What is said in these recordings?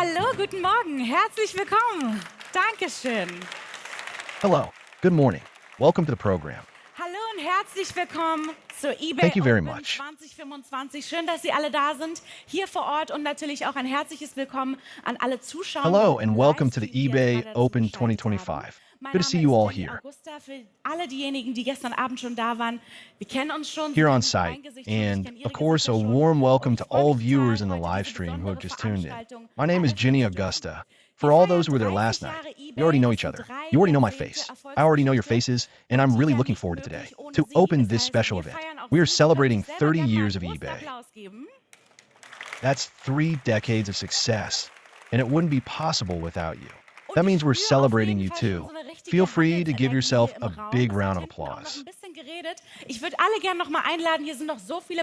Hallo, guten Morgen, herzlich willkommen. Dankeschön. Hello, good morning. Welcome to the program. Hallo und herzlich willkommen zur eBay Thank you very Open much. 2025. Schön, dass Sie alle da sind, hier vor Ort und natürlich auch ein herzliches Willkommen an alle Zuschauer. Hello and welcome to the eBay Open 2025. Good to see you all here. Augusta, für alle diejenigen, die gestern Abend schon da waren. Wir kennen uns schon. Here on site, and of course, a warm welcome to all viewers in the live stream who have just tuned in. My name is Ginny Augusta. For all those who were there last night, we already know each other. You already know my face. I already know your faces, and I'm really looking forward to today, to open this special event. We are celebrating 30 years of eBay. That's 3 decades of success, and it wouldn't be possible without you. That means we're celebrating you too. Feel free to give yourself a big round of applause.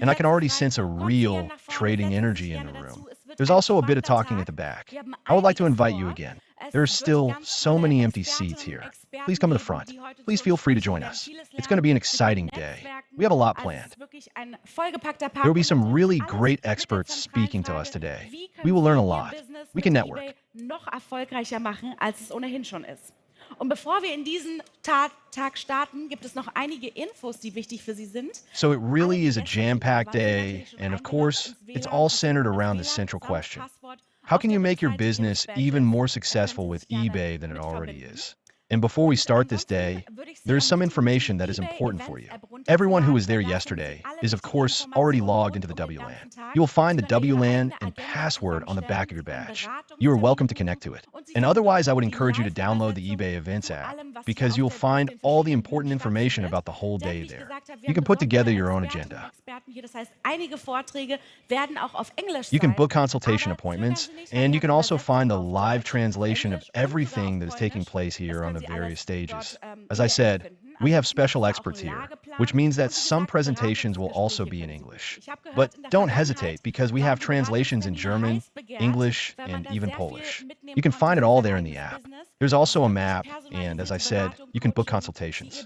And I can already sense a real trading energy in the room. There's also a bit of talking at the back. I would like to invite you again. There are still so many empty seats here. Please come to the front. Please feel free to join us. It's going to be an exciting day. We have a lot planned. There will be some really great experts speaking to us today. We will learn a lot. We can network. Noch erfolgreicher machen, als es ohnehin schon ist. Und bevor wir in diesen Tag starten, gibt es noch einige Infos, die wichtig für Sie sind. So it really is a jam-packed day, and of course, it's all centered around the central question. How can you make your business even more successful with eBay than it already is? And before we start this day, there is some information that is important for you. Everyone who was there yesterday is, of course, already logged into the WLAN. You will find the WLAN and password on the back of your badge. You are welcome to connect to it. And otherwise, I would encourage you to download the eBay Events app because you will find all the important information about the whole day there. You can put together your own agenda. You can book consultation appointments, and you can also find a live translation of everything that is taking place here on the various stages. As I said, we have special experts here, which means that some presentations will also be in English. But don't hesitate because we have translations in German, English, and even Polish. You can find it all there in the app. There's also a map, and as I said, you can book consultations.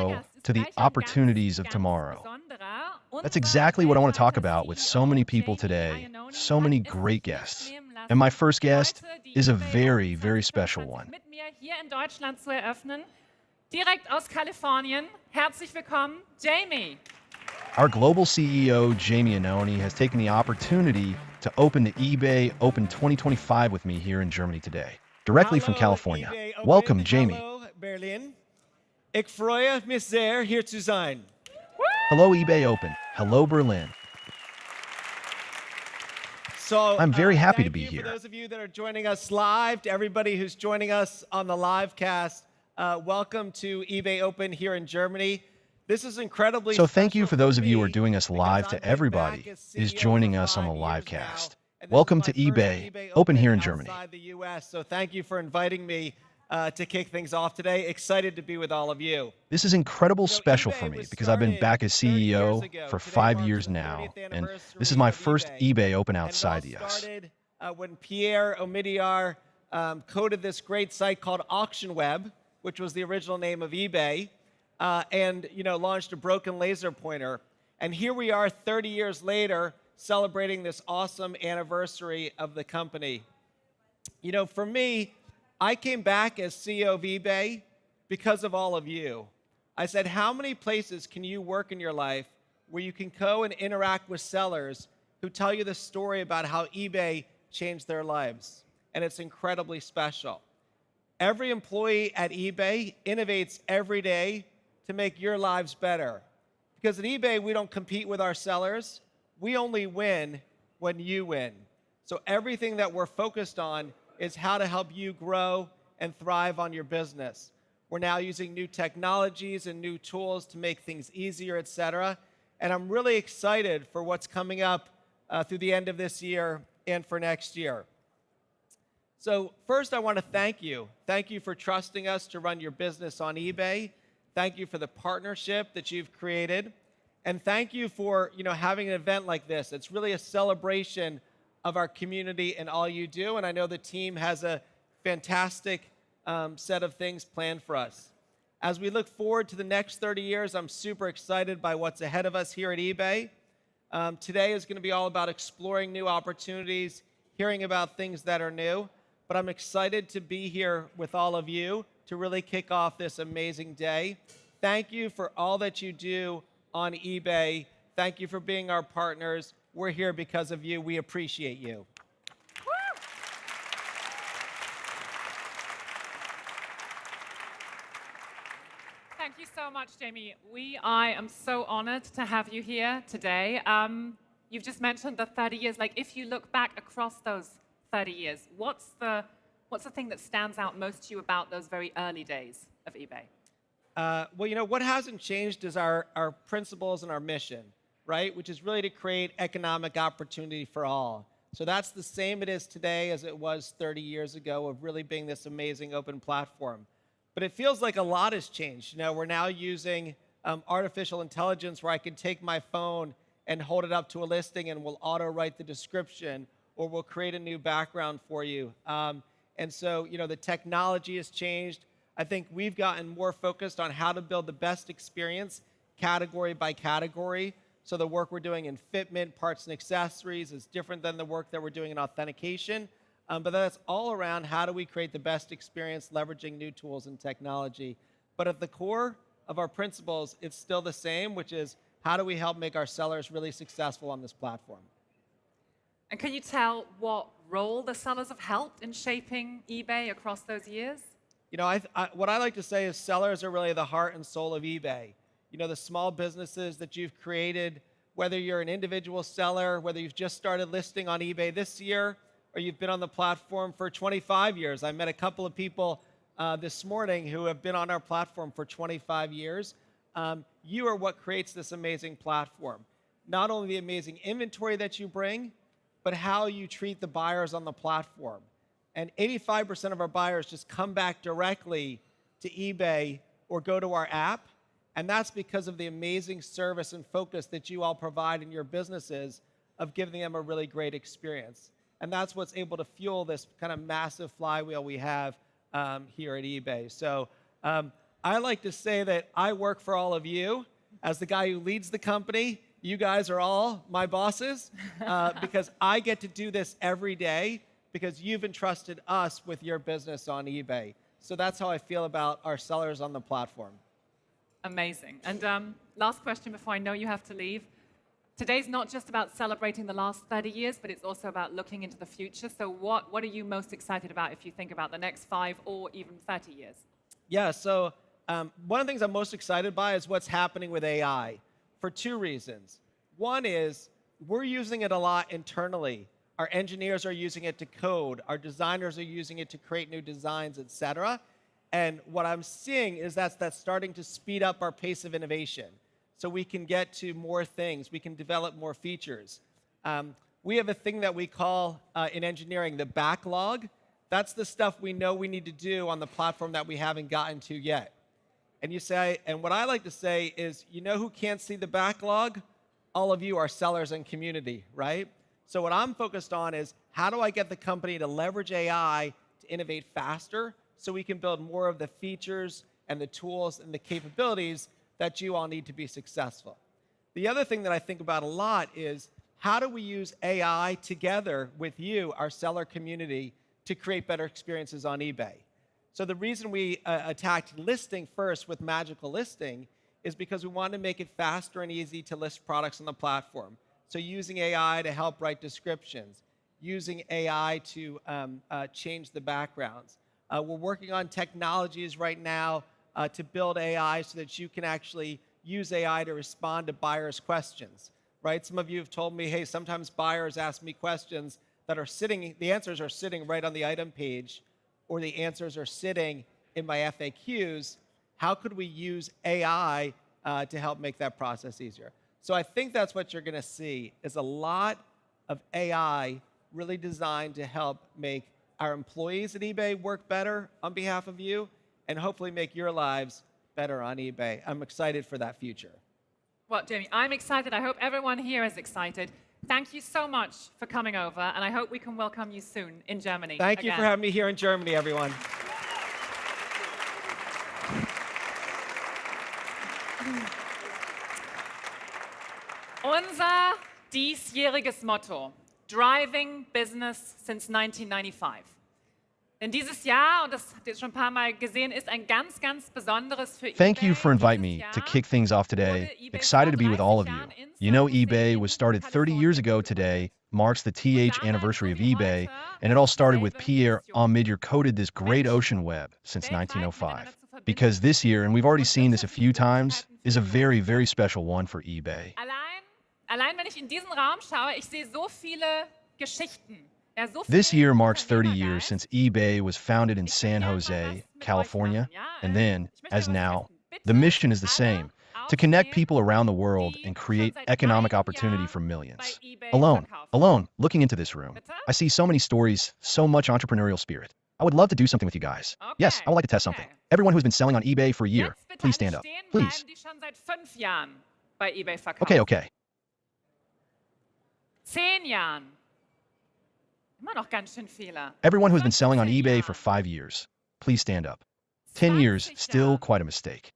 tomorrow to the opportunities of tomorrow. That's exactly what I want to talk about with so many people today, so many great guests. And my first guest heute die is a eBay very, Open very special 2025 one. mit mir hier in Deutschland zu eröffnen. Direkt aus Kalifornien. Herzlich willkommen, Jamie. Our global CEO, Jamie Annoni, has taken the opportunity to open the eBay Open 2025 with me here in Germany today, directly from California. eBay Open. Welcome, Jamie. Hallo, Berlin. Ik freue mich sehr, hier zu sein. Hello, eBay Open. Hello, Berlin. So I'm very happy to thank be you here. For those of you that are joining us live, to everybody who's joining us on the live cast, welcome to eBay Open here in Germany. This is incredibly So thank you special for those of you who are me doing us because live, I've to been everybody back as is CEO joining for us on the 5 live years now, cast. and this Welcome is to my first eBay Open here in Germany. outside the US, so thank you for inviting me to kick things off today. Excited to be with all of you. This is incredible You know, special eBay for me was because I've been started back as 30 years CEO ago. for Today 5 marks years the now, 30th and this is anniversary my of first eBay. eBay Open And it all outside the US. started when Pierre Omidyar coded this great site called AuctionWeb, which was the original name of eBay, and launched a broken laser pointer. And here we are 30 years later celebrating this awesome anniversary of the company. You know, for me, I came back as CEO of eBay because of all of you. I said, how many places can you work in your life where you can go and interact with sellers who tell you the story about how eBay changed their lives? And it's incredibly special. Every employee at eBay innovates every day to make your lives better. Because at eBay, we don't compete with our sellers. We only win when you win. So everything that we're focused on is how to help you grow and thrive on your business. We're now using new technologies and new tools to make things easier, et cetera. And I'm really excited for what's coming up through the end of this year and for next year. So first, I want to thank you. Thank you for trusting us to run your business on eBay. Thank you for the partnership that you've created. And thank you for having an event like this. It's really a celebration of our community and all you do. And I know the team has a fantastic set of things planned for us. As we look forward to the next 30 years, I'm super excited by what's ahead of us here at eBay. Today is going to be all about exploring new opportunities, hearing about things that are new. But I'm excited to be here with all of you to really kick off this amazing day. Thank you for all that you do on eBay. Thank you for being our partners. We're here because of you. We appreciate you. Thank you so much, Jamie. I am so honored to have you here today. You've just mentioned the 30 years. Like, if you look back across those 30 years, what's the thing that stands out most to you about those very early days of eBay? Well, what hasn't changed is our principles and our mission, right? Which is really to create economic opportunity for all. So that's the same it is today as it was 30 years ago, of really being this amazing open platform. But it feels like a lot has changed. We're now using artificial intelligence where I can take my phone and hold it up to a listing and we'll auto-write the description, or we'll create a new background for you. And so, the technology has changed. I think we've gotten more focused on how to build the best experience category by category. So the work we're doing in fitment, parts and accessories is different than the work that we're doing in authentication. But that's all around how do we create the best experience leveraging new tools and technology. But at the core of our principles, it's still the same, which is how do we help make our sellers really successful on this platform? And can you tell what role the sellers have helped in shaping eBay across those years? What I like to say is sellers are really the heart and soul of eBay. The small businesses that you've created, whether you're an individual seller, whether you've just started listing on eBay this year, or you've been on the platform for 25 years. I met a couple of people this morning who have been on our platform for 25 years. You are what creates this amazing platform. Not only the amazing inventory that you bring, but how you treat the buyers on the platform. And 85% of our buyers just come back directly to eBay or go to our app. And that's because of the amazing service and focus that you all provide in your businesses of giving them a really great experience. And that's what's able to fuel this kind of massive flywheel we have here at eBay. So I like to say that I work for all of you. As the guy who leads the company, you guys are all my bosses because I get to do this every day because you've entrusted us with your business on eBay. So that's how I feel about our sellers on the platform. Amazing. And last question before I know you have to leave. Today's not just about celebrating the last 30 years, but it's also about looking into the future. So what are you most excited about if you think about the next 5 or even 30 years? Yeah, so one of the things I'm most excited by is what's happening with AI for 2 reasons. One is we're using it a lot internally. Our engineers are using it to code. Our designers are using it to create new designs, et cetera. And what I'm seeing is that's starting to speed up our pace of innovation. So we can get to more things. We can develop more features. We have a thing that we call in engineering the backlog. That's the stuff we know we need to do on the platform that we haven't gotten to yet. And you say, and what I like to say is, you know who can't see the backlog? All of you are sellers and community, right? So what I'm focused on is how do I get the company to leverage AI to innovate faster so we can build more of the features and the tools and the capabilities that you all need to be successful. The other thing that I think about a lot is how do we use AI together with you, our seller community, to create better experiences on eBay? So the reason we attacked listing first with Magical Listing is because we wanted to make it faster and easy to list products on the platform. So using AI to help write descriptions, using AI to change the backgrounds. We're working on technologies right now to build AI so that you can actually use AI to respond to buyers' questions, right? Some of you have told me, hey, sometimes buyers ask me questions that are sitting, the answers are sitting right on the item page, or the answers are sitting in my FAQs. How could we use AI to help make that process easier? So I think that's what you're gonna see, is a lot of AI really designed to help make our employees at eBay work better on behalf of you, and hopefully make your lives better on eBay. I'm excited for that future. Well, Jamie, I'm excited. I hope everyone here is excited. Thank you so much for coming over, and I hope we can welcome you soon in Germany. Thank you for having me here in Germany, everyone. Unser diesjähriges Motto, Driving Business since 1995. Denn dieses Jahr, und das habt ihr schon ein paar Mal gesehen, ist ein ganz, ganz besonderes für eBay. Thank you for inviting me to kick things off today. Excited to be with all of you. You know, eBay was started 30 years ago today, marks the TH anniversary of eBay, and it all started with Pierre Omidyar coded this great ocean web since 1905. Because this year, and we've already seen this a few times, is a very, very special one for eBay. Allein wenn ich in diesen Raum schaue, ich sehe so viele Geschichten. This year marks 30 years since eBay was founded in San Jose, California, and then, as now, the mission is the same, to connect people around the world and create economic opportunity for millions. Alone, looking into this room, I see so many stories, so much entrepreneurial spirit. I would love to do something with you guys. Yes, I would like to test something. Everyone who's been selling on eBay for a year, please stand up. Please. Okay. 10 Jahren. Immer noch ganz schön viele. Everyone who's been selling on eBay for 5 years, please stand up. 10 years, still quite a mistake.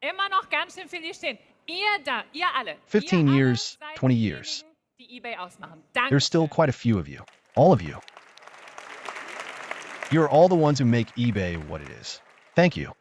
Immer noch ganz schön viele, die stehen. Ihr alle. 15 years, 20 years. Die eBay ausmachen. There's still quite a few of you. All of you. You're all the ones who make eBay what it is. Thank you.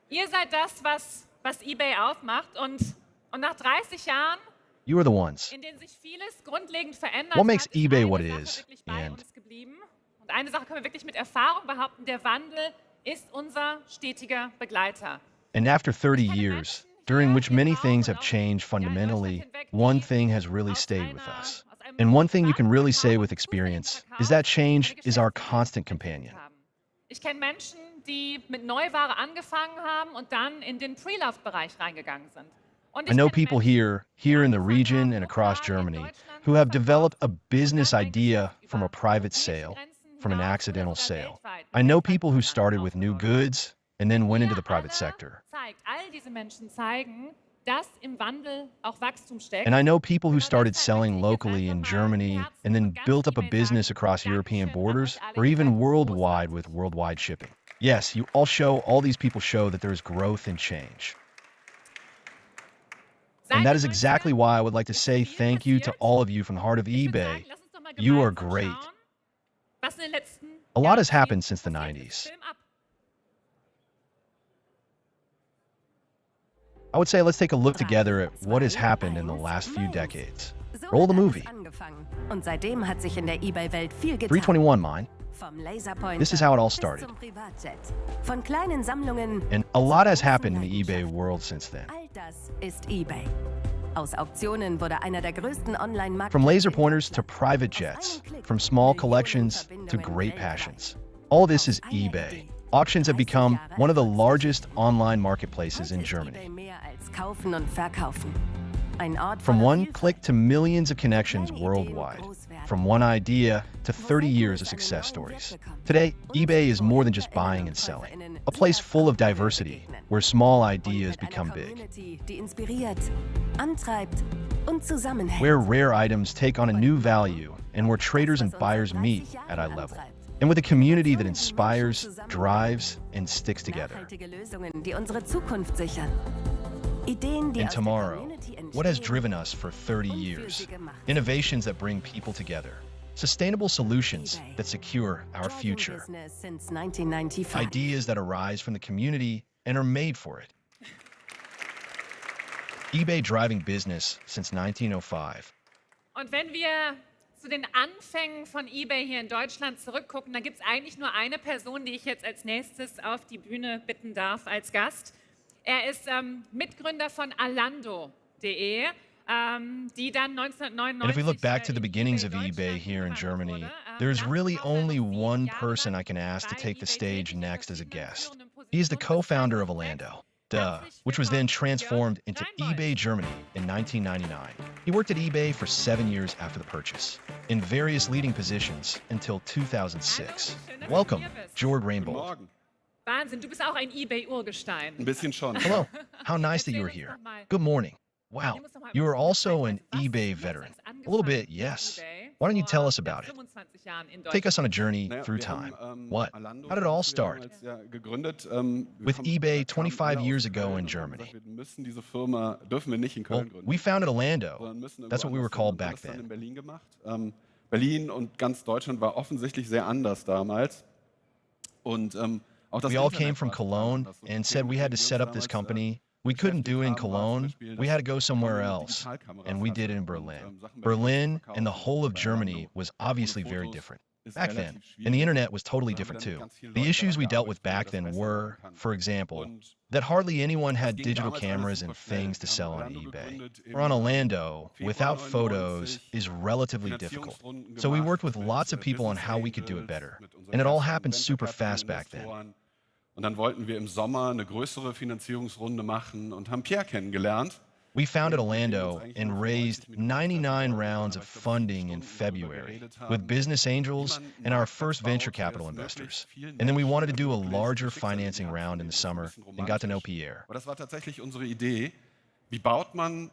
Ihr seid das, was eBay ausmacht, und nach 30 Jahren, You are the ones. in denen sich vieles grundlegend verändert What makes hat, eBay eine what it Sache is, wirklich bei and- uns geblieben. Und eine Sache können wir wirklich mit Erfahrung behaupten, der Wandel ist unser stetiger Begleiter. And after 30 years, during which many things have changed fundamentally, one thing has really stayed with us. And one thing you can really say with experience is that change is our constant companion. Ich kenne Menschen, die mit Neuware angefangen haben und dann in den Pre-Loved-Bereich reingegangen sind. Und I know people here in the region and across Germany, who have developed a business idea from a private sale, from an accidental sale. I know people who started with new goods and then went into the private sector. All diese Menschen zeigen, dass im Wandel auch Wachstum steckt. And I know people who started selling locally in Germany and then built up a business across European borders or even worldwide with worldwide shipping. Yes, all these people show that there is growth and change. And that is exactly why I would like to say thank you to all of you from the heart of eBay. You are great. Was in den letzten A lot has Jahrzehnten happened since the passiert ist. 90s. Film ab. I would say let's take a look together at what has happened in the last few decades. Roll the movie. Und seitdem hat sich in der eBay-Welt viel getan. 321 mine. Vom Laserpointer This is how it all bis started. zum Privatjet. Von kleinen Sammlungen And a lot has happened in the eBay world since then. all das ist eBay. Aus Auktionen wurde einer der größten Online-Marktplätze. From laser pointers to private jets, from small collections to great passions. All this is eBay. Auctions have become one of the largest online marketplaces in Heute ist Germany. eBay mehr als kaufen und verkaufen. Ein Ort From voller one Vielfalt. click to millions of connections worldwide. From one idea to 30 years of success stories. Today, eBay is more than just buying and selling. A place full of diversity, where small ideas Mit einer become big. Community, die inspiriert, antreibt und zusammenhält. Where rare items take on a new value and where traders and Was uns buyers seit meet 30 at Jahren eye level. antreibt. And with a community that inspires, drives, and sticks together. Nachhaltige Lösungen, die unsere Zukunft sichern. Ideen, die And aus der tomorrow, Community what has entstehen driven us for 30 und für years? sie gemacht sind. Innovations that bring people together. Sustainable solutions eBay. that secure our Driving future. business since 1995. Ideas that arise from the community and are made for it. eBay driving business since 1905. Und wenn wir zu den Anfängen von eBay hier in Deutschland zurückgucken, dann gibt es eigentlich nur eine Person, die ich jetzt als nächstes auf die Bühne bitten darf als Gast. Er ist Mitgründer von alando.de, die dann 1999 And if we look back to the in beginnings of Deutschland eBay here in bekannt Germany, wurde. there's Nach really wie vor only noch 7 one Jahre person lang I can ask to bei take the eBay stage tätig in next as a verschiedenen guest. führenden He is the Positionen. co-founder of Das Alando, Herzlich which was then willkommen, transformed Jörg into Reinbold. eBay Germany in 1999. He worked at eBay for 7 years after the purchase, in various leading positions until 2006. Welcome, Jörg Guten Reinbold. Morgen. Wahnsinn, du bist auch ein eBay-Urgestein. Ein bisschen schon. Hello, how nice that you were here. Good morning. Wow, you are also an eBay veteran. A little bit, yes. Why don't you tell us about it? Take us on a journey Naja, through wir time. haben, What? Alando How did it all haben wir start? damals ja gegründet, With wir eBay kamen 25 alle aus years ago Köln in und haben Germany. gesagt, wir müssen diese Firma, dürfen wir nicht in Well, Köln gründen, we founded Alando. sondern müssen irgendwo That's what we were anders hin. called Und haben back das dann in then. Berlin gemacht. Berlin und ganz Deutschland war offensichtlich sehr anders damals. Und auch das We all Internet came from war total Cologne anders. Und and die said Themen, we mit had to denen wir set uns up this damals, company. We couldn't do it in beschäftigt haben, war zum Cologne. Beispiel, We had to go dass somewhere man else. Digitalkameras And we hatte did it in und, Berlin. Sachen bei Berlin eBay and the verkaufen whole of bei Germany Alando. was obviously Ohne very Fotos different ist back relativ then. And the schwierig. internet was totally Da haben wir different dann too. mit ganz vielen The Leuten issues we daran dealt with gearbeitet, wie wir back das then besser were, machen kann. for example, Und that hardly anyone das had ging digital damals alles cameras super and schnell. things to Wir sell haben on Alando eBay. gegründet im Or on Alando, Februar without photos 99, is relatively difficult. Finanzierungsrunden So we gemacht worked with mit, lots of people on Business how we could do it Angels, better. mit unseren And it all ersten happened super Venture fast Capital back then. Investoren. Und dann wollten wir im Sommer eine größere Finanzierungsrunde machen und haben Pierre kennengelernt. We founded Alando and raised 99 rounds of funding in February with business angels and our first venture capital investors. And then we wanted to do a larger financing round in the summer and got to know Pierre, Aber das war tatsächlich unsere Idee. Wie baut man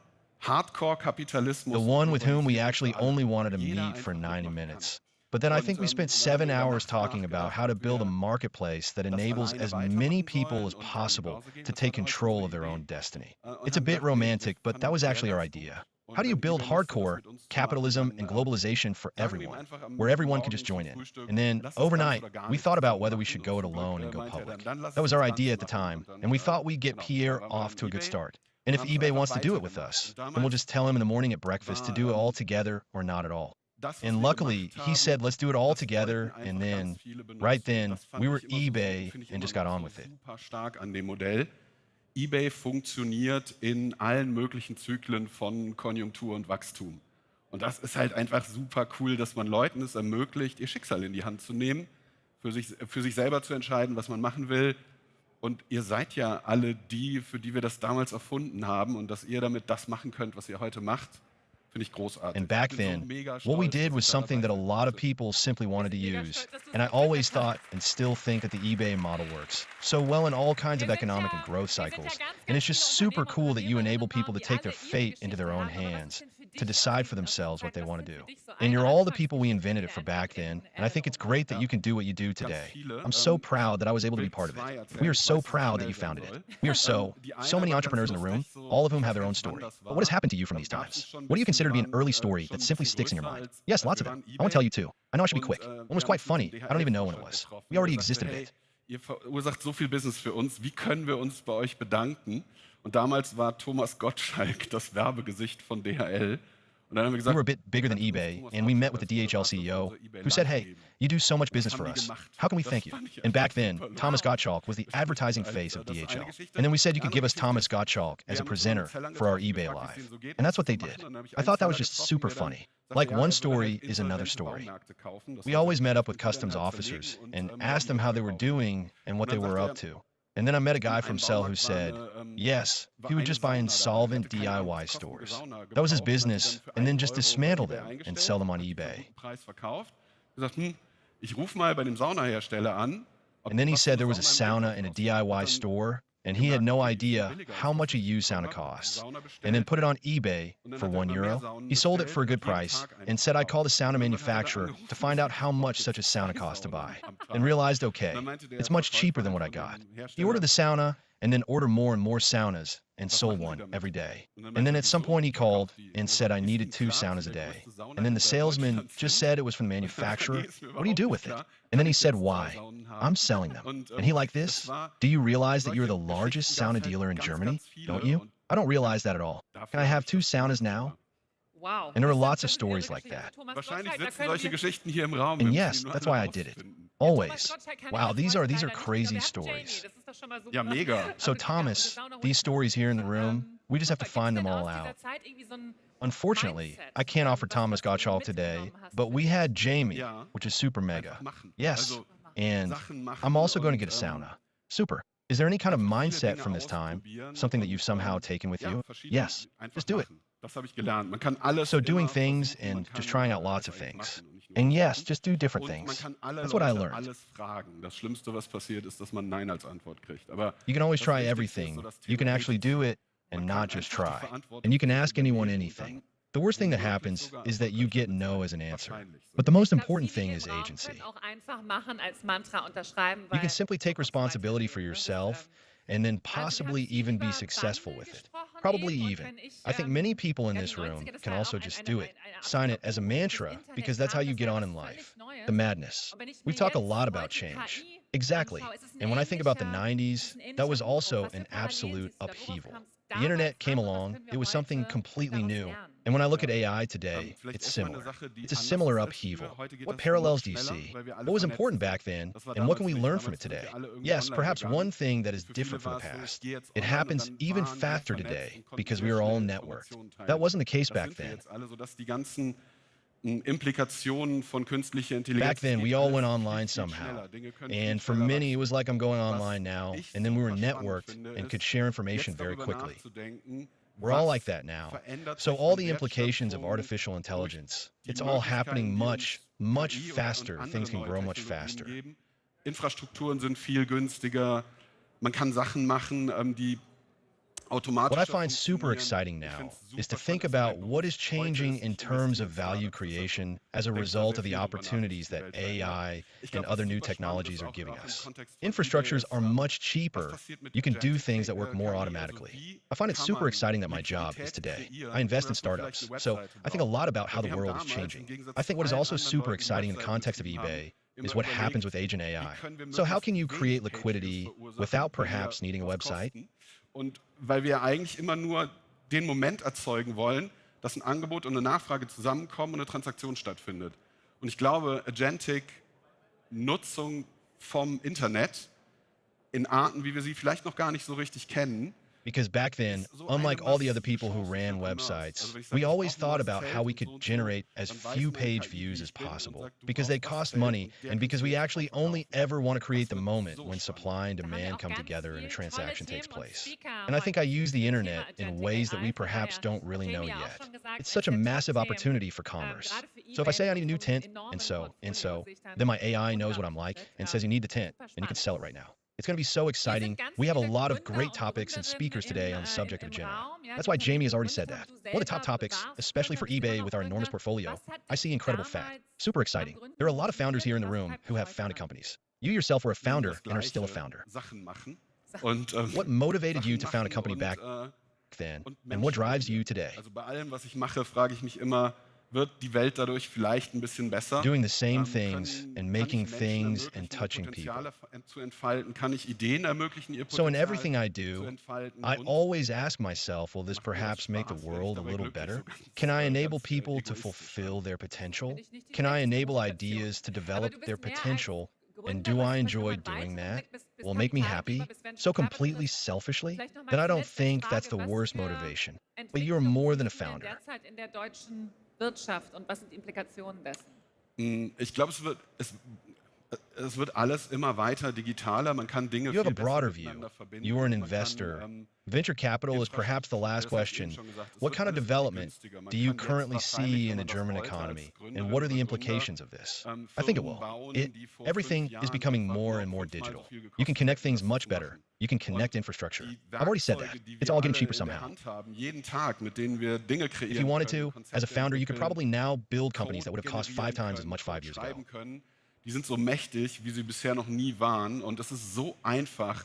Hardcore-Kapitalismus? the one with whom we globalisiert actually für alle? only wanted to Jeder meet for einfach 90 mitmachen kann. minutes. But then I think we spent 7 hours talking about how to build a wir marketplace that enables alleine as weitermachen many sollen people as und an die possible Börse gehen. to Das take war damals control unsere of their Idee. own destiny. Und It's a haben bit gesagt, wir romantic, but that was fanden actually our Pierre idea. dazu. How do you Und build wenn wir Lust, das hardcore mit uns zu capitalism machen, and dann, globalization for sagen wir ihm everyone, einfach am where everyone could Morgen just zum join in? Frühstück, And then lass das overnight, Ganze oder gar we nichts thought about zusammen whether we machen. should Und go it zum Glück, alone and go meinte er public. dann lass That was uns our das idea at the Ganze machen. time, Und dann, and we thought we'd get genau, Pierre dann waren wir off an to a good eBay start. And if und haben es eBay einfach wants to do it with weitergemacht. us, Und then we'll damals just tell him in the morning at breakfast to war do it all together or not at all. das, was And wir luckily, gemacht he haben, said, let's do it all das wollten together. einfach And ganz then, viele benutzen. right then, Das fand we were ich immer so, eBay finde ich and immer just got noch on so with it. super stark an dem Modell. eBay funktioniert in allen möglichen Zyklen von Konjunktur und Wachstum. Und das ist halt einfach super cool, dass man Leuten es ermöglicht, ihr Schicksal in die Hand zu nehmen, für sich selber zu entscheiden, was man machen will. Und ihr seid ja alle die, für die wir das damals erfunden haben. Und dass ihr damit das machen könnt, was ihr heute macht, finde ich großartig. And back Ich bin so then, mega what we stolz, did dass was ich da something that a dabei lot of sein people simply wanted to Mega use. stolz, dass du es And I entwickelt always hast. thought and still think that the eBay model works so well in all kinds of Wir sind economic ja- and growth wir sind ja cycles. ganz, And ganz it's just viele super Unternehmer und cool that you Unternehmerinnen enable people to haben, die take their alle ihre fate into their Geschichte own haben. Aber was hands. ist denn für to decide for themselves what they want to do. And you're all the people we invented it for back then, and I think it's great that you can do what you do today. I'm so proud that I was able to be part of it. We are so proud that you founded it. We are so many entrepreneurs in the room, all of whom have their own story. But what has happened to you from these times? What do you consider to be an early story that simply sticks in your mind? Yes, lots of it. I want to tell you two. I know I should be quick. One was quite funny. I don't even know when it was. We already existed a bit. Ihr verursacht so viel Business für uns. Wie können wir uns bei euch bedanken? Und damals war Thomas Gottschalk das Werbegesicht von DHL. Und dann haben wir We gesagt, were a bit bigger than eBay, and we met with the DHL CEO, who said, hey, you do so much business for us. How can we thank you? And back then, Thomas Gottschalk was the advertising face of DHL. And then we said you could give us Thomas Gottschalk as a presenter for our eBay Live. And that's what they did. I thought that was just super funny. Like one story is another story. We always met up with customs officers and asked them how they were doing and what they were up to. And then I met a guy from Cell who said, yes, he would just buy insolvent DIY stores. That was his business, and then just dismantle them and sell them on eBay. Ich ruf mal bei dem Saunahersteller an. And then he said there was a sauna in a DIY store, and he had no idea how much a used sauna costs. And then put it on eBay for €1. He sold it for a good price and said I'd call the sauna manufacturer to find out how much such a sauna cost to buy. And realized, okay, it's much cheaper than what I got. He ordered the sauna and then ordered more and more saunas and sold one every day. And then at some point he called and said I needed 2 saunas a day. And then the salesman just said it was from the manufacturer. What do you do with it? And then he said, why? I'm selling them. And he like this? Do you realize that you're the largest sauna dealer in Germany? Don't you? I don't realize that at all. Can I have 2 saunas now? Wow. And there are lots of stories like that. Wahrscheinlich sitzen solche Geschichten hier im Raum. And wir yes, müssen die nur that's alle why I did it. Always. Wow, these are crazy stories. Ja, mega. So Thomas, these stories here in the room, we just have to find them all out. Unfortunately, I can't offer Thomas Gottschalk today, but we had Jamie, which is super mega. Yes, and I'm also going to get a sauna. Super. Is there any kind of mindset from this time, something that you've somehow taken with you? Yes, just do it. So doing things and just trying out lots of things. And yes, just do different things. That's what I learned. Das Schlimmste, was passiert, ist, dass man Nein als Antwort kriegt. Aber You can always try everything. You can actually do it and not just try. And you can ask anyone anything. The worst thing that happens is that you get no as an answer. But the most important thing is agency. You can simply take responsibility for yourself and then possibly even be successful with it. Probably even. I think many people in this room can also just do it. Sign it as a mantra because that's how you get on in life. The madness. We talk a lot about change. Exactly. And when I think about the 90s, that was also an absolute upheaval. The internet came along, it was something completely new. And when I look at AI today, it's similar. It's a similar upheaval. What parallels do you see? What was important back then, and what can we learn from it today? Yes, perhaps one thing that is different from the past. It happens even faster today because we are all networked. That wasn't the case back then. Implikationen von künstlicher Intelligenz. Back then, we all went online somehow. And for many, it was like I'm going online now, and then we were networked and could share information very quickly. We're all like that now. So all the implications of artificial intelligence, it's all happening much, much faster. Things can grow much faster. Infrastrukturen sind viel günstiger. Man kann Sachen machen, die What I find super exciting now is to think about what is changing in terms of value creation as a result of the opportunities that AI and other new technologies are giving us. Infrastructures are much cheaper. You can do things that work more automatically. I find it super exciting that my job is today. I invest in startups, so I think a lot about how the world is changing. I think what is also super exciting in the context of eBay is what happens with agent AI. So how can you create liquidity without perhaps needing a website? Und weil wir eigentlich immer nur den Moment erzeugen wollen, dass ein Angebot und eine Nachfrage zusammenkommen und eine Transaktion stattfindet. Und ich glaube, Agentic Nutzung vom Internet in Arten, wie wir sie vielleicht noch gar nicht so richtig kennen. Because back then, unlike all the other people who ran websites, we always thought about how we could generate as few page views as possible, because they cost money, and because we actually only ever want to create the moment when supply and demand come together and a transaction takes place. And I think I use the internet in ways that we perhaps don't really know yet. It's such a massive opportunity for commerce. So if I say I need a new tent, and so, then my AI knows what I'm like and says you need the tent, and you can sell it right now. It's going to be so exciting. We have a lot of great topics and speakers today on the subject of Gen AI. That's why Jamie has already said that. One of the top topics, especially for eBay with our enormous portfolio, I see incredible fact. Super exciting. There are a lot of founders here in the room who have founded companies. You yourself were a founder and are still a founder. What motivated you to found a company back then, and what drives you today? Also bei allem, was ich mache, frage ich mich immer, wird die Welt dadurch vielleicht ein bisschen besser? Doing the same things and making things and touching people. Zu entfalten, kann ich Ideen ermöglichen, ihr So in Potenzial everything I zu do, entfalten I und always ask myself, will this perhaps make the world a little better? Can I enable people to fulfill their potential? Can I enable ideas to develop their potential? And do I enjoy doing that? Will it make me happy? So completely selfishly? Then I don't think that's the worst motivation. But you're more than a founder. Wirtschaft und was sind die Implikationen dessen? Ich glaube, es wird alles immer weiter digitaler. Man kann Dinge You have a viel besser broader view. miteinander verbinden. You are an Man kann, investor. Venture capital is perhaps the last question. What kind of development do you currently see in the German economy? And what are the implications of this? I think it will. Everything is becoming more and more digital. You can connect things much better. You can connect infrastructure. I've already said that. It's all getting cheaper somehow. If you wanted to, as a founder, you could probably now build companies that would have cost 5 times as much 5 years ago. Die sind so mächtig, wie sie bisher noch nie waren. Und es ist so einfach,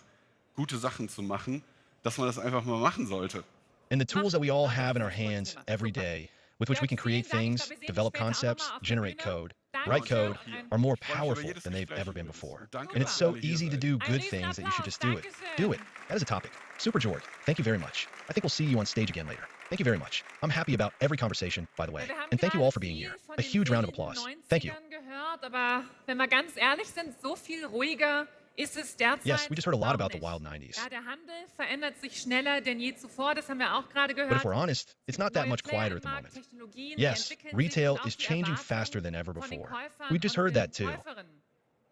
gute Sachen zu machen, dass man das einfach mal machen sollte. And the tools that we all have in our hands every day, with which we can create things, develop concepts, generate code, write code, are more powerful than they've ever been before. And it's so easy to do good things that you should just do it. Do it. That is a topic. Super George, thank you very much. I think we'll see you on stage again later. Thank you very much. I'm happy about every conversation, by the way. And thank you all for being here. A huge round of applause. Thank you. Aber wenn wir ganz ehrlich sind, so viel ruhiger ist es derzeit. Yes, we just heard a lot noch about the nicht. wild 90s. Ja, der Handel verändert sich schneller denn je zuvor, das haben wir auch gerade gehört. But if we're honest, it's not that much quieter at the moment. Yes, retail is changing faster than ever before. We just heard that too.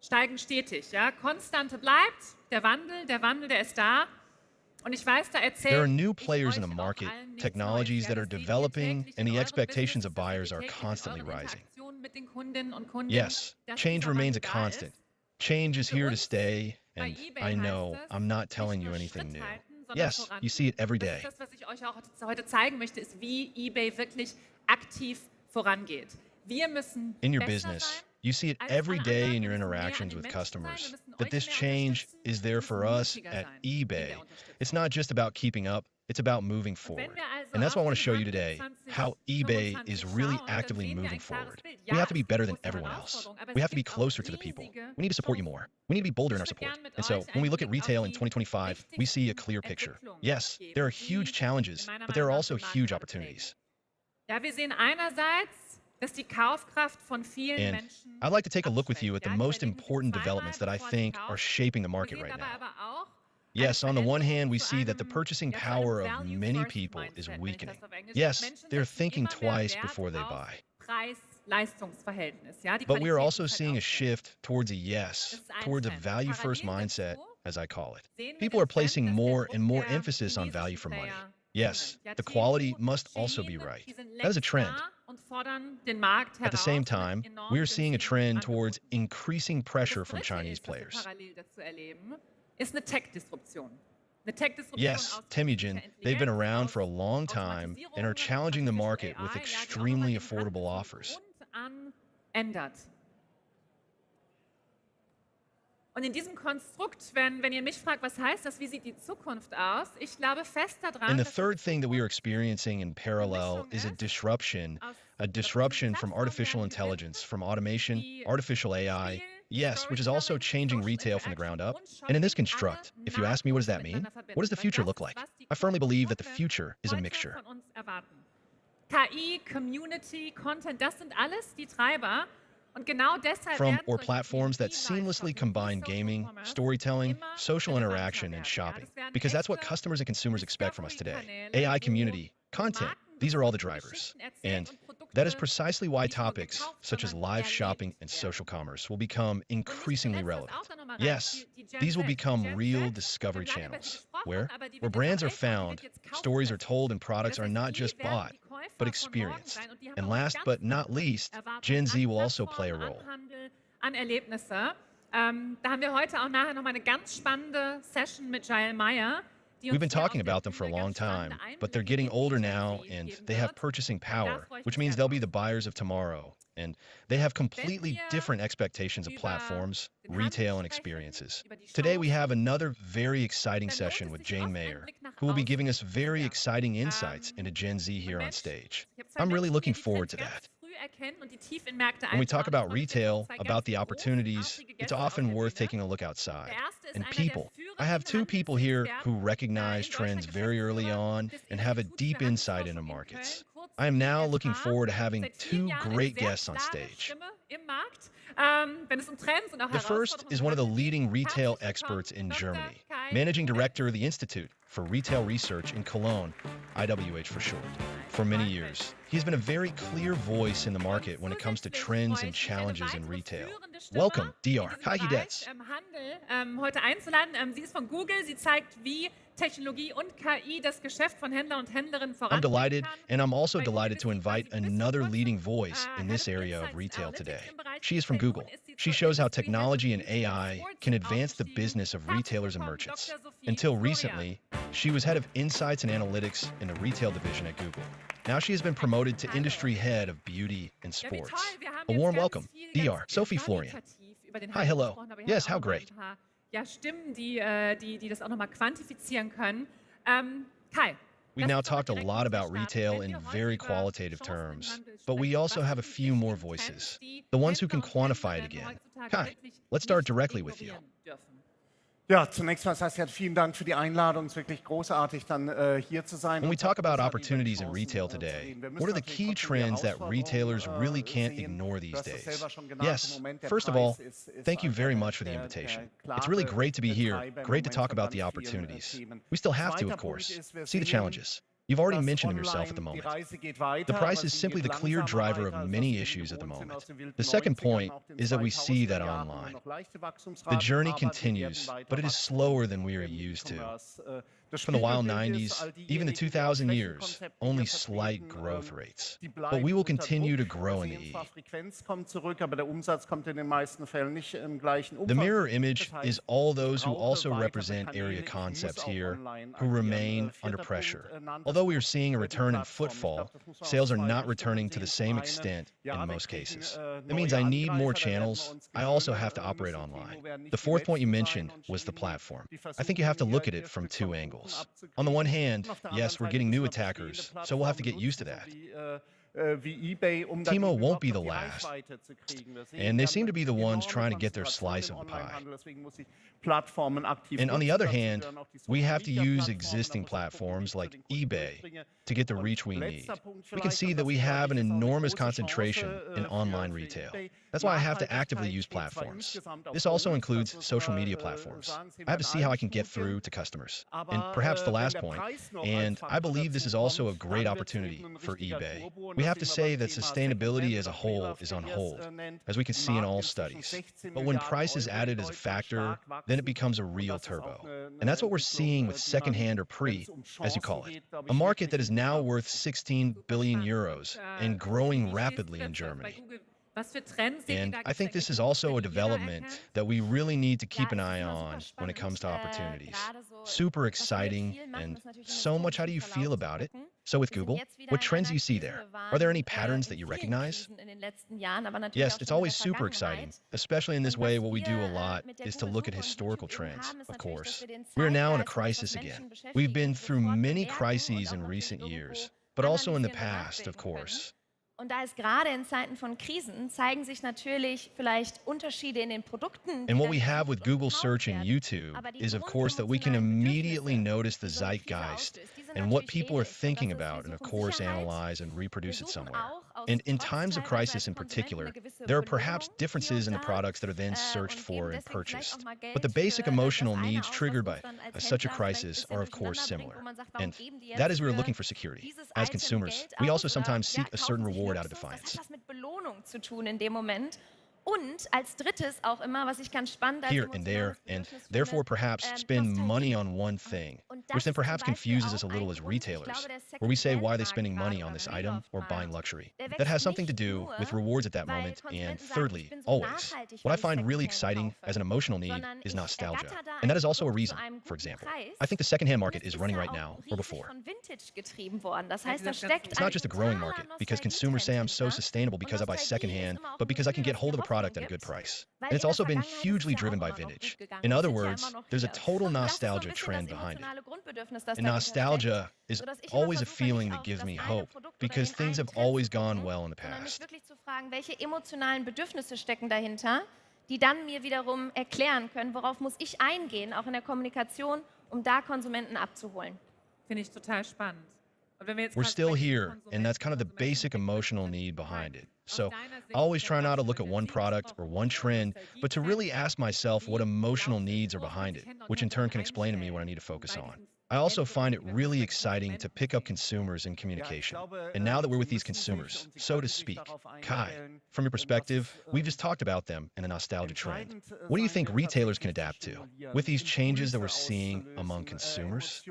Steigen stetig, ja. Konstante bleibt, der Wandel, der ist da. Und ich weiß, da There are erzählt new players in the market, allen nichts technologies Neues. that Ja, are das sehen wir developing, täglich and in the eurem expectations of Business, das buyers seht are ihr täglich in constantly euren rising. Interaktionen mit den Kundinnen und Kunden, Yes, dass change dieser remains a Wandel da constant. ist. Change is Für here to uns stay, bei and eBay I know heißt es, I'm not nicht telling you nur anything Schritt new. halten, sondern Yes, you see it every Das day. ist das, was ich euch auch heute zeigen möchte, ist, wie eBay wirklich aktiv vorangeht. Wir müssen In your besser business, sein you see it als every alle day anderen. in Wir your müssen näher an interactions den with Menschen sein. customers, Wir müssen that euch this mehr change unterstützen. is there Wir for müssen us mutiger at sein in eBay. der Unterstützung. It's not just about keeping up, it's about moving Und wenn forward. wir also And that's what I auf want to den show you Handel today, 2025 how eBay is really schauen, dann actively sehen wir moving ein klares forward. Bild. We Ja, have to be es better gibt than große everyone else. Herausforderungen, aber We es have to be gibt auch closer to the people. riesige We need to support you Chancen. more. We need to be bolder in our Ich würde support. gern mit And so euch when we einen look at Blick auf retail in die 2025, we see a clear wichtigsten picture. Entwicklungen Yes, there are geben, huge die challenges, meiner but there are Meinung nach also den Markt huge gerade opportunities. Ja, wir sehen einerseits, dass die Kaufkraft von vielen And Menschen I'd like to take a look with you at the abschwächt. Ja, die most überlegen sich important zweimal, developments that I bevor sie think are kaufen. shaping the Wir market sehen right dabei now. aber auch Yes, eine on the one hand, we Veränderung see zu that the einem- purchasing ja, zu einem power of Value many First people is Mindset nennt weakening. das auf Englisch. Yes, Menschen they're setzen thinking immer mehr twice Wert before they auf buy. Preis-Leistungsverhältnis. Ja, die But we are Qualität also muss halt seeing a auch stimmen. shift towards a yes, Das ist ein towards a Trend. value first Parallel mindset, dazu as I call it. sehen wir People den are placing Trend, dass der more Druck and more der emphasis on value chinesischen for money. Player Yes, zunimmt. Ja, the Temu quality und must also be Shein, right. die sind That is a längst trend. da und fordern den Markt At the same heraus mit time, enorm we are seeing a günstigen trend towards Angeboten. increasing pressure Das from Dritte Chinese ist, was wir players. parallel dazu erleben, ist eine Tech-Disruption. Eine Tech-Disruption Yes, aus Temujin, künstlicher they've been Intelligenz, around aus for a long time and are Automatisierung, challenging the artificial market with AI, ja, die auch nochmal extremely den affordable Handel offers. von Grund an ändert. Und in diesem Konstrukt, wenn ihr mich fragt, was heißt das, wie sieht die Zukunft aus? Ich glaube fest daran, And the dass die third thing that we are Zukunft experiencing in parallel is a disruption from artificial intelligence, from automation, artificial AI, yes, which is also changing retail from the ground up. And in this construct, if you ask me what does that mean, what does the future look like? I firmly believe that the future is a mixture. von uns erwarten. KI, Community, Content, das sind alles die Treiber. Und genau deshalb From werden or solche platforms that Themen wie seamlessly Live-Shopping, combine wie gaming, Social Commerce storytelling, immer social relevanter interaction, and werden. Ja, shopping. das werden Because that's what echte customers and consumers expect from us today. Discovery-Kanäle, AI wo community, content, Marken these are all the bestimmte drivers. Geschichten erzählen And und Produkte that is precisely why nicht nur topics gekauft, such as sondern live erlebt shopping and werden. social commerce will become Und nicht increasingly zuletzt, was relevant. auch da noch mal Yes, reinspielt, die Gen these will Z. become Gen real Z, discovery wir haben lange über sie channels, gesprochen, where aber die where wird jetzt brands auch are älter, die found, wird jetzt stories are kaufkräftig. told, and products Das are heißt, not die just werden bought, die Käufer but von morgen experienced. sein und die haben And auch eine last ganz but not andere least, Erwartung Gen an Z will also play a Plattformen, role. an Handel, an Erlebnisse. Da haben wir heute auch nachher nochmal eine ganz spannende Session mit Jael Meyer. We've been talking about them for a long time, but they're getting older now and they have purchasing power, which means they'll be the buyers of tomorrow. And they have completely different expectations of platforms, retail, and experiences. Today, we have another very exciting session with Jane Mayer, who will be giving us very exciting insights into Gen Z here on stage. I'm really looking forward to that. When we talk about retail, about the opportunities, it's often worth taking a look outside. And people. I have two people here who recognize trends very early on and have a deep insight into markets. I am now looking forward to having two great guests on stage. The first is one of the leading retail experts in Germany, managing director of the Institute for Retail Research in Cologne, IWH for short, for many years. He's been a very clear voice in the market when it comes to trends and challenges in retail. Welcome, DR. Hi, Hidetz. Heute einzuladen. Sie ist von Google. Sie zeigt, wie Technologie und KI das Geschäft von Händlern und Händlerinnen I'm delighted, voranbringen kann. and I'm also delighted to invite another leading voice in this area of retail today. She is from Google. She shows how technology and AI can advance the business of retailers and merchants. Until recently, she was head of insights and analytics in the retail division at Google. Now she has been promoted to industry head of beauty and sports. A warm welcome, DR, Sophie Florian. Hi, hello. Yes, how great. Ja, Stimmen, die das auch nochmal quantifizieren können. Kai. We've now talked a lot about retail in very qualitative terms, but we also have a few more voices, the ones who can quantify it again. Kai, let's start directly with you. Ja, zunächst mal, Saskia, vielen Dank für die Einladung. Es ist wirklich großartig, dann hier zu sein. When we talk about opportunities in retail today, what are the key trends that retailers really can't ignore these days? Yes, first of all, thank you very much for the invitation. It's really great to be here, great to talk about the opportunities. We still have to, of course, see the challenges. You've already mentioned them yourself at the moment. The price is simply the clear driver of many issues at the moment. The second point is that we see that online. The journey continues, but it is slower than we are used to. From the wild 90s, even the 2000 years, only slight growth rates. But we will continue to grow in the E. The mirror image is all those who also represent area concepts here, who remain under pressure. Although we are seeing a return in footfall, sales are not returning to the same extent in most cases. That means I need more channels. I also have to operate online. The fourth point you mentioned was the platform. I think you have to look at it from two angles. On the one hand, yes, we're getting new attackers, so we'll have to get used to that. Timo won't be the last, and they seem to be the ones trying to get their slice of the pie. And on the other hand, we have to use existing platforms like eBay to get the reach we need. We can see that we have an enormous concentration in online retail. That's why I have to actively use platforms. This also includes social media platforms. I have to see how I can get through to customers. And perhaps the last point, and I believe this is also a great opportunity for eBay. We have to say that sustainability as a whole is on hold, as we can see in all studies. But when price is added as a factor, then it becomes a real turbo. And that's what we're seeing with secondhand or pre, as you call it, a market that is now worth 16 billion euros and growing rapidly in Germany. And I think this is also a development that we really need to keep an eye on when it comes to opportunities. Super exciting and so much. How do you feel about it? So with Google, what trends do you see there? Are there any patterns that you recognize? Yes, it's always super exciting, especially in this way. What we do a lot is to look at historical trends, of course. We are now in a crisis again. We've been through many crises in recent years, but also in the past, of course. Und da ist gerade in Zeiten von Krisen zeigen sich natürlich vielleicht Unterschiede in den Produkten. And what we have with Google Search and YouTube is, of course, that we can immediately notice the zeitgeist and what people are thinking about, and of course, analyze and reproduce it somewhere. And in times of crisis in particular, there are perhaps differences in the products that are then searched for and purchased. But the basic emotional needs triggered by such a crisis are, of course, similar. And that is, we are looking for security. As consumers, we also sometimes seek a certain reward out of defiance. Das hat was mit Belohnung zu tun in dem Moment. Und als drittes auch immer, was ich ganz spannend als Here and there, and therefore perhaps spend money on one thing. which then perhaps confuses us a little as retailers, where we say, why are they spending money on this item or buying luxury? That has something to do with rewards at that moment, and thirdly, always. What I find really exciting as an emotional need is nostalgia, and that is also a reason. For example, I think the secondhand market is running right now, or before. It's not just a growing market, because consumers say I'm so sustainable because I buy secondhand, but because I can get hold of a product at a good price. And it's also been hugely driven by vintage. In other words, there's a total nostalgia trend behind it. And nostalgia is always a feeling that gives me hope, because things have always gone well in the past. Wirklich zu fragen, welche emotionalen Bedürfnisse stecken dahinter, die dann mir wiederum erklären können, worauf muss ich eingehen, auch in der Kommunikation, um da Konsumenten abzuholen. Finde ich total spannend. Und wenn wir jetzt We're gerade still sprechen here, von and that's kind of the Konsumenten, basic emotional need behind it. So Aus deiner Sicht I always ist try der not to Wachstum look at der one product or one trend, Nostalgie but to really ask myself what emotional needs are behind it, Händler und which in turn Händlerinnen can explain to me what I need to einstellen, focus bei on. diesen I also Endprodukten, find it die wir really bei exciting to pick up consumers in communication. And now that we're with these consumers, so to speak, Kai, from your perspective, we've just talked about them and the nostalgia trend. What do you think retailers can adapt to with these changes that we're seeing among consumers?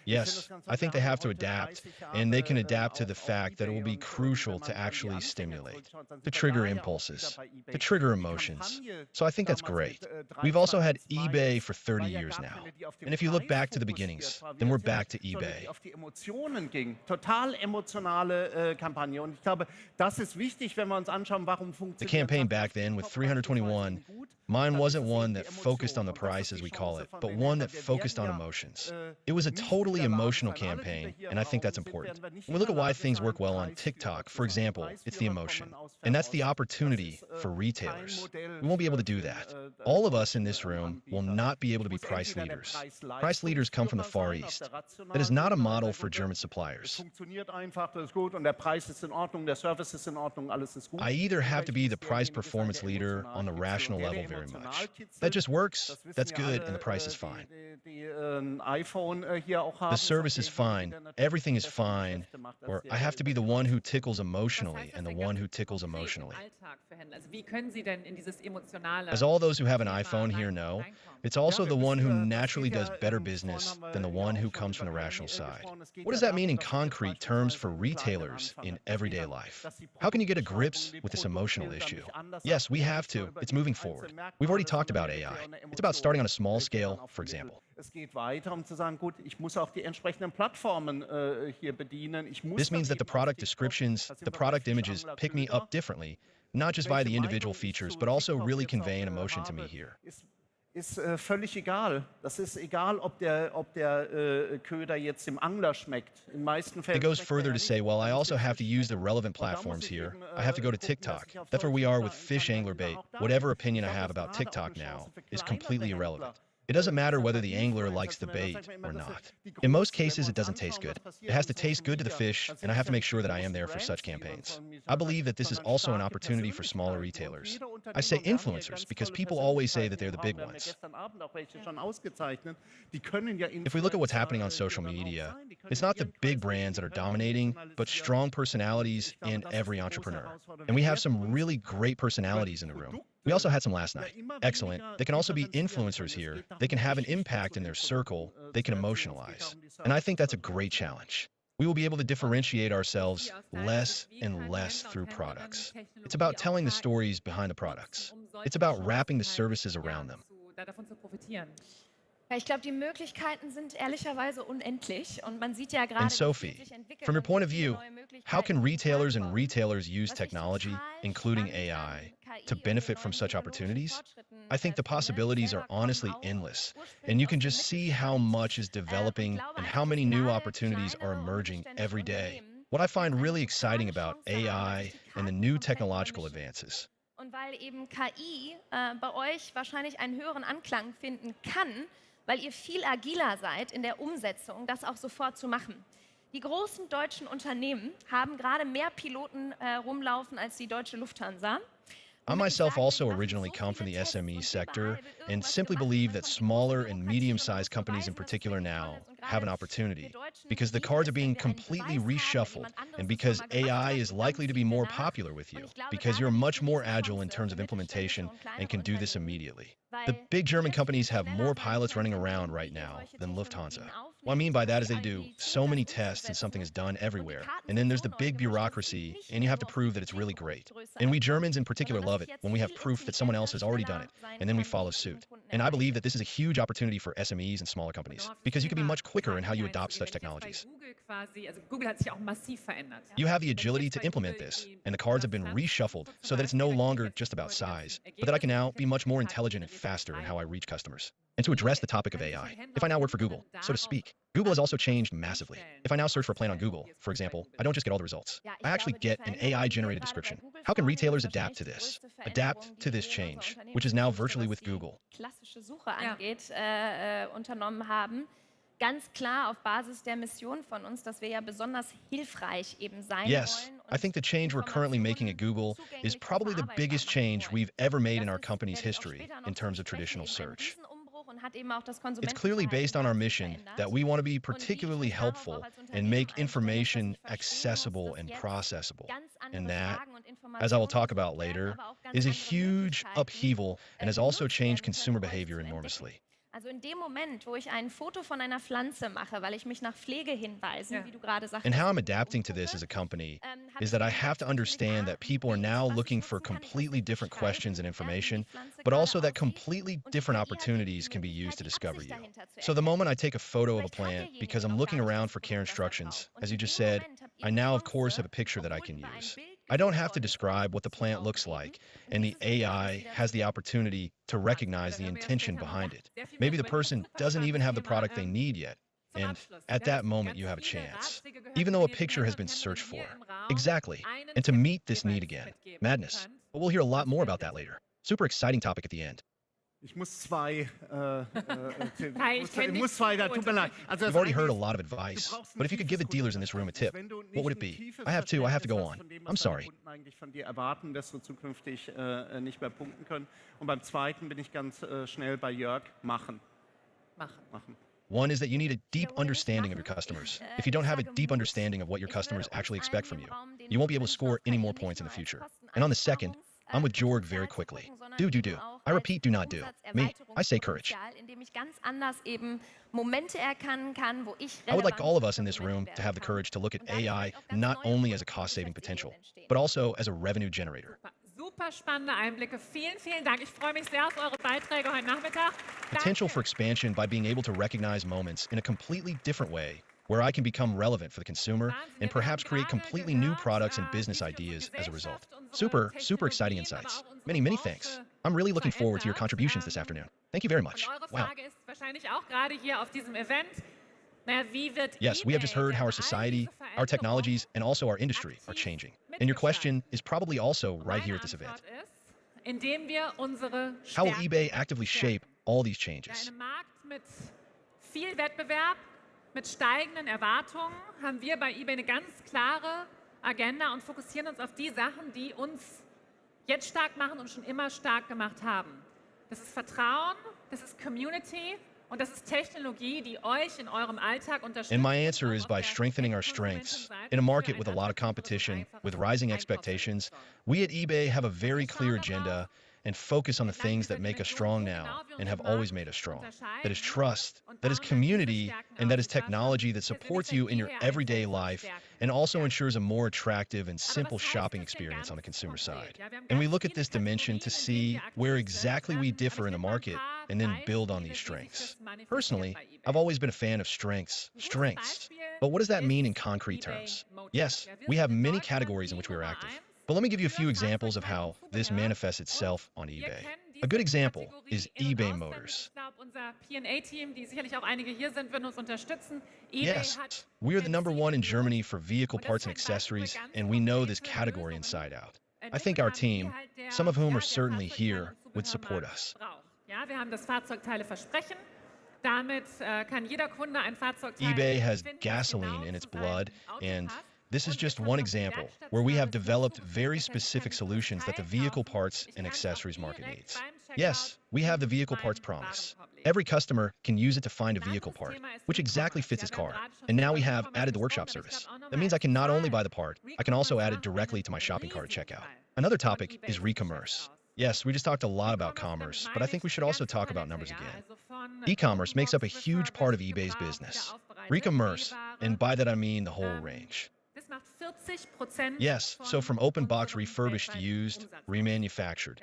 Yes, I think they have to adapt, and they can adapt to the fact that it will be crucial to actually stimulate, to trigger impulses, to trigger emotions. So I think that's great. We've also had eBay for 30 years now. And if you look back to the beginnings, then we're back to eBay. Auf die Emotionen ging. Total emotionale Kampagne. Und ich glaube, das ist wichtig, wenn wir uns anschauen, warum The funktioniert campaign back then with 321, mine wasn't one that focused on the price, as we call it, but one that focused on emotions. It was a totally emotional campaign, and I think that's important. When we look at why things work well on TikTok, for example, it's the emotion. And that's the opportunity for retailers. We won't be able to do that. All of us in this room will not be able to be price leaders. Price leaders come from the Far East. That is not a model for German suppliers. Funktioniert einfach, das ist gut und der Preis ist in Ordnung, der Service ist in Ordnung, alles ist gut. I either have to be the price performance leader on the rational level very much. That just works, that's good, and the price is fine. The service is fine, everything is fine, or I have to be the one who tickles emotionally and the one who tickles emotionally. Alltag für Händler. Also wie können Sie denn in dieses emotionale As all those who have an iPhone here know, it's also the one who naturally does better business than the one who comes from the rational side. What does that mean in concrete terms for retailers in everyday life? How can you get a grips with this emotional issue? Yes, we have to. It's moving forward. We've already talked about AI. It's about starting on a small scale, for example. Es geht weiter, um zu sagen, gut, ich muss auch die entsprechenden Plattformen hier bedienen. Ich muss This means dann that the eben auf product TikTok, descriptions, da sind the wir product bei images Standard pick me Köder. up differently, not just via the individual features, but also really convey an emotion to me here. Ist völlig egal. Das ist egal, ob der Köder jetzt dem Angler schmeckt. In meisten Fällen It goes schmeckt er further ja to nicht. say, well, I also have to use the relevant platforms here. I have to go to TikTok. That's where we are with fish angler bait. Whatever opinion I have about TikTok now is completely irrelevant. It doesn't matter whether the angler likes the bait or not. In most cases, it doesn't taste good. It has to taste good to the fish, and I have to make sure that I am there for such campaigns. I believe that this is also an opportunity for smaller retailers. I say influencers because people always say that they're the big ones. If we look at what's happening on social media, it's not the big brands that are dominating, but strong personalities in every entrepreneur. And we have some really great personalities in the room. We also had some last night. Excellent. They can also be influencers here. They can have an impact in their circle. They can emotionalize. And I think that's a great challenge. We will be able to differentiate ourselves less and less through products. It's about telling the stories behind the products. It's about wrapping the services around them. davon zu profitieren. Ja, ich glaube, die Möglichkeiten sind ehrlicherweise unendlich und man sieht ja gerade, And wie viel Sophie, sich entwickelt from your und point wie of viele view, neue how can Möglichkeiten retailers and aufbauen. retailers use Was ich technology, total including spannend AI, finde, to KI und benefit den from neuen such technologischen opportunities? Fortschritten, I think the finde. Ich possibilities are selber komme honestly auch endless, ursprünglich and you aus can dem just see how Mittelstand. much is developing glaube and einfach, how dass many new gerade opportunities are kleinere und emerging mittelständische every day. Unternehmen What I find eine really totale exciting about Chance haben, AI sich die and the Karten new komplett neu technological mischen. advances. Und weil eben KI bei euch wahrscheinlich einen höheren Anklang finden kann, weil ihr viel agiler seid in der Umsetzung, das auch sofort zu machen. Die großen deutschen Unternehmen haben gerade mehr Piloten rumlaufen als die deutsche Lufthansa. I myself also originally come from the SME sector and simply believe that smaller and medium-sized companies in particular now have an opportunity because the cards are being completely reshuffled and because AI is likely to be more popular with you because you're much more agile in terms of implementation and can do this immediately. The big German companies have more pilots running around right now than Lufthansa. What I mean by that is they do so many tests and something is done everywhere. And then there's the big bureaucracy, and you have to prove that it's really great. And we Germans in particular love it when we have proof that someone else has already done it, and then we follow suit. And I believe that this is a huge opportunity for SMEs and smaller companies, because you can be much quicker in how you adopt such technologies. You have the agility to implement this, and the cards have been reshuffled so that it's no longer just about size, but that I can now be much more intelligent and faster in how I reach customers. And to address the topic of AI, if I now work for Google, so to speak, Google has also changed massively. If I now search for a plan on Google, for example, I don't just get all the results. I actually get an AI-generated description. How can retailers adapt to this? Adapt to this change, which is now virtually with Google. Klassische Suche angeht, unternommen haben. Ganz klar auf Basis der Mission von uns, dass wir ja besonders hilfreich eben sein Yes, wollen. I think the change we're currently making at Google is probably the biggest change we've ever made in our company's history in terms of traditional search. It's clearly based on our mission that we want to be particularly helpful and make information accessible and processable. And that, as I will talk about later, is a huge upheaval and has also changed consumer behavior enormously. Also in dem Moment, wo ich ein Foto von einer Pflanze mache, weil ich mich nach Pflegehinweisen, wie du gerade sagtest, And how I'm adapting to this as a company is that I have to understand that people are now looking for completely different questions and information, but also that completely different opportunities can be used to discover you. So the moment I take a photo of a plant, because I'm looking around for care instructions, as you just said, I now of course have a picture that I can use. I don't have to describe what the plant looks like, and the AI has the opportunity to recognize the intention behind it. Maybe the person doesn't even have the product they need yet, and at that moment you have a chance, even though a picture has been searched for. Exactly, and to meet this need again. Madness. But we'll hear a lot more about that later. Super exciting topic at the end. Ich muss zwei, kenn dich tut mir leid. Also You've das already eine heard a ist, lot of advice, du brauchst but if you could give the dealers in this room a tip, what would it be? I have to go on. I'm sorry. Kunden eigentlich von dir erwarten, dass du zukünftig nicht mehr punkten können. Und beim zweiten bin ich ganz schnell bei Jörg, machen. One is that you need a deep understanding of your customers. If you don't have a deep understanding of what your customers actually expect from you, you won't be able to score any more points in the future. And on the second, I'm with Jorg very quickly. Do. I repeat, do not do. Me, I say courage. Indem ich ganz anders eben Momente erkennen kann, wo ich I would like all of us in this room to have the courage to look at AI not only as a cost-saving potential, but also as a revenue generator. Super spannende Einblicke. Vielen, vielen Dank. Ich freue mich sehr auf eure Beiträge heute Nachmittag. Potential for expansion by being able to recognize moments in a completely different way, where I can become relevant for the consumer and perhaps create completely new products and business ideas as a result. Super exciting insights. Many thanks. I'm really looking forward to your contributions this afternoon. Thank you very much. Und eure Wow. Frage ist wahrscheinlich auch gerade hier auf diesem Event. Naja, wie wird Yes, we have just heard eBay how our denn all society, diese our Veränderungen technologies, and also our industry are changing. And your question is probably also right here at this event. Meine Antwort ist, indem wir unsere How will Stärken eBay actively shape all these In changes? einem Markt mit viel Wettbewerb, mit steigenden Erwartungen, haben wir bei eBay eine ganz klare Agenda und fokussieren uns auf die Sachen, die uns jetzt stark machen und schon immer stark gemacht haben. Das ist Vertrauen, das ist Community und das ist Technologie, die euch in eurem Alltag unterstützt. And my answer is Auf by der strengthening our strengths. In a market with a lot of competition, with rising expectations, we at eBay have a very clear agenda and focus on the things that make us strong now and have always made us strong. That is trust, that is community, and that is technology that supports you in your everyday life and also ensures a more attractive and simple shopping experience on the consumer side. And we look at this dimension to see where exactly we differ in the market and then build on these strengths. Personally, I've always been a fan of strengths. But what does that mean in concrete terms? Yes, we have many categories in which we are active. But let me give you a few examples of how this manifests itself on eBay. A good example is eBay Motors. Ich glaube, unser P&A-Team, die sicherlich auch einige hier sind, würden uns unterstützen. Yes, we are the #1 in Germany for vehicle parts and accessories, and we know this category inside out. I think our team, some of whom are certainly here, would support us. Ja, wir haben das Fahrzeugteileversprechen. Damit kann jeder Kunde ein Fahrzeugteil eBay has finden, das gasoline genau in its zu seinem blood, Auto and passt. This is just one example where we have developed very specific solutions that the vehicle parts and accessories market needs. Yes, we have the vehicle parts promise. Every customer can use it to find a vehicle part, which exactly fits his car. And now we have added the workshop service. That means I can not only buy the part, I can also add it directly to my shopping cart at checkout. Another topic is re-commerce. Yes, we just talked a lot about commerce, but I think we should also talk about numbers again. E-commerce makes up a huge part of eBay's business. Re-commerce, and by that I mean the whole range. Yes, so from open box refurbished, used, remanufactured.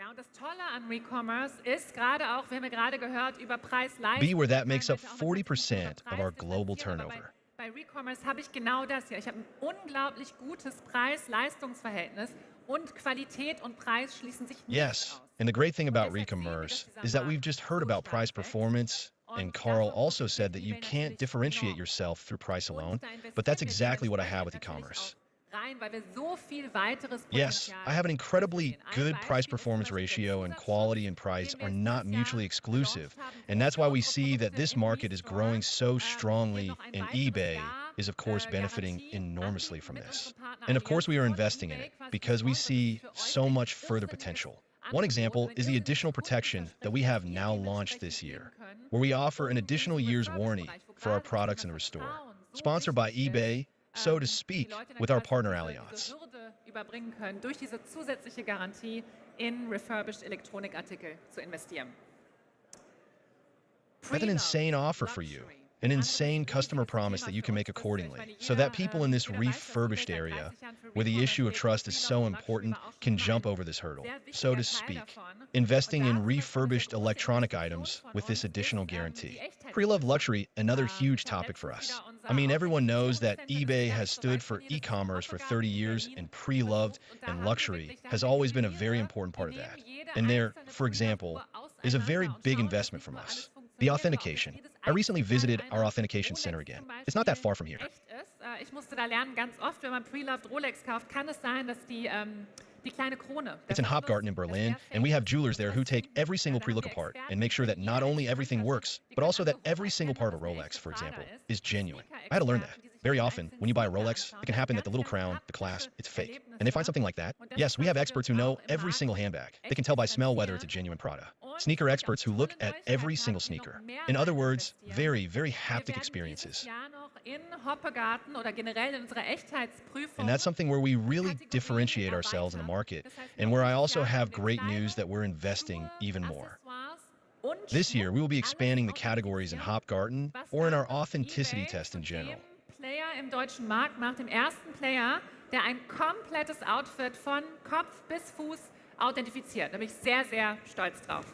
B, where that makes up 40% of our global turnover. Bei Recommerce habe ich genau das hier. Ich habe ein unglaublich gutes Preis-Leistungs-Verhältnis und Qualität und Preis schließen sich nicht Yes, aus. and the great thing about re-commerce is that we've just heard about price performance, and Carl also said that you can't differentiate yourself through price alone, but that's exactly what I have with e-commerce. Yes, I have an incredibly good price-performance ratio, and quality and price are not mutually exclusive, and that's why we see that this market is growing so strongly, and eBay is of course benefiting enormously from this. And of course we are investing in it because we see so much further potential. One example is the additional protection that we have now launched this year, where we offer an additional year's warranty for our products in the restore. Sponsored by eBay, so to speak, with our partner Allianz. Überbringen können, durch diese zusätzliche Garantie in refurbished Elektronikartikel zu investieren. That's an insane offer for you. An insane customer promise that you can make accordingly, so that people in this refurbished area, where the issue of trust is so important, can jump over this hurdle, so to speak, investing in refurbished electronic items with this additional guarantee. Pre-loved luxury, another huge topic for us. I mean, everyone knows that eBay has stood for e-commerce for 30 years, and pre-loved and luxury has always been a very important part of that. And there, for example, is a very big investment from us. The authentication. I recently visited our authentication center again. It's not that far from here. Ich musste da lernen, ganz oft, wenn man pre-loved Rolex kauft, kann es sein, dass die kleine Krone. It's in Hopgarten in Berlin, and we have jewelers there who take every single pre-look apart and make sure that not only everything works, but also that every single part of a Rolex, for example, is genuine. I had to learn that. Very often, when you buy a Rolex, it can happen that the little crown, the clasp, it's fake. And they find something like that. Yes, we have experts who know every single handbag. They can tell by smell whether it's a genuine Prada. Sneaker experts who look at every single sneaker. In other words, very, very haptic experiences. And that's something where we really differentiate ourselves in the market, and where I also have great news that we're investing even more. This year, we will be expanding the categories in Hopgarten or in our authenticity test in general. Player im deutschen Markt macht dem ersten Player, der ein komplettes Outfit von Kopf bis Fuß authentifiziert. Da bin ich sehr, sehr stolz drauf.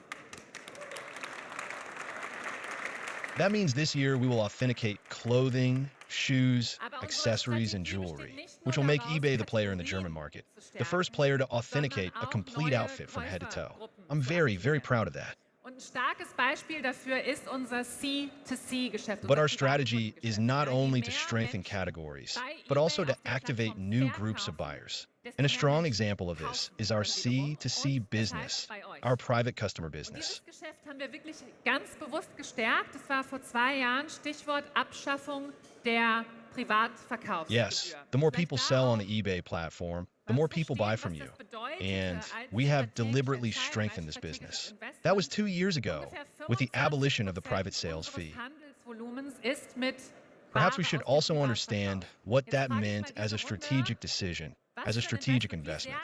That means this year we will authenticate clothing, shoes, accessories, and jewelry, which will make eBay the player in the German market, the first player to authenticate a complete outfit from head to toe. I'm very, very proud of that. Und ein starkes Beispiel dafür ist unser C2C-Geschäft. But our strategy is not only to strengthen categories, but also to activate new groups of buyers. And a strong example of this is our C2C business, our private customer business. Dieses Geschäft haben wir wirklich ganz bewusst gestärkt. Das war vor 2 Jahren Stichwort Abschaffung der Privatverkaufsgebühr. Yes, the more people sell on the eBay platform, the more people buy from you. And we have deliberately strengthened this business. That was 2 years ago with the abolition of the private sales fee. Perhaps we should also understand what that meant as a strategic decision, as a strategic investment.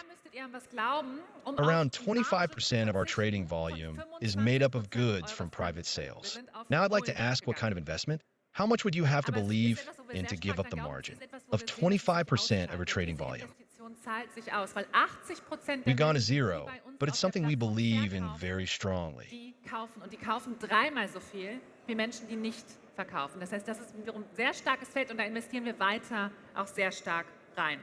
Around 25% of our trading volume is made up of goods from private sales. Now I'd like to ask what kind of investment? How much would you have to believe in to give up the margin of 25% of your trading volume? We've gone to zero, but it's something we believe in very strongly. Die kaufen 3-mal so viel wie Menschen, die nicht verkaufen. Das heißt, das ist wiederum ein sehr starkes Feld, und da investieren wir weiter auch sehr stark rein.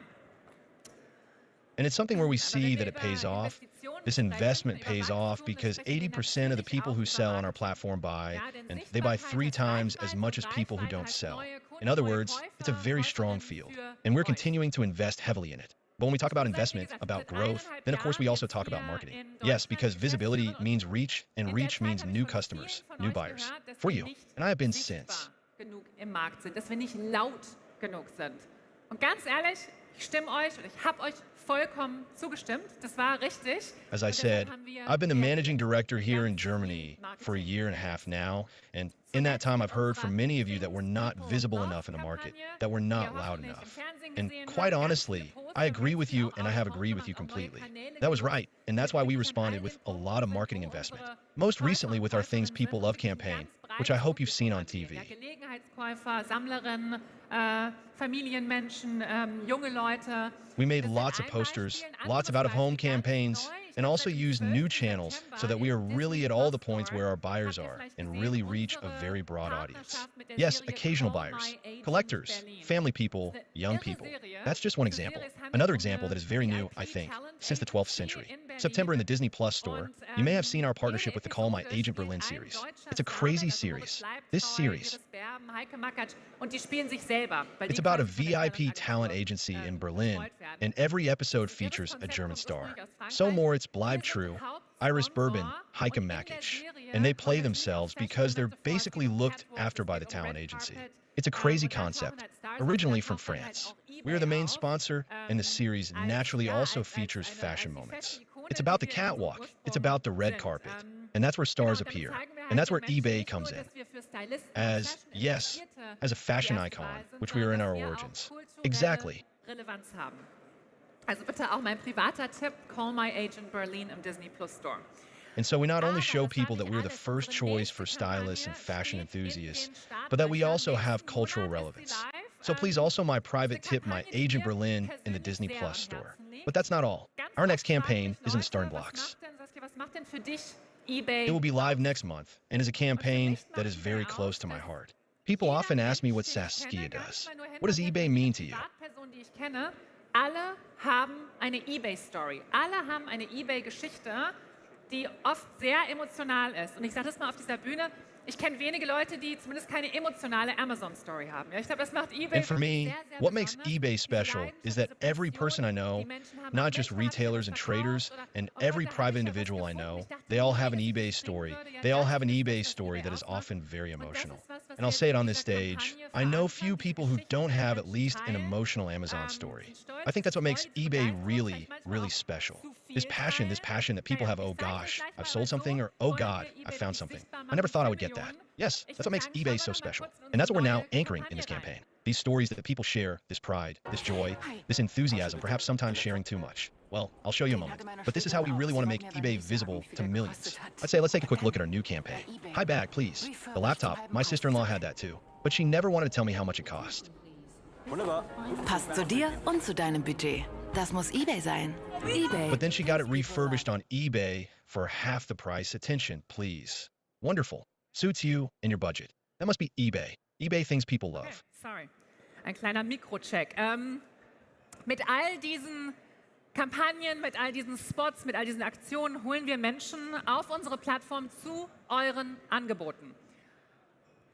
And it's something where we see that it pays off. This investment pays off because 80% of the people who sell on our platform buy, and they buy 3 times as much as people who don't sell. In other words, it's a very strong field, and we're continuing to invest heavily in it. But when we talk about investment, about growth, then of course we also talk about marketing. Yes, because visibility means reach, and reach means new customers, new buyers, for you. And I have been since. Genug im Markt sind, dass wir nicht laut genug sind. Und ganz ehrlich, ich stimme euch und ich habe euch vollkommen zugestimmt. Das war richtig. As I said, I've been the managing director here in Germany for a year and a half now, and in that time I've heard from many of you that we're not visible enough in the market, that we're not loud enough. And quite honestly, I agree with you, and I have agreed with you completely. That was right, and that's why we responded with a lot of marketing investment. Most recently with our Things People Love campaign, which I hope you've seen on TV. Gelegenheitskäufer, Sammlerinnen, Familienmenschen, junge Leute. We made lots of posters, lots of out-of-home campaigns, and also used new channels so that we are really at all the points where our buyers are and really reach a very broad audience. Yes, occasional buyers, collectors, family people, young people. That's just one example. Another example that is very new, I think, since the 12th century. September in the Disney Plus store, you may have seen our partnership with the Call My Agent Berlin series. It's a crazy series. This series, it's about a VIP talent agency in Berlin, and every episode features a German star. So Moritz, Bleib True, Iris Bourbon, Heike Makic, and they play themselves because they're basically looked after by the talent agency. It's a crazy concept, originally from France. We are the main sponsor, and the series naturally also features fashion moments. It's about the catwalk, it's about the red carpet, and that's where stars appear. And that's where eBay comes in. As a fashion icon, which we are in our origins. Exactly. Also bitte auch mein privater Tipp, Call My Agent Berlin im Disney Plus Store. And so we not only show people that we're the first choice for stylists and fashion enthusiasts, but that we also have cultural relevance. So please also my private tip, My Agent Berlin in the Disney Plus store. But that's not all. Our next campaign is in the starting blocks. It will be live next month and is a campaign that is very close to my heart. People often ask me what Saskia does. What does eBay mean to you? Alle haben eine eBay-Story. Alle haben eine eBay-Geschichte, die oft sehr emotional ist. Und ich sage das mal auf dieser Bühne, ich kenne wenige Leute, die zumindest keine emotionale Amazon-Story haben. Ja, ich glaube, das macht eBay. And for me, what makes eBay special is that every person I know, not just retailers and traders, and every private individual I know, they all have an eBay story. They all have an eBay story that is often very emotional. And I'll say it on this stage, I know few people who don't have at least an emotional Amazon story. I think that's what makes eBay really, really special. This passion that people have, oh gosh, I've sold something, or oh God, I found something. I never thought I would get that. Yes, that's what makes eBay so special. And that's what we're now anchoring in this campaign. These stories that people share, this pride, this joy, this enthusiasm, perhaps sometimes sharing too much. Well, I'll show you a moment. But this is how we really want to make eBay visible to millions. I'd say let's take a quick look at our new campaign. Hi bag, please. The laptop, my sister-in-law had that too. But she never wanted to tell me how much it cost. Passt zu dir und zu deinem Budget. Das muss eBay sein. eBay. But then she got it refurbished on eBay for half the price. Attention, please. Wonderful. Suits you and your budget. That must be eBay. eBay things people love. Okay, sorry. Ein kleiner Mikrocheck. Mit all diesen Kampagnen, mit all diesen Spots, mit all diesen Aktionen holen wir Menschen auf unsere Plattform zu euren Angeboten.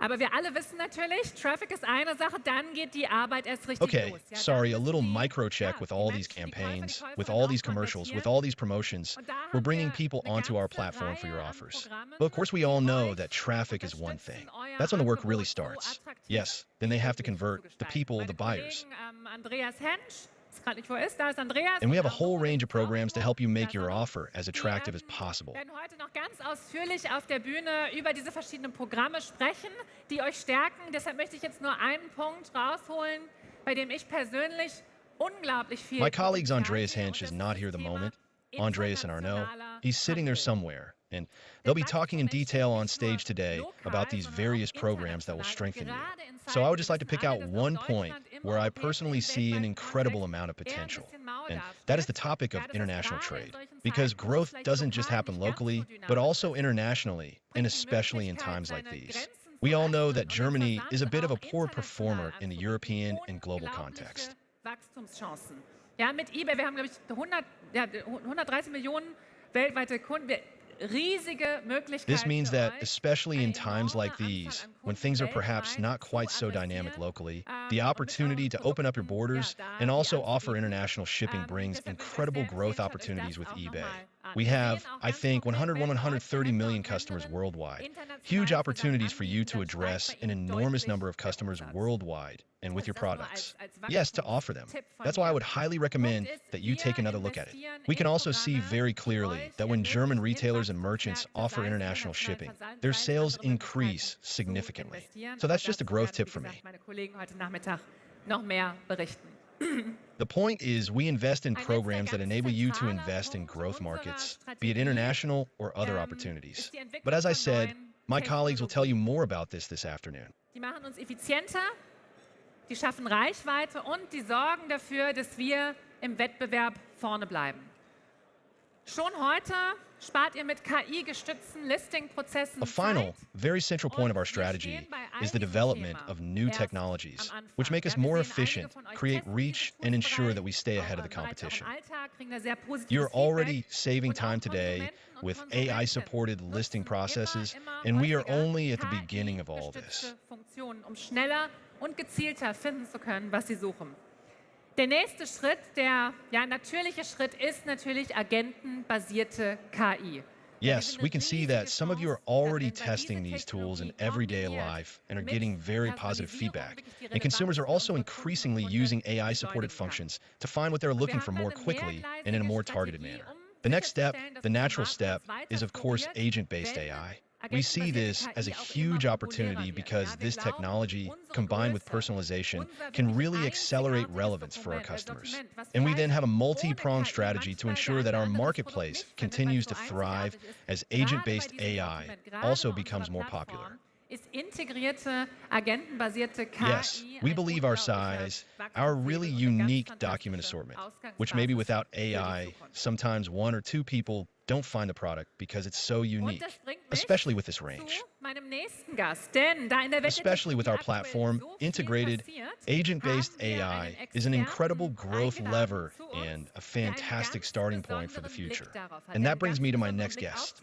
Aber wir alle wissen natürlich, Traffic ist eine Sache, dann geht die Arbeit erst richtig Okay, los. Ja, sorry, a little micro check with all these campaigns, with all these commercials, with all these promotions. We're bringing people onto our platform for your offers. But of course, we all know that traffic is one thing. That's when the work really starts. Yes, then they have to convert the people, the buyers. Andreas Hensch, ist gerade nicht, wo er ist, da ist Andreas. And we have a whole range of programs to help you make your offer as attractive as possible. Wir werden heute noch ganz ausführlich auf der Bühne über diese verschiedenen Programme sprechen, die euch stärken. Deshalb möchte ich jetzt nur einen Punkt rausholen, bei dem ich persönlich unglaublich viel. My colleagues Andreas Hensch is not here at the moment. Andreas and Arnaud, he's sitting there somewhere, and they'll be talking in detail on stage today about these various programs that will strengthen you. So I would just like to pick out one point where I personally see an incredible amount of potential, and that is the topic of international trade. Because growth doesn't just happen locally, but also internationally, and especially in times like these. We all know that Germany is a bit of a poor performer in the European and global context. Wachstumschancen. Ja, mit eBay, wir haben, glaube ich, 130 Millionen weltweite Kunden. Riesige Möglichkeiten. This means that, especially in times like these, when things are perhaps not quite so dynamic locally, the opportunity to open up your borders and also offer international shipping brings incredible growth opportunities with eBay. We have, I think, 130 million customers worldwide. Huge opportunities for you to address an enormous number of customers worldwide and with your products. Yes, to offer them. That's why I would highly recommend that you take another look at it. We can also see very clearly that when German retailers and merchants offer international shipping, their sales increase significantly. So that's just a growth tip for me. The point is, we invest in programs that enable you to invest in growth markets, be it international or other opportunities. But as I said, my colleagues will tell you more about this afternoon. Die machen uns effizienter, die schaffen Reichweite und die sorgen dafür, dass wir im Wettbewerb vorne bleiben. Schon heute spart ihr mit KI-gestützten Listing-Prozessen A final, Zeit. very central point of our strategy is the development of new technologies, which make us more efficient, create reach, and ensure that we stay ahead of the competition. You're already saving time today with AI-supported listing processes, and we are only at the beginning of all this. Funktionen, um schneller und gezielter finden zu können, was sie suchen. Der nächste Schritt, der natürliche Schritt, ist natürlich agentenbasierte KI. Yes, we can see that some of you are already testing these tools in everyday life and are getting very positive feedback. And consumers are also increasingly using AI-supported functions to find what they're looking for more quickly and in a more targeted manner. The next step, the natural step, is of course agent-based AI. We see this as a huge opportunity because this technology, combined with personalization, can really accelerate relevance for our customers. And we then have a multi-pronged strategy to ensure that our marketplace continues to thrive as agent-based AI also becomes more popular. Yes, we believe our size, our really unique document assortment, which maybe without AI, sometimes one or two people don't find the product because it's so unique, especially with this range. Especially with our platform, integrated, agent-based AI is an incredible growth lever and a fantastic starting point for the future. And that brings me to my next guest.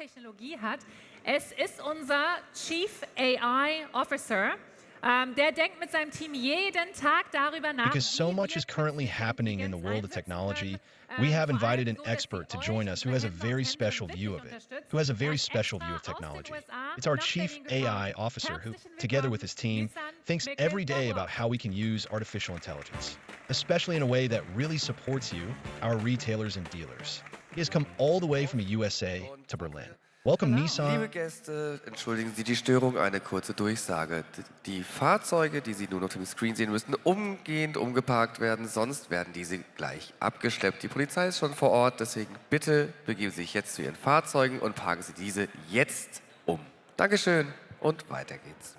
Es ist unser Chief AI Officer. Der denkt mit seinem Team jeden Tag darüber nach. Because so much is currently happening in the world of technology, we have invited an expert to join us who has a very special view of it, who has a very special view of technology. It's our Chief AI Officer who, together with his team, thinks every day about how we can use artificial intelligence, especially in a way that really supports you, our retailers and dealers. He has come all the way from the USA to Berlin. Welcome, Nissan. Liebe Gäste, entschuldigen Sie die Störung, eine kurze Durchsage. Die Fahrzeuge, die Sie nun auf dem Screen sehen, müssen umgehend umgeparkt werden, sonst werden diese gleich abgeschleppt. Die Polizei ist schon vor Ort, deswegen bitte begeben Sie sich jetzt zu Ihren Fahrzeugen und parken Sie diese jetzt um. Dankeschön und weiter geht's.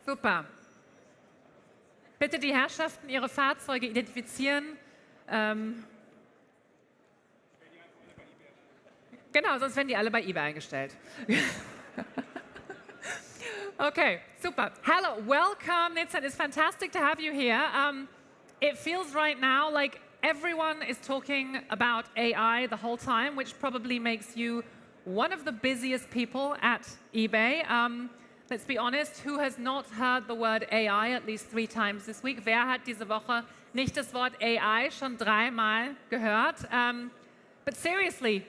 Super. Bitte die Herrschaften ihre Fahrzeuge identifizieren. Genau, sonst werden die alle bei eBay eingestellt. Okay, super. Hello, welcome. It's fantastic to have you here. It feels right now like everyone is talking about AI the whole time, which probably makes you one of the busiest people at eBay. Let's be honest, who has not heard the word AI at least 3 times this week? Wer hat diese Woche nicht das Wort AI schon 3-mal gehört? But seriously,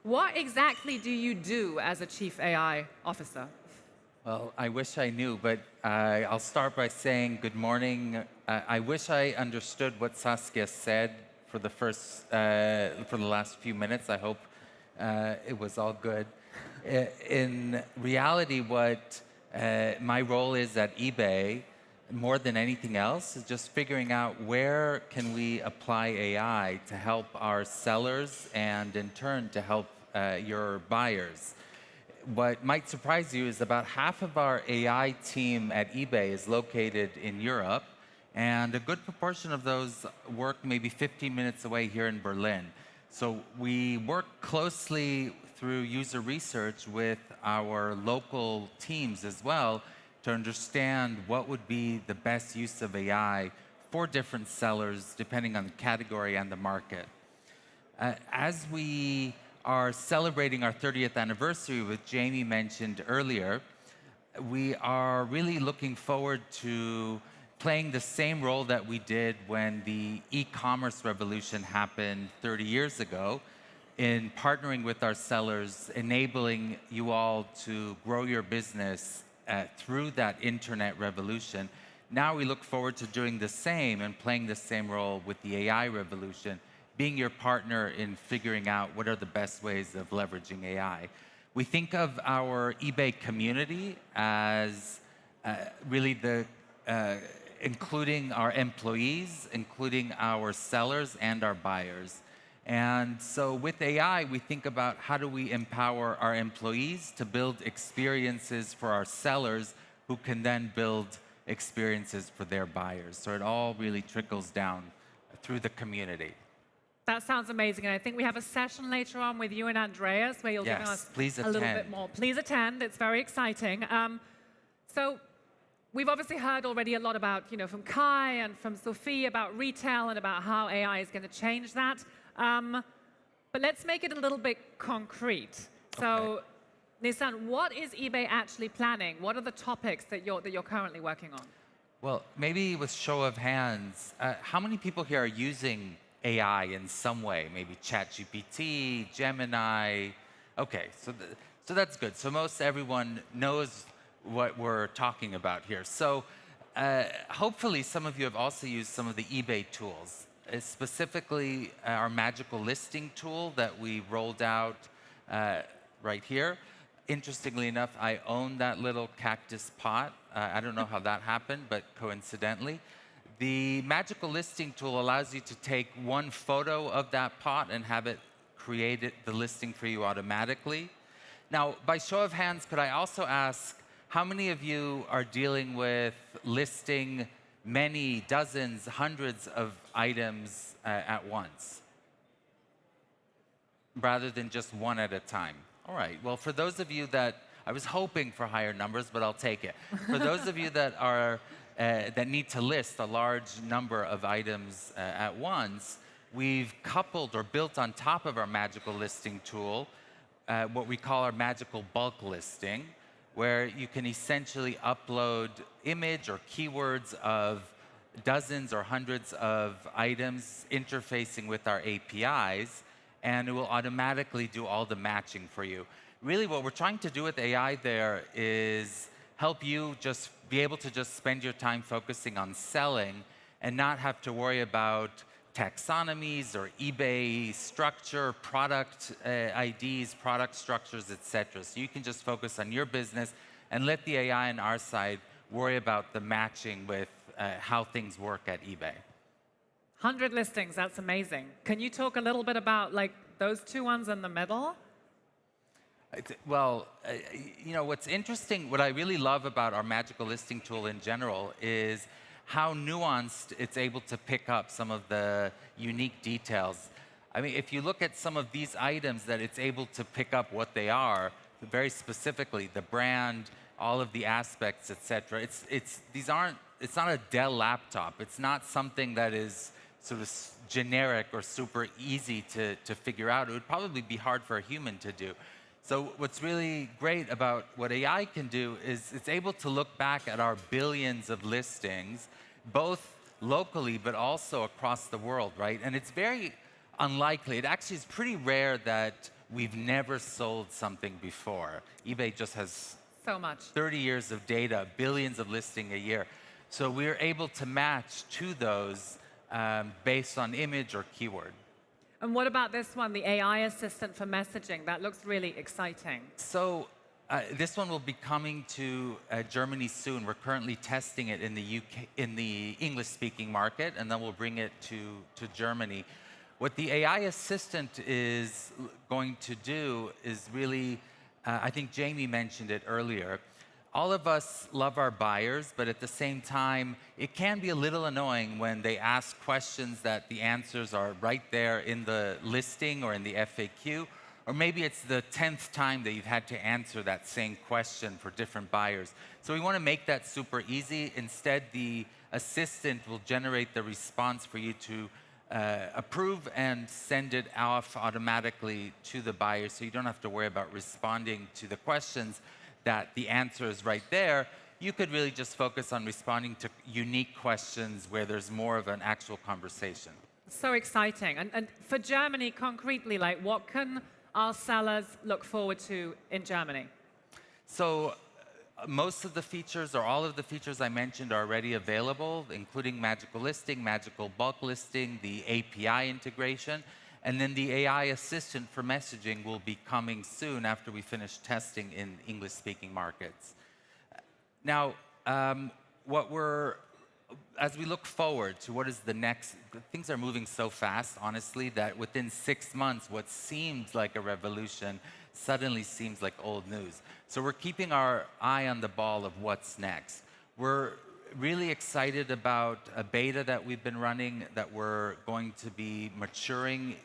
what exactly do you do as a Chief AI Officer? Well, I wish I knew, but I'll start by saying good morning. I wish I understood what Saskia said for the last few minutes. I hope it was all good. In reality, what my role is at eBay, more than anything else, is just figuring out where can we apply AI to help our sellers and in turn to help your buyers. What might surprise you is about half of our AI team at eBay is located in Europe, and a good proportion of those work maybe 15 minutes away here in Berlin. So we work closely through user research with our local teams as well to understand what would be the best use of AI for different sellers, depending on the category and the market. As we are celebrating our 30th anniversary, which Jamie mentioned earlier, we are really looking forward to playing the same role that we did when the e-commerce revolution happened 30 years ago, in partnering with our sellers, enabling you all to grow your business through that internet revolution. Now we look forward to doing the same and playing the same role with the AI revolution, being your partner in figuring out what are the best ways of leveraging AI. We think of our eBay community as really including our employees, including our sellers and our buyers. And so with AI, we think about how do we empower our employees to build experiences for our sellers who can then build experiences for their buyers. So it all really trickles down through the community. That sounds amazing. And I think we have a session later on with you and Andreas where you'll give us a little bit more. Please attend. It's very exciting. So we've obviously heard already a lot about, from Kai and from Sophie about retail and about how AI is going to change that. But let's make it a little bit concrete. So, Nissan, what is eBay actually planning? What are the topics that you're currently working on? Well, maybe with show of hands, how many people here are using AI in some way? Maybe ChatGPT, Gemini. Okay, so that's good. So most everyone knows what we're talking about here. So hopefully some of you have also used some of the eBay tools, specifically our magical listing tool that we rolled out right here. Interestingly enough, I own that little cactus pot. I don't know how that happened, but coincidentally. The magical listing tool allows you to take one photo of that pot and have it create the listing for you automatically. Now, by show of hands, could I also ask, how many of you are dealing with listing many, dozens, hundreds of items at once, rather than just one at a time? All right, well, for those of you that, I was hoping for higher numbers, but I'll take it. For those of you that are that need to list a large number of items at once, we've coupled or built on top of our magical listing tool what we call our magical bulk listing, where you can essentially upload image or keywords of dozens or hundreds of items interfacing with our APIs, and it will automatically do all the matching for you. Really, what we're trying to do with AI there is help you just be able to just spend your time focusing on selling and not have to worry about taxonomies or eBay structure, product IDs, product structures, etc. So you can just focus on your business and let the AI on our side worry about the matching with how things work at eBay. 100 listings, that's amazing. Can you talk a little bit about those two ones in the middle? Well, what's interesting, what I really love about our magical listing tool in general is how nuanced it's able to pick up some of the unique details. I mean, if you look at some of these items that it's able to pick up what they are, very specifically, the brand, all of the aspects, etc. It's not a Dell laptop. It's not something that is sort of generic or super easy to figure out. It would probably be hard for a human to do. So what's really great about what AI can do is it's able to look back at our billions of listings, both locally but also across the world, right? And it's very unlikely. It actually is pretty rare that we've never sold something before. eBay just has so much. 30 years of data, billions of listings a year. So we're able to match to those based on image or keyword. And what about this one, the AI assistant for messaging? That looks really exciting. So this one will be coming to Germany soon. We're currently testing it in the UK, in the English-speaking market, and then we'll bring it to Germany. What the AI assistant is going to do is really, I think Jamie mentioned it earlier. All of us love our buyers, but at the same time, it can be a little annoying when they ask questions that the answers are right there in the listing or in the FAQ, or maybe it's the 10th time that you've had to answer that same question for different buyers. So we want to make that super easy. Instead, the assistant will generate the response for you to approve and send it off automatically to the buyer, so you don't have to worry about responding to the questions that the answer is right there. You could really just focus on responding to unique questions where there's more of an actual conversation. So exciting. And for Germany concretely, like what can our sellers look forward to in Germany? So most of the features or all of the features I mentioned are already available, including magical listing, magical bulk listing, the API integration, and then the AI assistant for messaging will be coming soon after we finish testing in English-speaking markets. Now, as we look forward to what is the next, things are moving so fast, honestly, that within 6 months, what seemed like a revolution suddenly seems like old news. So we're keeping our eye on the ball of what's next. We're really excited about a beta that we've been running that we're going to be maturing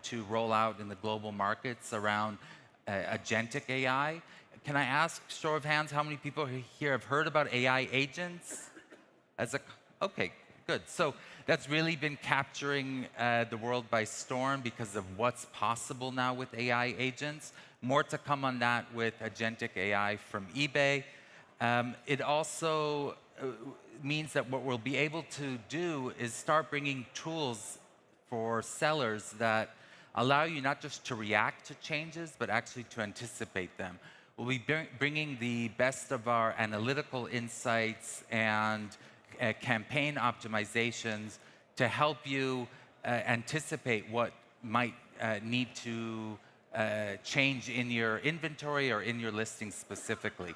to roll out in the global markets around agentic AI. Can I ask, show of hands, how many people here have heard about AI agents? Okay, good. So that's really been capturing the world by storm because of what's possible now with AI agents. More to come on that with agentic AI from eBay. It also means that what we'll be able to do is start bringing tools for sellers that allow you not just to react to changes, but actually to anticipate them. We'll be bringing the best of our analytical insights and campaign optimizations to help you anticipate what might need to change in your inventory or in your listing specifically.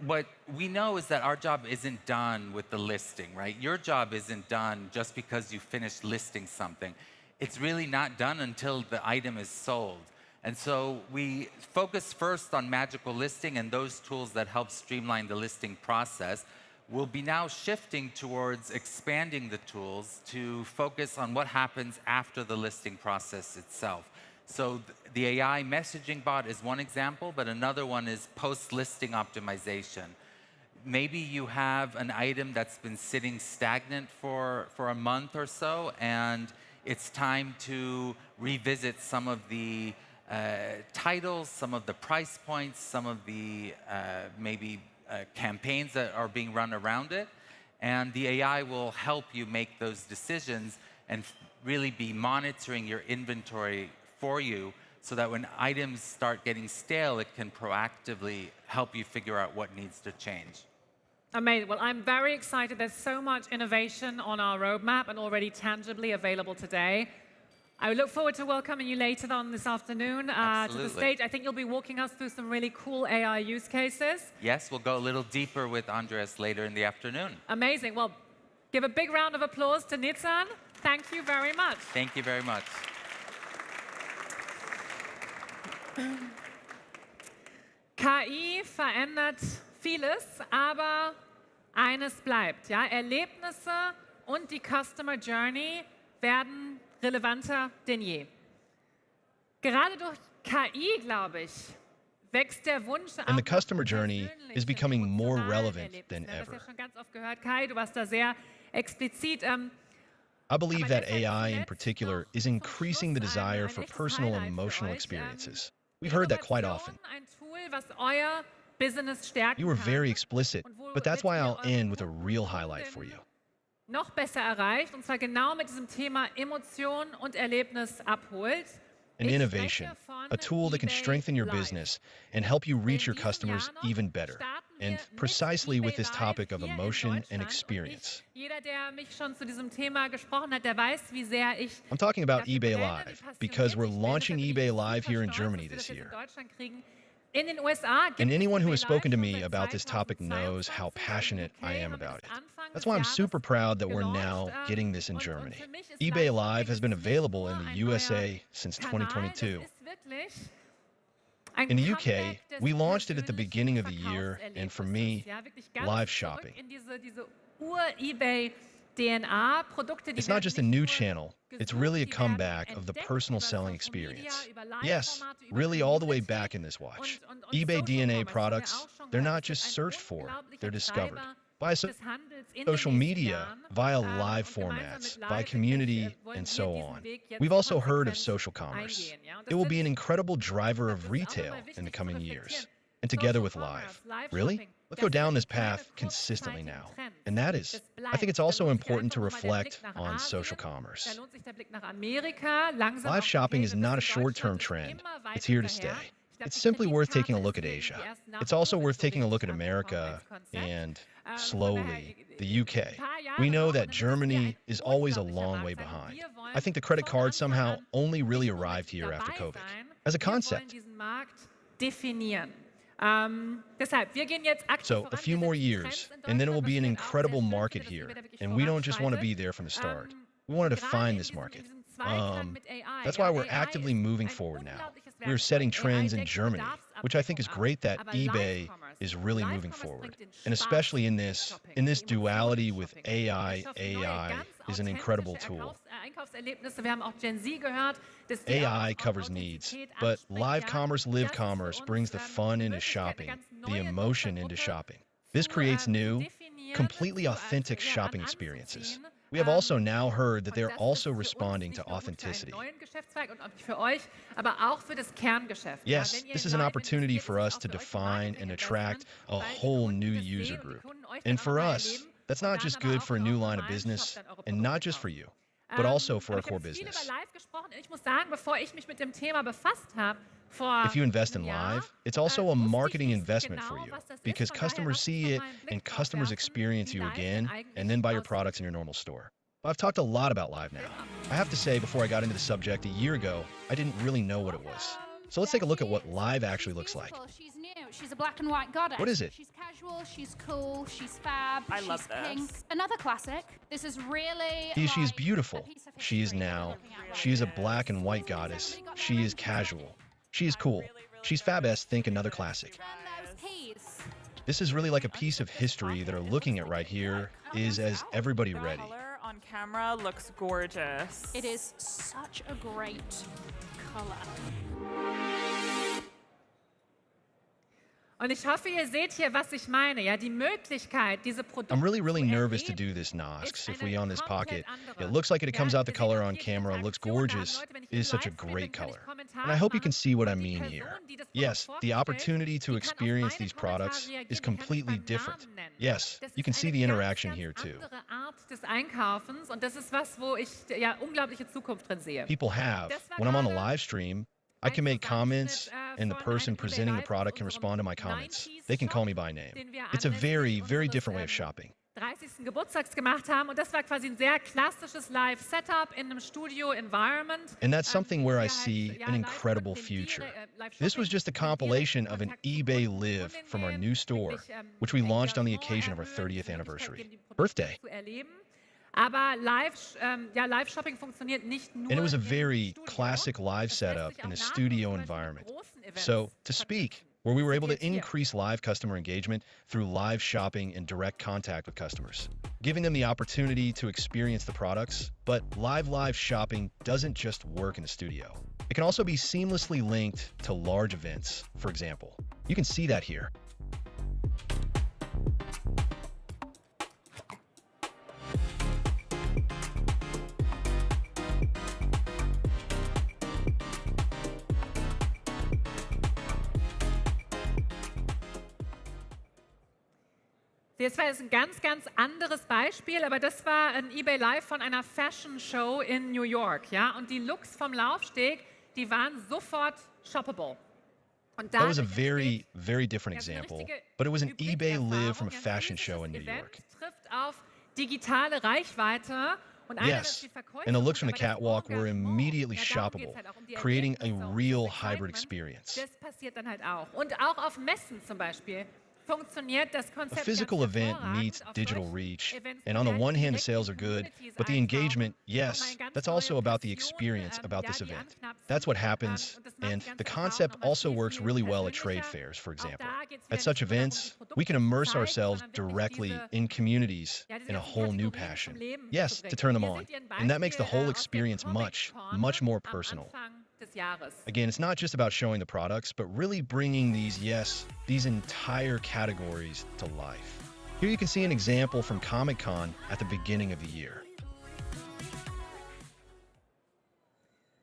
What we know is that our job isn't done with the listing, right? Your job isn't done just because you finished listing something. It's really not done until the item is sold. And so we focus first on magical listing and those tools that help streamline the listing process. We'll be now shifting towards expanding the tools to focus on what happens after the listing process itself. So the AI messaging bot is one example, but another one is post-listing optimization. Maybe you have an item that's been sitting stagnant for a month or so, and it's time to revisit some of the titles, some of the price points, some of the campaigns that are being run around it. And the AI will help you make those decisions and really be monitoring your inventory for you so that when items start getting stale, it can proactively help you figure out what needs to change. Amazing. Well, I'm very excited. There's so much innovation on our roadmap and already tangibly available today. I look forward to welcoming you later on this afternoon to the stage. I think you'll be walking us through some really cool AI use cases. Yes, we'll go a little deeper with Andreas later in the afternoon. Amazing. Well, give a big round of applause to Nitzan. Thank you very much. Thank you very much. KI verändert vieles, aber eines bleibt. Ja? Erlebnisse und die Customer Journey werden relevanter denn je. Gerade durch KI, glaube ich, wächst der Wunsch And the customer journey is becoming more relevant than ever. ever. Das schon ganz oft gehört, Kai, du warst da sehr explizit. I believe that AI in particular is increasing the desire for personal and emotional experiences. We've heard that quite often. Ein Tool, was euer Business stärken You were kann very explicit, but that's why I'll end with a real highlight for you. noch besser erreicht, und zwar genau mit diesem Thema Emotion und Erlebnis abholt. An innovation, a tool that can strengthen your business and help you reach your customers even better. And precisely with this topic of emotion and experience. Jeder, der mich schon zu diesem Thema gesprochen hat, der weiß, wie sehr ich I'm talking about eBay Live, because we're launching eBay Live here in Germany this year. In den USA And anyone who has spoken to me about this topic knows how passionate I am about it. That's why I'm super proud that we're now getting this in Germany. eBay Live has been available in the USA since 2022. In the UK, we launched it at the beginning of the year, and for me, live shopping. It's not just a new channel, it's really a comeback of the personal selling experience. Yes, really all the way back in this watch. eBay DNA products, they're not just searched for, they're discovered. By social media, via live formats, by community, and so on. We've also heard of social commerce. It will be an incredible driver of retail in the coming years. And together with live. Really? Let's go down this path consistently now. And that is I think it's also important to reflect on social commerce. Live shopping is not a short-term trend. It's here to stay. It's simply worth taking a look at Asia. It's also worth taking a look at America and, slowly, the UK. We know that Germany is always a long way behind. I think the credit card somehow only really arrived here after COVID. As a concept. So, a few more years, and then it will be an incredible market here. And we don't just want to be there from the start. We want to define this market. That's why we're actively moving forward now. We're setting trends in Germany, which I think is great that eBay is really moving forward. And especially in this duality with AI is an incredible tool. AI covers needs, but live commerce, live commerce brings the fun into shopping, the emotion into shopping. This creates new, completely authentic shopping experiences. We have also now heard that they're also responding to authenticity. Yes, this is an opportunity for us to define and attract a whole new user group. And for us, that's not just good for a new line of business, and not just for you, but also for our core business. If you invest in live, it's also a marketing investment for you because customers see it and customers experience you again and then buy your products in your normal store. I've talked a lot about live now. I have to say, before I got into the subject a year ago, I didn't really know what it was. So let's take a look at what live actually looks like. She's new. She's a black and white goddess. What is it? She's casual, she's cool, she's fab, I she's love this. pink. Another classic. This is really She is like beautiful. a piece of She is history now. we're looking at She is a black and white goddess. She is casual. She is cool. She's fab-esque, think another classic. Run those keys. This is really like a piece of history that are looking at right here is as everybody ready. Color on camera looks gorgeous. It is such a great color. Und ich hoffe, ihr seht hier, was ich meine. Ja, die Möglichkeit, diese Produkte I'm really zu nervous to erleben, do this, Nox. ist If we eine on this komplett pocket, andere. it looks like it comes Ja, out the wir sehen color auch on hier camera, diese looks Interaktion. gorgeous. Leute, wenn ich It is im such a Livestream great bin, kann ich color. Kommentare And I hope you can machen. see what I Und die mean Person, here. die das Yes, Produkt the vorstellt, opportunity to die kann auf experience meine these Kommentare products reagieren, is die kann ich completely beim different. Namen nennen. Yes, Das you can ist see eine the ganz, interaction ganz here too. andere Art des Einkaufens und das ist was, wo ich ja unglaubliche Zukunft drin sehe. People have. When I'm on the live stream, I can make comments, and the person presenting the product can respond to my comments. They can call me by name. It's a very, very different way of shopping. 30. Geburtstags gemacht haben und das war quasi ein sehr klassisches Live-Setup in einem Studio-Environment. And that's something where I see an incredible future. This was just a compilation of an eBay Live from our new store, which we launched on the occasion of our 30th anniversary. Birthday. Aber Live-Shopping funktioniert nicht nur And it was a im very Studio. classic live Das lässt setup sich in a auch studio nachvollziehen, environment. zum Beispiel bei großen Events So, to speak, where we were able to Jetzt hier. increase live customer engagement through live shopping and direct contact with customers, giving them the opportunity to experience the products. But live shopping doesn't just work in a studio. It can also be seamlessly linked to large events, for example. You can see that here. Das war jetzt ein ganz, ganz anderes Beispiel, aber das war ein eBay Live von einer Fashion Show in New York, ja? Und die Looks vom Laufsteg, die waren sofort shoppable. Und That was a dadurch very different ja, so eine example, richtige but it was an eBay Live from a Hybrid-Erfahrung. fashion Ein show in New physisches York. Event trifft auf digitale Reichweite. Und einerseits Yes, die Verkäufe, and the looks from the aber das catwalk were Engagement, immediately ja, darum shoppable, geht's halt auch, um die creating a Erlebnisse, um real das hybrid Excitement. experience. Das passiert dann halt auch. Und auch auf Messen zum Beispiel funktioniert das A Konzept physical ganz event hervorragend. meets Auf digital solchen reach, Events and on the werden one hand, the direkt sales die are good, Communities but the eintauchen, engagement, um yes, eine ganz that's neue also about the Passion, experience about ja, this die event. anknapsen. That's what happens, Und das macht and die the ganze concept Erfahrung also nochmal works viel, really viel well at trade persönlicher. fairs, for Auch example. da geht's At wieder such nicht nur darum, events, die we can Produkte zu immerse zeigen, ourselves sondern wirklich directly diese in communities ja, diese in a ganzen whole new Kategorien passion. zum Leben Yes, zu to bringen. turn them Hier on. seht ihr ein And that makes the Beispiel, whole aus der experience much more am personal. Anfang des Jahres. Again, it's not just about showing the products, but really bringing these entire categories to life. Here you can see an example from Comic-Con at the beginning of the year.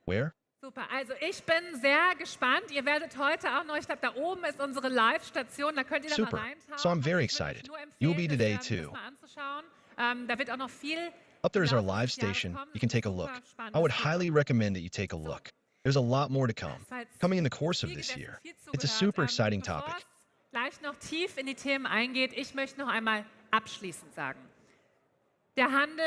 Where? Super, also ich bin sehr gespannt. Ihr werdet heute auch noch, ich glaube, da oben ist unsere Live-Station, da könnt ihr da Super. mal reinschauen. So I'm very Ich würde euch excited. nur You will be empfehlen, today das too. mal anzuschauen. Da wird auch noch viel Up there is our im Laufe live des Jahres station. kommen. You can take a Super look. I spannendes would Thema. highly recommend that you take a look. There's a lot more to come, Das war jetzt coming in the course of viel this gegessen, year. viel It's a zugehört. super exciting Bevor topic. es gleich noch tief in die Themen eingeht, ich möchte noch einmal abschließend sagen. Der Handel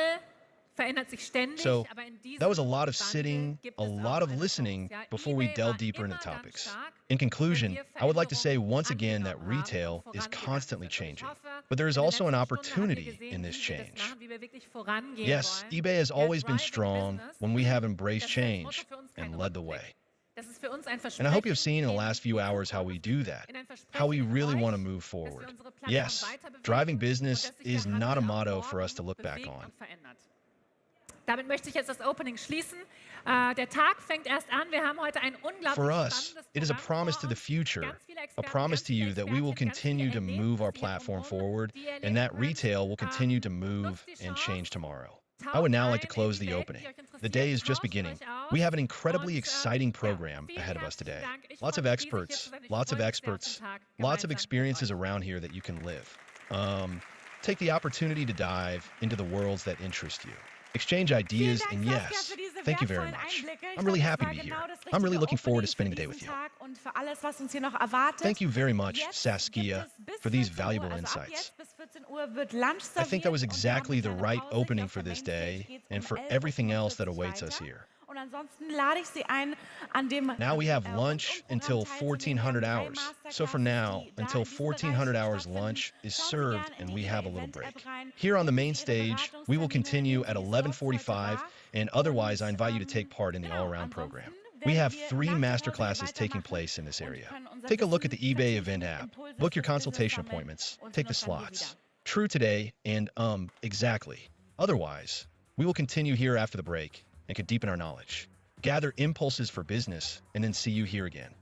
verändert sich ständig, So, aber in diesem that was a lot of Wandel sitting, gibt a es lot auch of eine listening Chance. Ja, before we eBay delve war deeper into immer ganz topics. stark, In wenn conclusion, wir I would like to say Veränderungen once again that angenommen haben retail und is vorangegangen constantly sind. Und ich changing. hoffe, But there is in der also an letzten Stunde habt ihr opportunity gesehen, in wie this wir das change. machen, wie wir wirklich vorangehen Yes, wollen. eBay has Ja, always been driving strong business, when we have embraced das ist als change Motto für uns kein and led the Rückblick. way. Das ist für uns ein And I hope you've Versprechen seen in the in last few die hours how we Zukunft, do that, in ein how we Versprechen in really euch, want to move dass wir forward. unsere Plattform Yes, weiter bewegen driving und business dass sich is der not a Handel auch motto for us to morgen look back bewegt on. und verändert. Damit möchte ich jetzt das Opening schließen. Der Tag fängt erst an. Wir haben heute ein unglaublich For us, spannendes it is a Programm promise vor to the uns. future, Ganz viele a Experten, promise ganz to viele you that we will Expertinnen, ganz viele continue to move our Erlebnisse hier platform drumherum, forward die ihr and erleben that könnt. retail will continue to move Nutzt die and Chance. change tomorrow. I Taucht would now like to ein in close die the Welten, opening. die euch The day interessieren. is just Tauscht beginning. euch aus. We have an incredibly Und, exciting ja, program vielen ahead of us herzlichen today. Dank. Ich Lots freue of mich riesig, hier experts, zu sein. Ich lots of freue mich sehr auf den experts, Tag lots of gemeinsam mit experiences euch. around here that you can live. Take the opportunity to dive into the worlds that interest you. Exchange ideas, and yes, thank you very much. I'm really happy to be here. I'm really looking forward to spending the day with you. Und für alles, was uns hier noch erwartet. Thank you very much, Jetzt Saskia, gibt es bis for these 14 Uhr, valuable also ab insights. jetzt bis 14 Uhr wird Lunch I think that was serviert und wir haben exactly the eine right Pause. Hier opening auf for der this Mainstage day geht's and um for 11:45 everything else that awaits us weiter. here. Und ansonsten lade ich Sie ein, an dem Now we have lunch Rundum-Programm until teilzunehmen. Wir 1400 haben 3 hours. So for Masterclasses, now, die da until in diesem 1400 Bereich hours stattfinden. lunch is Schauen Sie served gerne in and die we eBay have a little Event break. App rein. Here on the main Buchen Sie Ihre stage, we will Beratungstermine, continue nehmen at Sie die Slots heute 11:45 wahr. and otherwise I Und, invite you to take part in the genau, all-around ansonsten program. werden We have wir 3 nach der Pause masterclasses taking weitermachen place in this und area. können unser Take a look at Wissen the eBay vertiefen, event app. Impulse Book your fürs Business consultation sammeln appointments. und Take sehen the uns dann hier slots. wieder. True today and exactly. Otherwise, we will continue here after the break and could deepen our knowledge. Gather impulses for business and then see you here again.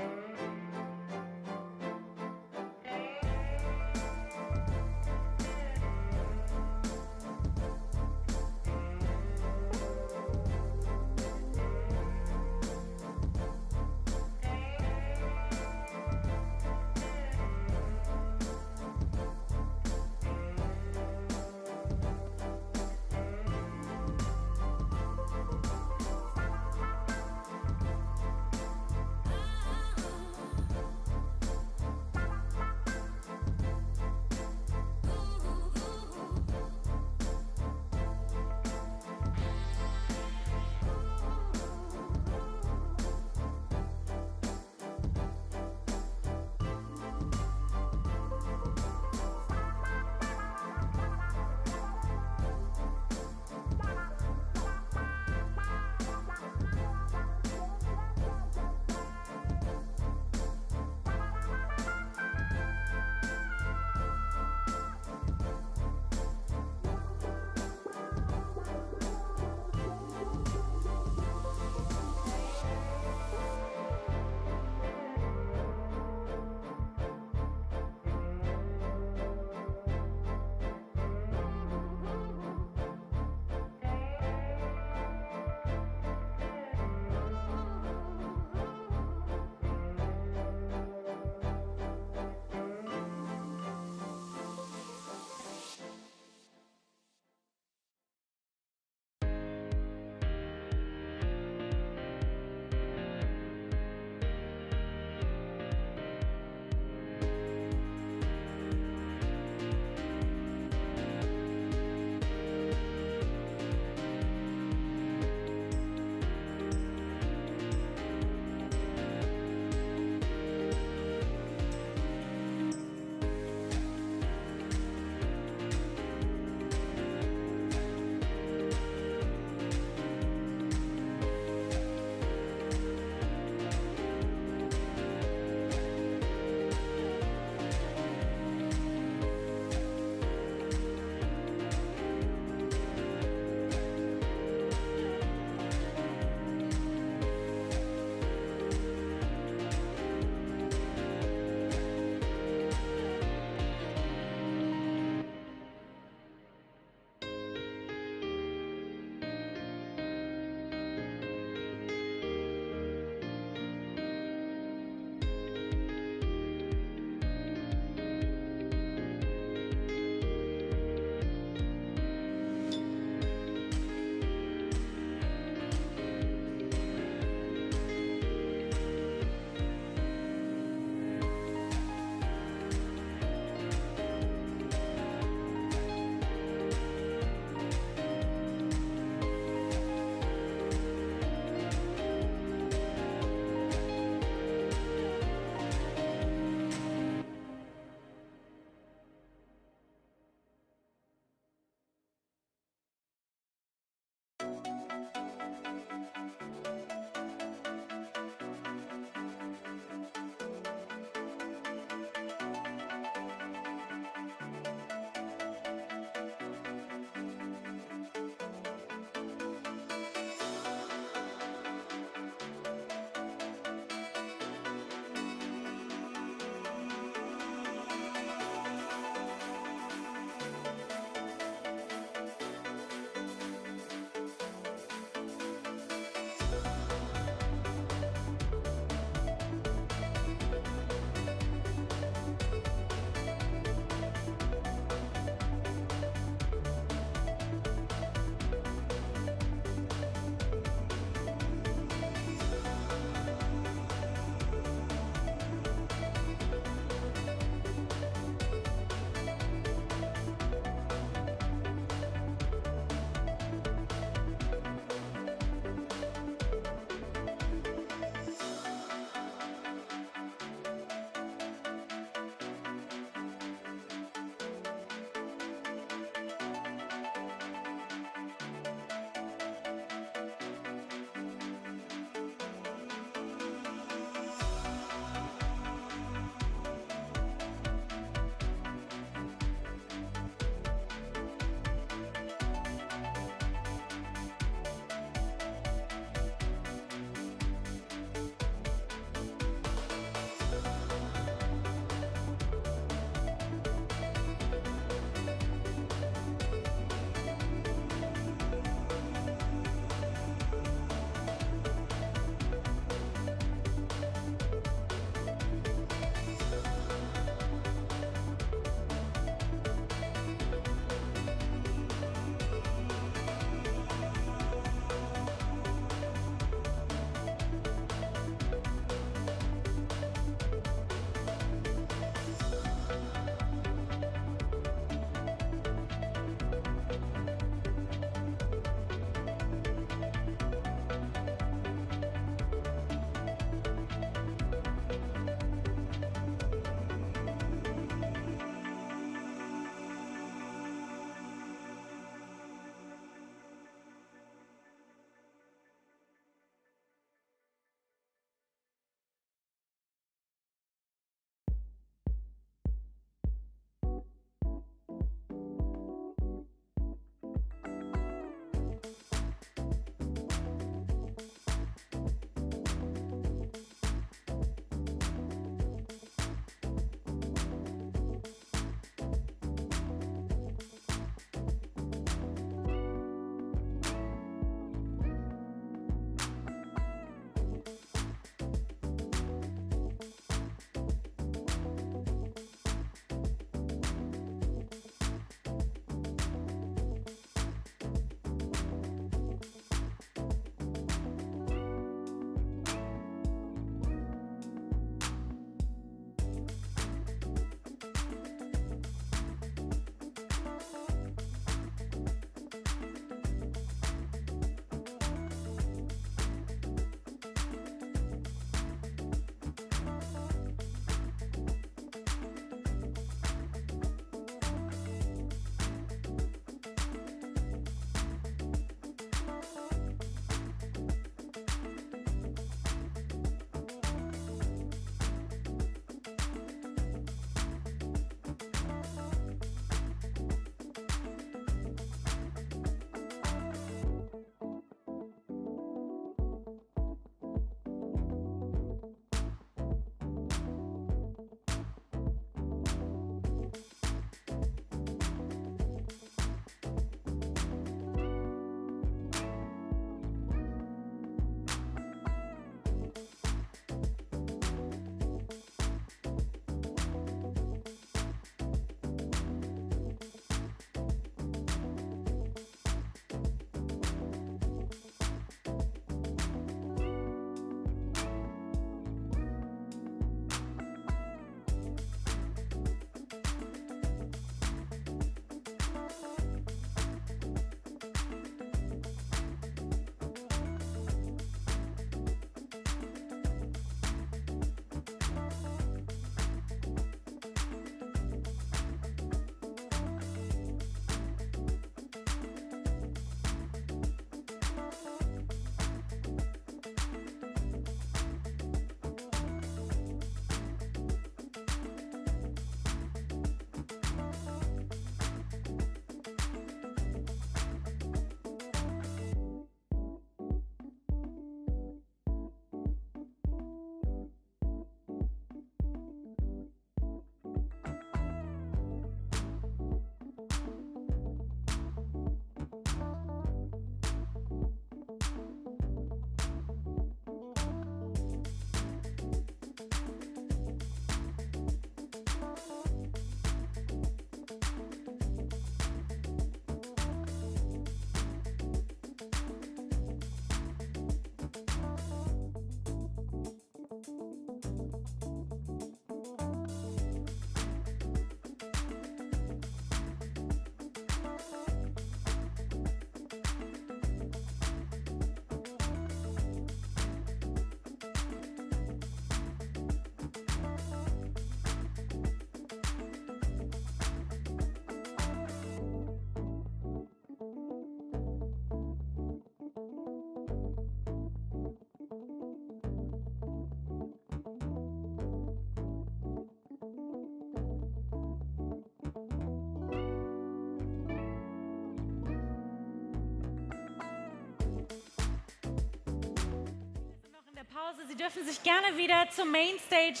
Pause. Sie dürfen sich gerne wieder zum Mainstage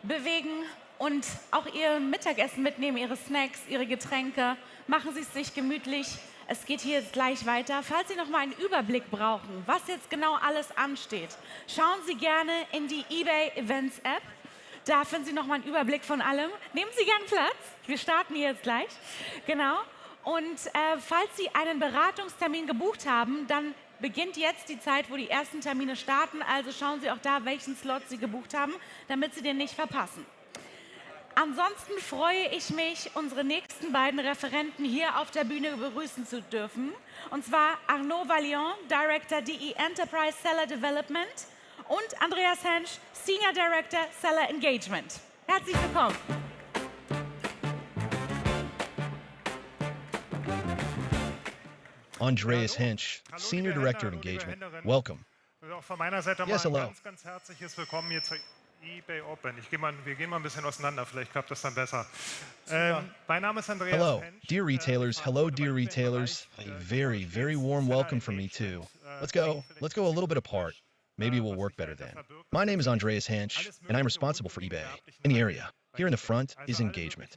bewegen und auch Ihr Mittagessen mitnehmen, Ihre Snacks, Ihre Getränke. Machen Sie es sich gemütlich. Es geht hier jetzt gleich weiter. Falls Sie noch mal einen Überblick brauchen, was jetzt genau alles ansteht, schauen Sie gerne in die eBay Events App. Da finden Sie noch mal einen Überblick von allem. Nehmen Sie gerne Platz. Wir starten hier jetzt gleich. Genau. Und falls Sie einen Beratungstermin gebucht haben, dann beginnt jetzt die Zeit, wo die ersten Termine starten. Also schauen Sie auch da, welchen Slot Sie gebucht haben, damit Sie den nicht verpassen. Ansonsten freue ich mich, unsere nächsten beiden Referenten hier auf der Bühne begrüßen zu dürfen. Und zwar Arnaud Valiant, Director DE Enterprise Seller Development und Andreas Hensch, Senior Director Seller Engagement. Herzlich willkommen. Andreas Hensch, Senior Director of Engagement. Welcome. Auch von meiner Seite Yes, mal hello. ein ganz herzliches Willkommen hier zur eBay Open. Wir gehen mal ein bisschen auseinander, vielleicht klappt das dann besser. Mein Name ist Andreas Hello, Hensch. dear retailers. Hello, dear retailers. A very, very warm welcome from me too. Let's go a little bit apart. Maybe it will work better then. My name is Andreas Hensch, and I'm responsible for eBay in the area. Here in the front is engagement.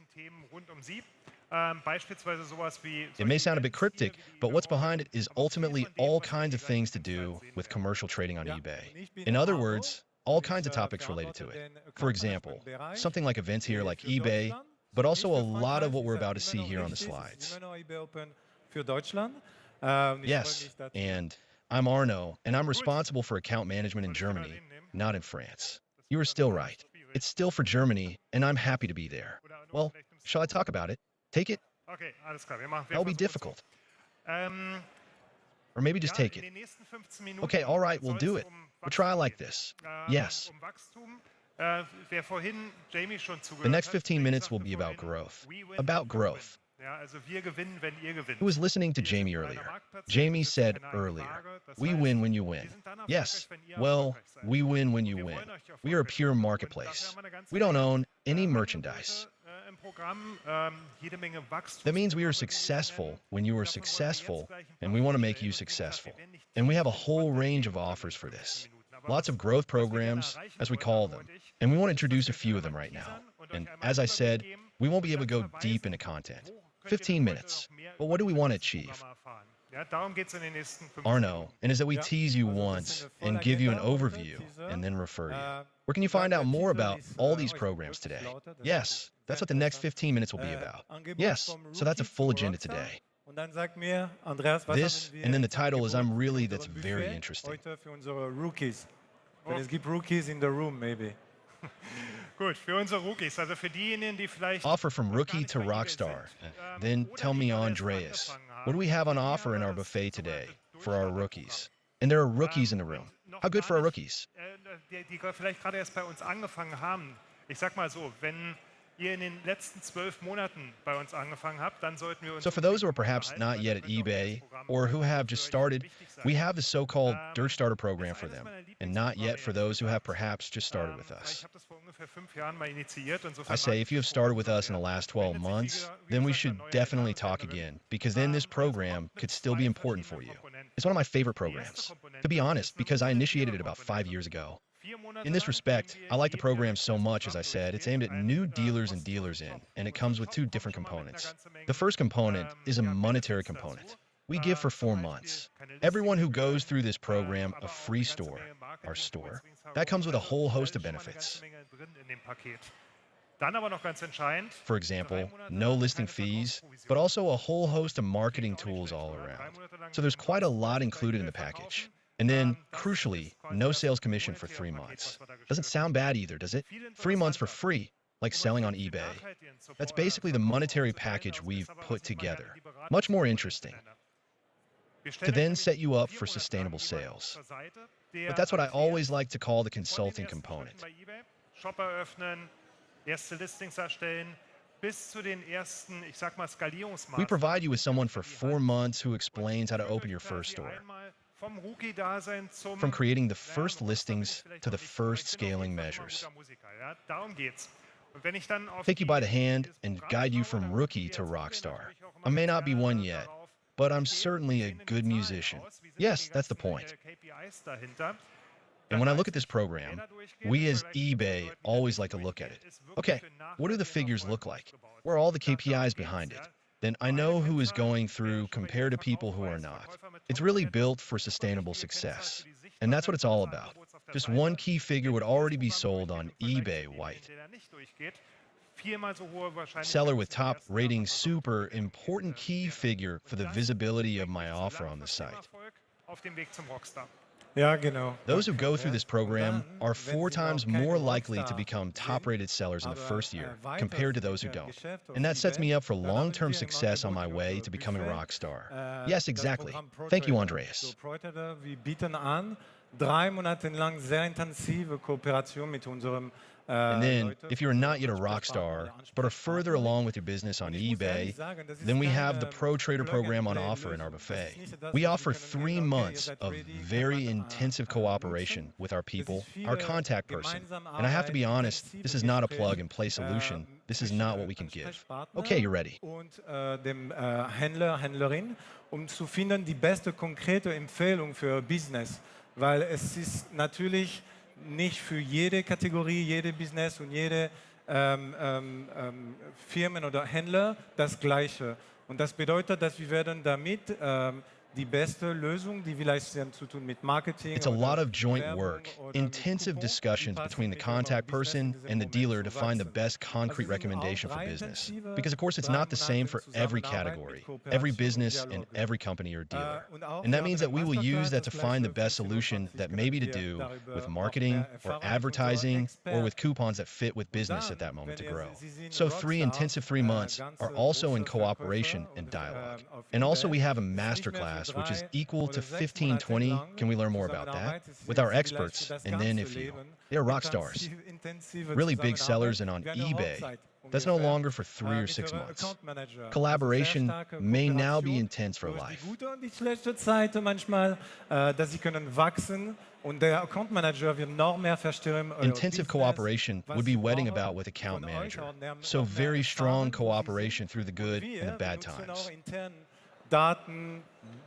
It may sound a bit cryptic, but what's behind it is ultimately all kinds of things to do with commercial trading on eBay. In other words, all kinds of topics related to it. For example, something like events here like eBay, but also a lot of what we're about to see here on the slides. Yes, and I'm Arno, and I'm responsible for account management in Germany, not in France. You are still right. It's still for Germany, and I'm happy to be there. Well, shall I talk about it? Take it? That'll be difficult. Or maybe just take it. Okay, all right, we'll do it. We'll try like this. Yes. The next 15 minutes will be about growth. About growth. Who was listening to Jamie earlier? Jamie said earlier, we win when you win. Yes, well, we win when you win. We are a pure marketplace. We don't own any merchandise. That means we are successful when you are successful, and we want to make you successful. And we have a whole range of offers for this. Lots of growth programs, as we call them, and we want to introduce a few of them right now. And as I said, we won't be able to go deep into content. 15 minutes. But what do we want to achieve? Arno, and is that we tease you once and give you an overview and then refer you. Where can you find out more about all these programs today? Yes, that's what the next 15 minutes will be about. Yes, so that's a full agenda today. This, and then the title is I'm Really, that's very interesting. Es gibt Rookies in the room, maybe. Gut, für unsere Rookies, also für diejenigen, die vielleicht Offer from rookie to rockstar. Then tell me, Andreas, what do we have on offer in our buffet today for our rookies? And there are rookies in the room. How good for our rookies? Die vielleicht gerade erst bei uns angefangen haben. Ich sag mal so, wenn ihr in den letzten 12 Monaten bei uns angefangen habt, dann sollten wir uns. So for those who are perhaps not yet at eBay or who have just started, we have the so-called Dirt Starter program for them, and not yet for those who have perhaps just started with us. I say if you have started with us in the last 12 months, then we should definitely talk again, because then this program could still be important for you. It's one of my favorite programs, to be honest, because I initiated it about 5 years ago. In this respect, I like the program so much, as I said, it's aimed at new dealers and dealers in, and it comes with two different components. The first component is a monetary component. We give for 4 months. Everyone who goes through this program a free store, our store, that comes with a whole host of benefits. For example, no listing fees, but also a whole host of marketing tools all around. So there's quite a lot included in the package. And then, crucially, no sales commission for 3 months. Doesn't sound bad either, does it? 3 months for free, like selling on eBay. That's basically the monetary package we've put together. Much more interesting. To then set you up for sustainable sales. But that's what I always like to call the consulting component. We provide you with someone for 4 months who explains how to open your first store. From creating the first listings to the first scaling measures. Take you by the hand and guide you from rookie to rockstar. I may not be one yet, but I'm certainly a good musician. Yes, that's the point. And when I look at this program, we as eBay always like to look at it. Okay, what do the figures look like? Where are all the KPIs behind it? Then I know who is going through compared to people who are not. It's really built for sustainable success. And that's what it's all about. Just one key figure would already be sold on eBay white. Seller with top rating, super important key figure for the visibility of my offer on the site. Those who go through this program are 4 times more likely to become top-rated sellers in the first year compared to those who don't. And that sets me up for long-term success on my way to becoming a rock star. Yes, exactly. Thank you, Andreas. Wir bieten an, 3 Monate lang sehr intensive Kooperation mit unserem And then, if you're not yet a rock star, but are further along with your business on eBay, then we have the Pro Trader program on offer in our buffet. We offer 3 months of very intensive cooperation with our people, our contact person. And I have to be honest, this is not a plug-and-play solution. This is not what we can give. Okay, you're ready. Und dem Händler, Händlerin, zu finden die beste konkrete Empfehlung für Business. Weil es ist natürlich nicht für jede Kategorie, jede Business und jede Firmen oder Händler das Gleiche. Und das bedeutet, dass wir werden damit die beste Lösung, die vielleicht zu tun mit Marketing. It's a lot of joint work, intensive discussions between the contact person and the dealer to find the best concrete recommendation for business. Because of course it's not the same for every category, every business and every company or dealer. And that means that we will use that to find the best solution that may be to do with marketing or advertising or with coupons that fit with business at that moment to grow. So 3 intensive 3 months are also in cooperation and dialogue. And also we have a masterclass which is equal to 15-20. Can we learn more about that? With our experts, and then if you. They are rock stars. Really big sellers, and on eBay, that's no longer for 3 or 6 months. Collaboration may now be intense for life. Die schlechte Zeiten manchmal, dass sie können wachsen und der Account Manager wird noch mehr verstehen. Intensive cooperation would be wedding about with account manager. So very strong cooperation through the good and the bad times. Daten,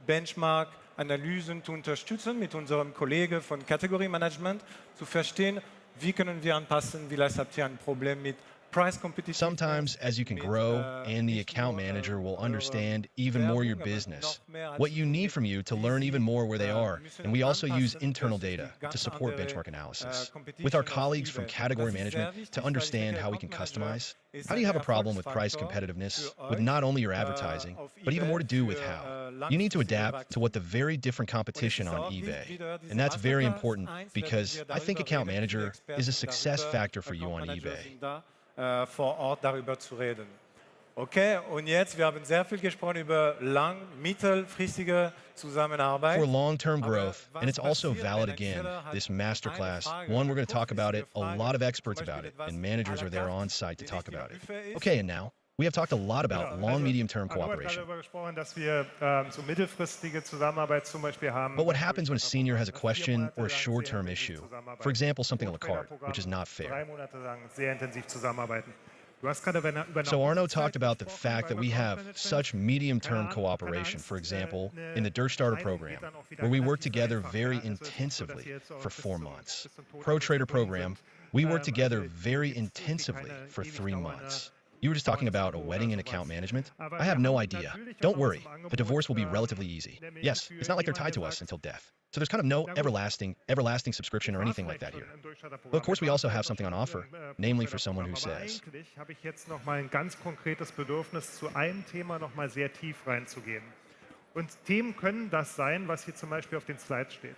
Benchmark, Analysen zu unterstützen mit unserem Kollegen von Category Management, zu verstehen, wie können wir anpassen, vielleicht habt ihr ein Problem mit price competition. Sometimes, as you can grow, and the account manager will understand even more your business, what you need from you to learn even more where they are. And we also use internal data to support benchmark analysis. With our colleagues from category management to understand how we can customize. How do you have a problem with price competitiveness with not only your advertising, but even more to do with how? You need to adapt to what the very different competition on eBay. And that's very important because I think account manager is a success factor for you on eBay. Vor Ort darüber zu reden. Okay, und jetzt, wir haben sehr viel gesprochen über mittelfristige Zusammenarbeit. For long-term growth, and it's also valid again, this masterclass, one, we're going to talk about it, a lot of experts about it, and managers are there on site to talk about it. Okay, and now, we have talked a lot about long, medium-term cooperation. But what happens when a senior has a question or a short-term issue? For example, something a la carte, which is not fair. So Arno talked about the fact that we have such medium-term cooperation, for example, in the Dirt Starter program, where we work together very intensively for 4 months. Pro Trader program, we work together very intensively for 3 months. You were just talking about a wedding and account management? I have no idea. Don't worry, the divorce will be relatively easy. Yes, it's not like they're tied to us until death. So there's kind of no everlasting subscription or anything like that here. But of course we also have something on offer, namely for someone who says, habe ich jetzt noch mal ein ganz konkretes Bedürfnis, zu einem Thema noch mal sehr tief reinzugehen. Und Themen können das sein, was hier zum Beispiel auf den Slides steht.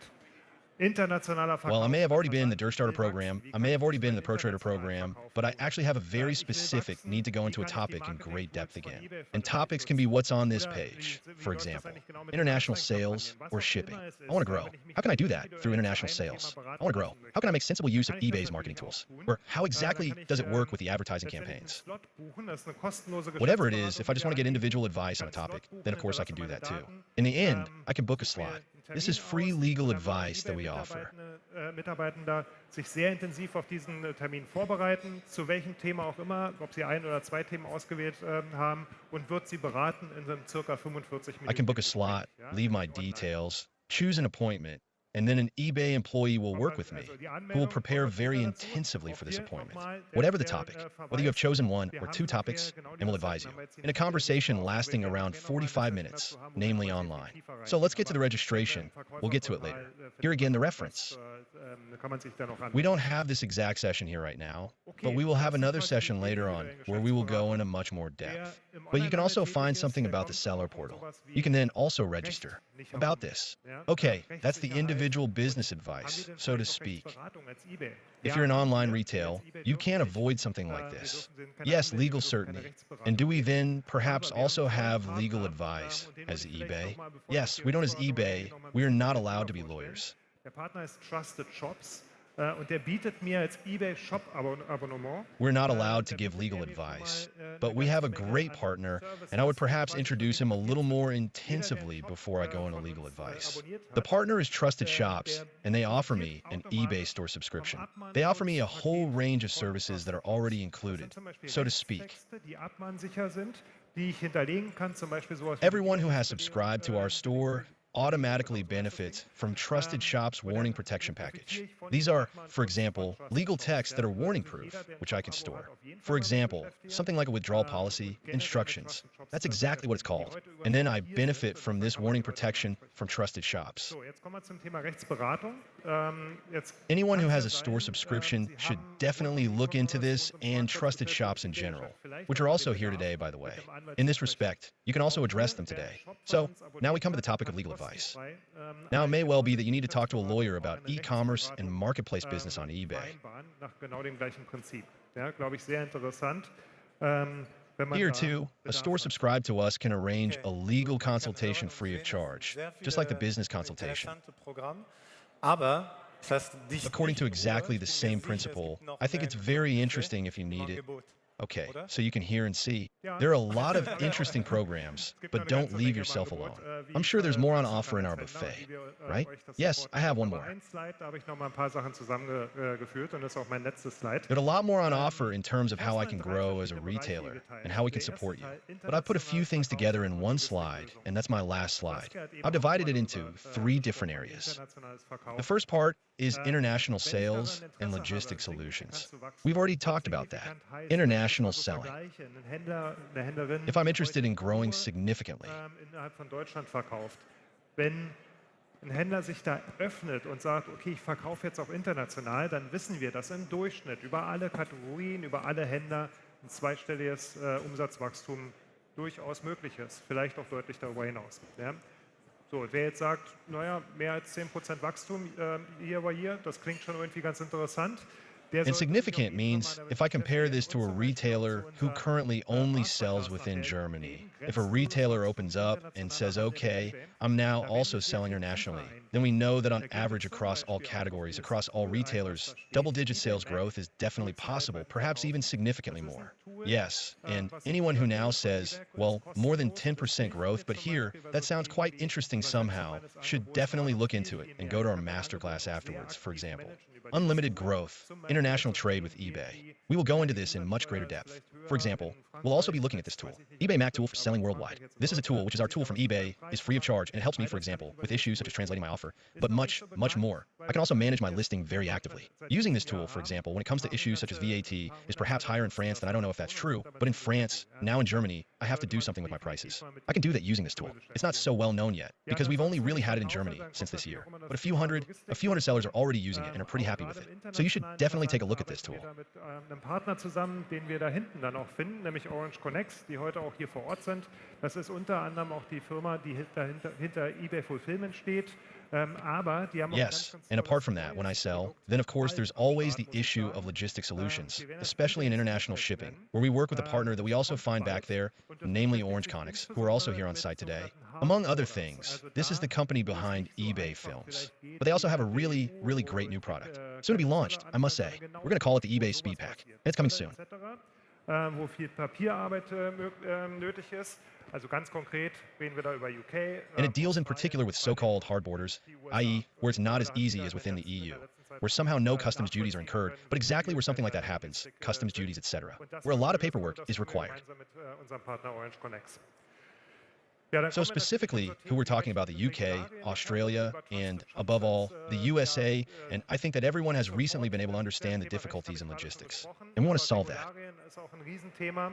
Well, I may have already been in the Dirt Starter program, I may have already been in the Pro Trader program, but I actually have a very specific need to go into a topic in great depth again. And topics can be what's on this page. For example, international sales or shipping. I want to grow. How can I do that through international sales? I want to grow. How can I make sensible use of eBay's marketing tools? Or how exactly does it work with the advertising campaigns? Whatever it is, if I just want to get individual advice on a topic, then of course I can do that too. In the end, I can book a slot. This is free legal advice that we offer. Mitarbeitender sich sehr intensiv auf diesen Termin vorbereiten, zu welchem Thema auch immer, ob sie 1 oder 2 Themen ausgewählt haben, und wird sie beraten in so circa 45 Minuten. I can book a slot, leave my details, choose an appointment, and then an eBay employee will work with me, who will prepare very intensively for this appointment. Whatever the topic, whether you have chosen one or two topics, and will advise you, in a conversation lasting around 45 minutes, namely online. So let's get to the registration. We'll get to it later. Here again, the reference. We don't have this exact session here right now, but we will have another session later on where we will go into much more depth. But you can also find something about the seller portal. You can then also register about this. Okay, that's the individual business advice, so to speak. If you're an online retail, you can't avoid something like this. Yes, legal certainty. And do we then perhaps also have legal advice as eBay? Yes, we don't as eBay. We are not allowed to be lawyers. Der Partner ist Trusted Shops und der bietet mir als eBay Shop Abonnement. We're not allowed to give legal advice, but we have a great partner, and I would perhaps introduce him a little more intensively before I go into legal advice. The partner is Trusted Shops, and they offer me an eBay store subscription. They offer me a whole range of services that are already included, so to speak. Everyone who has subscribed to our store automatically benefits from Trusted Shops Warning Protection Package. These are, for example, legal texts that are warning proof, which I can store. For example, something like a withdrawal policy, instructions. That's exactly what it's called. And then I benefit from this warning protection from Trusted Shops. Anyone who has a store subscription should definitely look into this and Trusted Shops in general, which are also here today, by the way. In this respect, you can also address them today. So, now we come to the topic of legal advice. Now, it may well be that you need to talk to a lawyer about e-commerce and marketplace business on eBay. Here, too, a store subscribed to us can arrange a legal consultation free of charge, just like the business consultation. According to exactly the same principle, I think it's very interesting if you need it. Okay, so you can hear and see. There are a lot of interesting programs, but don't leave yourself alone. I'm sure there's more on offer in our buffet, right? Yes, I have one more. There's a lot more on offer in terms of how I can grow as a retailer and how we can support you. But I put a few things together in one slide, and that's my last slide. I've divided it into 3 different areas. The first part is international sales and logistics solutions. We've already talked about that. International selling. If I'm interested in growing significantly. Wenn ein Händler sich da öffnet und sagt, okay, ich verkaufe jetzt auch international, dann wissen wir, dass im Durchschnitt über alle Kategorien, über alle Händler ein zweistelliges Umsatzwachstum durchaus möglich ist, vielleicht auch deutlich darüber hinaus. Ja? So, wer jetzt sagt, naja, mehr als 10% Wachstum year over year, das klingt schon irgendwie ganz interessant. And significant means if I compare this to a retailer who currently only sells within Germany. If a retailer opens up and says, okay, I'm now also selling internationally, then we know that on average across all categories, across all retailers, double-digit sales growth is definitely possible, perhaps even significantly more. Yes, and anyone who now says, well, more than 10% growth, but here, that sounds quite interesting somehow, should definitely look into it and go to our masterclass afterwards, for example. Unlimited growth, international trade with eBay. We will go into this in much greater depth. For example, we'll also be looking at this tool, eBay Mac tool for selling worldwide. This is a tool which is our tool from eBay, is free of charge, and it helps me, for example, with issues such as translating my offer, but much, much more. I can also manage my listing very actively. Using this tool, for example, when it comes to issues such as VAT, is perhaps higher in France than I don't know if that's true, but in France, now in Germany, I have to do something with my prices. I can do that using this tool. It's not so well known yet, because we've only really had it in Germany since this year, but a few hundred sellers are already using it and are pretty happy with it. So you should definitely take a look at this tool. Mit einem Partner zusammen, den wir da hinten dann auch finden, nämlich Orange Connects, die heute auch hier vor Ort sind. Das ist unter anderem auch die Firma, die hinter eBay Fulfillment steht. Yes, and apart from that, when I sell, then of course there's always the issue of logistic solutions, especially in international shipping, where we work with a partner that we also find back there, namely Orange Connects, who are also here on site today. Among other things, this is the company behind eBay Films. But they also have a really, really great new product. Soon to be launched, I must say. We're going to call it the eBay Speed Pack. And it's coming soon. Wo viel Papierarbeit nötig ist. Also ganz konkret reden wir da über UK. And it deals in particular with so-called hard borders, i.e., where it's not as easy as within the EU, where somehow no customs duties are incurred, but exactly where something like that happens, customs duties, etc., where a lot of paperwork is required. So specifically, who we're talking about, the UK, Australia, and above all, the USA, and I think that everyone has recently been able to understand the difficulties in logistics. And we want to solve that.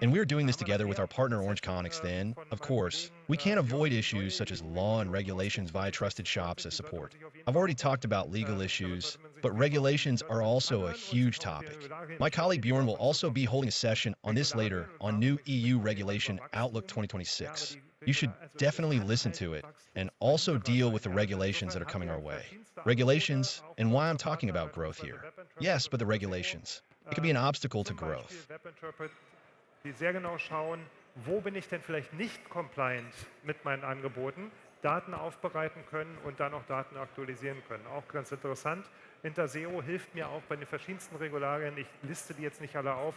And we're doing this together with our partner Orange Conics then. Of course, we can't avoid issues such as law and regulations via trusted shops as support. I've already talked about legal issues, but regulations are also a huge topic. My colleague Bjorn will also be holding a session on this later on new EU regulation Outlook 2026. You should definitely listen to it and also deal with the regulations that are coming our way. Regulations, and why I'm talking about growth here. Yes, but the regulations. It can be an obstacle to growth. Die sehr genau schauen, wo bin ich denn vielleicht nicht compliant mit meinen Angeboten, Daten aufbereiten können und dann auch Daten aktualisieren können. Auch ganz interessant. Interseo hilft mir auch bei den verschiedensten Regularien. Ich liste die jetzt nicht alle auf,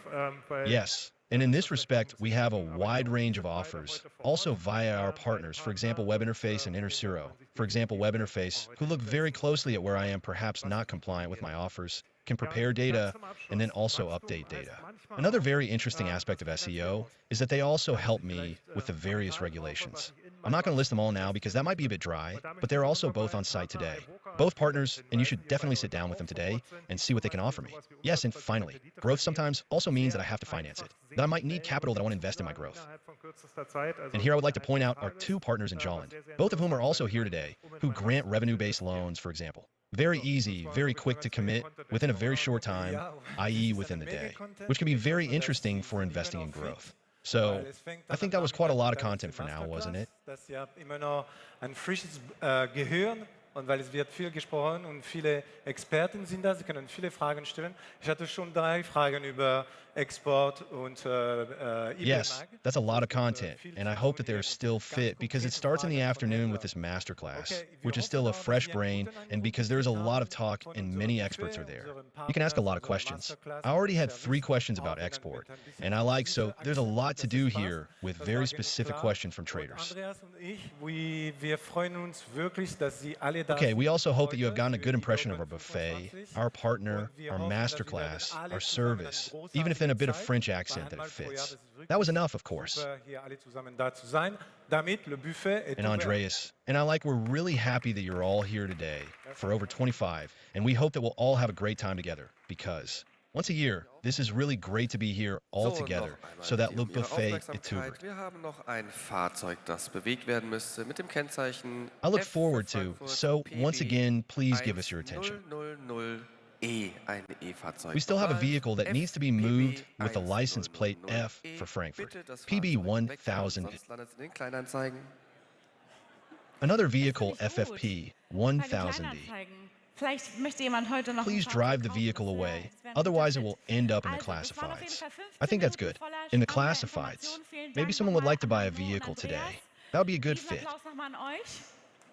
weil Yes. And in this respect, we have a wide range of offers, also via our partners, for example, Web Interface and Intersero. For example, Web Interface, who look very closely at where I am perhaps not compliant with my offers, can prepare data and then also update data. Another very interesting aspect of SEO is that they also help me with the various regulations. I'm not going to list them all now because that might be a bit dry, but they're also both on site today. Both partners, and you should definitely sit down with them today and see what they can offer me. Yes, and finally, growth sometimes also means that I have to finance it, that I might need capital that I want to invest in my growth. And here I would like to point out our two partners in Jolland, both of whom are also here today, who grant revenue-based loans, for example. Very easy, very quick to commit within a very short time, i.e. within the day, which can be very interesting for investing in growth. So I think that was quite a lot of content for now, wasn't it? Das ist ja immer noch ein frisches Gehirn und weil es wird viel gesprochen und viele Experten sind da, sie können viele Fragen stellen. Ich hatte schon 3 Fragen über Export und eBay. Yes, that's a lot of content, and I hope that they're still fit because it starts in the afternoon with this masterclass, which is still a fresh brain, and because there's a lot of talk and many experts are there. You can ask a lot of questions. I already had 3 questions about export, and I like, so there's a lot to do here with very specific questions from traders. Wir freuen uns wirklich, dass Sie alle da Okay, we also hope that you have gotten a good impression of our buffet, our partner, our masterclass, our service, even if in a bit of French accent that it fits. That was enough, of course. And Andreas, and I like we're really happy that you're all here today for over 25, and we hope that we'll all have a great time together because once a year, this is really great to be here all together, so that le buffet est ouvert. Wir haben noch ein Fahrzeug, das bewegt werden müsste mit dem Kennzeichen I look forward to, so once again, please give us your attention. 000E, ein E-Fahrzeug. We still have a vehicle that needs to be moved with the license plate F for Frankfurt, PB 1000. Sonst landet es in den Kleinanzeigen. Another vehicle FFP 1000D. Vielleicht möchte jemand heute noch Please drive the vehicle away, otherwise it will end up in the classifieds. I think that's good. In the classifieds. Maybe someone would like to buy a vehicle today. That would be a good fit.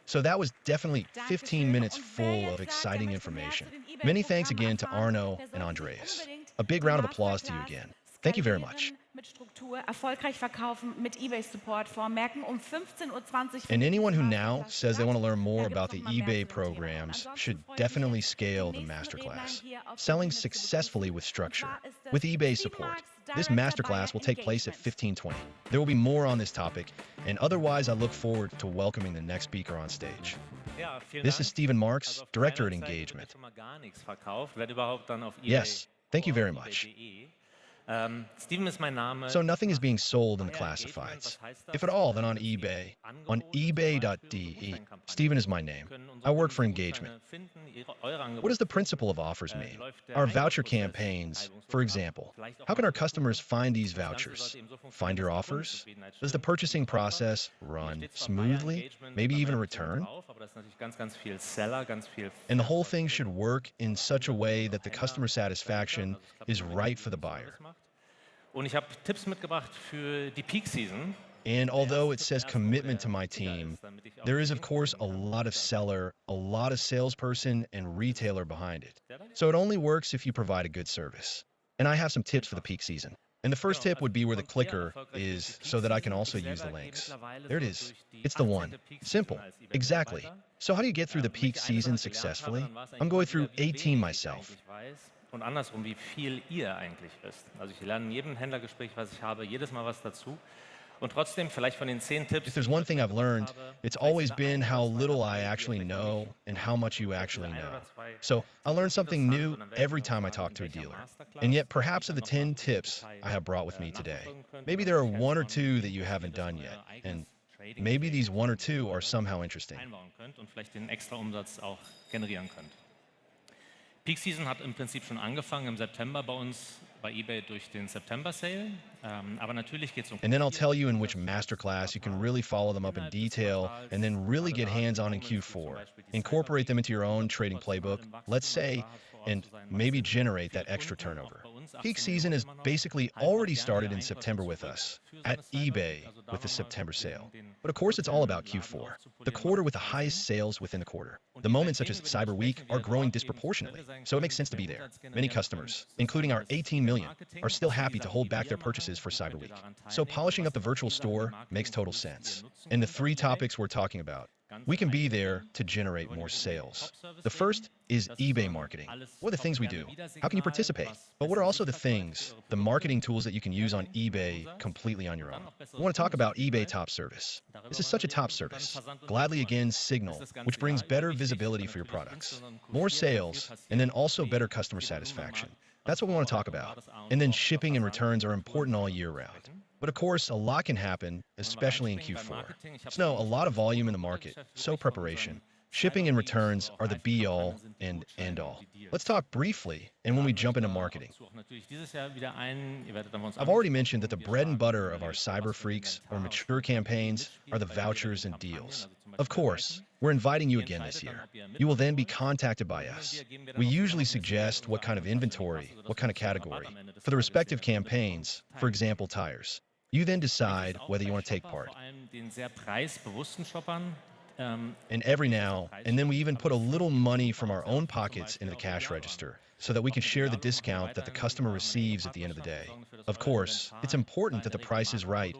So that was definitely 15 minutes full of exciting information. Many thanks again to Arno and Andreas. A big round of applause to you again. Thank you very much. Mit Struktur, erfolgreich verkaufen mit eBay Support vormerken 15:20 Uhr. And anyone who now says they want to learn more about the eBay programs should definitely scale the masterclass. Selling successfully with structure, with eBay support. This masterclass will take place at 15:20. There will be more on this topic, and otherwise I look forward to welcoming the next speaker on stage. This is Stephen Marks, Director at Engagement. Yes, thank you very much. So nothing is being sold in the classifieds. If at all, then on eBay. On ebay.de. Stephen is my name. I work for Engagement. What does the principle of offers mean? Our voucher campaigns, for example. How can our customers find these vouchers? Find your offers? Does the purchasing process run smoothly? Maybe even a return? And the whole thing should work in such a way that the customer satisfaction is right for the buyer. Und ich habe Tipps mitgebracht für die Peak Season. And although it says commitment to my team, there is of course a lot of seller, a lot of salesperson and retailer behind it. So it only works if you provide a good service. And I have some tips for the peak season. And the first tip would be where the clicker is so that I can also use the links. There it is. It's the one. Simple. Exactly. So how do you get through the peak season successfully? I'm going through 18 myself. Und andersrum, wie viel ihr eigentlich wisst. Also ich lerne in jedem Händlergespräch, was ich habe, jedes Mal was dazu. Und trotzdem, vielleicht von den 10 Tipps, If there's one thing I've learned, it's always been how little I actually know and how much you actually know. So I learn something new every time I talk to a dealer. And yet, perhaps of the 10 tips I have brought with me today, maybe there are one or two that you haven't done yet. And maybe these one or two are somehow interesting. einbauen könnt und vielleicht den extra Umsatz auch generieren könnt. Peak Season hat im Prinzip schon angefangen im September bei uns bei eBay durch den September Sale. Aber natürlich geht es And then I'll tell you in which masterclass you can really follow them up in detail and then really get hands-on in Q4. Incorporate them into your own trading playbook, let's say, and maybe generate that extra turnover. Peak season has basically already started in September with us, at eBay with the September sale. But of course, it's all about Q4, the quarter with the highest sales within the quarter. The moments such as Cyber Week are growing disproportionately, so it makes sense to be there. Many customers, including our 18 million, are still happy to hold back their purchases for Cyber Week. So polishing up the virtual store makes total sense. And the 3 topics we're talking about, we can be there to generate more sales. The first is eBay marketing. What are the things we do? How can you participate? But what are also the things, the marketing tools that you can use on eBay completely on your own? We want to talk about eBay Top Service. This is such a top service. Gladly again Signal, which brings better visibility for your products, more sales, and then also better customer satisfaction. That's what we want to talk about. And then shipping and returns are important all year round. But of course, a lot can happen, especially in Q4. So a lot of volume in the market, so preparation. Shipping and returns are the be-all and end-all. Let's talk briefly, and when we jump into marketing. I've already mentioned that the bread and butter of our Cyber Freaks or mature campaigns are the vouchers and deals. Of course, we're inviting you again this year. You will then be contacted by us. We usually suggest what kind of inventory, what kind of category, for the respective campaigns, for example, tires. You then decide whether you want to take part. And every now, and then we even put a little money from our own pockets into the cash register so that we can share the discount that the customer receives at the end of the day. Of course, it's important that the price is right,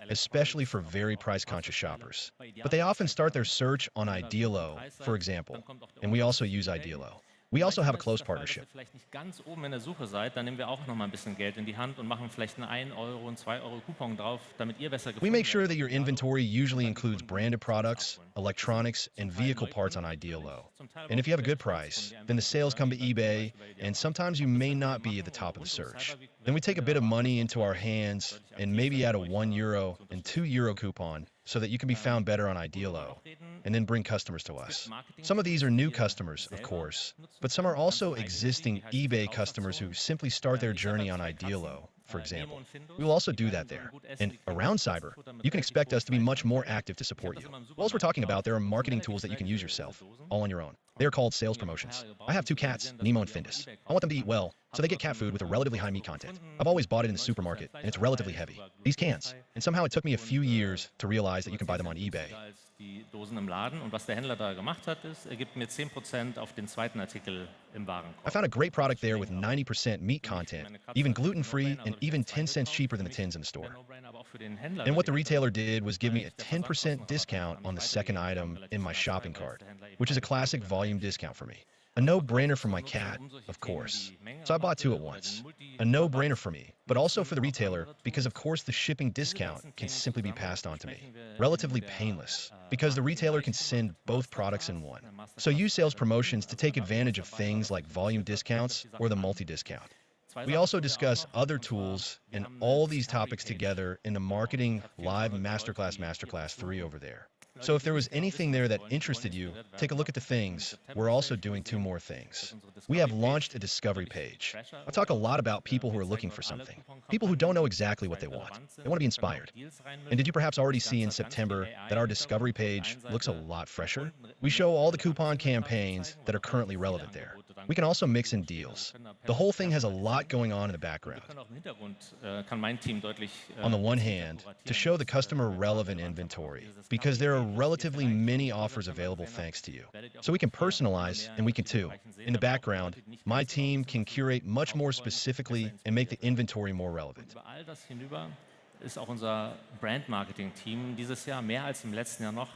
especially for very price-conscious shoppers. But they often start their search on Idealo, for example, and we also use Idealo. We also have a close partnership. Vielleicht nicht ganz oben in der Suche seid, dann nehmen wir auch noch mal ein bisschen Geld in die Hand und machen vielleicht einen 1 Euro und 2 Euro Coupon drauf, damit ihr besser We gefunden make sure that your inventory usually includes branded products, electronics, and vehicle parts on Idealo. And if you have a good price, then the sales come to eBay, and sometimes you may not be at the top of the search. Then we take a bit of money into our hands and maybe add a €1 and €2 coupon so that you can be found better on Idealo, and then bring customers to us. Some of these are new customers, of course, but some are also existing eBay customers who simply start their journey on Idealo, for example. We will also do that there. And around cyber, you can expect us to be much more active to support you. Well, as we're talking about, there are marketing tools that you can use yourself, all on your own. They are called sales promotions. I have 2 cats, Nemo and Findus. I want them to eat well, so they get cat food with a relatively high meat content. I've always bought it in the supermarket, and it's relatively heavy. These cans. And somehow it took me a few years to realize that you can buy them on eBay. die Dosen im Laden. Und was der Händler da gemacht hat, ist, er gibt mir 10% auf den zweiten Artikel im Warenkorb. I found a great product there with 90% meat content, even gluten-free and even 10 cents cheaper than the tins in the store. And what the retailer did was give me a 10% discount on the second item in my shopping cart, which is a classic volume discount for me. A no-brainer for my cat, of course. So I bought 2 at once. A no-brainer for me, but also for the retailer, because of course the shipping discount can simply be passed on to me. Relatively painless, because the retailer can send both products in one. So use sales promotions to take advantage of things like volume discounts or the multi-discount. We also discuss other tools and all these topics together in the Marketing Live Masterclass 3 over there. So if there was anything there that interested you, take a look at the things. We're also doing 2 more things. We have launched a discovery page. I'll talk a lot about people who are looking for something. People who don't know exactly what they want. They want to be inspired. And did you perhaps already see in September that our discovery page looks a lot fresher? We show all the coupon campaigns that are currently relevant there. We can also mix in deals. The whole thing has a lot going on in the background. On the one hand, to show the customer relevant inventory, because there are relatively many offers available thanks to you. So we can personalize, and we can too. In the background, my team can curate much more specifically and make the inventory more relevant. Über all das hinüber ist auch unser Brand-Marketing-Team dieses Jahr mehr als im letzten Jahr noch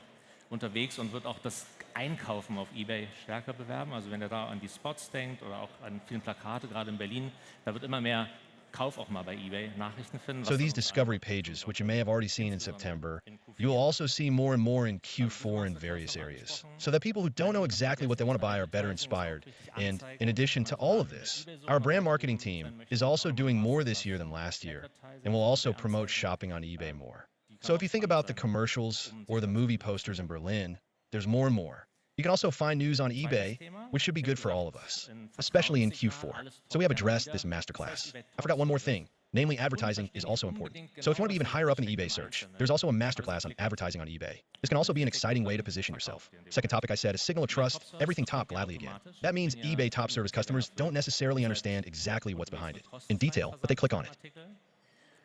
unterwegs und wird auch das Einkaufen auf eBay stärker bewerben. Also wenn ihr da an die Spots denkt oder auch an vielen Plakate, gerade in Berlin, da wird immer mehr Kauf auch mal bei eBay Nachrichten finden. So these discovery pages, which you may have already seen in September, you will also see more and more in Q4 in various areas, so that people who don't know exactly what they want to buy are better inspired. And in addition to all of this, our brand marketing team is also doing more this year than last year, and will also promote shopping on eBay more. So if you think about the commercials or the movie posters in Berlin, there's more and more. You can also find news on eBay, which should be good for all of us, especially in Q4. So we have addressed this masterclass. I forgot one more thing. Namely, advertising is also important. So if you want to be even higher up in the eBay search, there's also a masterclass on advertising on eBay. This can also be an exciting way to position yourself. Second topic I said is signal of trust, everything top gladly again. That means eBay top service customers don't necessarily understand exactly what's behind it in detail, but they click on it.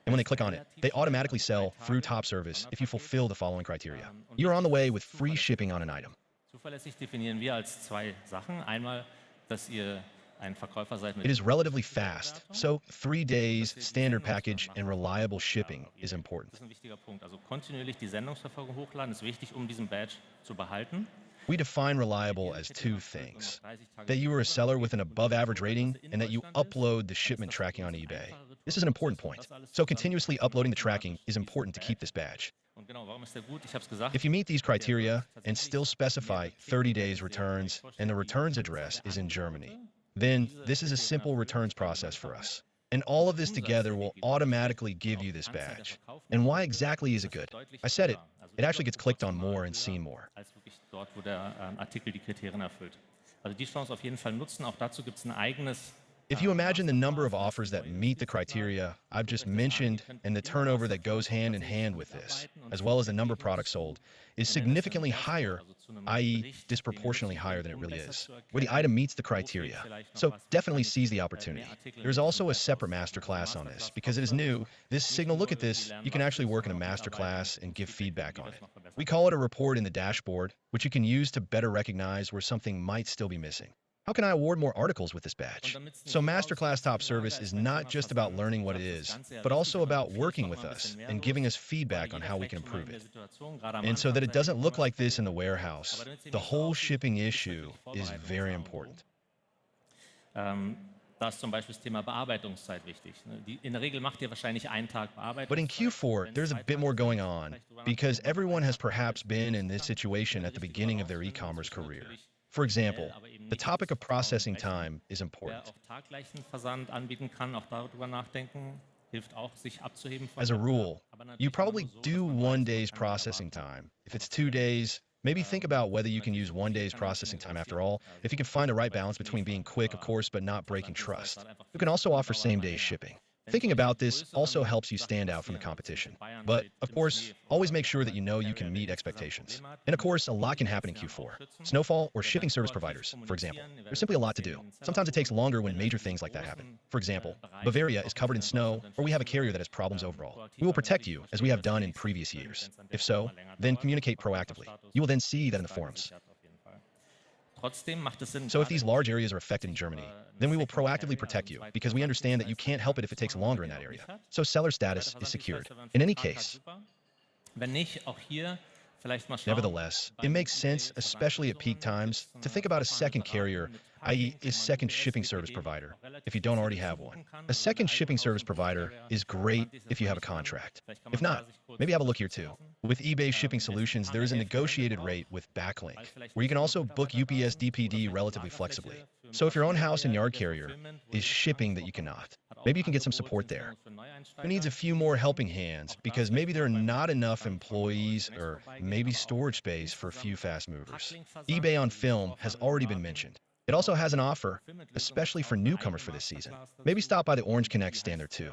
And when they click on it, they automatically sell through top service if you fulfill the following criteria. You're on the way with free shipping on an item. Zuverlässig definieren wir als zwei Sachen. Einmal, dass ihr ein Verkäufer seid mit It is relatively fast, so 3 days, standard package, and reliable shipping is important. Das ist ein wichtiger Punkt. Also kontinuierlich die Sendungsverfolgung hochladen ist wichtig, diesen Badge zu behalten. We define reliable as two things: that you are a seller with an above-average rating and that you upload the shipment tracking on eBay. This is an important point. So continuously uploading the tracking is important to keep this badge. Und genau, warum ist der gut? Ich habe es gesagt. If you meet these criteria and still specify 30 days returns and the returns address is in Germany, then this is a simple returns process for us. And all of this together will automatically give you this badge. And why exactly is it good? I said it. It actually gets clicked on more and seen more. Als wirklich dort, wo der Artikel die Kriterien erfüllt. Also die Chance auf jeden Fall nutzen. Auch dazu gibt es ein eigenes. If you imagine the number of offers that meet the criteria I've just mentioned and the turnover that goes hand in hand with this, as well as the number of products sold, is significantly higher, i.e. disproportionately higher than it really is, where the item meets the criteria. So definitely seize the opportunity. There's also a separate masterclass on this. Because it is new, this signal, look at this, you can actually work in a masterclass and give feedback on it. We call it a report in the dashboard, which you can use to better recognize where something might still be missing. How can I award more articles with this badge? So Masterclass Top Service is not just about learning what it is, but also about working with us and giving us feedback on how we can improve it. And so that it doesn't look like this in the warehouse, the whole shipping issue is very important. Da ist zum Beispiel das Thema Bearbeitungszeit wichtig. In der Regel macht ihr wahrscheinlich einen Tag Bearbeitung. But in Q4, there's a bit more going on, because everyone has perhaps been in this situation at the beginning of their e-commerce career. For example, the topic of processing time is important. Wer auch taggleichen Versand anbieten kann, auch darüber nachdenken, hilft auch, sich abzuheben von As a rule, you probably do 1 day's processing time. If it's 2 days, maybe think about whether you can use 1 day's processing time after all, if you can find a right balance between being quick, of course, but not breaking trust. You can also offer same-day shipping. Thinking about this also helps you stand out from the competition. But, of course, always make sure that you know you can meet expectations. And of course, a lot can happen in Q4. Snowfall or shipping service providers, for example. There's simply a lot to do. Sometimes it takes longer when major things like that happen. For example, Bavaria is covered in snow, or we have a carrier that has problems overall. We will protect you, as we have done in previous years. If so, then communicate proactively. You will then see that in the forums. So if these large areas are affected in Germany, then we will proactively protect you, because we understand that you can't help it if it takes longer in that area. So seller status is secured. In any case, nevertheless, it makes sense, especially at peak times, to think about a second carrier, i.e. a second shipping service provider, if you don't already have one. A second shipping service provider is great if you have a contract. If not, maybe have a look here too. With eBay Shipping Solutions, there is a negotiated rate with Backlink, where you can also book UPS DPD relatively flexibly. So if your own house and yard carrier is shipping that you cannot, maybe you can get some support there. Who needs a few more helping hands, because maybe there are not enough employees or maybe storage space for a few fast movers. eBay on Film has already been mentioned. It also has an offer, especially for newcomers for this season. Maybe stop by the Orange Connect stand there too.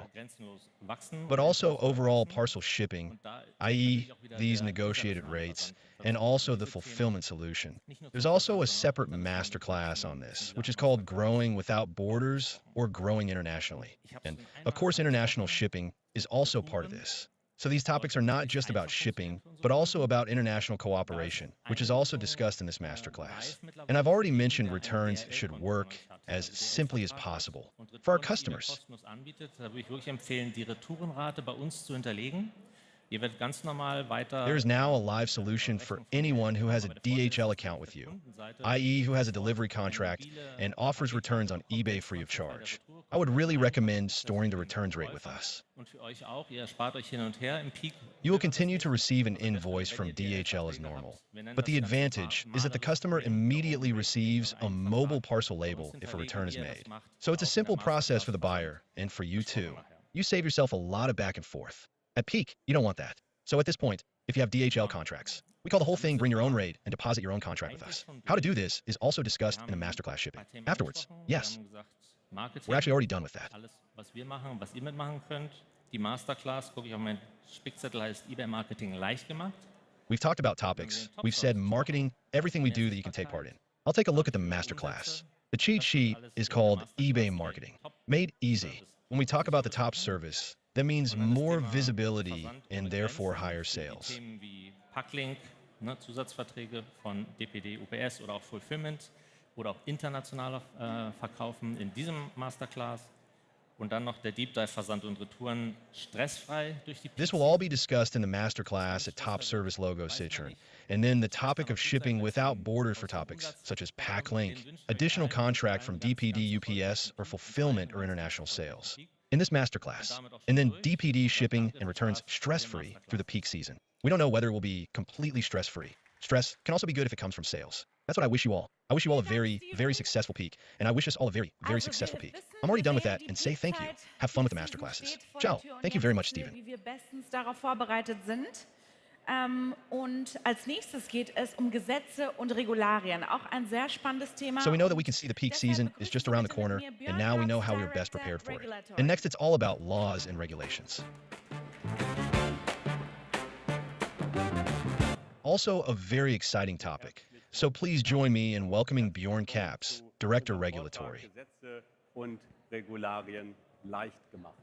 But also overall parcel shipping, i.e. these negotiated rates, and also the fulfillment solution. There's also a separate masterclass on this, which is called Growing Without Borders or Growing Internationally. And of course, international shipping is also part of this. So these topics are not just about shipping, but also about international cooperation, which is also discussed in this masterclass. And I've already mentioned returns should work as simply as possible for our customers. Ihr werdet ganz normal weiter. There is now a live solution for anyone who has a DHL account with you, i.e. who has a delivery contract and offers returns on eBay free of charge. I would really recommend storing the returns rate with us. Und für euch auch, ihr spart euch hin und her im Peak. You will continue to receive an invoice from DHL as normal, but the advantage is that the customer immediately receives a mobile parcel label if a return is made. So it's a simple process for the buyer and for you too. You save yourself a lot of back and forth. At peak, you don't want that. So at this point, if you have DHL contracts, we call the whole thing bring your own rate and deposit your own contract with us. How to do this is also discussed in the masterclass shipping. Afterwards, yes. We're actually already done with that. Alles, was wir machen, was ihr mitmachen könnt. Die Masterclass, gucke ich auf meinen Spickzettel, heißt eBay Marketing leicht gemacht. We've talked about topics. We've said marketing, everything we do that you can take part in. I'll take a look at the masterclass. The cheat sheet is called eBay Marketing, made easy. When we talk about the top service, that means more visibility and therefore higher sales. Themen wie Packlink, ne, Zusatzverträge von DPD, UPS oder auch Fulfillment oder auch internationale Verkaufen in diesem Masterclass. Und dann noch der Deep Dive Versand und Retouren stressfrei durch die. This will all be discussed in the masterclass at Top Service Logo Citroen. And then the topic of shipping without borders for topics such as Packlink, additional contract from DPD, UPS, or fulfillment or international sales. In this masterclass, and then DPD shipping and returns stress-free through the peak season. We don't know whether it will be completely stress-free. Stress can also be good if it comes from sales. That's what I wish you all. I wish you all a very, very successful peak, and I wish us all a very, very successful peak. I'm already done with that, and say thank you. Have fun with the masterclasses. Ciao. Thank you very much, Stephen. Wie wir bestens darauf vorbereitet sind. Und als nächstes geht es um Gesetze und Regularien. Auch ein sehr spannendes Thema. So we know that we can see the peak season is just around the corner, and now we know how we're best prepared for it. And next, it's all about laws and regulations. Also, a very exciting topic. So please join me in welcoming Bjorn Capps, Director Regulatory. Gesetze und Regularien leicht gemacht.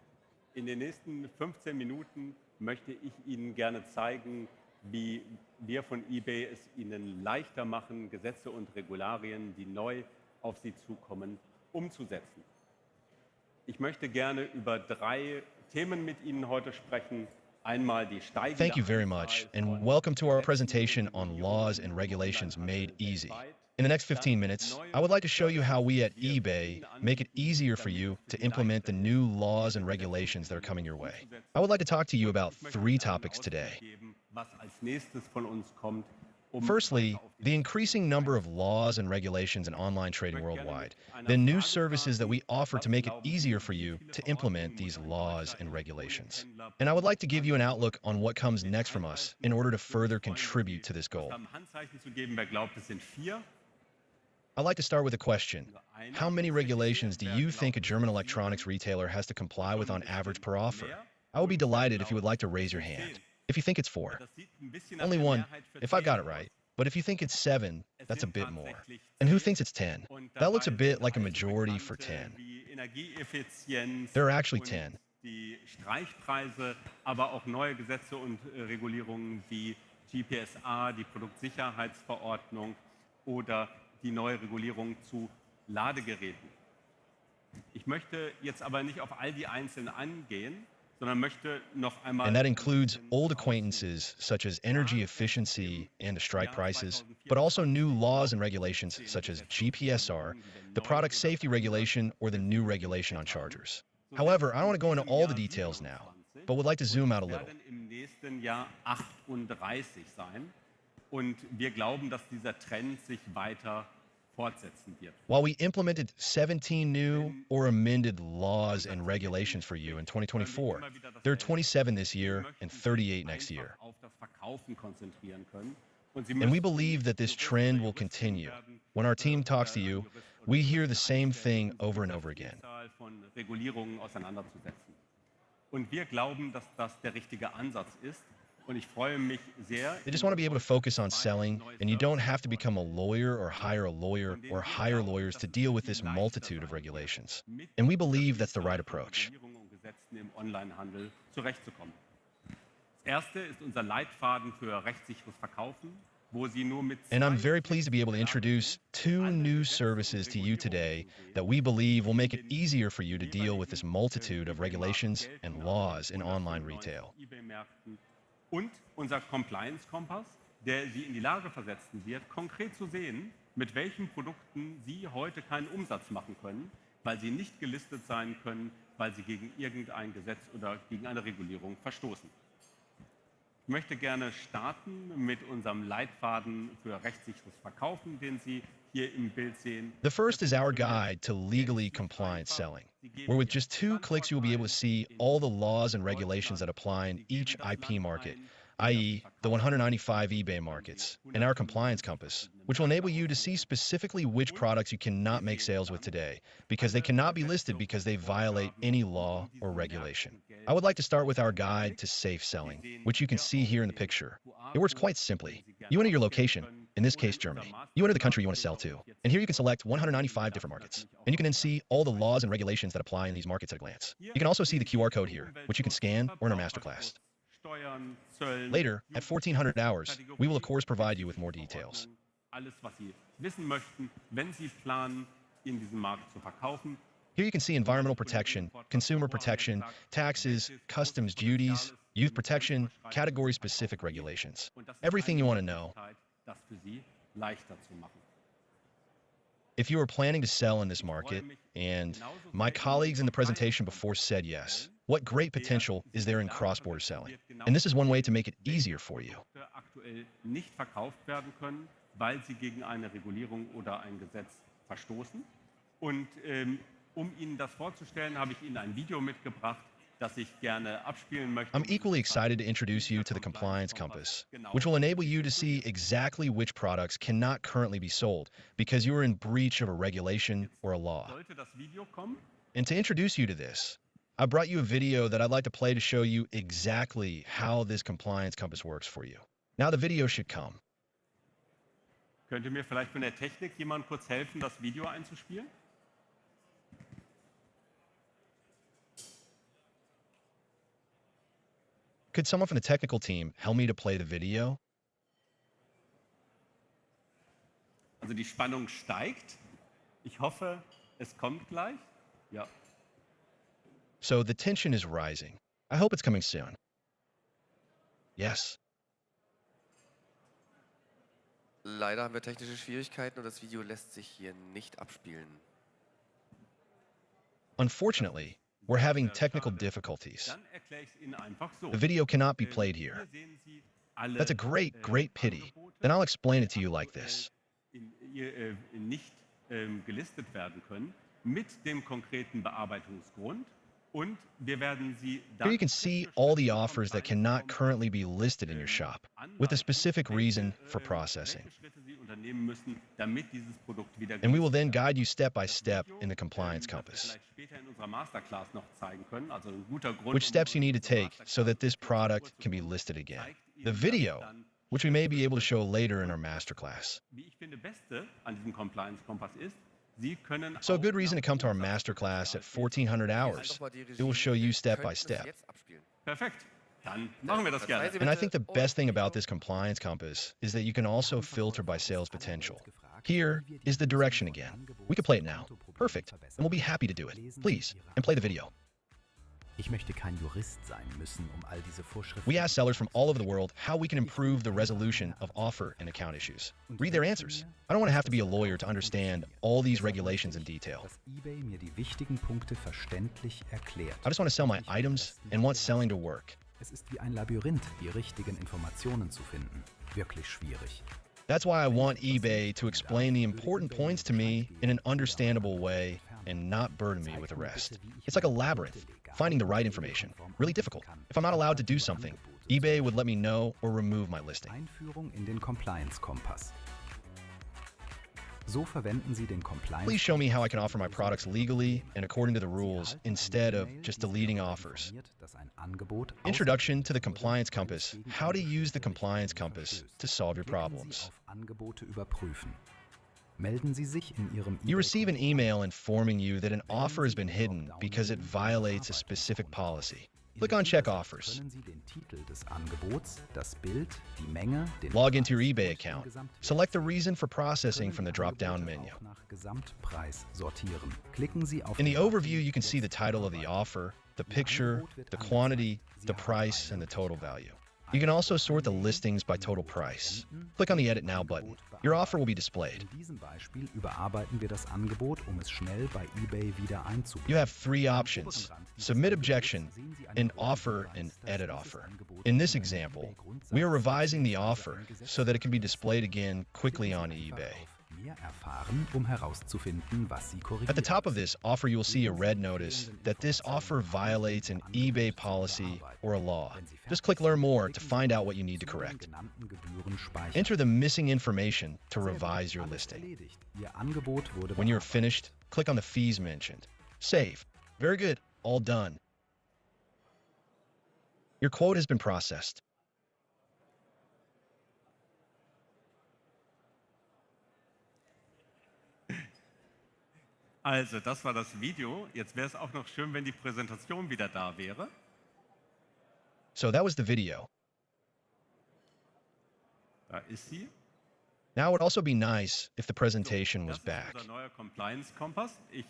In den nächsten 15 Minuten möchte ich Ihnen gerne zeigen, wie wir von eBay es Ihnen leichter machen, Gesetze und Regularien, die neu auf Sie zukommen, umzusetzen. Ich möchte gerne über 3 Themen mit Ihnen heute sprechen. Einmal die steigende Thank you very much, and welcome to our presentation on laws and regulations made easy. In the next 15 minutes, I would like to show you how we at eBay make it easier for you to implement the new laws and regulations that are coming your way. I would like to talk to you about 3 topics today. was als nächstes von uns kommt. Firstly, the increasing number of laws and regulations in online trading worldwide, then new services that we offer to make it easier for you to implement these laws and regulations. And I would like to give you an outlook on what comes next from us in order to further contribute to this goal. Handzeichen zu geben, wer glaubt, es sind 4. I'd like to start with a question. How many regulations do you think a German electronics retailer has to comply with on average per offer? I would be delighted if you would like to raise your hand. If you think it's 4. Only 1, if I've got it right. But if you think it's 7, that's a bit more. And who thinks it's 10? That looks a bit like a majority for 10. There are actually 10. Die Streichpreise, aber auch neue Gesetze und Regulierungen wie GPSA, die Produktsicherheitsverordnung oder die neue Regulierung zu Ladegeräten. Ich möchte jetzt aber nicht auf all die einzelnen eingehen, sondern möchte noch einmal. And that includes old acquaintances such as energy efficiency and the strike prices, but also new laws and regulations such as GPSR, the product safety regulation, or the new regulation on chargers. However, I don't want to go into all the details now, but would like to zoom out a little. Im nächsten Jahr 38 sein. Und wir glauben, dass dieser Trend sich weiter fortsetzen wird. While we implemented 17 new or amended laws and regulations for you in 2024, there are 27 this year and 38 next year. Auf das Verkaufen konzentrieren können. And we believe that this trend will continue. When our team talks to you, we hear the same thing over and over again. Von Regulierungen auseinanderzusetzen. Und wir glauben, dass das der richtige Ansatz ist. Und ich freue mich sehr. They just want to be able to focus on selling, and you don't have to become a lawyer or hire a lawyer or hire lawyers to deal with this multitude of regulations. And we believe that's the right approach. Im Onlinehandel zurechtzukommen. Das erste ist unser Leitfaden für rechtssicheres Verkaufen, wo Sie nur mit. And I'm very pleased to be able to introduce 2 new services to you today that we believe will make it easier for you to deal with this multitude of regulations and laws in online retail. Und unser Compliance-Kompass, der Sie in die Lage versetzen wird, konkret zu sehen, mit welchen Produkten Sie heute keinen Umsatz machen können, weil sie nicht gelistet sein können, weil sie gegen irgendein Gesetz oder gegen eine Regulierung verstoßen. Ich möchte gerne starten mit unserem Leitfaden für rechtssicheres Verkaufen, den Sie hier im Bild sehen. The first is our guide to legally compliant selling, where with just 2 clicks you will be able to see all the laws and regulations that apply in each IP market, i.e. the 195 eBay markets, and our compliance compass, which will enable you to see specifically which products you cannot make sales with today, because they cannot be listed because they violate any law or regulation. I would like to start with our guide to safe selling, which you can see here in the picture. It works quite simply. You enter your location, in this case Germany. You enter the country you want to sell to, and here you can select 195 different markets. And you can then see all the laws and regulations that apply in these markets at a glance. You can also see the QR code here, which you can scan or in our masterclass. Later, at 1400 hours, we will of course provide you with more details. Alles, was Sie wissen möchten, wenn Sie planen, in diesem Markt zu verkaufen. Here you can see environmental protection, consumer protection, taxes, customs duties, youth protection, category-specific regulations. Everything you want to know. Das für Sie leichter zu machen. If you are planning to sell in this market, and my colleagues in the presentation before said yes, what great potential is there in cross-border selling? And this is one way to make it easier for you. Aktuell nicht verkauft werden können, weil sie gegen eine Regulierung oder ein Gesetz verstoßen. Und um Ihnen das vorzustellen, habe ich Ihnen ein Video mitgebracht, das ich gerne abspielen möchte. I'm equally excited to introduce you to the Compliance Compass, which will enable you to see exactly which products cannot currently be sold because you are in breach of a regulation or a law. Sollte das Video kommen? And to introduce you to this, I brought you a video that I'd like to play to show you exactly how this Compliance Compass works for you. Now the video should come. Könnte mir vielleicht von der Technik jemand kurz helfen, das Video einzuspielen? Could someone from the technical team help me to play the video? Also die Spannung steigt. Ich hoffe, es kommt gleich. Ja. So the tension is rising. I hope it's coming soon. Yes. Leider haben wir technische Schwierigkeiten und das Video lässt sich hier nicht abspielen. Unfortunately, we're having technical difficulties. Dann erkläre ich es Ihnen einfach so. The video cannot be played here. That's a great pity. Then I'll explain it to you like this. Nicht gelistet werden können mit dem konkreten Bearbeitungsgrund. Und wir werden Sie Here you can see all the offers that cannot currently be listed in your shop, with a specific reason for processing. And we will then guide you step by step in the Compliance Compass, which steps you need to take so that this product can be listed again. The video, which we may be able to show later in our masterclass. Wie ich finde, Beste an diesem Compliance-Kompass ist, Sie können So a good reason to come to our masterclass at 1400 hours. It will show you step by step. Perfekt. Dann machen wir das gerne. And I think the best thing about this Compliance Compass is that you can also filter by sales potential. Here is the direction again. We can play it now. Perfect. And we'll be happy to do it. Please, and play the video. Ich möchte kein Jurist sein müssen, all diese Vorschriften. We ask sellers from all over the world how we can improve the resolution of offer and account issues. Read their answers. I don't want to have to be a lawyer to understand all these regulations in detail. Dass eBay mir die wichtigen Punkte verständlich erklärt. I just want to sell my items and want selling to work. Es ist wie ein Labyrinth, die richtigen Informationen zu finden. Wirklich schwierig. That's why I want eBay to explain the important points to me in an understandable way and not burden me with the rest. It's like a labyrinth, finding the right information. Really difficult. If I'm not allowed to do something, eBay would let me know or remove my listing. Einführung in den Compliance-Kompass. So verwenden Sie den Compliance. Please show me how I can offer my products legally and according to the rules instead of just deleting offers. Introduction to the Compliance Compass. How to use the Compliance Compass to solve your problems. Angebote überprüfen. Melden Sie sich in Ihrem You receive an email informing you that an offer has been hidden because it violates a specific policy. Click on Check Offers. Können Sie den Titel des Angebots, das Bild, die Menge, den Log into your eBay account. Select the reason for processing from the drop-down menu. nach Gesamtpreis sortieren. Klicken Sie auf In the overview, you can see the title of the offer, the picture, the quantity, the price, and the total value. You can also sort the listings by total price. Click on the Edit Now button. Your offer will be displayed. In diesem Beispiel überarbeiten wir das Angebot, es schnell bei eBay wieder einzubinden. You have three options: submit objection, and offer and edit offer. In this example, we are revising the offer so that it can be displayed again quickly on eBay. Mehr erfahren, herauszufinden, was Sie korrigieren. At the top of this offer, you will see a red notice that this offer violates an eBay policy or a law. Just click Learn More to find out what you need to correct. Enter the missing information to revise your listing. When you're finished, click on the fees mentioned. Save. Very good. All done. Your quote has been processed. Also, das war das Video. Jetzt wäre es auch noch schön, wenn die Präsentation wieder da wäre. So that was the video. Da ist sie. Now it would also be nice if the presentation was back. Das ist unser neuer Compliance-Kompass. Ich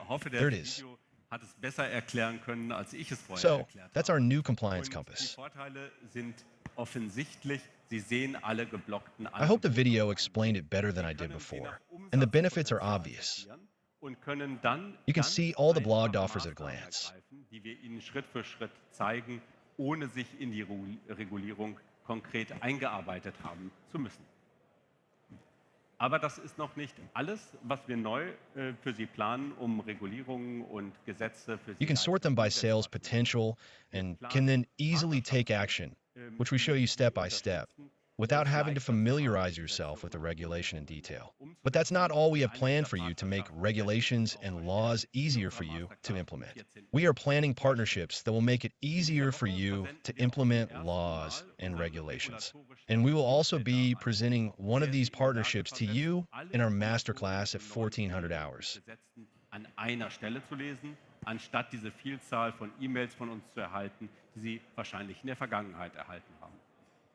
hoffe, There das it is. Video hat es besser erklären können, als ich es vorher So erklärt that's habe. our new compliance Die compass. Vorteile sind offensichtlich. Sie sehen alle geblockten I hope the video explained it better than I did before. And the benefits are obvious. und können dann You can ganz see all the einfach blogged offers at a Maßnahmen glance. ergreifen, die wir Ihnen Schritt für Schritt zeigen, ohne sich in die Regulierung konkret eingearbeitet haben zu müssen. Aber das ist noch nicht alles, was wir neu für Sie planen, um Regulierungen und Gesetze für Sie You can sort them by sales potential and can then easily take action, which we show you step by step, without having to familiarize yourself with the regulation in detail. But that's not all we have planned for you to make regulations and laws easier for you to implement. We are planning partnerships that will make it easier for you to implement laws and regulations. And we will also be presenting one of these partnerships to you in our masterclass at 1400 hours. an einer Stelle zu lesen, anstatt diese Vielzahl von E-Mails von uns zu erhalten, die Sie wahrscheinlich in der Vergangenheit erhalten haben.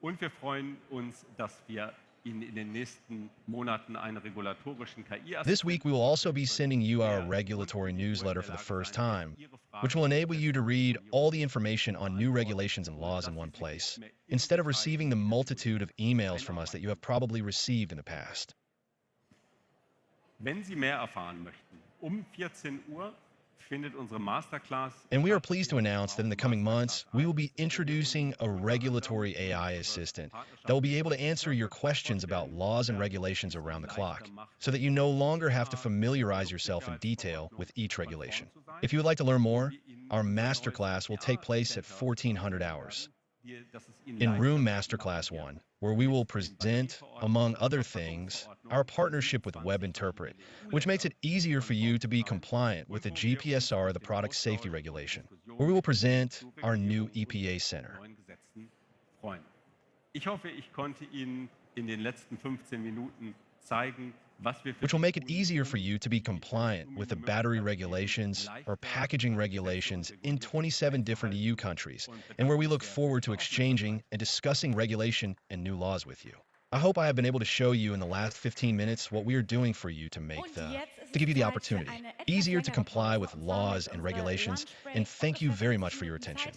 Und wir freuen uns, dass wir Ihnen in den nächsten Monaten einen regulatorischen KI-Assistenten This week, we will also be sending you our regulatory newsletter for the first time, which will enable you to read all the information on new regulations and laws in one place, instead of receiving the multitude of emails from us that you have probably received in the past. Wenn Sie mehr erfahren möchten, um 14 Uhr findet unsere Masterclass. And we are pleased to announce that in the coming months, we will be introducing a regulatory AI assistant that will be able to answer your questions about laws and regulations around the clock, so that you no longer have to familiarize yourself in detail with each regulation. If you would like to learn more, our masterclass will take place at 1400 hours. In Room Masterclass 1, where we will present, among other things, our partnership with WebInterpret, which makes it easier for you to be compliant with the GPSR, the Product Safety Regulation, where we will present our new EPA Center. Ich hoffe, ich konnte Ihnen in den letzten 15 Minuten zeigen, which will make it easier for you to be compliant with the battery regulations or packaging regulations in 27 different EU countries, and where we look forward to exchanging and discussing regulation and new laws with you. I hope I have been able to show you in the last 15 minutes what we are doing for you to give you the opportunity, easier to comply with laws and regulations, and thank you very much for your attention.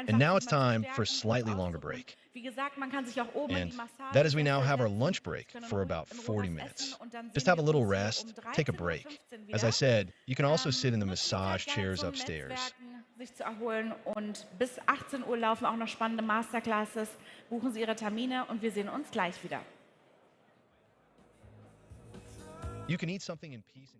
And now it's time for a slightly longer break. And that is, we now have our lunch break for about 40 minutes. Just have a little rest, take a break. As I said, you can also sit in the massage chairs upstairs. Sich zu erholen, und bis 18 Uhr laufen auch noch spannende Masterclasses. Buchen Sie Ihre Termine und wir sehen uns gleich wieder. You can eat something in peace.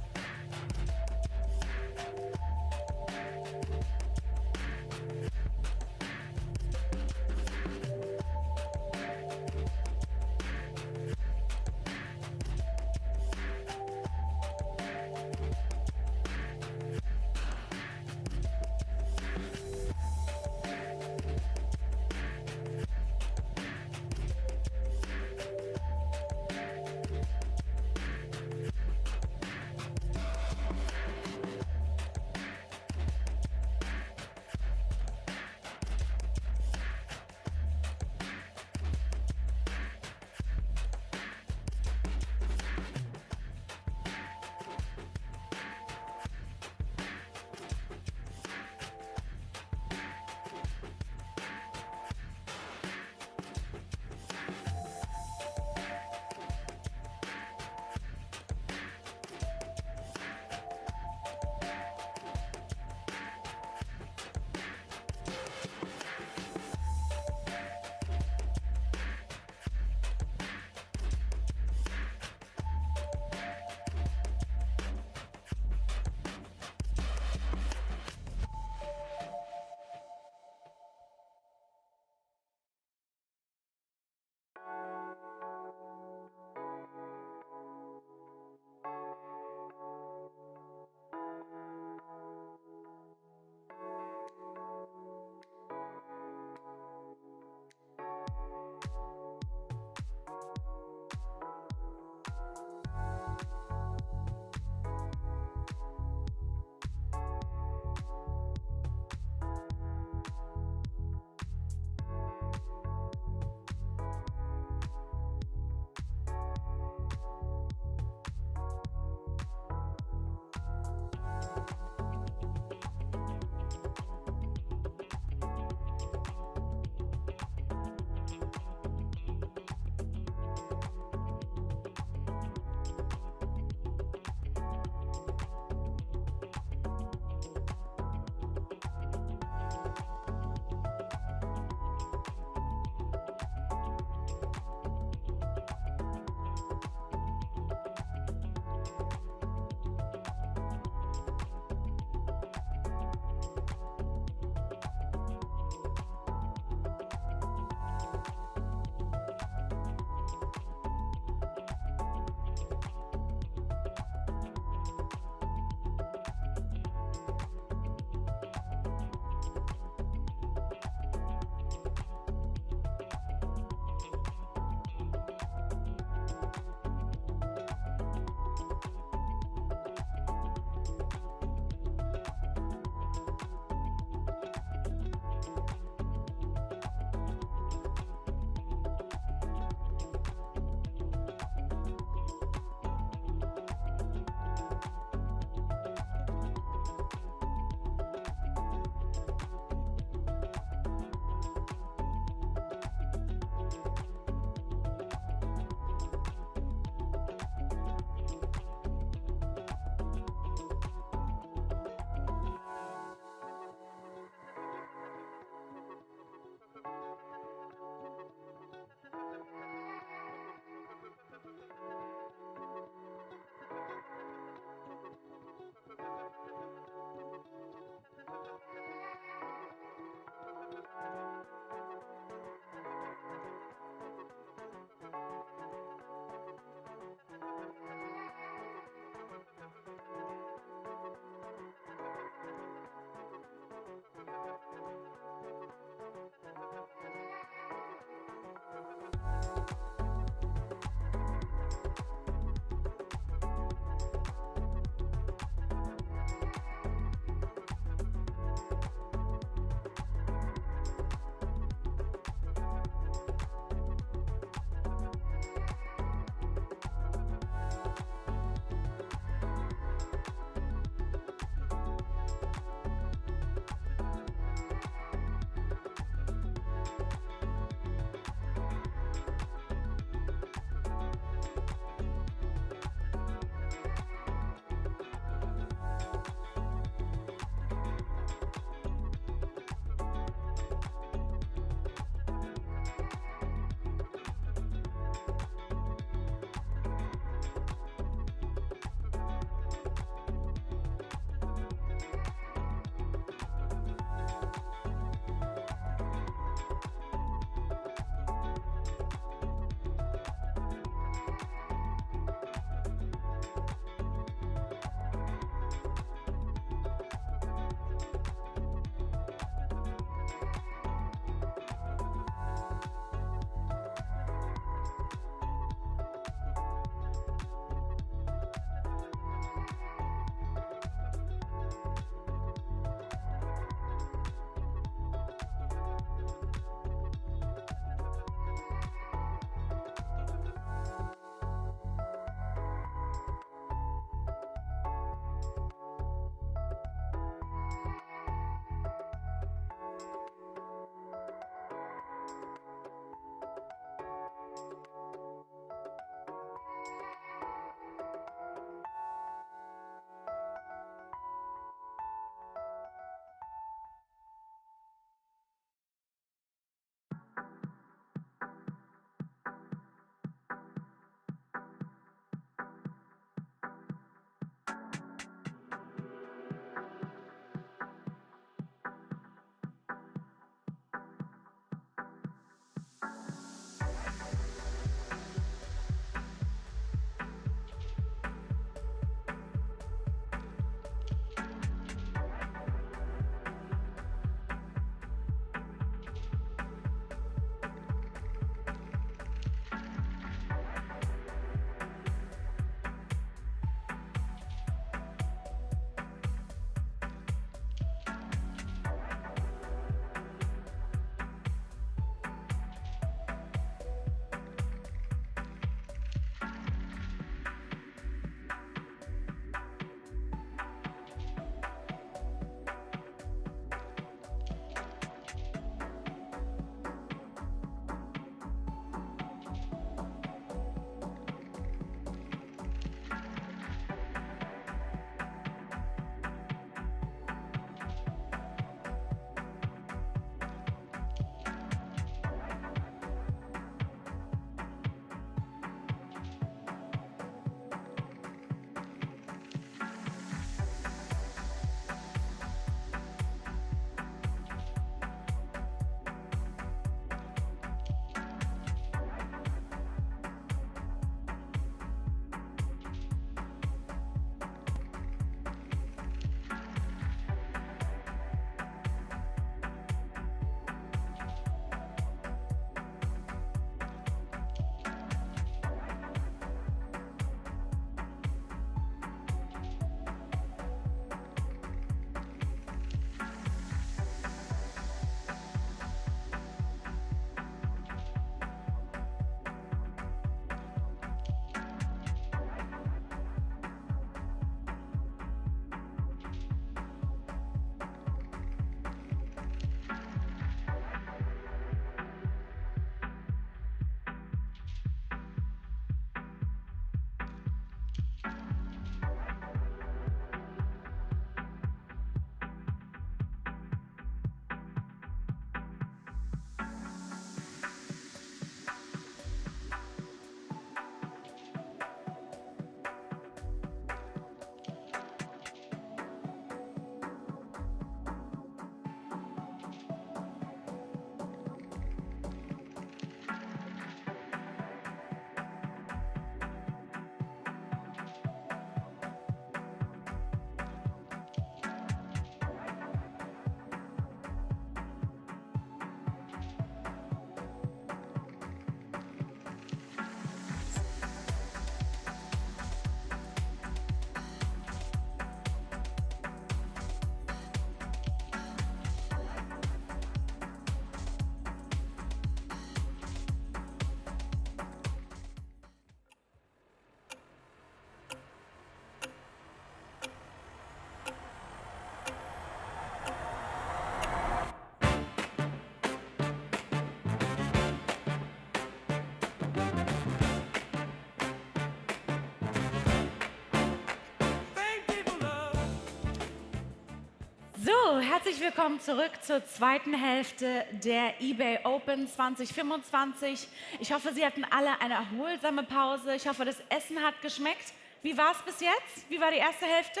So, herzlich willkommen zurück zur zweiten Hälfte der eBay Open 2025. Ich hoffe, Sie hatten alle eine erholsame Pause. Ich hoffe, das Essen hat geschmeckt. Wie war es bis jetzt? Wie war die erste Hälfte?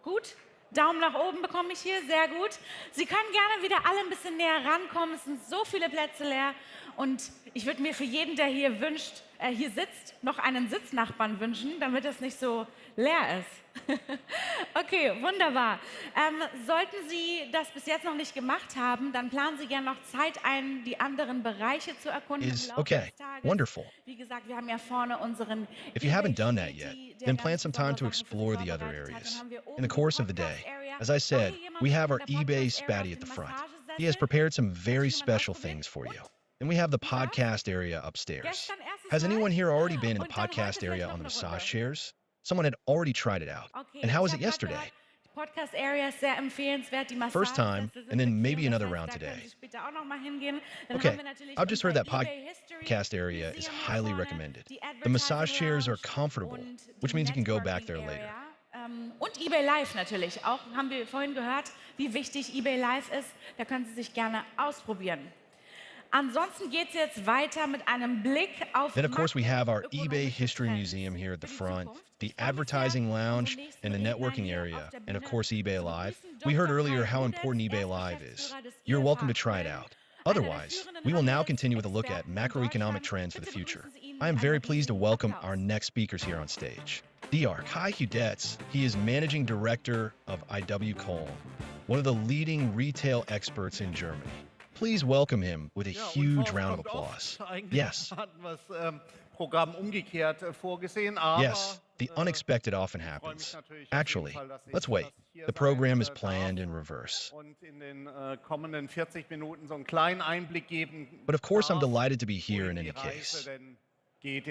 Gut? Daumen nach oben bekomme ich hier, sehr gut. Sie können gerne wieder alle ein bisschen näher rankommen. Es sind so viele Plätze leer und ich würde mir für jeden, der hier hier sitzt, noch einen Sitznachbarn wünschen, damit es nicht so leer ist. Okay, wunderbar. Sollten Sie das bis jetzt noch nicht gemacht haben, dann planen Sie gerne noch Zeit ein, die anderen Bereiche zu erkunden. Okay, wonderful. Wie gesagt, wir haben ja vorne unseren If you haven't done that yet, then plan some time to explore the other areas. In the course of the day, as I said, we have our eBay Spatty at the front. He has prepared some very special things for you. Then we have the podcast area upstairs. Has anyone here already been in the podcast area on the massage chairs? Someone had already tried it out. And how was it yesterday? Podcast area ist sehr empfehlenswert. Die First time, and then maybe another round today. Okay, I've just heard that podcast area is highly recommended. The massage chairs are comfortable, which means you can go back there later. Und eBay Live natürlich. Auch haben wir vorhin gehört, wie wichtig eBay Live ist. Da können Sie sich gerne ausprobieren. Ansonsten geht es jetzt weiter mit einem Blick auf Then, of course, we have our eBay History Museum here at the front, the advertising lounge, and the networking area, and of course, eBay Live. We heard earlier how important eBay Live is. You're welcome to try it out. Otherwise, we will now continue with a look at macroeconomic trends for the future. I am very pleased to welcome our next speakers here on stage. Diar Kai Hudetz, he is Managing Director of IW Cologne, one of the leading retail experts in Germany. Please welcome him with a huge round of applause. Yes. Yes, the unexpected often happens. Actually, let's wait. The program is planned in reverse. But of course, I'm delighted to be here in any case. And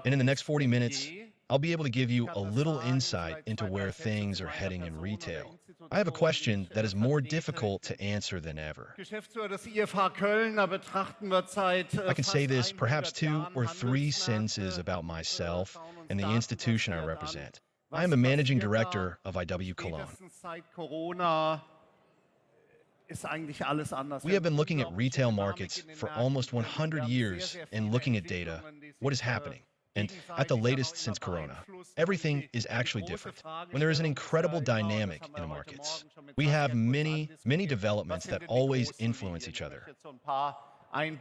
in the next 40 minutes, I'll be able to give you a little insight into where things are heading in retail. I have a question that is more difficult to answer than ever. I can say this perhaps 2 or 3 sentences about myself and the institution I represent. I am the managing director of IW Cologne. We have been looking at retail markets for almost 100 years and looking at data, what is happening. And at the latest since Corona, everything is actually different. When there is an incredible dynamic in the markets, we have many developments that always influence each other. And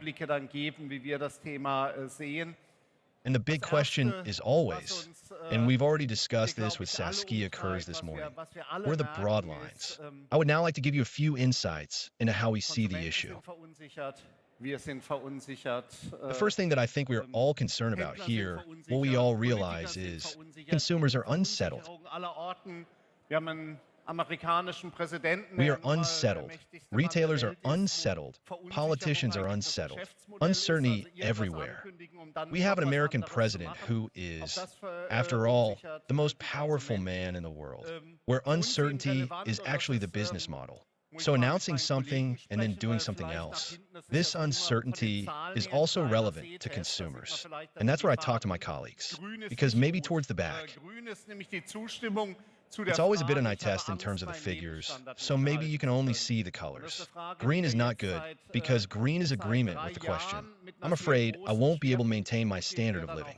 the big question is always, and we've already discussed this with Saskia Kurz this morning, what are the broad lines? I would now like to give you a few insights into how we see the issue. The first thing that I think we're all concerned about here, what we all realize is consumers are unsettled. We are unsettled. Retailers are unsettled. Politicians are unsettled. Uncertainty everywhere. We have an American president who is, after all, the most powerful man in the world, where uncertainty is actually the business model. So announcing something and then doing something else, this uncertainty is also relevant to consumers. And that's where I talk to my colleagues, because maybe towards the back, it's always a bit of an eye test in terms of the figures, so maybe you can only see the colors. Green is not good, because green is agreement with the question. I'm afraid I won't be able to maintain my standard of living.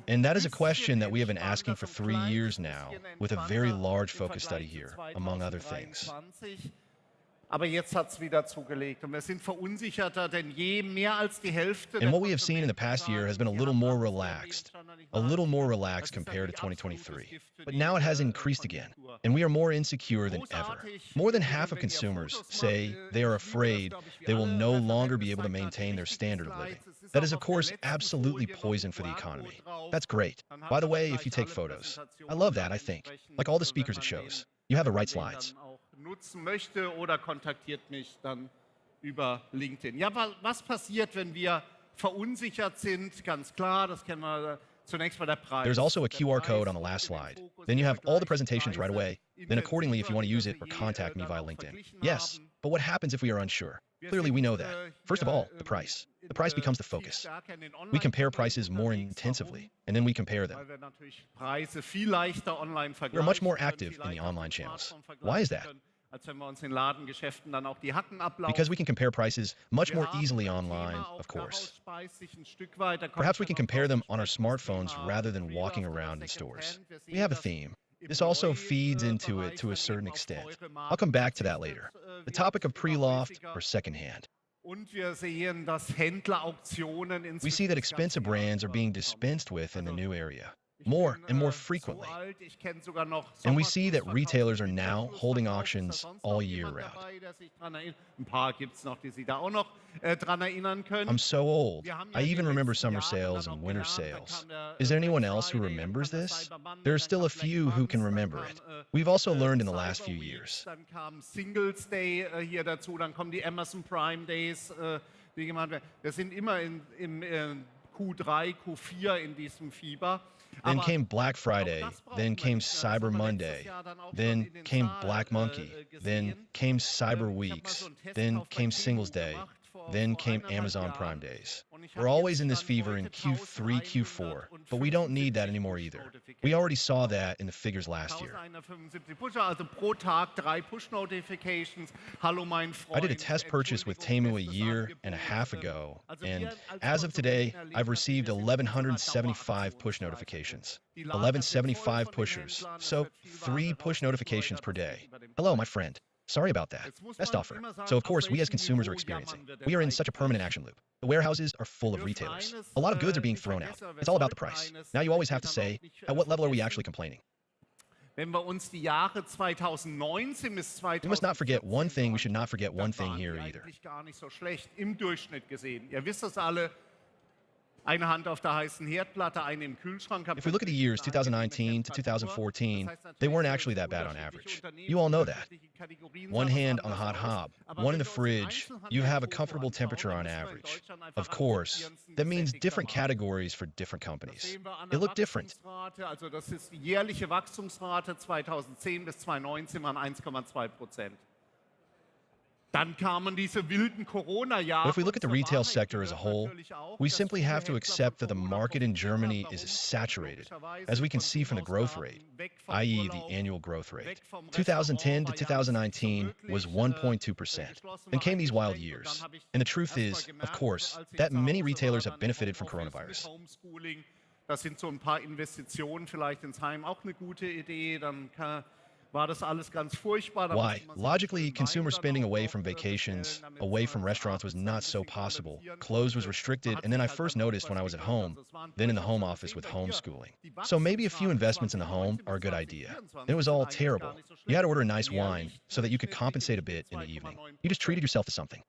And that is a question that we have been asking for 3 years now, with a very large focus study here, among other things. Aber jetzt hat es wieder zugelegt und wir sind verunsicherter denn je. Mehr als die Hälfte. And what we have seen in the past year has been a little more relaxed compared to 2023. But now it has increased again, and we are more insecure than ever. More than half of consumers say they are afraid they will no longer be able to maintain their standard of living. That is, of course, absolutely poison for the economy. That's great. By the way, if you take photos, I love that, I think. Like all the speakers it shows. You have the right slides. Nutzen möchte oder kontaktiert mich dann über LinkedIn. Ja, was passiert, wenn wir verunsichert sind? Ganz klar, das kennen wir zunächst bei der Preis. There's also a QR code on the last slide. Then you have all the presentations right away. Then accordingly, if you want to use it or contact me via LinkedIn. Yes, but what happens if we are unsure? Clearly, we know that. First of all, the price. The price becomes the focus. We compare prices more intensively, and then we compare them. We're much more active in the online channels. Why is that? Because we can compare prices much more easily online, of course. Perhaps we can compare them on our smartphones rather than walking around in stores. We have a theme. This also feeds into it to a certain extent. I'll come back to that later. The topic of pre-loft or secondhand. We see that expensive brands are being dispensed with in the new area, more and more frequently. And we see that retailers are now holding auctions all year round. I'm so old. I even remember summer sales and winter sales. Is there anyone else who remembers this? There are still a few who can remember it. We've also learned in the last few years. Dann kam Singles Day hier dazu, dann kommen die Amazon Prime Days, die gemacht werden. Wir sind immer im Q3, Q4 in diesem Fieber. Then came Black Friday, then came Cyber Monday, then came Black Monkey, then came Cyber Weeks, then came Singles Day, then came Amazon Prime Days. We're always in this fever in Q3, Q4, but we don't need that anymore either. We already saw that in the figures last year. I did a test purchase with Temu a year and a half ago, and as of today, I've received 1,175 push notifications. 1,175 pushers, so 3 push notifications per day. Hello, my friend. Sorry about that. Best offer. So of course, we as consumers are experiencing. We are in such a permanent action loop. The warehouses are full of retailers. A lot of goods are being thrown out. It's all about the price. Now you always have to say, at what level are we actually complaining? We must not forget one thing. We should not forget one thing here either. If we look at the years 2019 to 2014, they weren't actually that bad on average. You all know that. One hand on a hot hob, one in the fridge, you have a comfortable temperature on average. Of course, that means different categories for different companies. It looked different. Also das ist die jährliche Wachstumsrate 2010 bis 2019 waren 1,2%. Dann kamen diese wilden Corona-Jahre. But if we look at the retail sector as a whole, we simply have to accept that the market in Germany is saturated, as we can see from the growth rate, i.e. the annual growth rate. 2010 to 2019 was 1.2%. Then came these wild years. And the truth is, of course, that many retailers have benefited from coronavirus. Das sind so ein paar Investitionen vielleicht ins Heim auch eine gute Idee, dann war das alles ganz furchtbar. Why? Logically, consumer spending away from vacations, away from restaurants was not so possible. Clothes was restricted, and then I first noticed when I was at home, then in the home office with homeschooling. So maybe a few investments in the home are a good idea. It was all terrible. You had to order a nice wine so that you could compensate a bit in the evening. You just treated yourself to something.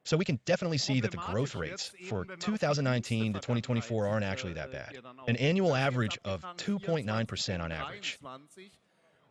So we can definitely see that the growth rates for 2019 to 2024 aren't actually that bad. An annual average of 2.9% on average.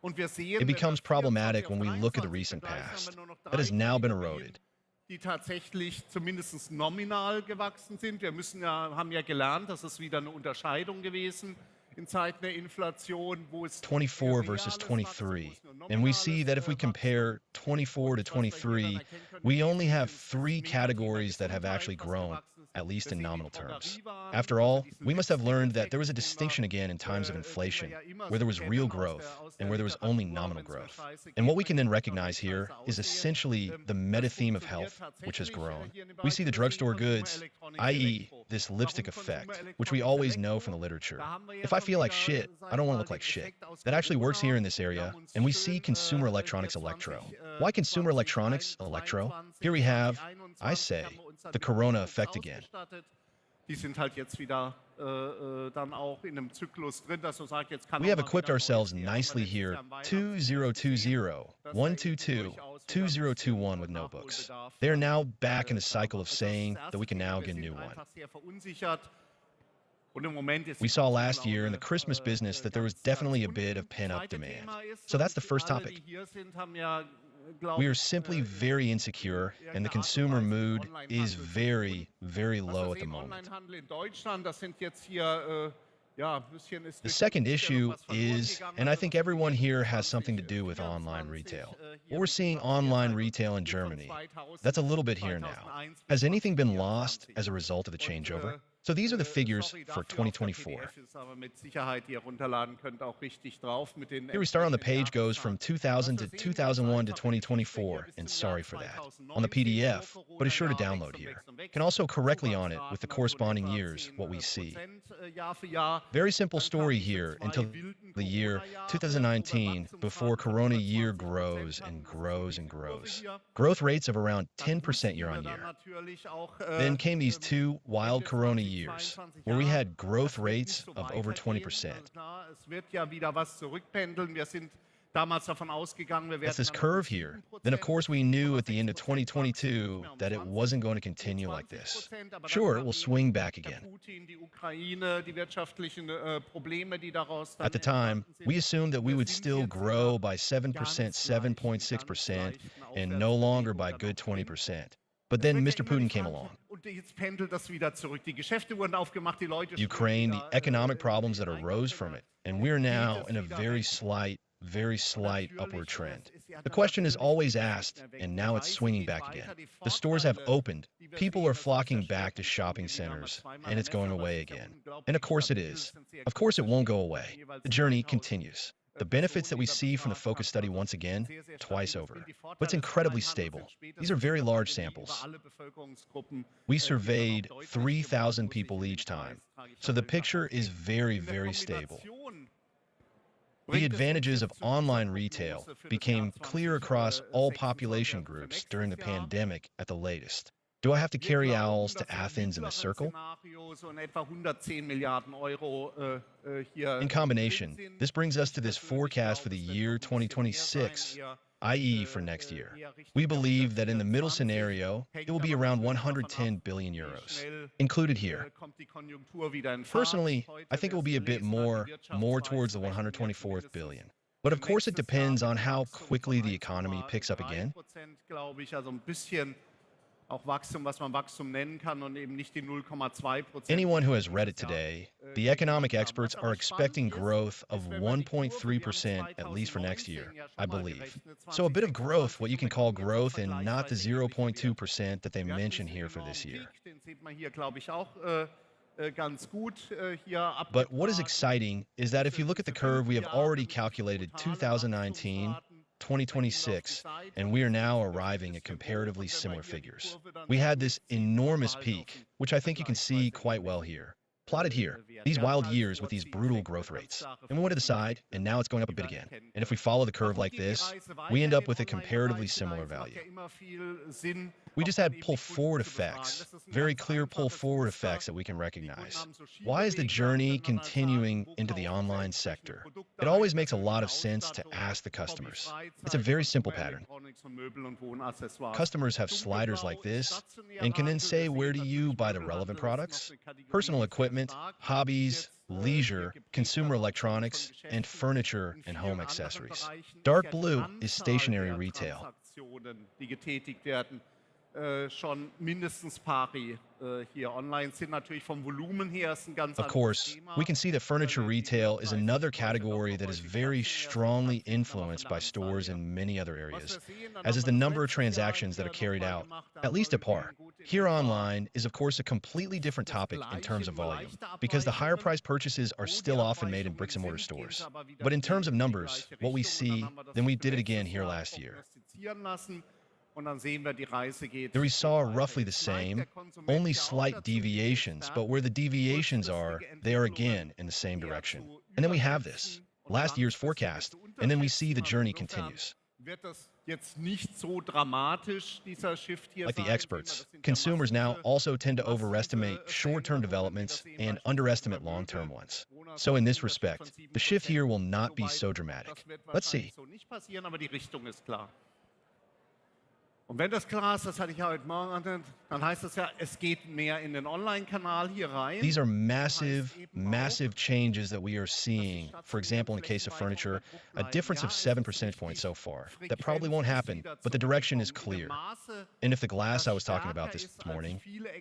It becomes problematic when we look at the recent past. That has now been eroded. Die tatsächlich zumindest nominal gewachsen sind. Wir haben ja gelernt, das ist wieder eine Unterscheidung gewesen in Zeiten der Inflation, wo es 24 versus 23. And we see that if we compare 24 to 23, we only have 3 categories that have actually grown, at least in nominal terms. After all, we must have learned that there was a distinction again in times of inflation, where there was real growth and where there was only nominal growth. And what we can then recognize here is essentially the meta theme of health, which has grown. We see the drugstore goods, i.e. this lipstick effect, which we always know from the literature. If I feel like shit, I don't want to look like shit. That actually works here in this area, and we see consumer electronics electro. Why consumer electronics electro? Here we have, I say, the corona effect again. Die sind halt jetzt wieder dann auch in einem Zyklus drin, dass man sagt, jetzt kann we have equipped ourselves nicely here, 2020, 122, 2021 with notebooks. They are now back in the cycle of saying that we can now get a new one. We saw last year in the Christmas business that there was definitely a bit of pent-up demand. So that's the first topic. We are simply very insecure, and the consumer mood is very, very low at the moment. In Deutschland, das sind jetzt hier The second issue is, and I think everyone here has something to do with online retail. Well, we're seeing online retail in Germany. That's a little bit here now. Has anything been lost as a result of the changeover? So these are the figures for 2024. Here we start on the page goes from 2000 to 2001 to 2024, and sorry for that. On the PDF, but is sure to download here. Can also correctly on it with the corresponding years, what we see. Very simple story here until the year 2019, before Corona year grows and grows and grows. Growth rates of around 10% year on year. Then came these two wild Corona years, where we had growth rates of over 20%. It's this curve here. Then, of course, we knew at the end of 2022 that it wasn't going to continue like this. Sure, it will swing back again. At the time, we assumed that we would still grow by 7%, 7.6%, and no longer by good 20%. But then Mr. Putin came along. Ukraine, the economic problems that arose from it, and we're now in a very slight upward trend. The question is always asked, and now it's swinging back again. The stores have opened, people are flocking back to shopping centers, and it's going away again. And of course it is. Of course it won't go away. The journey continues. The benefits that we see from the focus study once again, twice over. But it's incredibly stable. These are very large samples. We surveyed 3,000 people each time. So the picture is very, very stable. The advantages of online retail became clear across all population groups during the pandemic at the latest. Do I have to carry owls to Athens in a circle? In combination, this brings us to this forecast for the year 2026, i.e. for next year. We believe that in the middle scenario, it will be around 110 billion euros, included here. Personally, I think it will be a bit more towards the 124th billion. But of course it depends on how quickly the economy picks up again. Anyone who has read it today, the economic experts are expecting growth of 1.3% at least for next year, I believe. So a bit of growth, what you can call growth, and not the 0.2% that they mention here for this year. But what is exciting is that if you look at the curve, we have already calculated 2019, 2026, and we are now arriving at comparatively similar figures. We had this enormous peak, which I think you can see quite well here. Plotted here, these wild years with these brutal growth rates. And we went to the side, and now it's going up a bit again. And if we follow the curve like this, we end up with a comparatively similar value. We just had pull-forward effects, very clear pull-forward effects that we can recognize. Why is the journey continuing into the online sector? It always makes a lot of sense to ask the customers. It's a very simple pattern. Customers have sliders like this, and can then say, where do you buy the relevant products? Personal equipment, hobbies, leisure, consumer electronics, and furniture and home accessories. Dark blue is stationary retail. Schon mindestens pari hier. Online sind natürlich vom Volumen her ist ein ganz Of course, we can see that furniture retail is another category that is very strongly influenced by stores in many other areas, as is the number of transactions that are carried out, at least at par. Here online is of course a completely different topic in terms of volume, because the higher priced purchases are still often made in bricks and mortar stores. But in terms of numbers, what we see, then we did it again here last year. There we saw roughly the same, only slight deviations, but where the deviations are, they are again in the same direction. And then we have this, last year's forecast, and then we see the journey continues. Like the experts, consumers now also tend to overestimate short-term developments and underestimate long-term ones. So in this respect, the shift here will not be so dramatic. Let's see. Und wenn das klar ist, das hatte ich ja heute Morgen angehört, dann heißt das ja, es geht mehr in den Online-Kanal hier rein. These are massive changes that we are seeing. For example, in the case of furniture, a difference of 7 percentage points so far. That probably won't happen, but the direction is clear. And if the glass I was talking about this morning,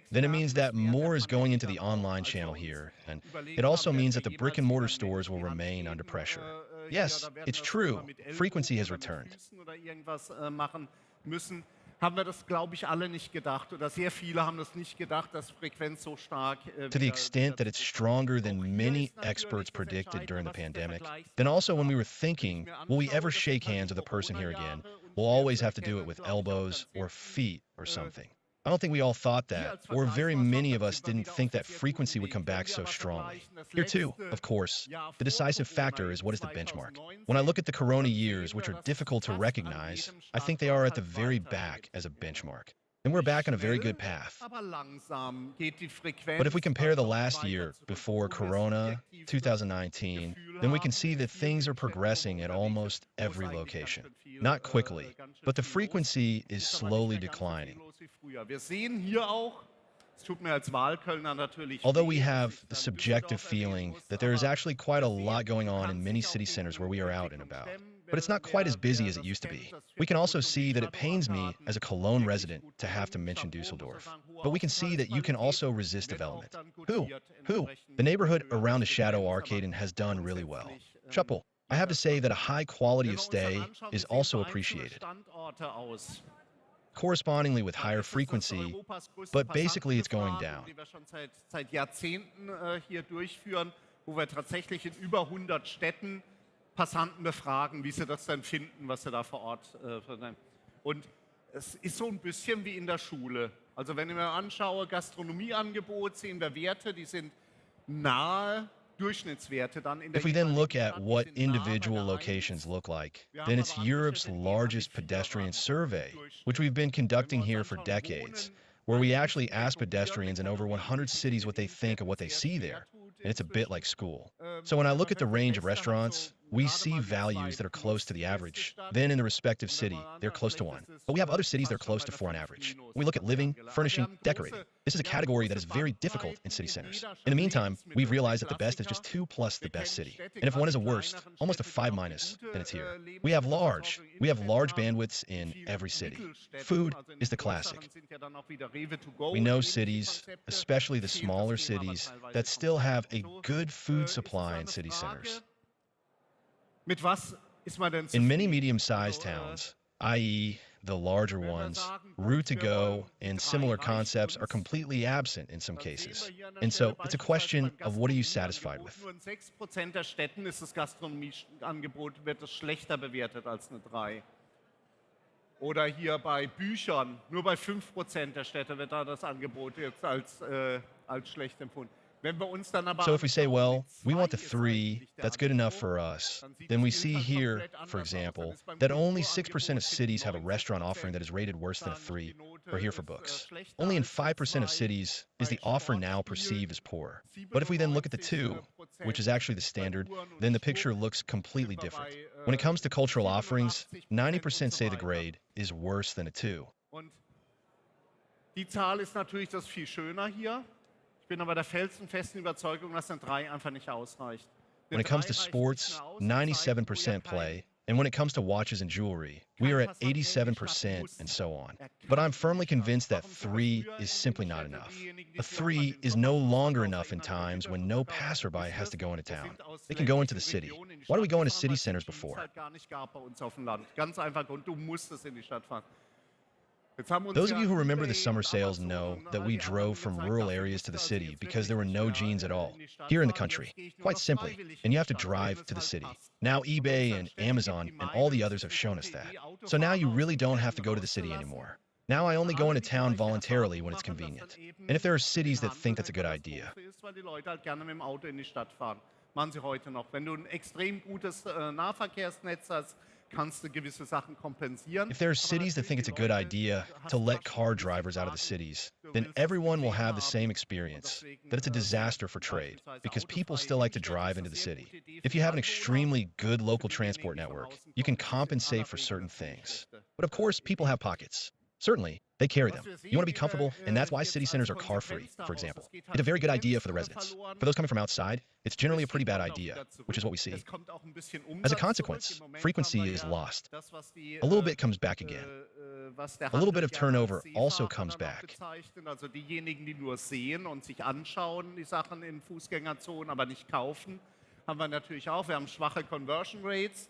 then it means that more is going into the online channel here. And it also means that the brick and mortar stores will remain under pressure. Yes, it's true. Frequency has returned. Oder irgendwas machen müssen, haben wir das, glaube ich, alle nicht gedacht. Oder sehr viele haben das nicht gedacht, dass Frequenz so stark To the extent that it's stronger than many experts predicted during the pandemic, then also when we were thinking, will we ever shake hands with a person here again? We'll always have to do it with elbows or feet or something. I don't think we all thought that, or very many of us didn't think that frequency would come back so strongly. Here too, of course, the decisive factor is what is the benchmark. When I look at the Corona years, which are difficult to recognize, I think they are at the very back as a benchmark. And we're back on a very good path. But if we compare the last year, before Corona, 2019, then we can see that things are progressing at almost every location. Not quickly, but the frequency is slowly declining. Although we have the subjective feeling that there is actually quite a lot going on in many city centers where we are out and about, but it's not quite as busy as it used to be. We can also see that it pains me as a Cologne resident to have to mention Dusseldorf, but we can see that you can also resist development. Who? The neighborhood around the Shadow Arcade has done really well. Chapeau. I have to say that a high quality of stay is also appreciated, correspondingly with higher frequency, but basically it's going down. Die wir schon seit Jahrzehnten hier durchführen, wo wir tatsächlich in über 100 Städten Passanten befragen, wie sie das denn finden, was sie da vor Ort vernehmen. Und es ist so ein bisschen wie in der Schule. Also wenn ich mir anschaue, Gastronomieangebot, sehen wir Werte, die sind nahe Durchschnittswerte dann in der If we then look at what individual locations look like, then it's Europe's largest pedestrian survey, which we've been conducting here for decades, where we actually ask pedestrians in over 100 cities what they think of what they see there. And it's a bit like school. So when I look at the range of restaurants, we see values that are close to the average. Then in the respective city, they're close to 1. But we have other cities that are close to 4 on average. When we look at living, furnishing, decorating, this is a category that is very difficult in city centers. In the meantime, we've realized that the best is just 2 plus the best city. And if 1 is a worst, almost a 5 minus, then it's here. We have large bandwidths in every city. Food is the classic. We know cities, especially the smaller cities, that still have a good food supply in city centers. In many medium-sized towns, i.e. the larger ones, route to go and similar concepts are completely absent in some cases. And so it's a question of what are you satisfied with? Nur in 6% der Städten ist das Gastronomieangebot wird es schlechter bewertet als eine 3. Oder hier bei Büchern, nur bei 5% der Städte wird da das Angebot jetzt als schlecht empfunden. So if we say, well, we want the 3, that's good enough for us, then we see here, for example, that only 6% of cities have a restaurant offering that is rated worse than a 3, or here for books. Only in 5% of cities is the offer now perceived as poor. But if we then look at the 2, which is actually the standard, then the picture looks completely different. When it comes to cultural offerings, 90% say the grade is worse than a 2. Und die Zahl ist natürlich das viel schöner hier. Ich bin aber der felsenfesten Überzeugung, dass eine 3 einfach nicht ausreicht. When it comes to sports, 97% play, and when it comes to watches and jewelry, we are at 87% and so on. But I'm firmly convinced that 3 is simply not enough. A 3 is no longer enough in times when no passerby has to go into town. They can go into the city. Why do we go into city centers before? Ganz einfach, und du musstest in die Stadt fahren. Those of you who remember the summer sales know that we drove from rural areas to the city because there were no jeans at all here in the country, quite simply, and you have to drive to the city. Now eBay and Amazon and all the others have shown us that. So now you really don't have to go to the city anymore. Now I only go into town voluntarily when it's convenient. And if there are cities that think that's a good idea. Weil die Leute halt gerne mit dem Auto in die Stadt fahren. Machen sie heute noch. Wenn du ein extrem gutes Nahverkehrsnetz hast, kannst du gewisse Sachen kompensieren. If there are cities that think it's a good idea to let car drivers out of the cities, then everyone will have the same experience, that it's a disaster for trade, because people still like to drive into the city. If you have an extremely good local transport network, you can compensate for certain things. But of course, people have pockets. Certainly, they carry them. You want to be comfortable, and that's why city centers are car-free, for example. It's a very good idea for the residents. For those coming from outside, it's generally a pretty bad idea, which is what we see. As a consequence, frequency is lost. A little bit comes back again. A little bit of turnover also comes back. Also diejenigen, die nur sehen und sich anschauen, die Sachen in Fußgängerzonen, aber nicht kaufen, haben wir natürlich auch. Wir haben schwache Conversion Rates.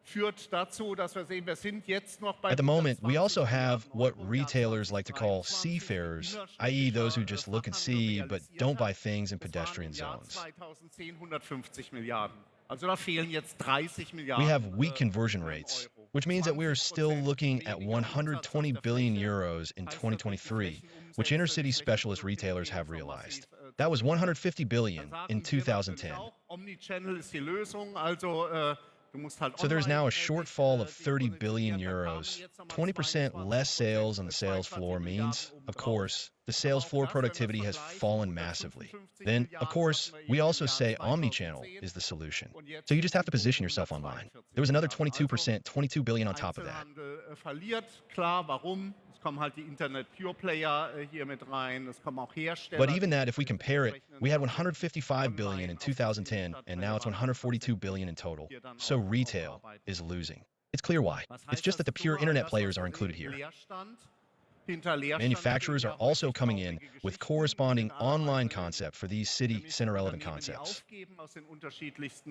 Führt dazu, dass wir sehen, wir sind jetzt noch bei At the moment, we also have what retailers like to call seafarers, i.e. those who just look and see but don't buy things in pedestrian zones. 2010 150 Milliarden. Also da fehlen jetzt 30 We Milliarden. have weak conversion rates, which means that we are still looking at 120 billion euros in 2023, which inner-city specialist retailers have realized. That was 150 billion in 2010. Omnichannel ist die Lösung, also So there's now a shortfall of 30 billion euros. 20% less sales on the sales floor means, of course, the sales floor productivity has fallen massively. Then, of course, we also say omnichannel is the solution. So you just have to position yourself online. There was another 22%, 22 billion on top of that. Verliert, klar, warum? Es kommen halt die Internet-Pure-Player hier mit rein, es kommen auch Hersteller. But even that, if we compare it, we had 155 billion in 2010, and now it's 142 billion in total. So retail is losing. It's clear why. It's just that the pure internet players are included here. Manufacturers are also coming in with corresponding online concept for these city center relevant concepts.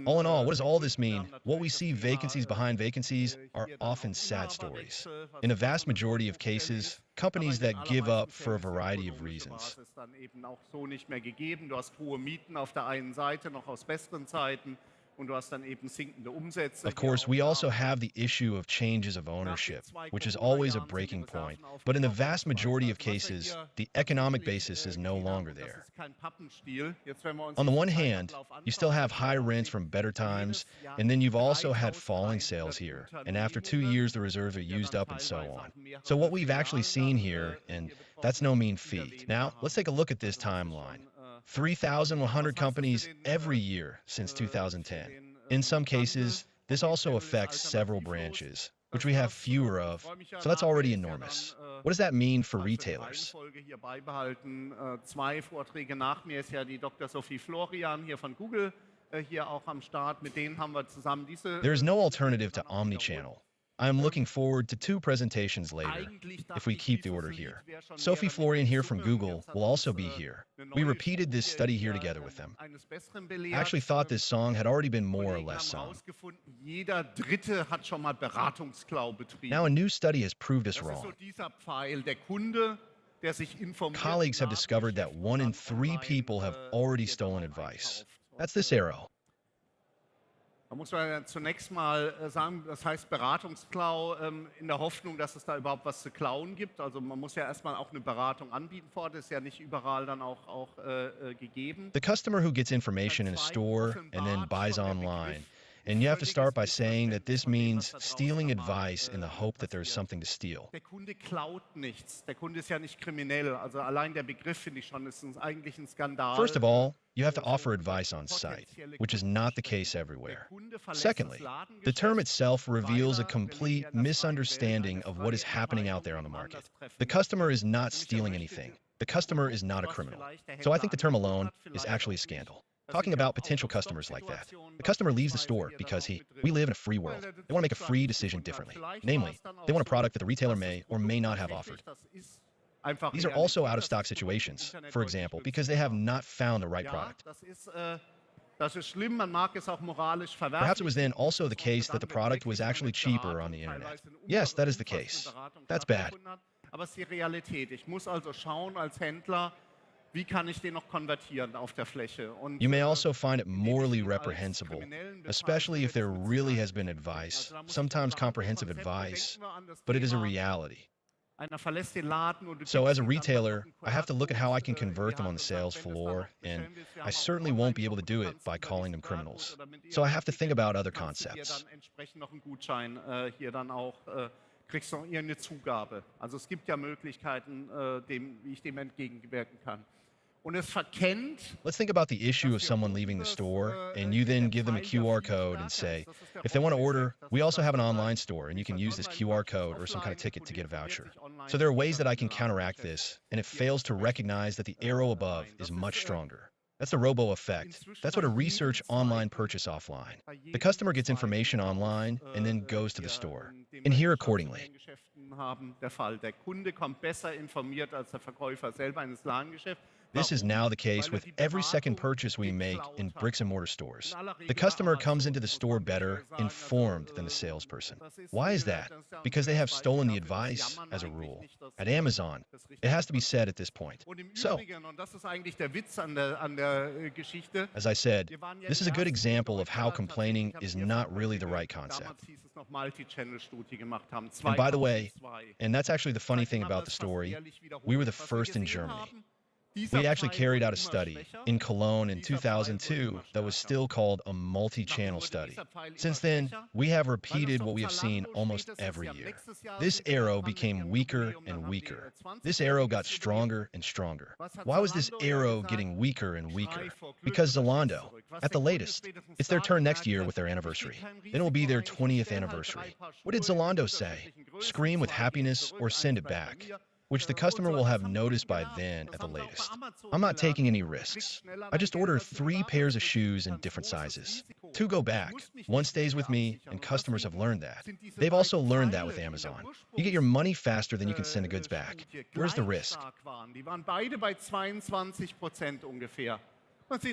All in all, what does all this mean? What we see vacancies behind vacancies are often sad stories. In a vast majority of cases, companies that give up for a variety of reasons. Es dann eben auch so nicht mehr gegeben. Du hast hohe Mieten auf der einen Seite, noch aus besseren Zeiten. Und du hast dann eben sinkende Umsätze. Of course, we also have the issue of changes of ownership, which is always a breaking point. But in the vast majority of cases, the economic basis is no longer there. On the one hand, you still have high rents from better times, and then you've also had falling sales here. And after 2 years, the reserves are used up and so on. So what we've actually seen here, and that's no mean feat. Now, let's take a look at this timeline. 3,100 companies every year since 2010. In some cases, this also affects several branches, which we have fewer of, so that's already enormous. What does that mean for retailers? Hier beibehalten. 2 Vorträge nach mir ist ja die Dr. Sophie Florian hier von Google hier auch am Start. Mit denen haben wir zusammen diese. There is no alternative to omnichannel. I'm looking forward to 2 presentations later, if we keep the order here. Sophie Florian here from Google will also be here. We repeated this study here together with them. I actually thought this song had already been more or less sung. Jeder Dritte hat schon mal Beratungsklau betrieben. Now a new study has proved us wrong. Dieser Pfeil, der Kunde, der sich informiert. Colleagues have discovered that 1 in 3 people have already stolen advice. That's this arrow. Da muss man ja zunächst mal sagen, das heißt Beratungsklau in der Hoffnung, dass es da überhaupt was zu klauen gibt. Also man muss ja erstmal auch eine Beratung anbieten vor, das ist ja nicht überall dann auch gegeben. The customer who gets information in a store and then buys online. And you have to start by saying that this means stealing advice in the hope that there's something to steal. Der Kunde klaut nichts. Der Kunde ist ja nicht kriminell. Also allein der Begriff finde ich schon, ist eigentlich ein Skandal. First of all, you have to offer advice on site, which is not the case everywhere. Secondly, the term itself reveals a complete misunderstanding of what is happening out there on the market. The customer is not stealing anything. The customer is not a criminal. So I think the term alone is actually a scandal. Talking about potential customers like that. The customer leaves the store because we live in a free world. They want to make a free decision differently. Namely, they want a product that the retailer may or may not have offered. These are also out-of-stock situations, for example, because they have not found the right product. Perhaps it was then also the case that the product was actually cheaper on the internet. Yes, that is the case. That's bad. Aber es ist die Realität. Ich muss also schauen als Händler, wie kann ich den noch konvertieren auf der Fläche? Und you may also find it morally reprehensible, especially if there really has been advice, sometimes comprehensive advice, but it is a reality. So as a retailer, I have to look at how I can convert them on the sales floor, and I certainly won't be able to do it by calling them criminals. So I have to think about other concepts. Hier dann auch kriegst du noch irgendeine Zugabe. Also es gibt ja Möglichkeiten, wie ich dem entgegenwirken kann. und es verkennt. Let's think about the issue of someone leaving the store, and you then give them a QR code and say, if they want to order, we also have an online store, and you can use this QR code or some kind of ticket to get a voucher. So there are ways that I can counteract this, and it fails to recognize that the arrow above is much stronger. That's the robo effect. That's what a research online purchase offline. The customer gets information online and then goes to the store. And here accordingly. Der Fall. Der Kunde kommt besser informiert als der Verkäufer selber eines Ladengeschäfts. This is now the case with every second purchase we make in bricks and mortar stores. The customer comes into the store better informed than the salesperson. Why is that? Because they have stolen the advice, as a rule. At Amazon, it has to be said at this point. So, as I said, this is a good example of how complaining is not really the right concept. And by the way, and that's actually the funny thing about the story, we were the first in Germany. We actually carried out a study in Cologne in 2002 that was still called a multi-channel study. Since then, we have repeated what we have seen almost every year. This arrow became weaker and weaker. This arrow got stronger and stronger. Why was this arrow getting weaker and weaker? Because Zalando, at the latest, it's their turn next year with their anniversary. Then it will be their 20th anniversary. What did Zalando say? Scream with happiness or send it back, which the customer will have noticed by then at the latest. I'm not taking any risks. I just order 3 pairs of shoes in different sizes. 2 go back, 1 stays with me, and customers have learned that. They've also learned that with Amazon. You get your money faster than you can send the goods back. Where's the risk? Die waren beide bei 22% ungefähr.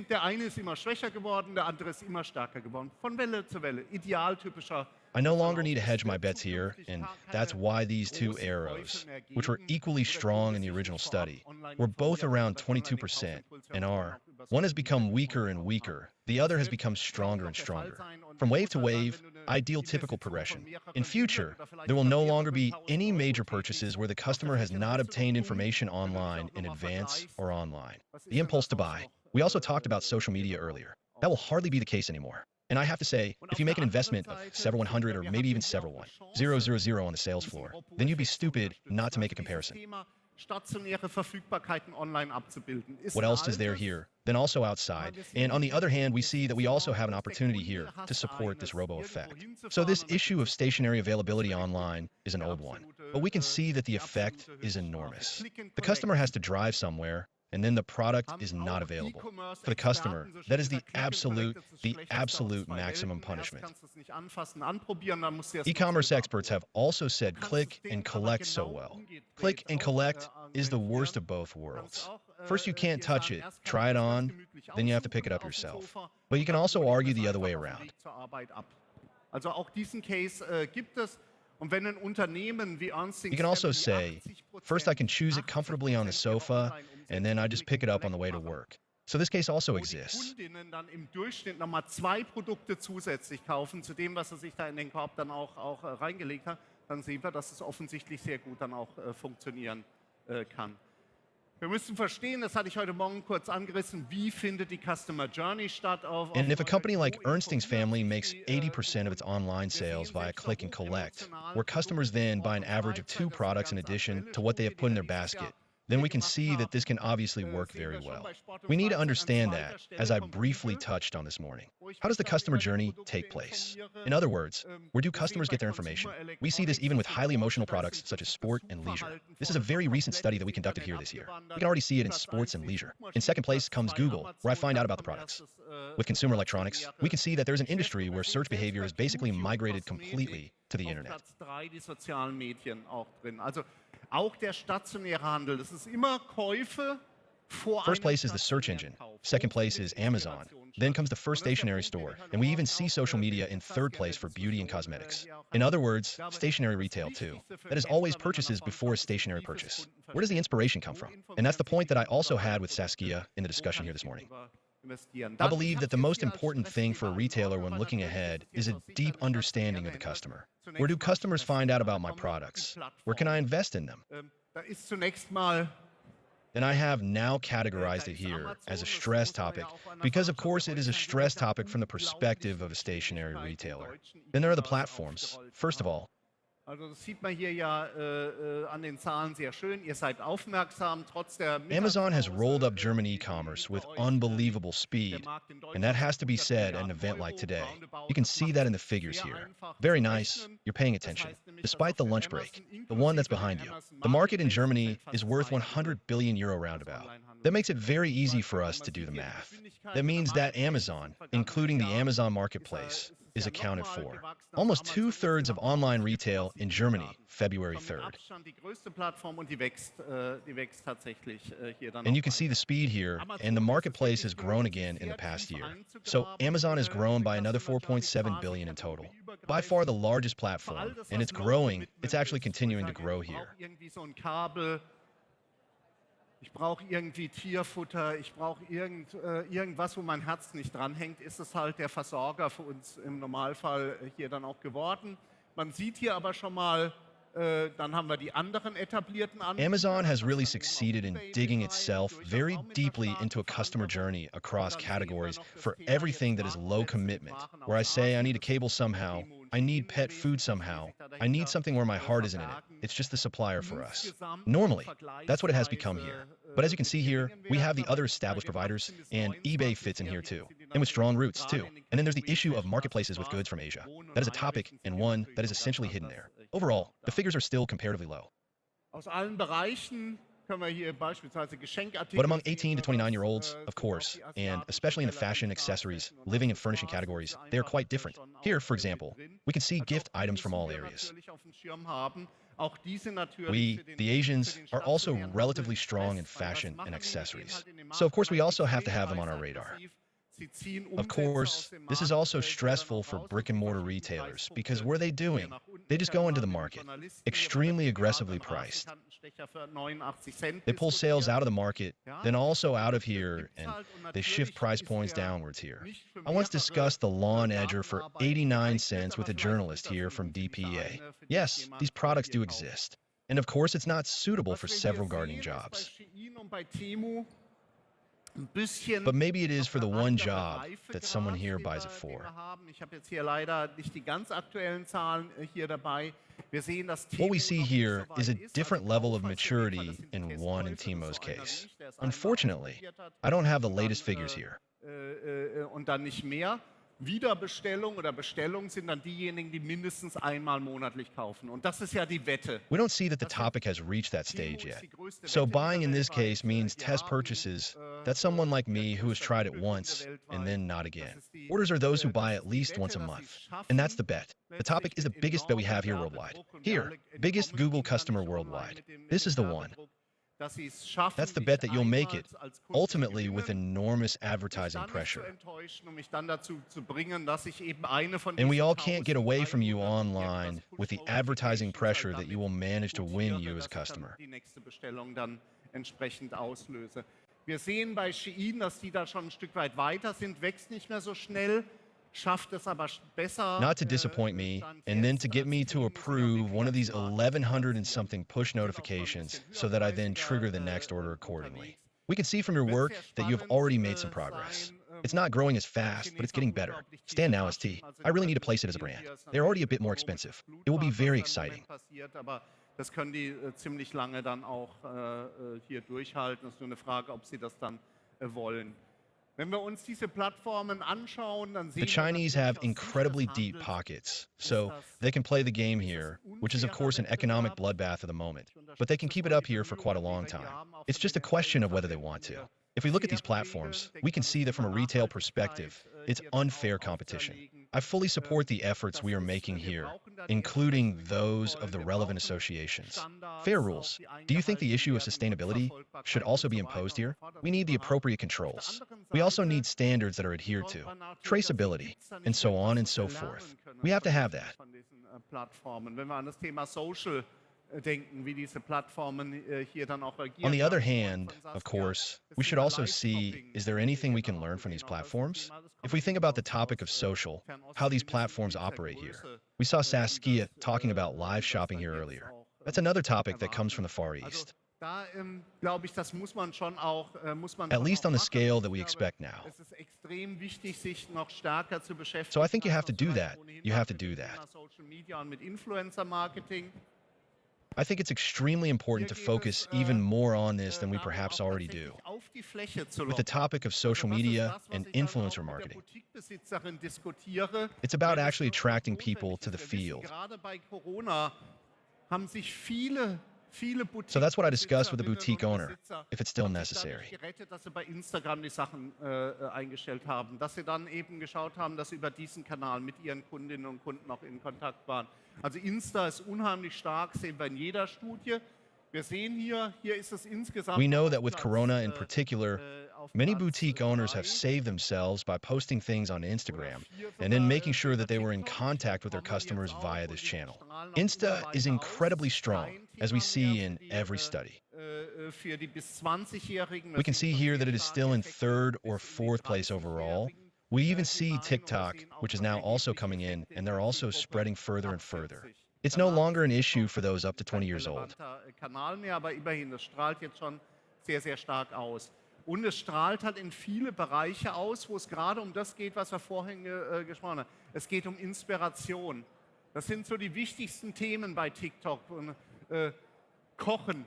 Der eine ist immer schwächer geworden, der andere ist immer stärker geworden. Von Welle zu Welle. Idealtypischer. I no longer need to hedge my bets here, and that's why these 2 arrows, which were equally strong in the original study, were both around 22% and are. One has become weaker and weaker, the other has become stronger and stronger. From wave to wave, ideal typical progression. In future, there will no longer be any major purchases where the customer has not obtained information online in advance or online. The impulse to buy. We also talked about social media earlier. That will hardly be the case anymore. And I have to say, if you make an investment of several hundred or maybe even several 1,000 on the sales floor, then you'd be stupid not to make a comparison. What else is there here? Then also outside. And on the other hand, we see that we also have an opportunity here to support this robo effect. So this issue of stationary availability online is an old one, but we can see that the effect is enormous. The customer has to drive somewhere, and then the product is not available. For the customer, that is the absolute maximum punishment. E-commerce experts have also said click and collect so well. Click and collect is the worst of both worlds. First, you can't touch it, try it on, then you have to pick it up yourself. But you can also argue the other way around. Also auch diesen Case gibt es. You can also say, first I can choose it comfortably on the sofa, and then I just pick it up on the way to work. So this case also exists. Dann im Durchschnitt nochmal 2 Produkte zusätzlich kaufen, zu dem, was sich da in den Korb dann auch reingelegt hat, dann sehen wir, dass es offensichtlich sehr gut dann auch funktionieren kann. Wir müssen verstehen, das hatte ich heute Morgen kurz angerissen, wie findet die Customer Journey statt. And if a company like Ernstings Family makes 80% of its online sales via click and collect, where customers then buy an average of 2 products in addition to what they have put in their basket, then we can see that this can obviously work very well. We need to understand that, as I briefly touched on this morning. How does the customer journey take place? In other words, where do customers get their information? We see this even with highly emotional products such as sport and leisure. This is a very recent study that we conducted here this year. We can already see it in sports and leisure. In second place comes Google, where I find out about the products. With consumer electronics, we can see that there's an industry where search behavior has basically migrated completely to the internet. Auch der stationäre Handel, das ist immer Käufe vor. First place is the search engine. Second place is Amazon. Then comes the first stationary store. And we even see social media in third place for beauty and cosmetics. In other words, stationary retail too. That is always purchases before a stationary purchase. Where does the inspiration come from? And that's the point that I also had with Saskia in the discussion here this morning. I believe that the most important thing for a retailer when looking ahead is a deep understanding of the customer. Where do customers find out about my products? Where can I invest in them? Then I have now categorized it here as a stress topic because, of course, it is a stress topic from the perspective of a stationary retailer. Then there are the platforms. First of all, Also das sieht man hier ja an den Zahlen sehr schön. Ihr seid aufmerksam, trotz der Amazon has rolled up German e-commerce with unbelievable speed, and that has to be said at an event like today. You can see that in the figures here. Very nice, you're paying attention, despite the lunch break, the one that's behind you. The market in Germany is worth 100 billion euro roundabout. That makes it very easy for us to do the math. That means that Amazon, including the Amazon marketplace, is accounted for. Almost 2/3 of online retail in Germany, February 3rd. And you can see the speed here, and the marketplace has grown again in the past year. So Amazon has grown by another 4.7 billion in total. By far the largest platform, and it's growing, it's actually continuing to grow here. Ich brauche irgendwie Tierfutter, ich brauche irgendwas, wo mein Herz nicht dranhängt, ist es halt der Versorger für uns im Normalfall hier dann auch geworden. Man sieht hier aber schon mal, dann haben wir die anderen etablierten Anbieter. Amazon has really succeeded in digging itself very deeply into a customer journey across categories for everything that is low commitment, where I say I need a cable somehow, I need pet food somehow, I need something where my heart isn't in it. It's just the supplier for us. Normally, that's what it has become here. But as you can see here, we have the other established providers, and eBay fits in here too, and with strong roots too. And then there's the issue of marketplaces with goods from Asia. That is a topic, and one that is essentially hidden there. Overall, the figures are still comparatively low. Aus allen Bereichen können wir hier beispielsweise Geschenkartikel. But among 18 to 29-year-olds, of course, and especially in the fashion, accessories, living and furnishing categories, they are quite different. Here, for example, we can see gift items from all areas. We, the Asians, are also relatively strong in fashion and accessories. So of course we also have to have them on our radar. Of course, this is also stressful for brick-and-mortar retailers because what are they doing? They just go into the market, extremely aggressively priced. They pull sales out of the market, then also out of here, and they shift price points downwards here. I once discussed the lawn edger for 89 cents with a journalist here from DPA. Yes, these products do exist. And of course, it's not suitable for several gardening jobs. But maybe it is for the one job that someone here buys it for. What we see here is a different level of maturity in Juan and Timo's case. Unfortunately, I don't have the latest figures here. Wiederbestellung oder Bestellung sind dann diejenigen, die mindestens einmal monatlich kaufen. Und das ist ja die Wette. We don't see that the topic has reached that stage yet. So buying in this case means test purchases. That's someone like me who has tried it once and then not again. Orders are those who buy at least once a month. And that's the bet. The topic is the biggest bet we have here worldwide. Here, biggest Google customer worldwide. This is the one. That's the bet that you'll make it, ultimately with enormous advertising pressure. And we all can't get away from you online with the advertising pressure that you will manage to win you as a customer. Wir sehen bei Shein, dass die da schon ein Stück weit weiter sind, wächst nicht mehr so schnell. Not to disappoint me, and then to get me to approve one of these 1,100 and something push notifications so that I then trigger the next order accordingly. We can see from your work that you have already made some progress. It's not growing as fast, but it's getting better. Stand now, ST. I really need to place it as a brand. They're already a bit more expensive. It will be very exciting. Das können die ziemlich lange dann auch hier durchhalten. Es ist nur eine Frage, ob sie das dann wollen. Wenn wir uns diese Plattformen anschauen, dann sehen The Chinese have incredibly deep pockets, so they can play the game here, which is of course an economic bloodbath at the moment, but they can keep it up here for quite a long time. It's just a question of whether they want to. If we look at these platforms, we can see that from a retail perspective, it's unfair competition. I fully support the efforts we are making here, including those of the relevant associations. Fair rules. Do you think the issue of sustainability should also be imposed here? We need the appropriate controls. We also need standards that are adhered to, traceability, and so on and so forth. We have to have that. Wenn wir an das Thema Social denken, wie diese Plattformen hier dann auch agieren. On the other hand, of course, we should also see, is there anything we can learn from these platforms? If we think about the topic of social, how these platforms operate here. We saw Saskia talking about live shopping here earlier. That's another topic that comes from the Far East. Da glaube ich, das muss man schon auch At least on the scale that we expect now. Es ist extrem wichtig, sich noch stärker zu beschäftigen. So I think you have to do that. You have to do that. Social Media und mit Influencer Marketing. I think it's extremely important to focus even more on this than we perhaps already do. With the topic of social media and influencer marketing, it's about actually attracting people to the field. So that's what I discussed with the boutique owner, if it's still necessary. Gerettet, dass sie bei Instagram die Sachen eingestellt haben, dass sie dann eben geschaut haben, dass sie über diesen Kanal mit ihren Kundinnen und Kunden auch in Kontakt waren. Also Insta ist unheimlich stark, sehen wir in jeder Studie. Wir sehen hier ist es insgesamt. We know that with Corona in particular, many boutique owners have saved themselves by posting things on Instagram and then making sure that they were in contact with their customers via this channel. Insta is incredibly strong, as we see in every study. We can see here that it is still in 3rd or 4th place overall. We even see TikTok, which is now also coming in, and they're also spreading further and further. It's no longer an issue for those up to 20 years old. Kanal mehr, aber immerhin, das strahlt jetzt schon sehr, sehr stark aus. Und es strahlt halt in viele Bereiche aus, wo es gerade um das geht, was wir vorhin gesprochen haben. Es geht um Inspiration. Das sind so die wichtigsten Themen bei TikTok. Und, Kochen,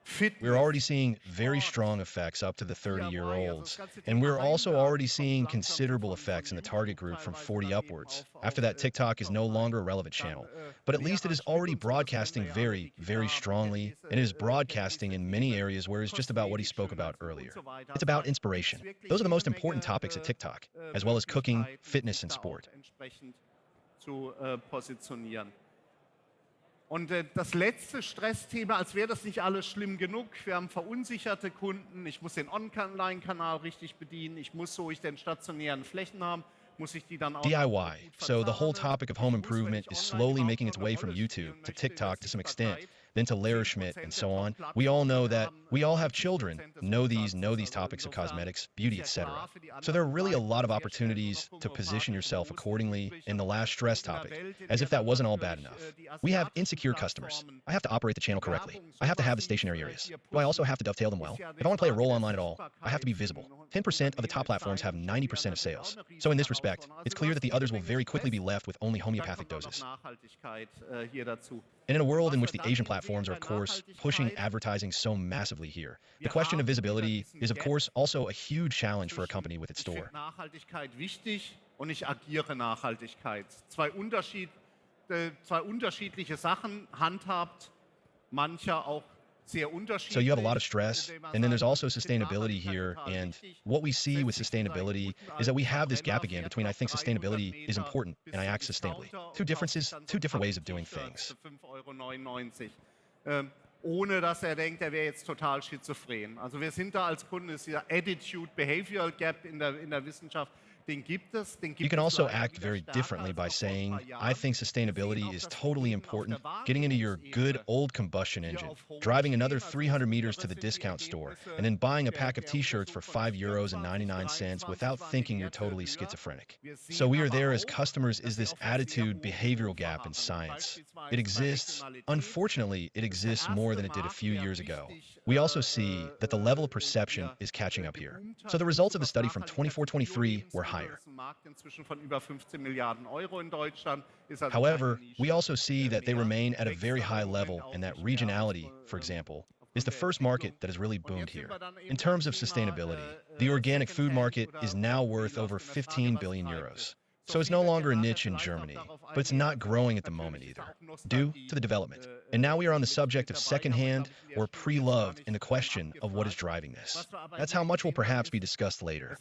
Fitness. We're already seeing very strong effects up to the 30-year-olds, and we're also already seeing considerable effects in the target group from 40 upwards. After that, TikTok is no longer a relevant channel, but at least it is already broadcasting very, very strongly, and it is broadcasting in many areas where it's just about what he spoke about earlier. It's about inspiration. Those are the most important topics at TikTok, as well as cooking, fitness, and sport. Zu positionieren. Und das letzte Stressthema, als wäre das nicht alles schlimm genug. Wir haben verunsicherte Kunden. Ich muss den Online-Kanal richtig bedienen. Ich muss, so ich den stationären Flächen haben, muss ich die dann auch DIY. So the whole topic of home improvement is slowly making its way from YouTube to TikTok to some extent, then to Lara Schmidt and so on. We all know that we all have children, know these topics of cosmetics, beauty, etc. So there are really a lot of opportunities to position yourself accordingly in the last stress topic, as if that wasn't all bad enough. We have insecure customers. I have to operate the channel correctly. I have to have the stationary areas. Do I also have to dovetail them well? If I want to play a role online at all, I have to be visible. 10% of the top platforms have 90% of sales. So in this respect, it's clear that the others will very quickly be left with only homeopathic doses. And in a world in which the Asian platforms are, of course, pushing advertising so massively here, the question of visibility is, of course, also a huge challenge for a company with its store. Nachhaltigkeit wichtig und ich agiere Nachhaltigkeit. Zwei unterschiedliche Sachen handhabt, mancher auch sehr unterschiedlich. So you have a lot of stress, and then there's also sustainability here, and what we see with sustainability is that we have this gap again between I think sustainability is important and I act sustainably. Two different ways of doing things. Ohne dass denkt, wäre jetzt total schizophren. Also wir sind da als Kunden, ist dieser Attitude-Behavioral Gap in der Wissenschaft. You can also act very differently by saying, I think sustainability is totally important, getting into your good old combustion engine, driving another 300 meters to the discount store, and then buying a pack of t-shirts for €5.99 without thinking you're totally schizophrenic. So we are there as customers is this attitude behavioral gap in science. It exists. Unfortunately, it exists more than it did a few years ago. We also see that the level of perception is catching up here. So the results of the study from 24-23 were higher. However, we also see that they remain at a very high level, and that regionality, for example, is the first market that has really boomed here. In terms of sustainability, the organic food market is now worth over 15 billion euros. So it's no longer a niche in Germany, but it's not growing at the moment either, due to the development. And now we are on the subject of secondhand or pre-loved in the question of what is driving this. That's how much will perhaps be discussed later.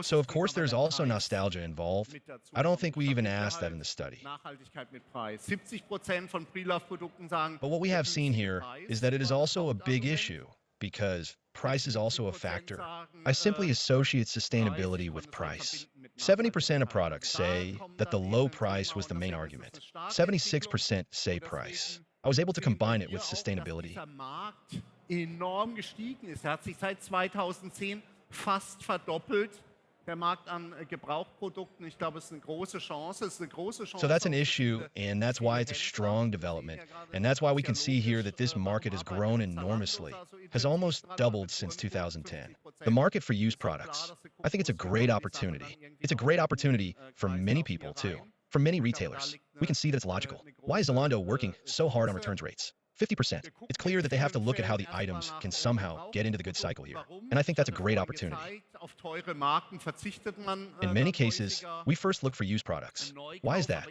So of course there's also nostalgia involved. I don't think we even asked that in the study. But what we have seen here is that it is also a big issue, because price is also a factor. I simply associate sustainability with price. 70% of products say that the low price was the main argument. 76% say price. I was able to combine it with sustainability. Enorm gestiegen ist. Er hat sich seit 2010 fast verdoppelt. der Markt an Gebrauchprodukten. Ich glaube, es ist eine große Chance. Es ist eine große Chance. So that's an issue, and that's why it's a strong development. And that's why we can see here that this market has grown enormously, has almost doubled since 2010. The market for used products, I think it's a great opportunity. It's a great opportunity for many people, too. For many retailers, we can see that it's logical. Why is Zalando working so hard on returns rates? 50%. It's clear that they have to look at how the items can somehow get into the good cycle here. And I think that's a great opportunity. In many cases, we first look for used products. Why is that?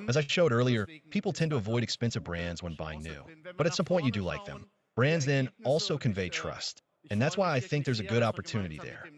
As I showed earlier, people tend to avoid expensive brands when buying new. But at some point you do like them. Brands then also convey trust. And that's why I think there's a good opportunity there.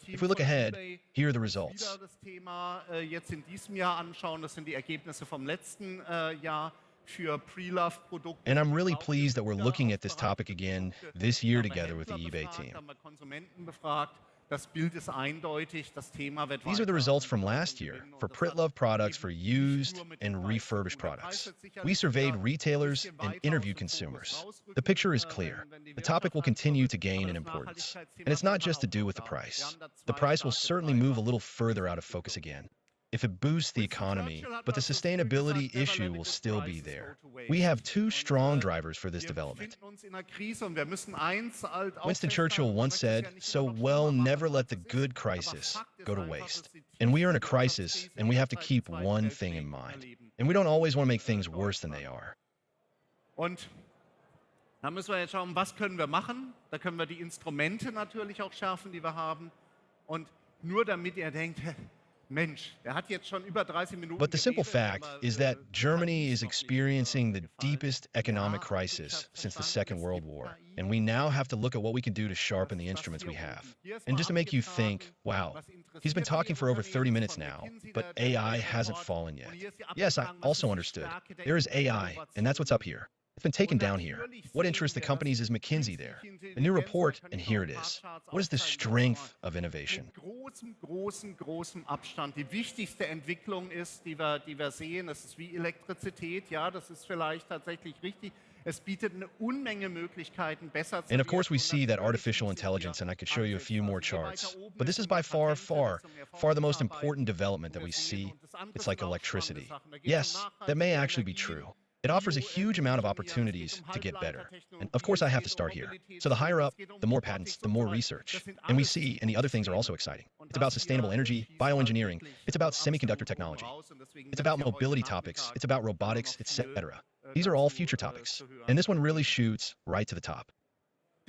If we look ahead, here are the results. Das Thema jetzt in diesem Jahr anschauen, das sind die Ergebnisse vom letzten Jahr für Pre-Love-Produkte. And I'm really pleased that we're looking at this topic again this year together with the eBay team. Haben wir Konsumenten befragt. Das Bild ist eindeutig. Das Thema wird These are the results from last year for Pritlove products for used and refurbished products. We surveyed retailers and interviewed consumers. The picture is clear. The topic will continue to gain in importance. And it's not just to do with the price. The price will certainly move a little further out of focus again if it boosts the economy, but the sustainability issue will still be there. We have two strong drivers for this development. Winston Churchill once said, "So well, never let the good crisis go to waste." And we are in a crisis, and we have to keep one thing in mind. And we don't always want to make things worse than they are. Und da müssen wir jetzt schauen, was können wir machen? Da können wir die Instrumente natürlich auch schärfen, die wir haben. Und nur damit ihr denkt, Mensch, der hat jetzt schon über 30 Minuten But the simple geredet, fact aber, is that Germany is experiencing the deepest economic crisis since the Second World War. And we now have to look at what we can do to sharpen the instruments we have. And just to make you think, wow, he's been talking for over 30 minutes now, but AI hasn't fallen yet. Yes, I also understood. There is AI, and that's what's up here. It's been taken down here. What interests the companies is McKinsey there. A new report, and here it is. What is the strength of innovation? Großem Abstand. Die wichtigste Entwicklung ist, die wir sehen, das ist wie Elektrizität. Ja, das ist vielleicht tatsächlich richtig. Es bietet eine Unmenge Möglichkeiten, besser zu And of course, we see that artificial intelligence, and I could show you a few more charts. But this is by far the most important development that we see. It's like electricity. Yes, that may actually be true. It offers a huge amount of opportunities to get better. And of course, I have to start here. So the higher up, the more patents, the more research. And we see, and the other things are also exciting. It's about sustainable energy, bioengineering. It's about semiconductor technology. It's about mobility topics. It's about robotics, etc. These are all future topics. And this one really shoots right to the top.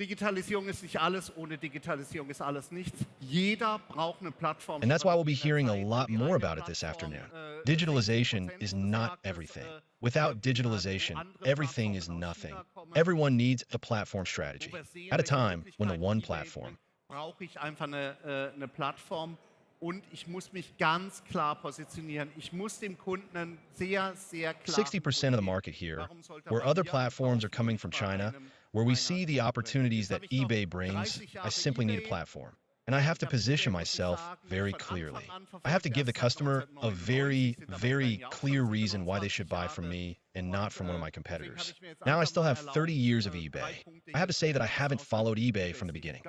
Digitalisierung ist nicht alles, ohne Digitalisierung ist alles nichts. Jeder braucht eine Plattform. And that's why we'll be hearing a lot more about it this afternoon. Digitalization is not everything. Without digitalization, everything is nothing. Everyone needs a platform strategy. At a time when the one platform. Brauche ich einfach eine Plattform und ich muss mich ganz klar positionieren. Ich muss dem Kunden sehr, sehr klar 60% of the market here, where other platforms are coming from China, where we see the opportunities that eBay brings, I simply need a platform. And I have to position myself very clearly. I have to give the customer a very, very clear reason why they should buy from me and not from one of my competitors. Now I still have 30 years of eBay. I have to say that I haven't followed eBay from the beginning.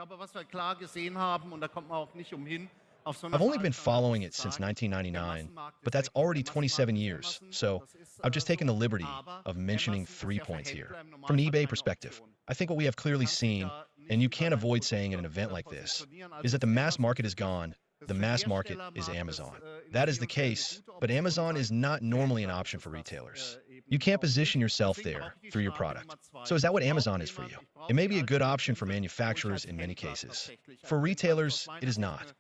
I've only been following it since 1999, but that's already 27 years. So I've just taken the liberty of mentioning 3 points here. From an eBay perspective, I think what we have clearly seen, and you can't avoid saying at an event like this, is that the mass market is gone. The mass market is Amazon. That is the case, but Amazon is not normally an option for retailers. You can't position yourself there through your product. So is that what Amazon is for you? It may be a good option for manufacturers in many cases. For retailers, it is not.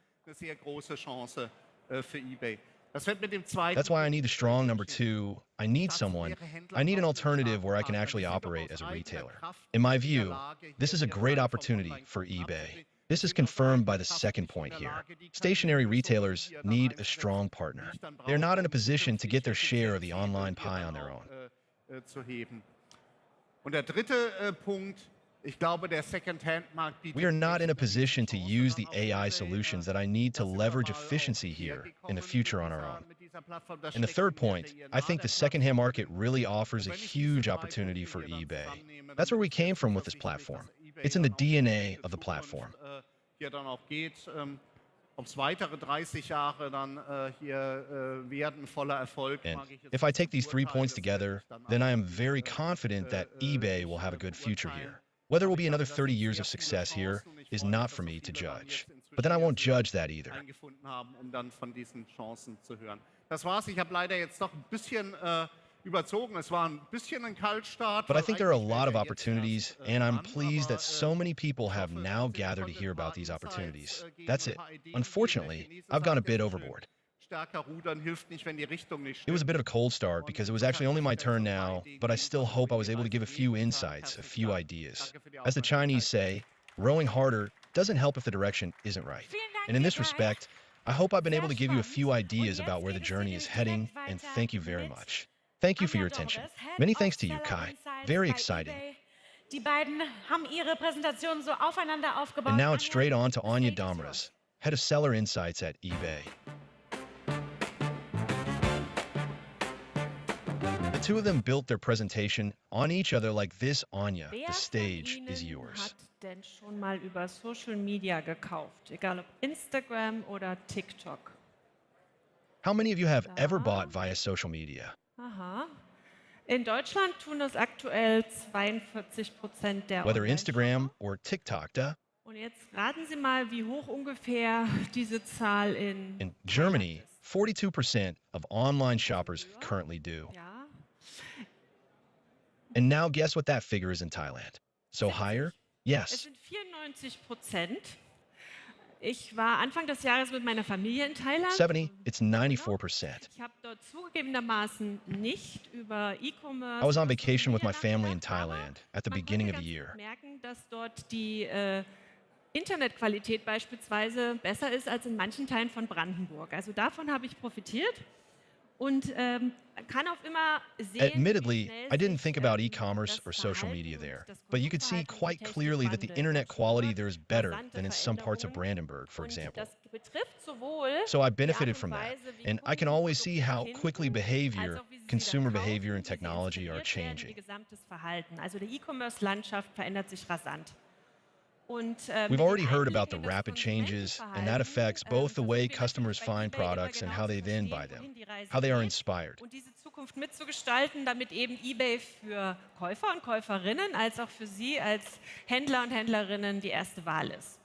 That's why I need the strong number two. I need an alternative where I can actually operate as a retailer. In my view, this is a great opportunity for eBay. This is confirmed by the second point here. Stationary retailers need a strong partner. They're not in a position to get their share of the online pie on their own. Und der dritte Punkt, ich glaube, der Second-Hand-Markt bietet We are not in a position to use the AI solutions that I need to leverage efficiency here in the future on our own. And the third point, I think the second-hand market really offers a huge opportunity for eBay. That's where we came from with this platform. It's in the DNA of the platform. Hier dann auch geht, ob es weitere 30 Jahre dann hier werden voller Erfolg. And if I take these 3 points together, then I am very confident that eBay will have a good future here. Whether it will be another 30 years of success here is not for me to judge. But then I won't judge that either. Eingefunden haben, dann von diesen Chancen zu hören. Das war's. Ich habe leider jetzt doch ein bisschen überzogen. Es war ein bisschen ein Kaltstart. But I think there are a lot of opportunities, and I'm pleased that so many people have now gathered to hear about these opportunities. That's it. Unfortunately, I've gone a bit overboard. Stärker rudern hilft nicht, wenn die Richtung nicht It was a stimmt. bit of a cold start because it was actually only my turn now, but I still hope I was able to give a few insights, a few ideas. As the Chinese say, rowing harder doesn't help if the direction isn't right. And in this respect, I hope I've been able to give you a few ideas about where the journey is heading, and thank you very much. Thank you for your attention. Many thanks to you, Kai. Very exciting. Die beiden haben ihre Präsentation so aufeinander aufgebaut. And now it's straight on to Anya Damras, Head of Seller Insights at eBay. The two of them built their presentation on each other like this, Anya. The stage is yours. Hat denn schon mal über Social Media gekauft, egal ob Instagram oder TikTok? How many of you have ever bought via social media? Aha. In Deutschland tun das aktuell 42% der Whether Instagram or TikTok, duh? Und jetzt raten Sie mal, wie hoch ungefähr diese Zahl in In Germany, 42% of online shoppers currently do. Ja. And now guess what that figure is in Thailand. So higher? Es Yes. sind 94%. Ich war Anfang des Jahres mit meiner Familie in Thailand. 70, it's 94%. Ich habe dort zugegebenermaßen nicht über E-Commerce I was on vacation with my family in Thailand at the beginning of the year. merken, dass dort die Internetqualität beispielsweise besser ist als in manchen Teilen von Brandenburg. Also davon habe ich profitiert und kann auch immer sehen, Admittedly, I didn't think about e-commerce or social media there, but you could see quite clearly that the internet quality there is better than in some parts of Brandenburg, for example. das betrifft sowohl So I benefited from that, and I can always see how quickly behavior, consumer behavior and technology are ihr changing. gesamtes Verhalten. Also die E-Commerce-Landschaft verändert sich rasant. Und, We've already heard about the rapid changes, and that affects both the way customers find products and how they then buy them, how they are inspired. Und diese Zukunft mitzugestalten, damit eben eBay für Käufer und Käuferinnen als auch für Sie als Händler und Händlerinnen die erste Wahl ist.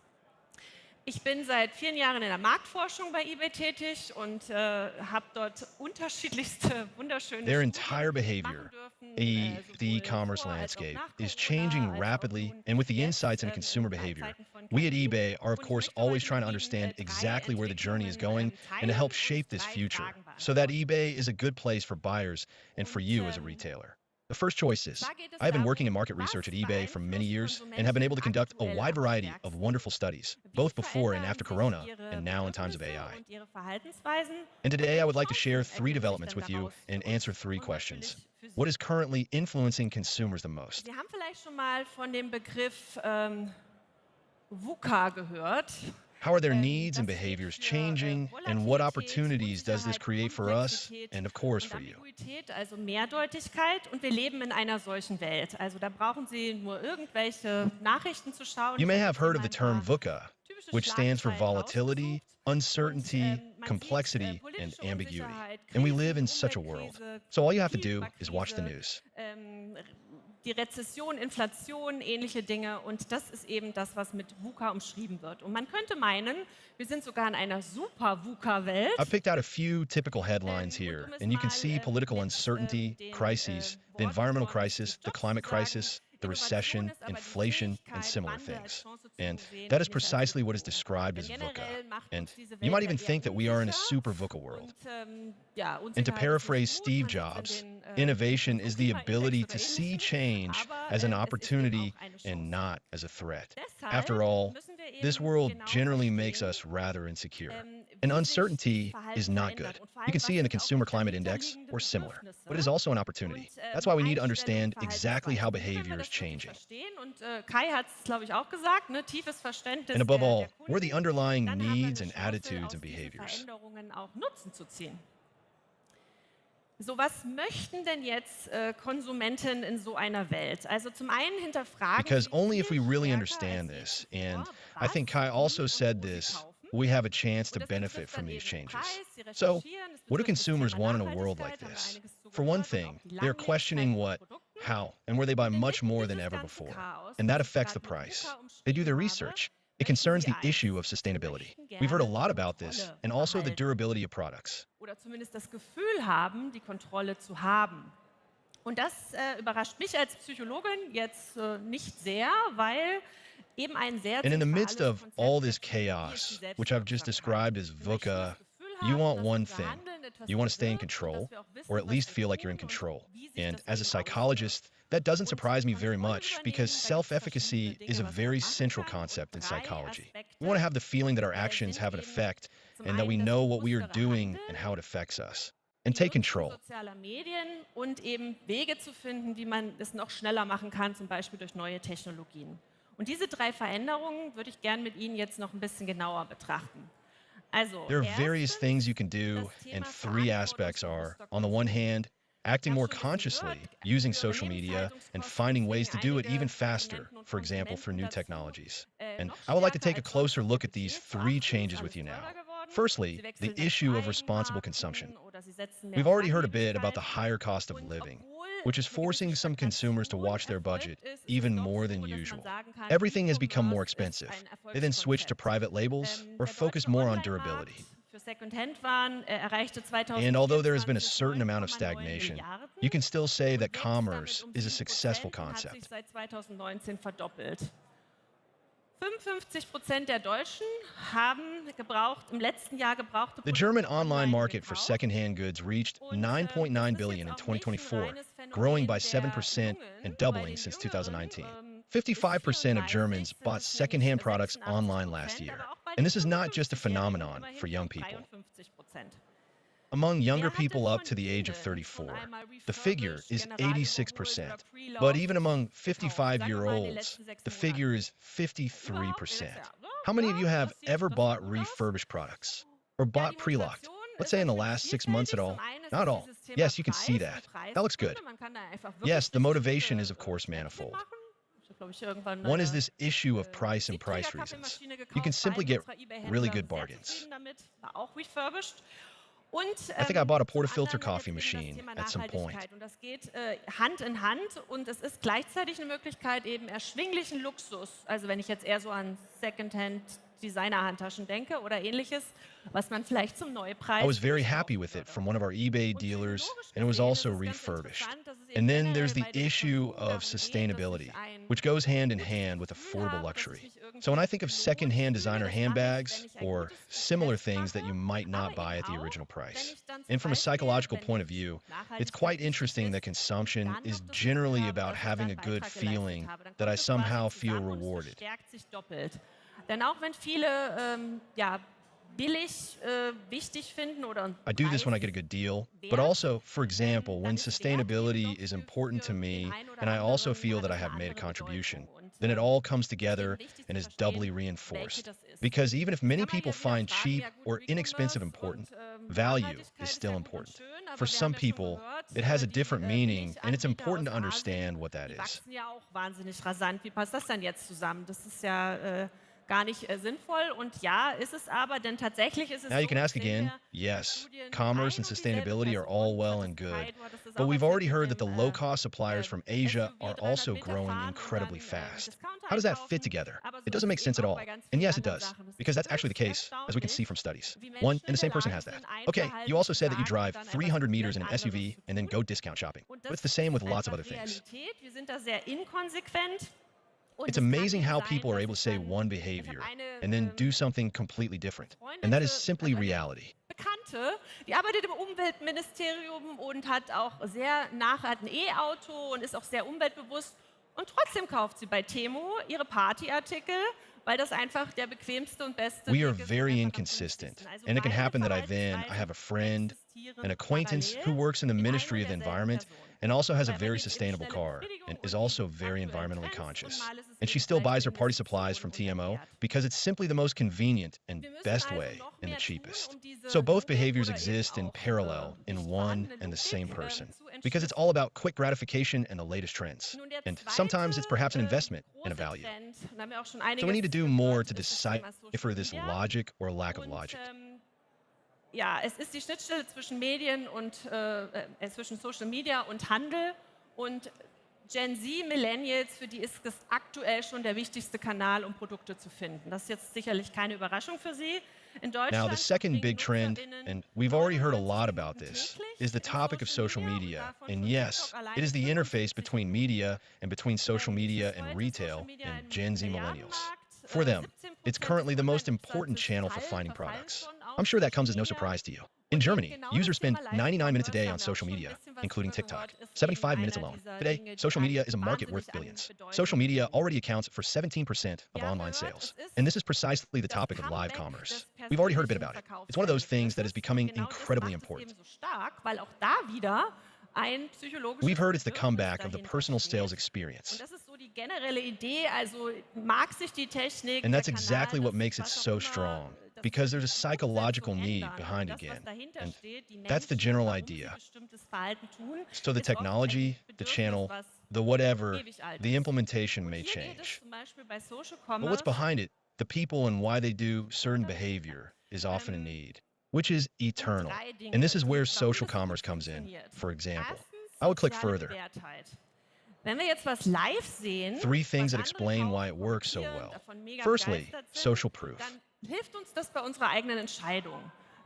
Ich bin seit vielen Jahren in der Marktforschung bei eBay tätig und habe dort unterschiedlichste, wunderschöne Their Studien entire behavior, the e-commerce landscape, is changing rapidly, and with the insights into consumer behavior, we at eBay are of course always trying to understand exactly where the journey is going and to help shape this future, so that eBay is a good place for buyers and for you as a retailer. The first choice is, I have been working in market research at eBay for many years and have been able to conduct a wide variety of wonderful studies, both before and after Corona, and now in times of AI. und ihre Verhaltensweisen. And today I would like to share 3 developments with you and answer 3 questions. What is currently influencing consumers the most? Sie haben vielleicht schon mal von dem Begriff VUCA gehört. How are their needs and behaviors changing, and what opportunities does this create for us and of course for you? Ambiguität, also Mehrdeutigkeit, und wir leben in einer solchen Welt. Also da brauchen Sie nur irgendwelche Nachrichten zu schauen. You may have heard of the term VUCA, which stands for volatility, uncertainty, complexity, and ambiguity. And we live in such a world. So all you have to do is watch the news. Die Rezession, Inflation, ähnliche Dinge. Und das ist eben das, was mit VUCA umschrieben wird. Und man könnte meinen, wir sind sogar in einer super VUCA-Welt. I've picked out a few typical headlines here, and you can see political uncertainty, crises, the environmental crisis, the climate crisis, the recession, inflation, and similar things. And that is precisely what is described as VUCA. And you might even think that we are in a super VUCA world. And to paraphrase Steve Jobs, innovation is the ability to see change as an opportunity and not as a threat. After all, this world generally makes us rather insecure. And uncertainty is not good. You can see it in the Consumer Climate Index or similar, but it is also an opportunity. That's why we need to understand exactly how behavior is changing. Und Kai hat es, glaube ich, auch gesagt, ne? Tiefes Verständnis And above all, der what are the underlying Kunden. needs and attitudes and behaviors? Veränderungen auch Nutzen zu ziehen. So, was möchten denn jetzt Konsumenten in so einer Welt? Also zum einen hinterfragen Because sie only viel if we really stärker understand als je this, zuvor, and I think Kai was, also wie said und wo sie this, kaufen. we have a chance to Und das benefit betrifft from dann these eben changes. Preis, sie So, recherchieren, es what do betrifft das consumers Thema want in a world like Nachhaltigkeit, haben wir this? einiges zu For one gehört, und auch thing, die they're questioning Langlebigkeit what, von Produkten. how, and where they buy Und much inmitten more than dieses ever ganzen before. Chaos, And that das ich affects the gerade mit price. Luca They do their umschrieben habe, research. It möchten concerns sie the issue of eins. Sie sustainability. möchten We've heard a gerne lot about this, Kontrolle and also the behalten. durability of products. Oder zumindest das Gefühl haben, die Kontrolle zu haben. Und das überrascht mich als Psychologin jetzt nicht sehr, weil eben ein sehr And in the midst zentrales of all this Konzept der Psychologie chaos, ist die which I've just Selbstwirksamkeit. described as Wir möchten VUCA, das Gefühl you haben, want dass one unser thing. Handeln etwas You want to stay in bewirkt und control, dass wir auch wissen, or at was least wir feel like you're tun in und control. wie sich And das as a eben psychologist, that doesn't surprise me very Kontrolle much übernehmen, because da gibt's self-efficacy verschiedene is a Dinge, was man very machen central kann. Und concept in drei psychology. Aspekte We want to have the feeling that our actions sind have an eben effect zum and that we einen das know what we are bewusstere doing Handeln, and how it affects us. And die take Nutzung control. sozialer Medien und eben Wege zu finden, wie man es noch schneller machen kann, zum Beispiel durch neue Technologien. Und diese drei Veränderungen würde ich gerne mit Ihnen jetzt noch ein bisschen genauer betrachten. Also, There are various erstens, things you can do, das Thema and three aspects are, on the one hand, acting more consciously, using social media, and finding ways to do it even faster, for example, through new technologies. And I would like to take a closer look at these three changes with you now. Firstly, the issue of responsible consumption. We've already heard a bit about the higher cost of living, which is forcing some consumers to watch their budget even more than usual. Everything has become more expensive. They then switch to private labels or focus more on durability. Für Secondhand-Waren erreichte And although there has been a 2024 certain amount of 9,9 stagnation, Milliarden you can still say that und wächst commerce damit is a 7% successful und hat sich concept. seit 2019 verdoppelt. 55% der Deutschen haben im letzten Jahr gebrauchte The Produkte German online online market for gekauft. secondhand goods reached Und, $9.9 das ist billion in jetzt auch nicht ein 2024, reines Phänomen growing by der 7% Jungen, and bei doubling den since Jüngeren, 2019. bis 55% of 34 Germans sind bought es secondhand nämlich products 86%, online last year. aber auch bei And den this is not just a 55-Jährigen phenomenon immerhin for young schon people. 53%. Among younger Wer hat people denn up von to the age of Ihnen 34, schon einmal the figure refurbished, is general 86%. überholt oder pre-loved But even among gekauft? Sagen wir mal in den 55-year-olds, letzten 6 the Monaten. figure is Überhaupt jedes 53%. Jahr. Ja, How many of you have das sieht ever das bought gut aus. refurbished products? Or Ja, bought die pre-locked? Motivation Let's ist say in the natürlich last 6 months at vielfältig. all. Zum einen ist Not es all. dieses Thema Yes, you can see Preis that. und That looks good. Preisgründe. Man kann da einfach wirklich Yes, the richtig motivation gute is of course Schnäppchen manifold. machen. Ich habe, glaube ich, irgendwann One is eine this issue of price and price reasons. You can simply get really good bargains. damit, war auch refurbished. Und, I think I bought a zum portafilter anderen coffee jetzt eben das machine Thema at some point. Nachhaltigkeit. Und das geht Hand in Hand und es ist gleichzeitig eine Möglichkeit, eben erschwinglichen Luxus, also wenn ich jetzt eher so an Secondhand Designer-Handtaschen denke oder ähnliches, was man vielleicht zum Neupreis I was very nicht happy kaufen with it würde. from one of our eBay Und dealers, psychologisch and it was gesehen also ist es ganz refurbished. interessant, dass es eben And then there's generell the bei dem issue Konsum of darum geht, dass sustainability, ich ein which goes hand in gutes hand with Gefühl affordable habe, dass es luxury. mich irgendwie So when I think of lohnt, secondhand fühle, designer das mache ich, handbags wenn ich ein or gutes similar Geschäft things that mache, you might not aber buy eben at the auch, original wenn price. ich dann zum And from a Beispiel, psychological wenn point of ich view, it's Nachhaltigkeit quite wichtig interesting that ist, consumption dann is noch das generally Gefühl habe, about dass ich da having a einen good Beitrag geleistet feeling habe, dann that I kommt es quasi somehow feel zusammen und es rewarded. verstärkt sich doppelt. Denn auch wenn viele billig wichtig finden oder I do this when I get a good deal, but also, for example, when sustainability is important to me and I also feel that I have made a contribution, then it all comes together and is doubly reinforced. Because even if many people find cheap or inexpensive important, value is still important. For some people, it has a different meaning, and it's important to understand what that Die is. wachsen ja auch wahnsinnig rasant. Wie passt das denn jetzt zusammen? Das ist ja gar nicht sinnvoll. Und ja, ist es aber, denn tatsächlich ist es Now you so, can ask sehen again, wir yes, Studien commerce and ein und dieselbe sustainability are Person, all well hat and es good, geteilt, du hattest es but auch we've erzählt already mit heard that the dem, low-cost suppliers from Asia SUV are 300 also Meter growing fahren und incredibly dann fast. Discounter How does that einkaufen. fit together? Aber so It ist doesn't es make sense at eben auch all. bei ganz And vielen yes, it anderen does, Sachen. Es because ist that's actually the höchst case, as we can see erstaunlich, from studies. wie One Menschen and the in same der person Lage has that. sind, ein Okay, Verhalten you also zu said that you sagen drive und dann 300 etwas meters in komplett an anderes SUV zu and then tun. go discount shopping. Und But das it's the same with ist lots of einfach other things. Realität. Wir sind da sehr inkonsequent. Und It's es kann amazing eben how sein, people are dass able to ich say dann, one ich habe behavior eine and then do something completely different. Freundin, And that is simply also eine reality. Bekannte, die arbeitet im Umweltministerium und hat hat ein E-Auto und ist auch sehr umweltbewusst. Und trotzdem kauft sie bei Temu ihre Partyartikel, weil das einfach der bequemste und beste We are Weg ist und very einfach am inconsistent, günstigsten. Also and it can beide happen that I have a Verhaltensweisen friend an acquaintance who works in the Ministry of the Environment and also has a very sustainable car and is also very environmentally conscious. And she still buys her party supplies from TMO because it's simply the most convenient and best way and the cheapest. So both behaviors exist in parallel in one and the same person because it's all about quick gratification and the latest trends. And sometimes it's perhaps an investment and a value. So we need to do more to decipher this logic or lack of logic. Ja, es ist die Schnittstelle zwischen Medien und zwischen Social Media und Handel und Gen Z, Millennials, für die ist es aktuell schon der wichtigste Kanal, um Produkte zu finden. Das ist jetzt sicherlich keine Überraschung für Sie. In Deutschland Now, the second big trend, and we've already heard a lot about this, is the topic of social media. And yes, it is the interface between media and between social media and retail and Gen Z millennials. For them, it's currently the most important channel for finding products. I'm sure that comes as no surprise to you. In Germany, users spend 99 minutes a day on social media, including TikTok, 75 minutes alone. Today, social media is a market worth billions. Social media already accounts for 17% of online sales. And this is precisely the topic of live commerce. We've already heard a bit about it. It's one of those things that is becoming incredibly important. We've heard it's the comeback of the personal sales experience. And that's exactly what makes it so strong, because there's a psychological need behind it again. And that's the general idea. So the technology, the channel, the whatever, the implementation may change. But what's behind it, the people and why they do certain behavior, is often a need, which is eternal. And this is where social commerce comes in, for example. I would click further. 3 things that explain why it works so well. Firstly, social proof. Hilft uns das bei unserer eigenen Entscheidung.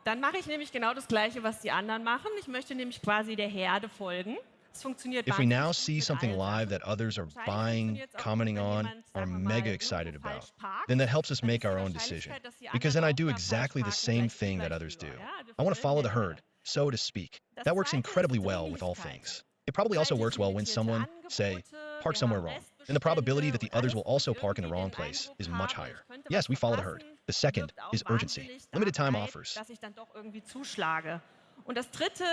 Dann mache ich nämlich genau das Gleiche, was die anderen machen. Ich möchte nämlich quasi der Herde folgen. Es funktioniert If we now see something live that others are buying, commenting on, are mega excited about, then that helps us make our own decision. Because then I do exactly the same thing that others do. I want to follow the herd, so to speak. That works incredibly well with all things. It probably also works well when someone, say, parks somewhere wrong. And the probability that the others will also park in the wrong place is much higher. Yes, we follow the herd. The second is urgency. Limited time offers. Dass ich dann doch irgendwie zuschlage. Und das dritte,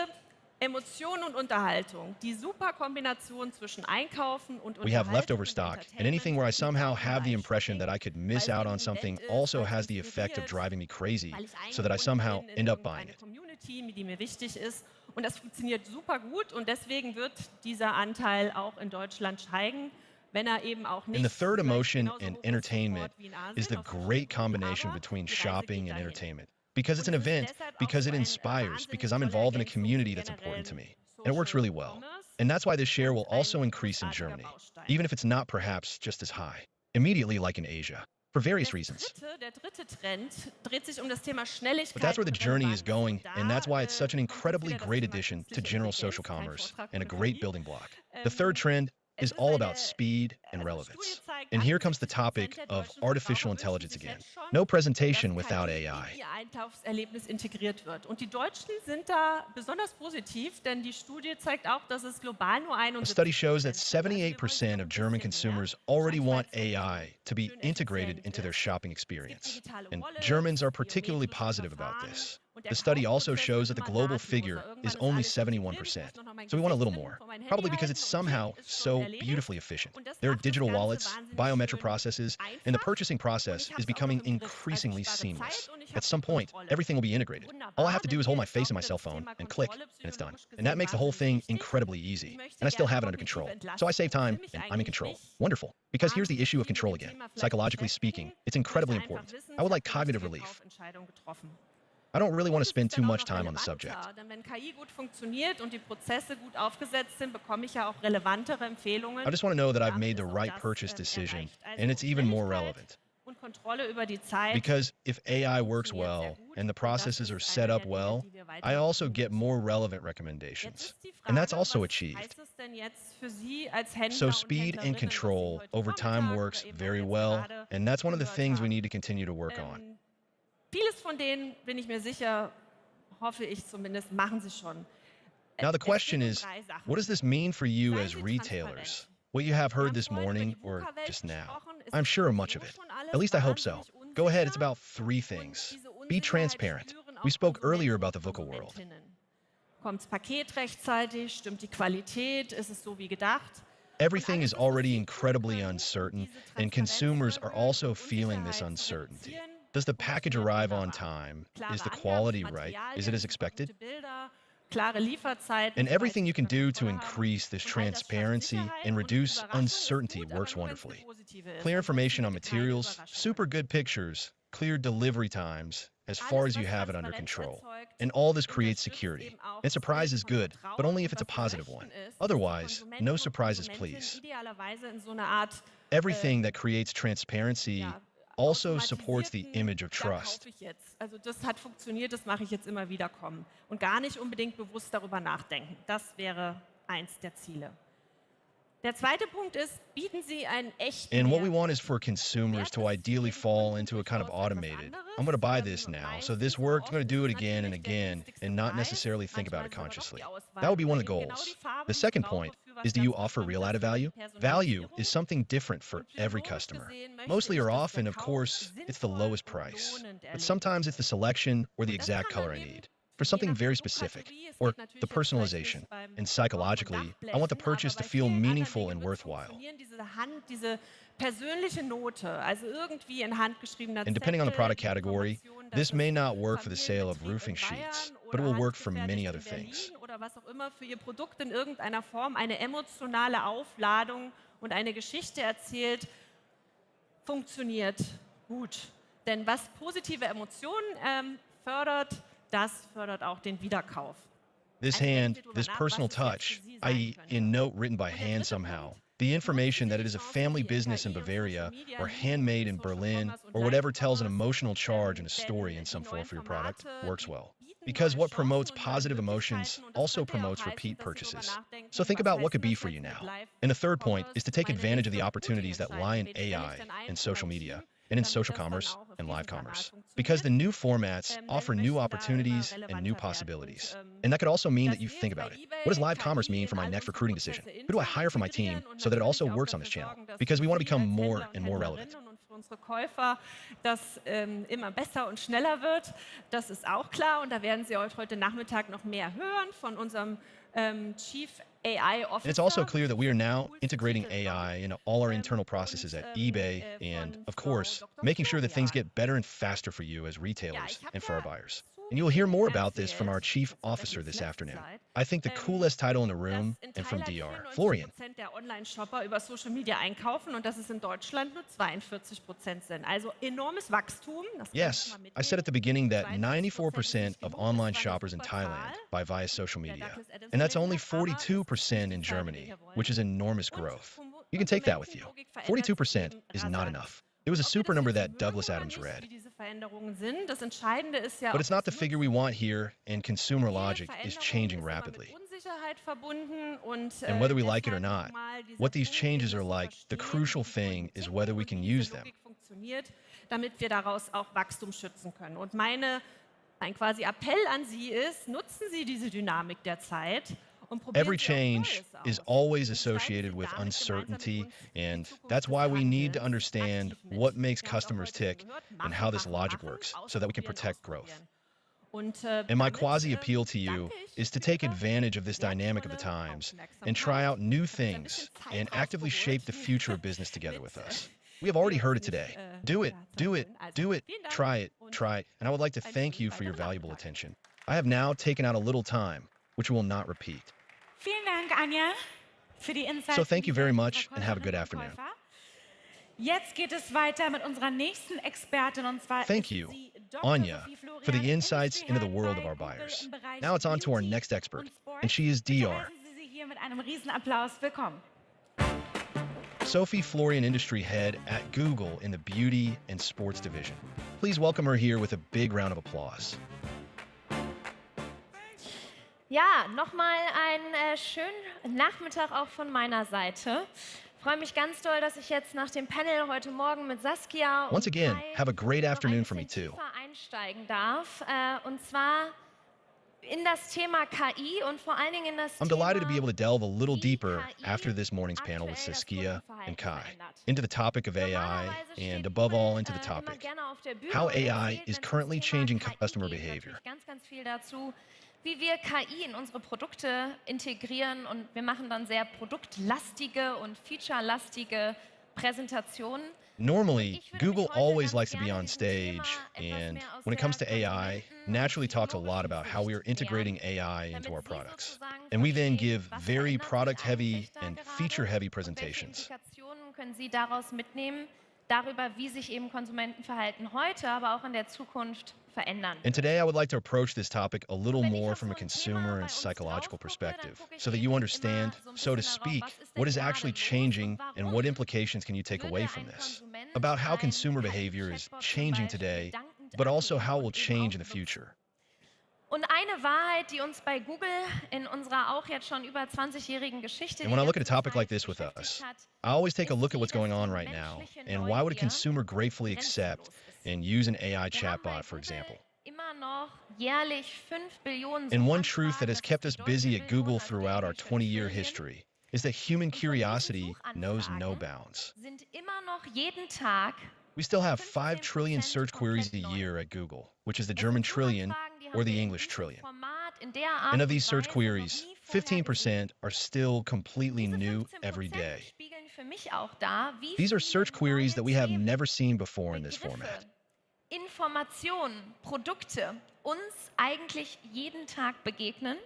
Emotion und Unterhaltung. Die super Kombination zwischen Einkaufen und We have leftover stock, and anything where I somehow have the impression that I could miss out on something also has the effect of driving me crazy, so that I somehow end up buying it. Community, die mir wichtig ist. Und das funktioniert super gut und deswegen wird dieser Anteil auch in Deutschland steigen. Wenn er eben auch nicht And the third emotion and entertainment is the great combination between shopping and entertainment. Because it's an event, because it inspires, because I'm involved in a community that's important to me. And it works really well. And that's why this share will also increase in Germany, even if it's not perhaps just as high, immediately like in Asia, for various reasons. Der dritte Trend dreht sich das Thema Schnelligkeit. But that's where the journey is going, and that's why it's such an incredibly great addition to general social commerce and a great building block. The third trend is all about speed and relevance. And here comes the topic of artificial intelligence again. No presentation without AI. Einkaufserlebnis integriert wird. Und die Deutschen sind da besonders positiv, denn die Studie zeigt auch, dass es global nur A study shows that 78% of German consumers already want AI to be integrated into their shopping experience. And Germans are particularly positive about this. The study also shows that the global figure is only 71%. So we want a little more, probably because it's somehow so beautifully efficient. There are digital wallets, biometric processes, and the purchasing process is becoming increasingly seamless. At some point, everything will be integrated. All I have to do is hold my face in my cell phone and click, and it's done. And that makes the whole thing incredibly easy. And I still have it under control. So I save time, and I'm in control. Wonderful. Because here's the issue of control again. Psychologically speaking, it's incredibly important. I would like cognitive relief. I don't really want to spend too much time on the subject. Denn wenn KI gut funktioniert und die Prozesse gut aufgesetzt sind, bekomme ich ja auch relevantere Empfehlungen. I just want to know that I've made the right purchase decision, and it's even more relevant. Und Kontrolle über die Zeit. Because if AI works well and the processes are set up well, I also get more relevant recommendations. And that's also achieved. So speed and control over time works very well, and that's one of the things we need to continue to work on. Vieles von denen, bin ich mir sicher, hoffe ich zumindest, machen sie schon. Now the question is, what does this mean for you as retailers? What you have heard this morning or just now? I'm sure of much of it. At least I hope so. Go ahead, it's about 3 things. Be transparent. We spoke earlier about the VUCA world. Kommt das Paket rechtzeitig? Stimmt die Qualität? Ist es so wie gedacht? Everything is already incredibly uncertain, and consumers are also feeling this uncertainty. Does the package arrive on time? Is the quality right? Is it as expected? Klare Lieferzeiten. And everything you can do to increase this transparency and reduce uncertainty works wonderfully. Clear information on materials, super good pictures, clear delivery times, as far as you have it under control. And all this creates security. And surprise is good, but only if it's a positive one. Otherwise, no surprises, please. Idealerweise in so einer Art Everything that creates transparency also supports the image of da trust. kaufe ich jetzt. Also das hat funktioniert, das mache ich jetzt immer wieder kommen. Und gar nicht unbedingt bewusst darüber nachdenken. Das wäre eins der Ziele. Der zweite Punkt ist, bieten Sie einen echten And what we want is for consumers to ideally fall into a kind of automated, I'm going to buy this now, so this worked, I'm going to do it again and again, and not necessarily think about it consciously. That would be one of the goals. The second point is, do you offer real added value? Value is something different for every customer. Mostly or often, of course, it's the lowest price. But sometimes it's the selection or the exact color I need. For something very specific, or the personalization. And psychologically, I want the purchase to feel meaningful and worthwhile. Diese persönliche Note, also irgendwie in handgeschriebener And depending on the product category, this may not work for the sale of roofing sheets, but it will work for many other things. oder was auch immer für Ihr Produkt in irgendeiner Form eine emotionale Aufladung und eine Geschichte erzählt, funktioniert gut. Denn was positive Emotionen fördert, das fördert auch den Wiederkauf. This hand, this personal touch, i.e. a note written by hand somehow, the information that it is a family business in Bavaria, or handmade in Berlin, or whatever tells an emotional charge and a story in some form for your product, works well. Because what promotes positive emotions also promotes repeat purchases. So think about what could be for you now. And the third point is to take advantage of the opportunities that lie in AI and social media, and in social commerce and live commerce. Because the new formats offer new opportunities and new possibilities. And that could also mean that you think about it. What does live commerce mean for my next recruiting decision? Who do I hire for my team so that it also works on this channel? Because we want to become more and more relevant. Für unsere Käufer, dass immer besser und schneller wird, das ist auch klar. Und da werden Sie heute Nachmittag noch mehr hören von unserem Chief AI Officer. And it's also clear that we are now integrating AI into all our internal processes at eBay and, of course, making sure that things get better and faster for you as retailers and for our buyers. And you'll hear more about this from our chief officer this afternoon. I think the coolest title in the room, and from DR, Florian. Der Online-Shopper über Social Media einkaufen und dass es in Deutschland nur 42% sind. Also enormes Wachstum. Yes, I said at the beginning that 94% of online shoppers in Thailand buy via social media. And that's only 42% in Germany, which is enormous growth. You can take that with you. 42% is not enough. It was a super number that Douglas Adams read. But it's not the figure we want here, and consumer logic is changing rapidly. And whether we like it or not, what these changes are like, the crucial thing is whether we can use them. Damit wir daraus auch Wachstum schützen können. Und mein quasi Appell an Sie ist, nutzen Sie diese Dynamik der Zeit. Every change is always associated with uncertainty, and that's why we need to understand what makes customers tick and how this logic works so that we can protect growth. And my quasi-appeal to you is to take advantage of this dynamic of the times and try out new things and actively shape the future of business together with us. We have already heard it today. Do it, do it, do it, try it, and I would like to thank you for your valuable attention. I have now taken out a little time, which we will not repeat. Vielen Dank, Anja, für die Insights. So thank you very much and have a good afternoon. Jetzt geht es weiter mit unserer nächsten Expertin, und zwar Thank you, Anya, for the insights into the world of our buyers. Now it's on to our next expert, and she is DR. Sie hier mit einem Riesenapplaus willkommen. Sophie Florian, Industry Head at Google in the Beauty and Sports Division. Please welcome her here with a big round of applause. Ja, nochmal einen schönen Nachmittag auch von meiner Seite. Ich freue mich ganz doll, dass ich jetzt nach dem Panel heute Morgen mit Saskia und Once again, Kai have a great noch afternoon ein for me bisschen too. tiefer einsteigen darf. Und zwar in das Thema KI und vor allen Dingen in das I'm Thema delighted to be able to delve a little deeper after this morning's panel with Saskia and Kai into the topic of AI and, above all, into the topic how AI is currently changing customer behavior. Ganz, ganz viel dazu. wie wir KI in unsere Produkte integrieren und wir machen dann sehr produktlastige und featurelastige Präsentationen. Normally, Google always likes to be on stage, and when it comes to AI, naturally talks a lot about how we are integrating AI into our products. And we then give very product-heavy and feature-heavy presentations. Welche Implikationen können Sie daraus mitnehmen, darüber, wie sich eben Konsumentenverhalten heute, aber auch in der Zukunft verändern? And today I would like to approach this topic a little more from a consumer and psychological perspective, so that you understand, so to speak, what is actually changing and what implications can you take away from this, about how consumer behavior is changing today, but also how it will change in the future. Und eine Wahrheit, die uns bei Google in unserer auch jetzt schon über 20-jährigen Geschichte And when I look at a topic like this with us, I always take a look at what's going on right now, and why would a consumer gratefully accept and use an AI chatbot, for example? immer noch jährlich 5 Billionen And one truth that has kept us busy at Google throughout our 20-year history is that human curiosity knows no bounds. sind immer noch jeden Tag. We still have 5 trillion search queries a year at Google, which is the German trillion or the English trillion. And of these search queries, 15% are still completely new every day. Spiegeln für mich auch dar, wie These are search queries that we have never seen before in this format. Informationen, Produkte uns eigentlich jeden Tag begegnen.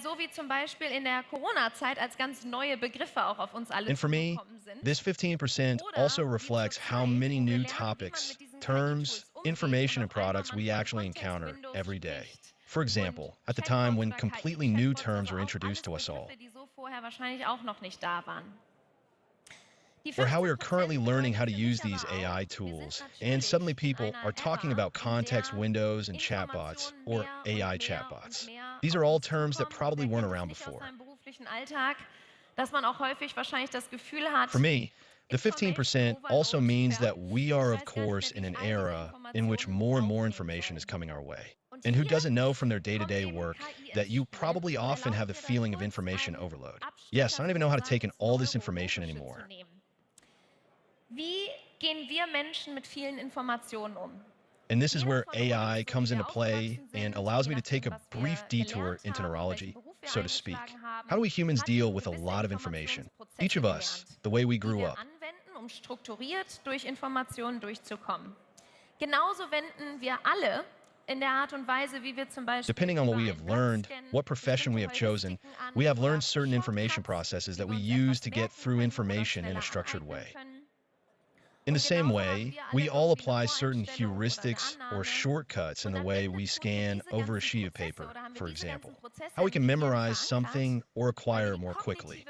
So wie zum Beispiel in der Corona-Zeit, als ganz neue Begriffe auch auf uns alle And for me, zugekommen sind. this 15% also reflects how many new topics, terms, information, and products we actually encounter every day. For example, at the time when completely new terms were introduced to us all, Die so vorher wahrscheinlich auch noch nicht da waren. or how we are currently learning how to use these AI tools, and suddenly people are talking about context windows and chatbots, or AI chatbots. These are all terms that probably weren't around before. Im beruflichen Alltag, dass man auch häufig wahrscheinlich das Gefühl hat, For me, the 15% also means that we are, of course, in an era in which more and more information is coming our way. And who doesn't know from their day-to-day work that you probably often have the feeling of information overload? Yes, I don't even know how to take in all this information anymore. wie gehen wir Menschen mit vielen Informationen um? And this is where AI comes into play and allows me to take a brief detour into neurology, so to speak. How do we humans deal with a lot of information? Each of us, the way we grew up. Anwenden, um strukturiert durch Informationen durchzukommen. Genauso wenden wir alle in der Art und Weise, wie wir zum Beispiel Depending on what we have learned, what profession we have chosen, we have learned certain information processes that we use to get through information in a structured way. In the same way, we all apply certain heuristics or shortcuts in the way we scan over a sheet of paper, for example, how we can memorize something or acquire it more quickly.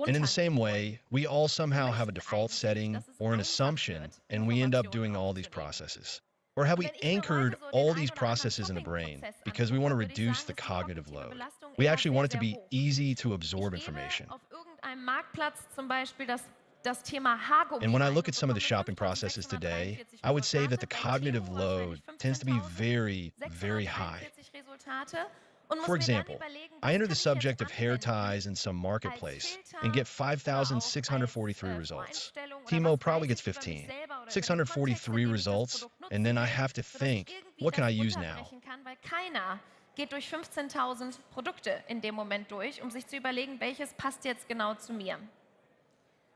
And in the same way, we all somehow have a default setting or an assumption, and we end up doing all these processes. Or have we anchored all these processes in the brain because we want to reduce the cognitive load? We actually want it to be easy to absorb information. auf irgendeinem Marktplatz zum Beispiel das Thema Haargummi. And when I look at some of the shopping processes today, I would say that the cognitive load tends to be very, very high. Resultate und muss For mir dann example, überlegen, I enter the subject of hair ties in some marketplace and get 5,643 results. Timo probably gets 15. 643 results, and then I have to think, what can I use now? kann, weil keiner geht durch 15.000 Produkte in dem Moment durch, um sich zu überlegen, welches passt jetzt genau zu mir.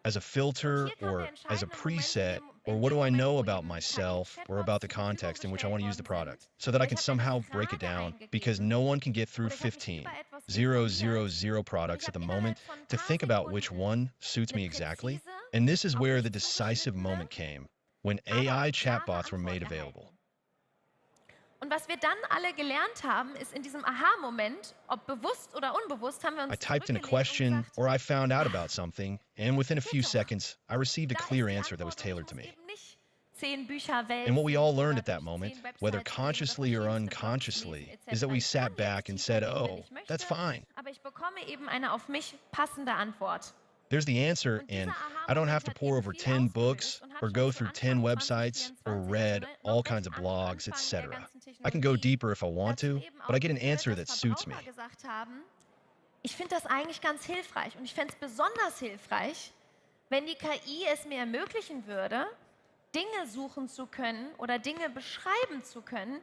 As a filter or as a preset, or what do I know about myself or about the context in which I want to use the product so that I can somehow break it down, because no one can get through 15, 000 products at the moment to think about which one suits me exactly. And this is where the decisive moment came, when AI chatbots were made available. Und was wir dann alle gelernt haben, ist in diesem Aha-Moment, ob bewusst oder unbewusst, haben wir uns I typed in a question or I found out about something, and within a few seconds, I received a clear answer that was tailored to me. eben nicht 10 Bücher wälzen. And what we all learned at that moment, whether consciously or unconsciously, is that we sat back and said, oh, that's fine. Aber ich bekomme eben eine auf mich passende Antwort. There's the answer, and I don't have to pour over 10 books or go through 10 websites or read all kinds of blogs, etc. I can go deeper if I want to, but I get an answer that suits me. Gesagt haben, ich finde das eigentlich ganz hilfreich und ich fände es besonders hilfreich, wenn die KI es mir ermöglichen würde, Dinge suchen zu können oder Dinge beschreiben zu können,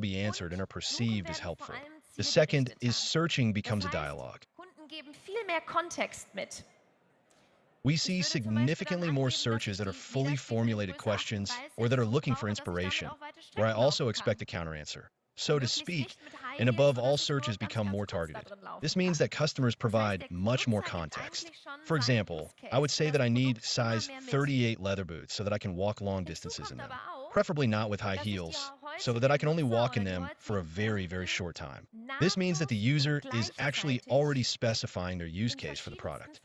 be answered and are perceived as helpful. The second is searching becomes a dialogue. Kunden geben viel mehr Kontext mit. We see significantly more searches that are fully formulated questions or that are looking for inspiration, where I also expect a counter answer. so to speak, and above all, searches become more targeted. This means that customers provide much more context. For example, I would say that I need size 38 leather boots so that I can walk long distances in them, preferably not with high heels, so that I can only walk in them for a very, very short time. This means that the user is actually already specifying their use case for the product.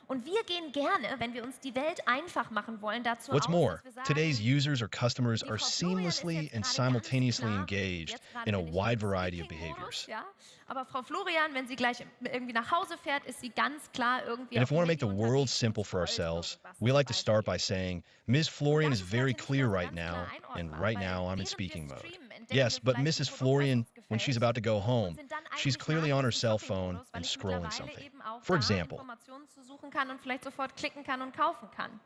Und wir gehen gerne, wenn wir uns die Welt einfach machen wollen, dazu What's aus, more, dass wir sagen, today's users or customers are seamlessly and simultaneously engaged in a wide variety of behaviors. ja, aber Frau Florian, wenn sie gleich irgendwie nach Hause fährt, ist sie ganz klar irgendwie And auf if we want to dem make the Handy world unterwegs simple for ourselves, we like to start by saying, Ms. Florian is very clear right now, and right now I'm in speaking mode. Yes, but Mrs. Florian, when she's about to go home, she's clearly on her cell phone and scrolling something. For example, Informationen zu suchen kann und vielleicht sofort klicken kann und kaufen kann.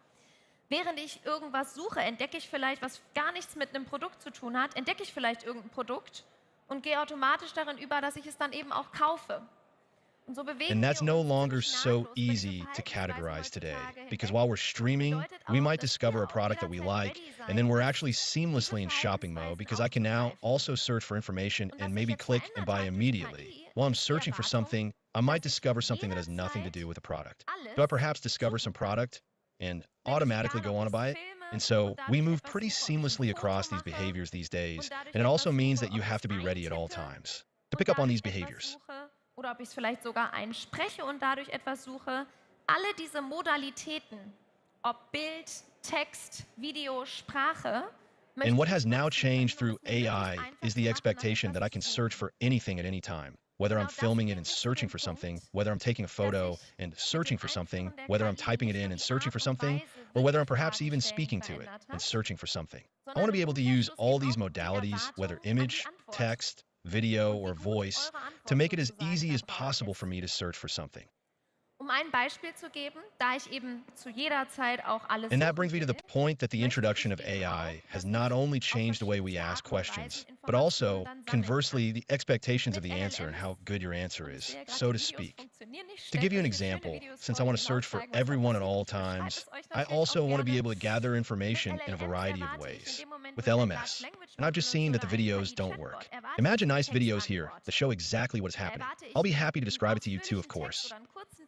Während ich irgendwas suche, entdecke ich vielleicht, was gar nichts mit einem Produkt zu tun hat, entdecke ich vielleicht irgendein Produkt und gehe automatisch darin über, dass ich es dann eben auch kaufe. Und so bewegen and wir that's uns no ziemlich longer nahtlos so über diese easy to categorize today, because hey, while we're streaming, bedeutet we auch, might dass discover wir a auch product that we jederzeit like, ready sein and then we're müssen, actually seamlessly in shopping mode because I can now also search for information and maybe click and buy immediately. While I'm searching for something, I might discover something that has nothing to do with the product. Do I perhaps discover some product and automatically go on to buy it? And so we move pretty seamlessly across these behaviors these days, and it also means that you have to be ready at all times to pick up on these behaviors. Oder ob ich es vielleicht sogar einspreche und dadurch etwas suche. Alle diese Modalitäten, ob Bild, Text, Video, Sprache, And what has now changed through AI is the expectation that I can search for anything at any time, whether I'm filming it and searching for something, whether I'm taking a photo and searching for something, whether I'm typing it in and searching for something, or whether I'm perhaps even speaking to it and searching for something. I want to be able to use all these modalities, whether image, text, video, or voice, to make it as easy as possible for me to search for something. ein Beispiel zu geben, da ich eben zu jeder Zeit auch alles And that brings me to the point that the introduction of AI has not only changed the way we ask questions, but also, conversely, the expectations of the answer and how good your answer is, so to speak. To give you an example, since I want to search for everyone at all times, I also want to be able to gather information in a variety of ways with LMS. And I've just seen that the videos don't work. Imagine nice videos here that show exactly what is happening. I'll be happy to describe it to you too, of course.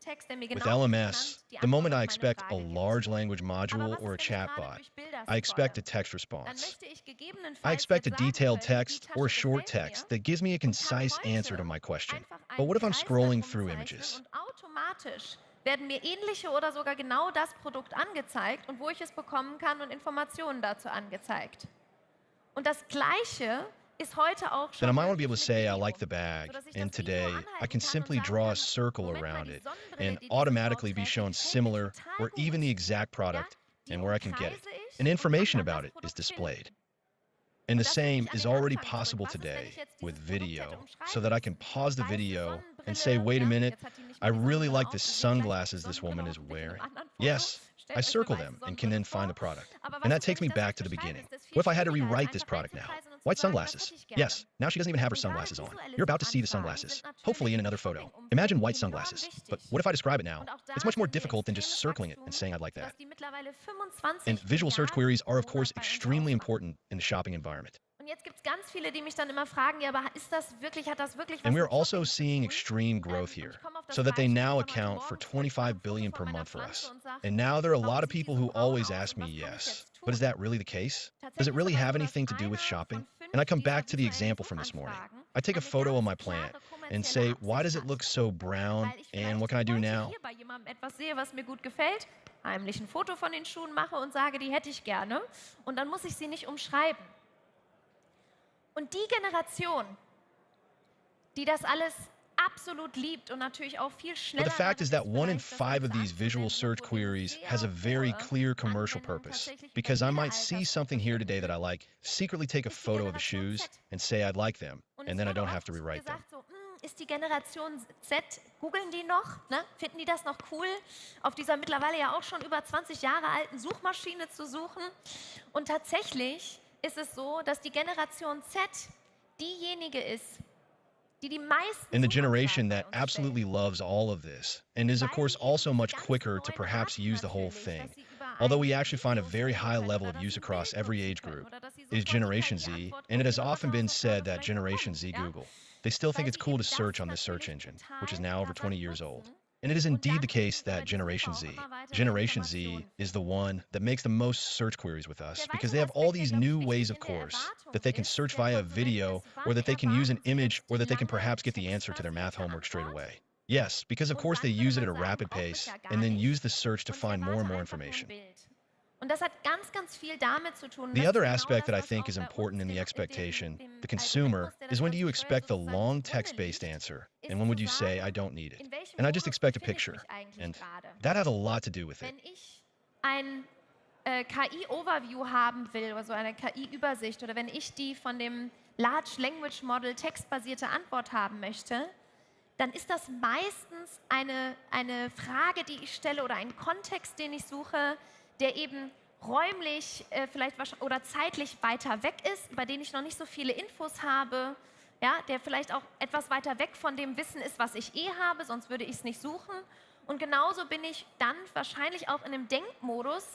With LMS, the moment I expect a large language module or a chatbot, I expect a text response. I expect a detailed text or a short text that gives me a concise answer to my question. But what if I'm scrolling through images? Automatisch werden mir ähnliche oder sogar genau das Produkt angezeigt und wo ich es bekommen kann und Informationen dazu angezeigt. Und das Gleiche ist heute auch Then I schon might want to be able to say I like the bag, and today I can simply draw a circle around it and automatically be shown similar or even the exact product and where I can get it. And information about it is displayed. And the same is already possible today with video, so that I can pause the video and say, wait a minute, I really like the sunglasses this woman is wearing. Yes, I circle them and can then find the product. And that takes me back to the beginning. What if I had to rewrite this product now? White sunglasses. Yes, now she doesn't even have her sunglasses on. You're about to see the sunglasses, hopefully in another photo. Imagine white sunglasses. But what if I describe it now? It's much more difficult than just circling it and saying I'd like that. And visual search queries are, of course, extremely important in the shopping environment. Und jetzt gibt es ganz viele, die mich dann immer fragen, ja, aber ist das wirklich, hat das wirklich was And we're mit also seeing extreme growth here, so that they now account for 25 billion per month for us. And now there are a lot of people who always ask me, yes, but is that really the case? Does it really have anything to do with shopping? And I come back to the example from this morning. I take a photo of my plant and say, why does it look so brown? And what can I do now? hier bei jemandem etwas sehe, was mir gut gefällt, heimlich ein Foto von den Schuhen mache und sage, die hätte ich gerne. Und dann muss ich sie nicht umschreiben. Und die Generation, die das alles absolut liebt und natürlich auch viel But schneller. the fact is that 1 in 5 of these visual search queries has a very clear commercial purpose, because I might see something here today that I like, secretly take a photo of the shoes and say I'd like them, and then I don't have to rewrite them. So, ist die Generation Z, googeln die noch? Ne? Finden die das noch cool, auf dieser mittlerweile ja auch schon über 20 Jahre alten Suchmaschine zu suchen? Und tatsächlich ist es so, dass die Generation Z diejenige ist, die die meisten And the generation that absolutely loves all of this, and is of course also much quicker to perhaps use the whole thing, although we actually find a very high level of use across every age group. oder dass sie is Generation Z, and it has often been said that Generation Z Google, they still think it's cool to search on this search engine, which is now over 20 years old. And it is indeed the case that Generation Z is the one that makes the most search queries with us because they have all these new ways, of course, that they can search via video, or that they can use an image, or that they can perhaps get the answer to their math homework straight away. Yes, because of course they use it at a rapid pace and then use the search to find more and more information. The other aspect that I think is important in the expectation, the consumer, is when do you expect the long text-based answer, and when would you say, I don't need it? And I just expect a picture, and that has a lot to do with it. Ein KI-Overview haben will, oder so eine KI-Übersicht, oder wenn ich die von dem Large Language Model textbasierte Antwort haben möchte, dann ist das meistens eine Frage, die ich stelle, oder ein Kontext, den ich suche, der eben räumlich vielleicht oder zeitlich weiter weg ist, über den ich noch nicht so viele Infos habe, ja, der vielleicht auch etwas weiter weg von dem Wissen ist, was ich habe, sonst würde ich es nicht suchen. Und genauso bin ich dann wahrscheinlich auch in einem Denkmodus,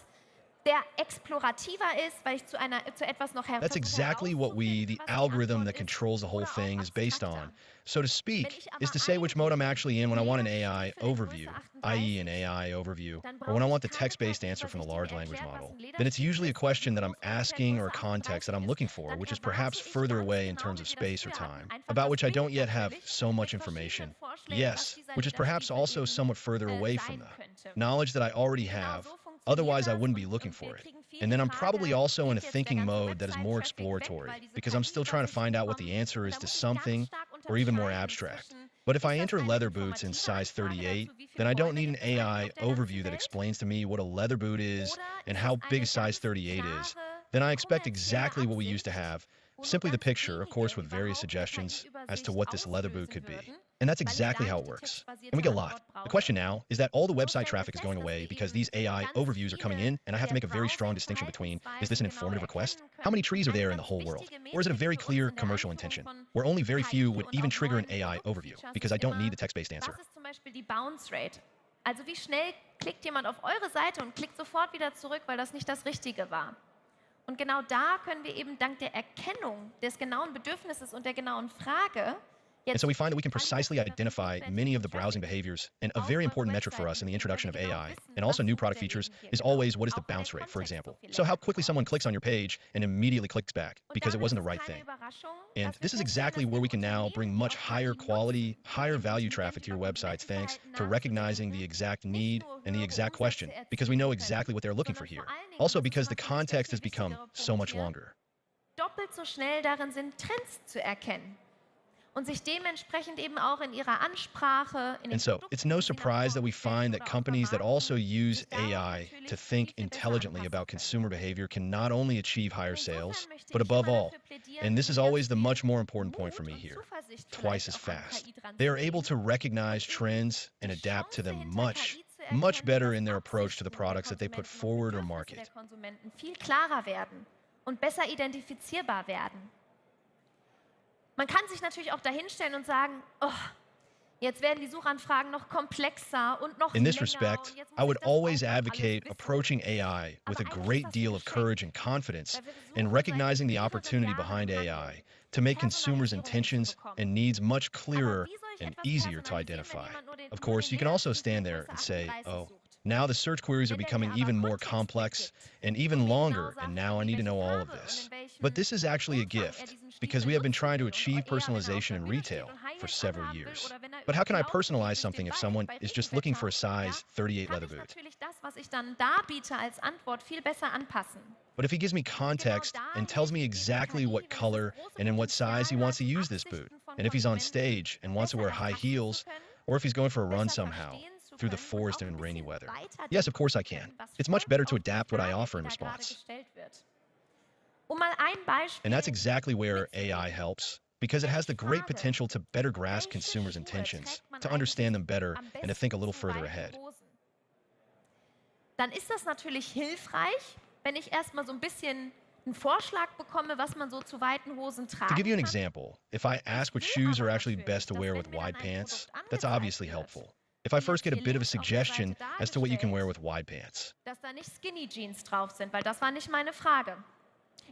der explorativer ist, weil ich zu etwas noch herausfinde. That's exactly what the algorithm that controls the whole thing is based on. So to speak, is to say which mode I'm actually in when I want an AI overview, i.e. an AI overview, or when I want the text-based answer from the large language model. Then it's usually a question that I'm asking or a context that I'm looking for, which is perhaps further away in terms of space or time, about which I don't yet have so much information. Yes, which is perhaps also somewhat further away from the knowledge that I already have. Otherwise, I wouldn't be looking for it. And then I'm probably also in a thinking mode that is more exploratory, because I'm still trying to find out what the answer is to something, or even more abstract. But if I enter leather boots in size 38, then I don't need an AI overview that explains to me what a leather boot is and how big a size 38 is. Then I expect exactly what we used to have, simply the picture, of course, with various suggestions as to what this leather boot could be. And that's exactly how it works. And we get a lot. The question now is that all the website traffic is going away because these AI overviews are coming in, and I have to make a very strong distinction between, is this an informative request? How many trees are there in the whole world? Or is it a very clear commercial intention, where only very few would even trigger an AI overview, because I don't need the text-based answer? Das ist zum Beispiel die Bounce Rate. Also wie schnell klickt jemand auf eure Seite und klickt sofort wieder zurück, weil das nicht das Richtige war. Und genau da können wir eben dank der Erkennung des genauen Bedürfnisses und der genauen Frage And so we find that we can precisely identify many of the browsing behaviors, and a very important metric for us in the introduction of AI, and also new product features, is always what is the bounce rate, for example. So how quickly someone clicks on your page and immediately clicks back because it wasn't the right thing. And this is exactly where we can now bring much higher quality, higher value traffic to your websites thanks to recognizing the exact need and the exact question, because we know exactly what they're looking for here. Also because the context has become so much longer. Doppelt so schnell darin sind, Trends zu erkennen. Und sich dementsprechend eben auch in ihrer Ansprache, in den And so, it's no surprise that we find that companies that also use AI to think intelligently about consumer behavior can not only achieve higher sales, but above all, and this is always the much more important point for me here, twice as fast. They are able to recognize trends and adapt to them much, much better in their approach to the products that they put forward or market. viel klarer werden und besser identifizierbar werden. Man kann sich natürlich auch dahinstellen und sagen, oh, jetzt werden die Suchanfragen noch komplexer und noch In this respect, I would always advocate approaching AI with a great deal of courage and confidence and recognizing the opportunity behind AI to make consumers' intentions and needs much clearer and easier to identify. Of course, you can also stand there and say, oh, now the search queries are becoming even more complex and even longer, and now I need to know all of this. But this is actually a gift, because we have been trying to achieve personalization in retail for several years. But how can I personalize something if someone is just looking for a size 38 leather boot? natürlich das, was ich dann darbiete als Antwort, viel besser anpassen. But if he gives me context and tells me exactly what color and in what size he wants to use this boot, and if he's on stage and wants to wear high heels, or if he's going for a run somehow through the forest in rainy weather, yes, of course I can. It's much better to adapt what I offer in response. And that's exactly where AI helps, because it has the great potential to better grasp consumers' intentions, to understand them better, and to think a little further ahead. Dann ist das natürlich hilfreich, wenn ich erstmal so ein bisschen einen Vorschlag bekomme, was man so zu weiten Hosen tragen To give you an kann. example, if I ask what shoes are actually best to wear with wide pants, that's obviously helpful. If I first get a bit of a suggestion as to what you can wear with wide pants. Dass da nicht Skinny Jeans drauf sind, weil das war nicht meine Frage.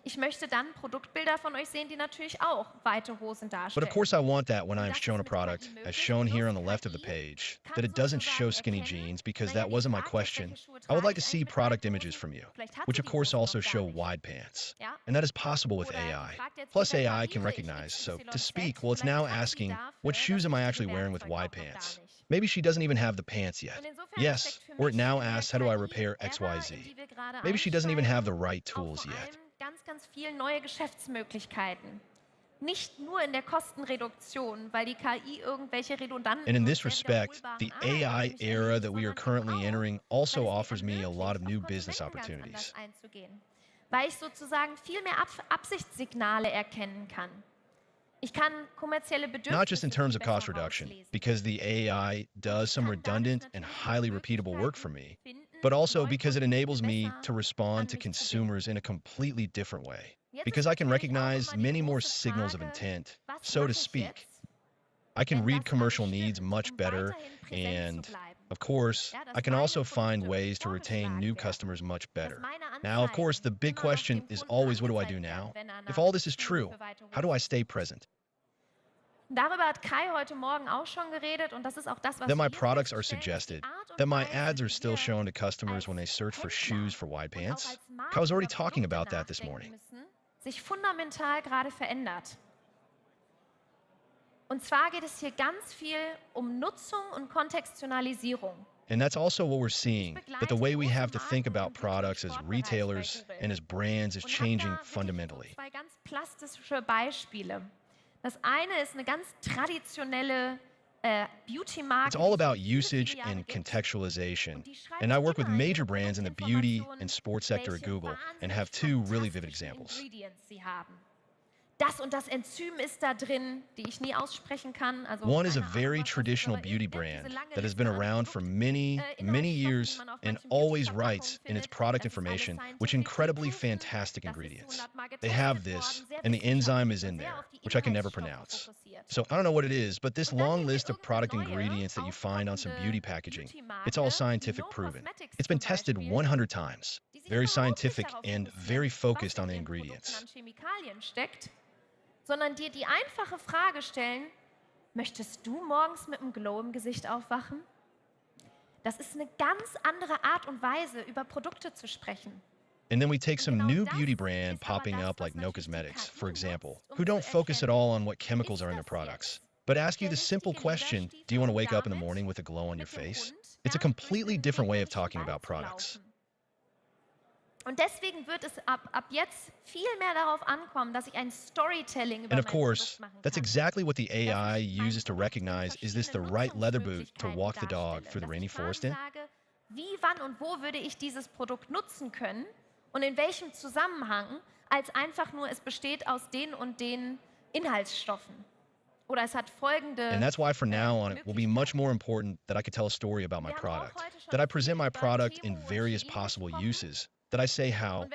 Ich möchte dann Produktbilder von euch sehen, die natürlich auch weite Hosen But darstellen. of course I want that when I'm shown a product, as shown here on the left of the page, that it doesn't show skinny jeans because that wasn't my question. I would like to see product images from you, which of course also show wide pants. And that is possible with AI. Plus AI can recognize, so to speak, well, it's now asking, what shoes am I actually wearing with wide pants? Maybe she doesn't even have the pants yet. Yes, or it now asks, how do I repair XYZ? Maybe she doesn't even have the right tools yet. Ganz viele neue Geschäftsmöglichkeiten. Nicht nur in der Kostenreduktion, weil die KI irgendwelche redundanten And in this respect, the AI era that we are currently entering also offers me a lot of new business opportunities. einzugehen, weil ich sozusagen viel mehr Absichtssignale erkennen kann. Ich kann kommerzielle Bedürfnisse Not just in terms of besser cost reduction, rauslesen. because the AI does some redundant and highly repeatable work for me, but also because it enables me to respond to consumers in a completely different way. Because I can recognize many more signals of intent, so to speak. I can read commercial needs much better, and of course, I can also find ways to retain new customers much better. Now, of course, the big question is always, what do I do now? If all this is true, how do I stay present? Darüber hat Kai heute Morgen auch schon geredet und das ist auch das, was That my wir products are feststellen, suggested, die Art und that my Weise, ads are wie still wir shown to customers when they search for shoes for wide pants. I was already talking about that this morning. müssen, sich fundamental gerade verändert. Und zwar geht es hier ganz viel um Nutzung und Kontextualisierung. And that's also what we're seeing, that the way we have to think about products as retailers and as brands is changing fundamentally. Zwei ganz plastische Beispiele. Das eine ist eine ganz traditionelle Beauty-Marke. It's all about usage and contextualization. And I work with major brands in the beauty and sports sector at Google and have two really vivid examples. Ingredients sie haben. Das und das Enzym ist da drin, die ich nie aussprechen kann. Also One is a keine Ahnung, very was das traditional ist, aber beauty ihr kennt brand diese lange that has Liste been an around for many, many years and always writes in its product information with incredibly fantastic ingredients. They have this, and the enzyme is in there, which I can never pronounce. So I don't know what it is, but this long list of product ingredients that you find on some beauty packaging, it's all scientific proven. It's been tested 100 times. Very scientific and very focused on the ingredients. Chemikalien steckt, sondern dir die einfache Frage stellen, möchtest du morgens mit einem Glow im Gesicht aufwachen? Das ist eine ganz andere Art und Weise, über Produkte zu sprechen. And then we take some new beauty brand popping up like No Cosmetics, for example, who don't focus at all on what chemicals are in their products, but ask you the simple question, do you want to wake up in the morning with a glow on your face? It's a completely different way of talking about products. Und deswegen wird es ab jetzt viel mehr darauf ankommen, dass ich ein Storytelling über And of mein course, Produkt machen that's kann. exactly what the AI uses to recognize, is this the right leather boot to walk the dog through the rainy forest in? Sage, wie, wann und wo würde ich dieses Produkt nutzen können und in welchem Zusammenhang, als einfach nur, es besteht aus den und den Inhaltsstoffen. Oder es hat folgende... And that's why for now on, it will be much more important that I could tell a story about my product, that I present my product in various possible uses, that I say how,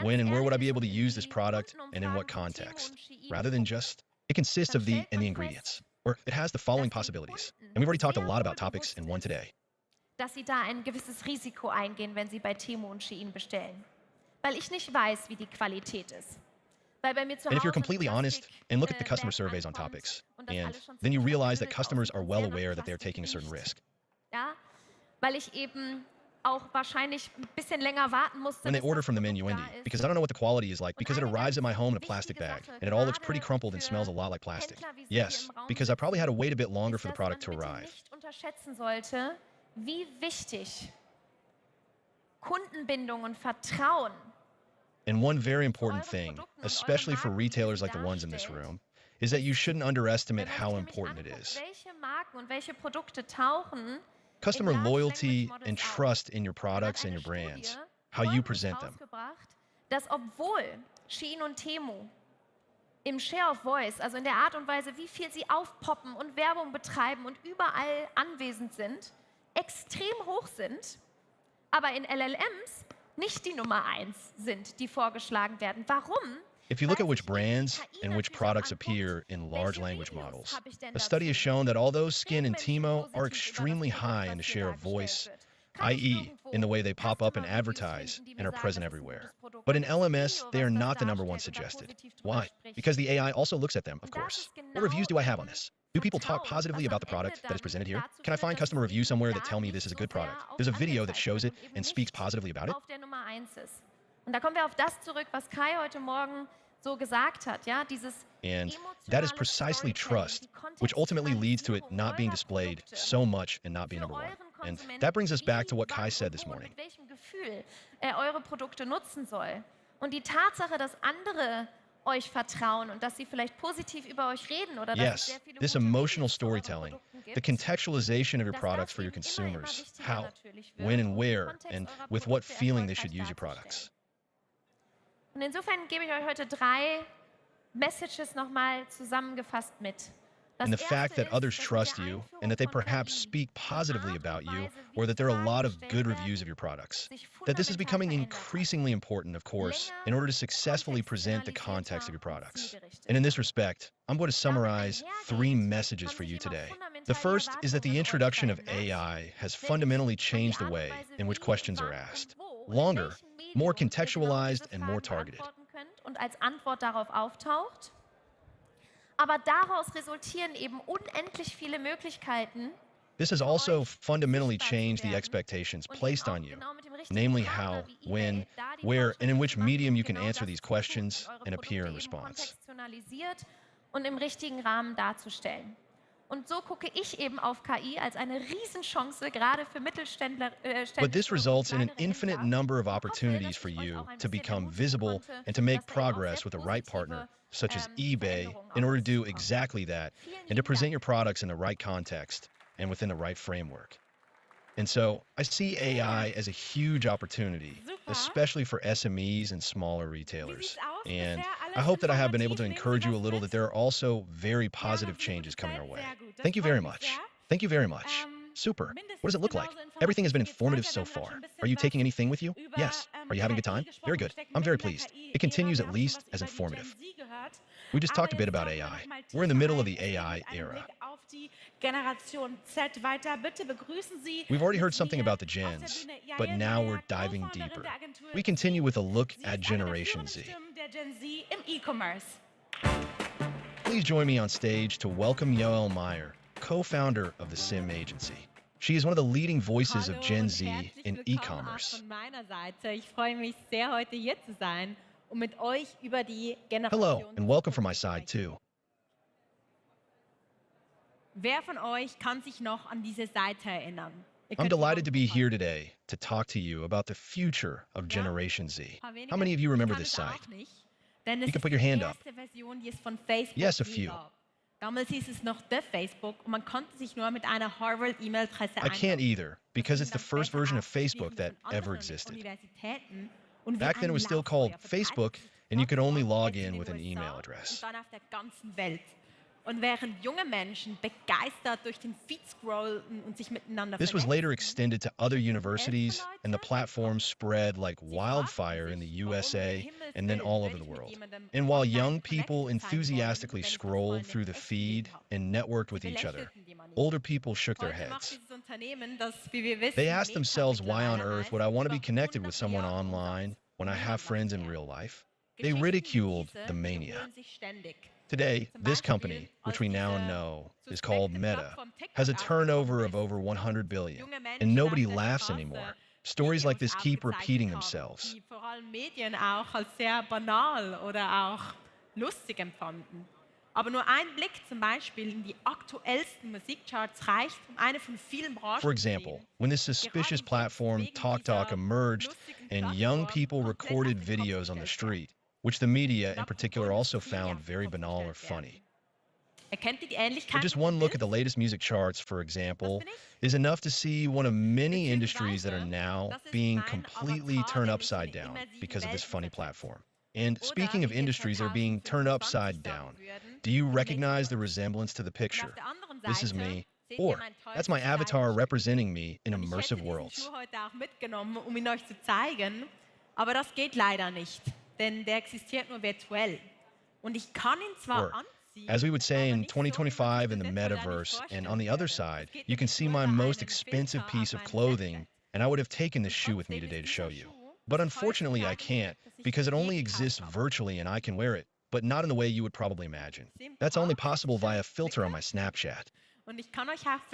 when and where would I be able to use this product and in what context, rather than just, it consists of the and the ingredients, or it has the following possibilities. And we've already talked a lot about topics in one today. dass sie da ein gewisses Risiko eingehen, wenn sie bei Temu und Shein bestellen. Weil ich nicht weiß, wie die Qualität ist. Weil bei mir zu And if you're Hause completely honest and look at the Bag customer surveys on ankommt topics, und das and alles schon then you ziemlich realize that verkümmelt customers are aussieht well und sehr nach aware that they're Plastik taking a certain riecht. risk. Ja? Weil ich eben auch wahrscheinlich ein bisschen länger warten musste, When they bis order das from the Produkt Minuendi, da ist. because I don't know what the quality is like, because it arrives at my home in a plastic bag, and it all looks pretty crumpled and smells a lot like plastic. Yes, because I probably had to wait a bit longer for the product to arrive. Nicht unterschätzen sollte, wie wichtig Kundenbindung und Vertrauen And one very important thing, especially for retailers like the ones in this room, is that you shouldn't underestimate how important it is. welche Marken und welche Produkte tauchen Customer loyalty and trust in your products and your brands, how you present them. rausgebracht, dass obwohl Shein und Temu im Share of Voice, also in der Art und Weise, wie viel sie aufpoppen und Werbung betreiben und überall anwesend sind, extrem hoch sind, aber in LLMs nicht die Nummer 1 sind, die vorgeschlagen werden. Warum? If you look at which brands and which products appear in large language models, a study has shown that although Skin and Timo are extremely high in the share of voice, i.e., in the way they pop up and advertise and are present everywhere. But in LMS, they are not the number one suggested. Why? Because the AI also looks at them, of course. What reviews do I have on this? Do people talk positively about the product that is presented here? Can I find customer reviews somewhere that tell me this is a good product? There's a video that shows it and speaks positively about it? Auf der Nummer 1 ist. Und da kommen wir auf das zurück, was Kai heute Morgen so gesagt hat, ja, dieses And that is precisely trust, which ultimately leads to it not being displayed so much and not being number one. And that brings us back to what Kai said this morning. mit welchem Gefühl er eure Produkte nutzen soll. Und die Tatsache, dass andere euch vertrauen und dass sie vielleicht positiv über euch reden oder dass es Yes, sehr viele this gute emotional Reviews zu euren storytelling, Produkten the gibt, contextualization of your products for your consumers, how, when and where, and with what feeling they should use your products. Und insofern gebe ich euch heute 3 Messages nochmal zusammengefasst mit. Das And the fact erste that others ist, dass trust mit der you and that they Einführung von perhaps KI speak positively about you, Weise, or that there are a lot of Fragen good gestellt werden, reviews of your products. sich That this is fundamental becoming verändert hat. increasingly important, of course, in order to successfully present the context of your products. zielgerichtet. And in this respect, I'm going to summarize 3 messages for you today. The first is that the introduction of AI has fundamentally changed the way in which questions are asked. Longer, more contextualized, and more targeted. Antworten könnt und als Antwort darauf auftaucht. Aber daraus resultieren eben unendlich viele Möglichkeiten, This has also fundamentally changed the expectations placed on you, namely how, when, where, and in which medium you can answer these questions and appear in response. kontextualisiert und im richtigen Rahmen darzustellen. Und so gucke ich eben auf KI als eine Riesenchance, gerade für Mittelständler. But this results in an infinite number of opportunities for you to become visible and to make progress with the right partner, such as eBay, in order to do exactly that and to present your products in the right context and within the right framework. And so I see AI as a huge opportunity, especially for SMEs and smaller retailers. And I hope that I have been able to encourage you a little that there are also very positive changes coming our way. Thank you very much. Thank you very much. Super. What does it look like? Everything has been informative so far. Are you taking anything with you? Yes. Are you having a good time? Very good. I'm very pleased. It continues at least as informative. We just talked a bit about AI. We're in the middle of the AI era. Auf die Generation Z weiter. Bitte begrüßen Sie We've already heard something about the gens, but now we're diving deeper. We continue with a look at Generation Z. der Gen Z im E-Commerce. Please join me on stage to welcome Yoel Meyer, co-founder of the Sim Agency. She is one of the leading voices of Gen Z in e-commerce. Von meiner Seite. Ich freue mich sehr, heute hier zu sein, um mit euch über die Hello, Generation. and welcome from my side too. Wer von euch kann sich noch an diese Seite erinnern? Ihr I'm könnt delighted to be here today to talk to you about the future of Generation Z. How many of you remember this site? Denn You es can ist put your die hand up. erste Version, die es von Facebook Yes, a je few. gab. Damals hieß es noch The Facebook und man konnte sich nur mit einer Harvard-E-Mail-Adresse I can't either, because it's the first version of Facebook that ever existed. Universitäten und wie Back then ein it was still Lauffeuer called verbreitet Facebook, and you could only log in with an email und address. dann auf der ganzen Welt. Und während junge Menschen begeistert durch den Feed scrollten und sich miteinander This was vernetzten, later extended to other universities, and the platform spread like wildfire in the USA and then all over the world. And while young people enthusiastically scrolled through the feed and networked with each other, older people shook their heute macht heads. dieses Unternehmen, das, wie wir wissen, They asked Meta themselves, why on mittlerweile earth would I want to be connected with someone online when I have friends in real life? They ridiculed the mania. wiederholen sich ständig. Today, this company, which we now know is called Meta, has a turnover of over 100 billion, and nobody laughs anymore. Stories like this keep repeating themselves. Die vor allem Medien auch als sehr banal oder auch lustig empfanden. Aber nur ein Blick zum Beispiel in die aktuellsten Musikcharts reicht, um eine von vielen Branchen For example, when this suspicious platform TalkTalk emerged and young people recorded videos on the street, which the media in particular also found very banal or funny. Erkennt ihr die But Ähnlichkeit? just one look at the latest music charts, for example, is enough to see one of many industries that are now being completely turned upside down because of this funny platform. And speaking of industries that are being turned upside down, do you recognize the resemblance to the picture? This is me. Or, that's my avatar representing me in immersive worlds. Ich habe diesen Schuh heute auch mitgenommen, um ihn euch zu zeigen. Aber das geht leider nicht, denn der existiert nur virtuell. Und ich kann ihn zwar Or, anziehen, as we would say in 2025 in the metaverse, and on the other side, you can see my most expensive piece of clothing and I would have taken this shoe with me today to show you. But unfortunately, I can't, because it only exists virtually and I can wear it, but not in the way you would probably imagine. That's only possible via a filter on my Snapchat.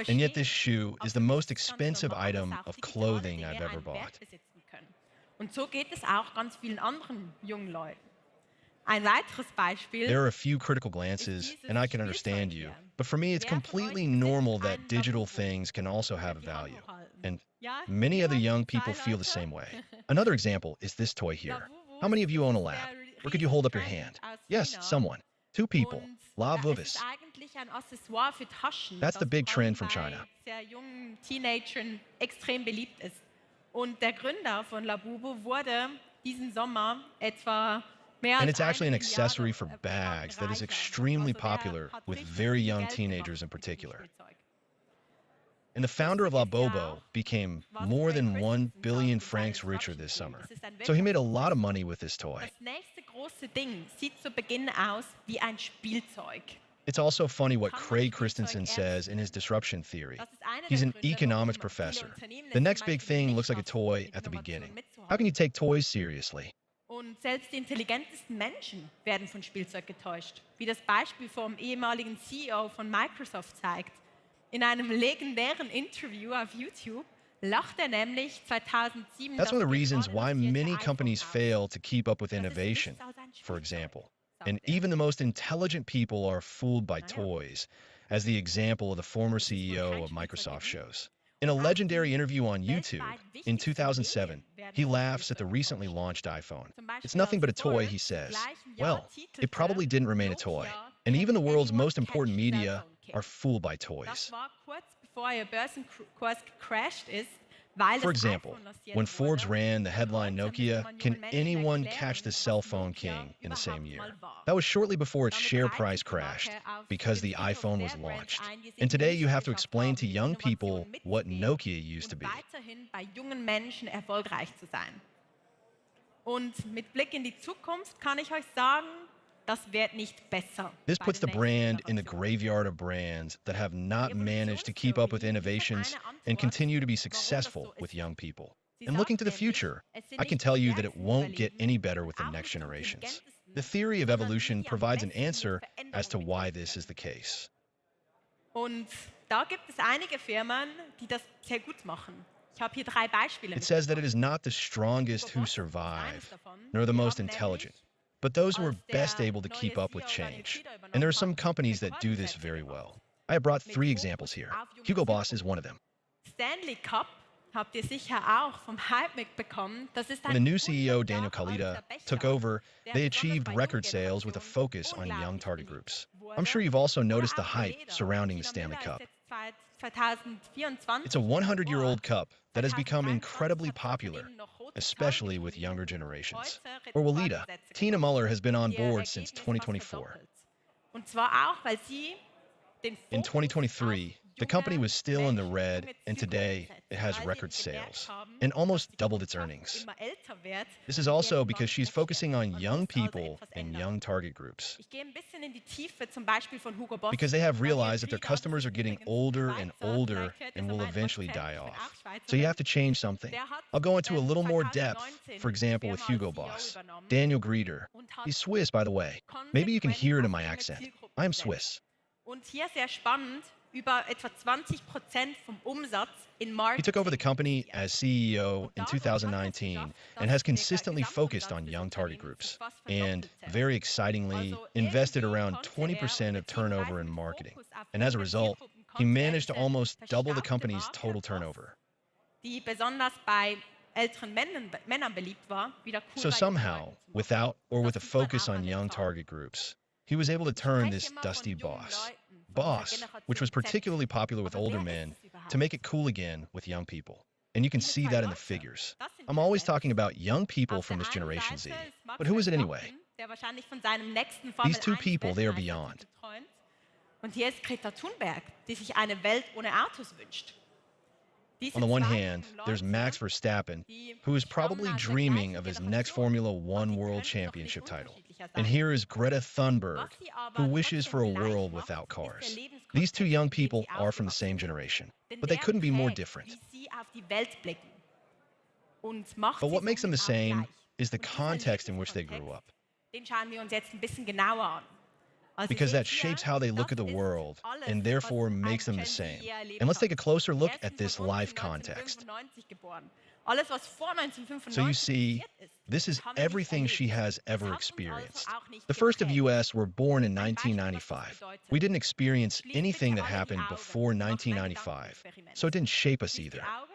And yet this shoe is the most expensive item of clothing I've ever bought. Und so geht es auch ganz vielen anderen jungen Leuten. Ein weiteres Beispiel. There are a few critical glances, and I can understand you. But for me, it's completely normal that digital things can also have a value. And many other young people feel the same way. Another example is this toy here. How many of you own a lab? Or could you hold up your hand? Yes, someone. 2 people. La Vuvis. That's the big trend from China. Sehr jungen Teenagern extrem beliebt ist. Und der Gründer von Labubu wurde diesen Sommer etwa And it's actually an accessory for bags that is extremely popular with very young teenagers in particular. And the founder of Labubu became more than 1 billion francs richer this summer. So he made a lot of money with this toy. Das nächste große Ding sieht zu Beginn aus wie ein Spielzeug. It's also funny what Craig Christensen says in his disruption theory. He's an economics professor. The next big thing looks like a toy at the beginning. How can you take toys seriously? Und selbst die intelligentesten Menschen werden von Spielzeug getäuscht, wie das Beispiel vom ehemaligen CEO von Microsoft zeigt. In einem legendären Interview auf YouTube lacht er nämlich 2007. That's one of the reasons why many companies fail to keep up with innovation, for example. And even the most intelligent people are fooled by toys, as the example of the former CEO of Microsoft shows. In a legendary interview on YouTube in 2007, he laughs at the recently launched iPhone. It's nothing but a toy, he says. Well, it probably didn't remain a toy. And even the world's most important media are fooled by toys. For example, when Forbes ran the headline Nokia, "Can anyone catch the cell phone king?" in the same year? That was shortly before its share price crashed because the iPhone was launched. And today you have to explain to young people what Nokia used to be. Bei jungen Menschen erfolgreich zu sein. Und mit Blick in die Zukunft kann ich euch sagen, das wird nicht besser. This puts the brand in the graveyard of brands that have not managed to keep up with innovations and continue to be successful with young people. And looking to the future, I can tell you that it won't get any better with the next generations. The theory of evolution provides an answer as to why this is the case. Und da gibt es einige Firmen, die das sehr gut machen. Ich habe hier 3 Beispiele. It says that it is not the strongest who survive, nor the most intelligent, but those who are best able to keep up with change. And there are some companies that do this very well. I have brought 3 examples here. Hugo Boss is one of them. Stanley Cup habt ihr sicher auch vom Hype mitbekommen. Das ist When the new CEO, Daniel Kalita, took over, they achieved record sales with a focus on young target groups. I'm sure you've also noticed the hype surrounding the Stanley Cup. It's a 100-year-old cup that has become incredibly popular, especially with younger generations. Or Walida, Tina Muller has been on board since 2024. Und zwar auch, weil sie den In 2023, the company was still in the red, and today it has record sales and almost doubled its earnings. This is also because she's focusing on young people and young target groups. Ich gehe ein bisschen in die Tiefe zum Beispiel von Hugo Boss. Because they have realized that their customers are getting older and older and will eventually die off. So you have to change something. I'll go into a little more depth, for example, with Hugo Boss. Daniel Grieder. He's Swiss, by the way. Maybe you can hear it in my accent. I am Swiss. Und hier sehr spannend, über etwa 20% vom Umsatz in Marketing. He took over the company as CEO in 2019 and has consistently focused on young target groups and, very excitingly, invested around 20% of turnover in marketing. And as a result, he managed to almost double the company's total turnover. Die besonders bei älteren Männern beliebt war, wieder cool So somehow, without or with a focus on young target groups, he was able to turn this dusty boss, which was particularly popular with older men, to make it cool again with young people. And you can see that in the figures. I'm always talking about young people from this Generation Z. But who is it anyway? These 2 people, they are beyond. Und hier ist Greta Thunberg, die sich eine Welt ohne Autos wünscht. On the one hand, there's Max Verstappen, who is probably dreaming of his next Formula One World Championship title. And here is Greta Thunberg, who wishes for a world without cars. These 2 young people are from the same generation, but they couldn't be more different. und macht But sie what makes them the somit auch same gleich. is the Und dieser context in which they Lebenskontext, grew up, den schauen wir uns jetzt ein bisschen genauer an. Also ihr because seht that hier, shapes how they look at the das ist world alles, and was therefore ein makes them the Gen same. Z je erlebt And let's take a hat. closer Die look at ersten this von uns life sind context. 1995 geboren. Alles, was vor 1995 So you see, passiert ist, this is das haben wir nicht everything she erlebt. has Das ever hat uns experienced. also auch nicht The first of geprägt. US were born in Ein Beispiel, was das 1995. bedeutet. We didn't experience Schließt anything bitte that alle die happened Augen. before Macht ein 1995, Gedankenexperiment. so it didn't shape us Schließt die either. Augen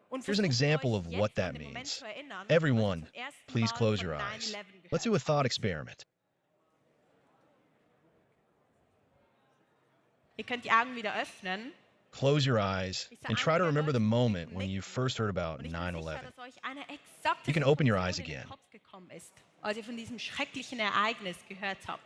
und Here's an versucht example euch of jetzt what an that den Moment means. zu erinnern, als ihr Everyone, zum ersten please Mal close von your eyes. 9/11 Let's do a thought experiment. Ihr könnt die Augen wieder öffnen. Close your eyes Dieser and try to einzige remember the Leuchten moment blicken when you nicken. first heard about Und ich bin sicher, 9/11. dass euch eine exakte You can open your Situation eyes in den again. Kopf gekommen ist, als ihr von diesem schrecklichen Ereignis gehört habt.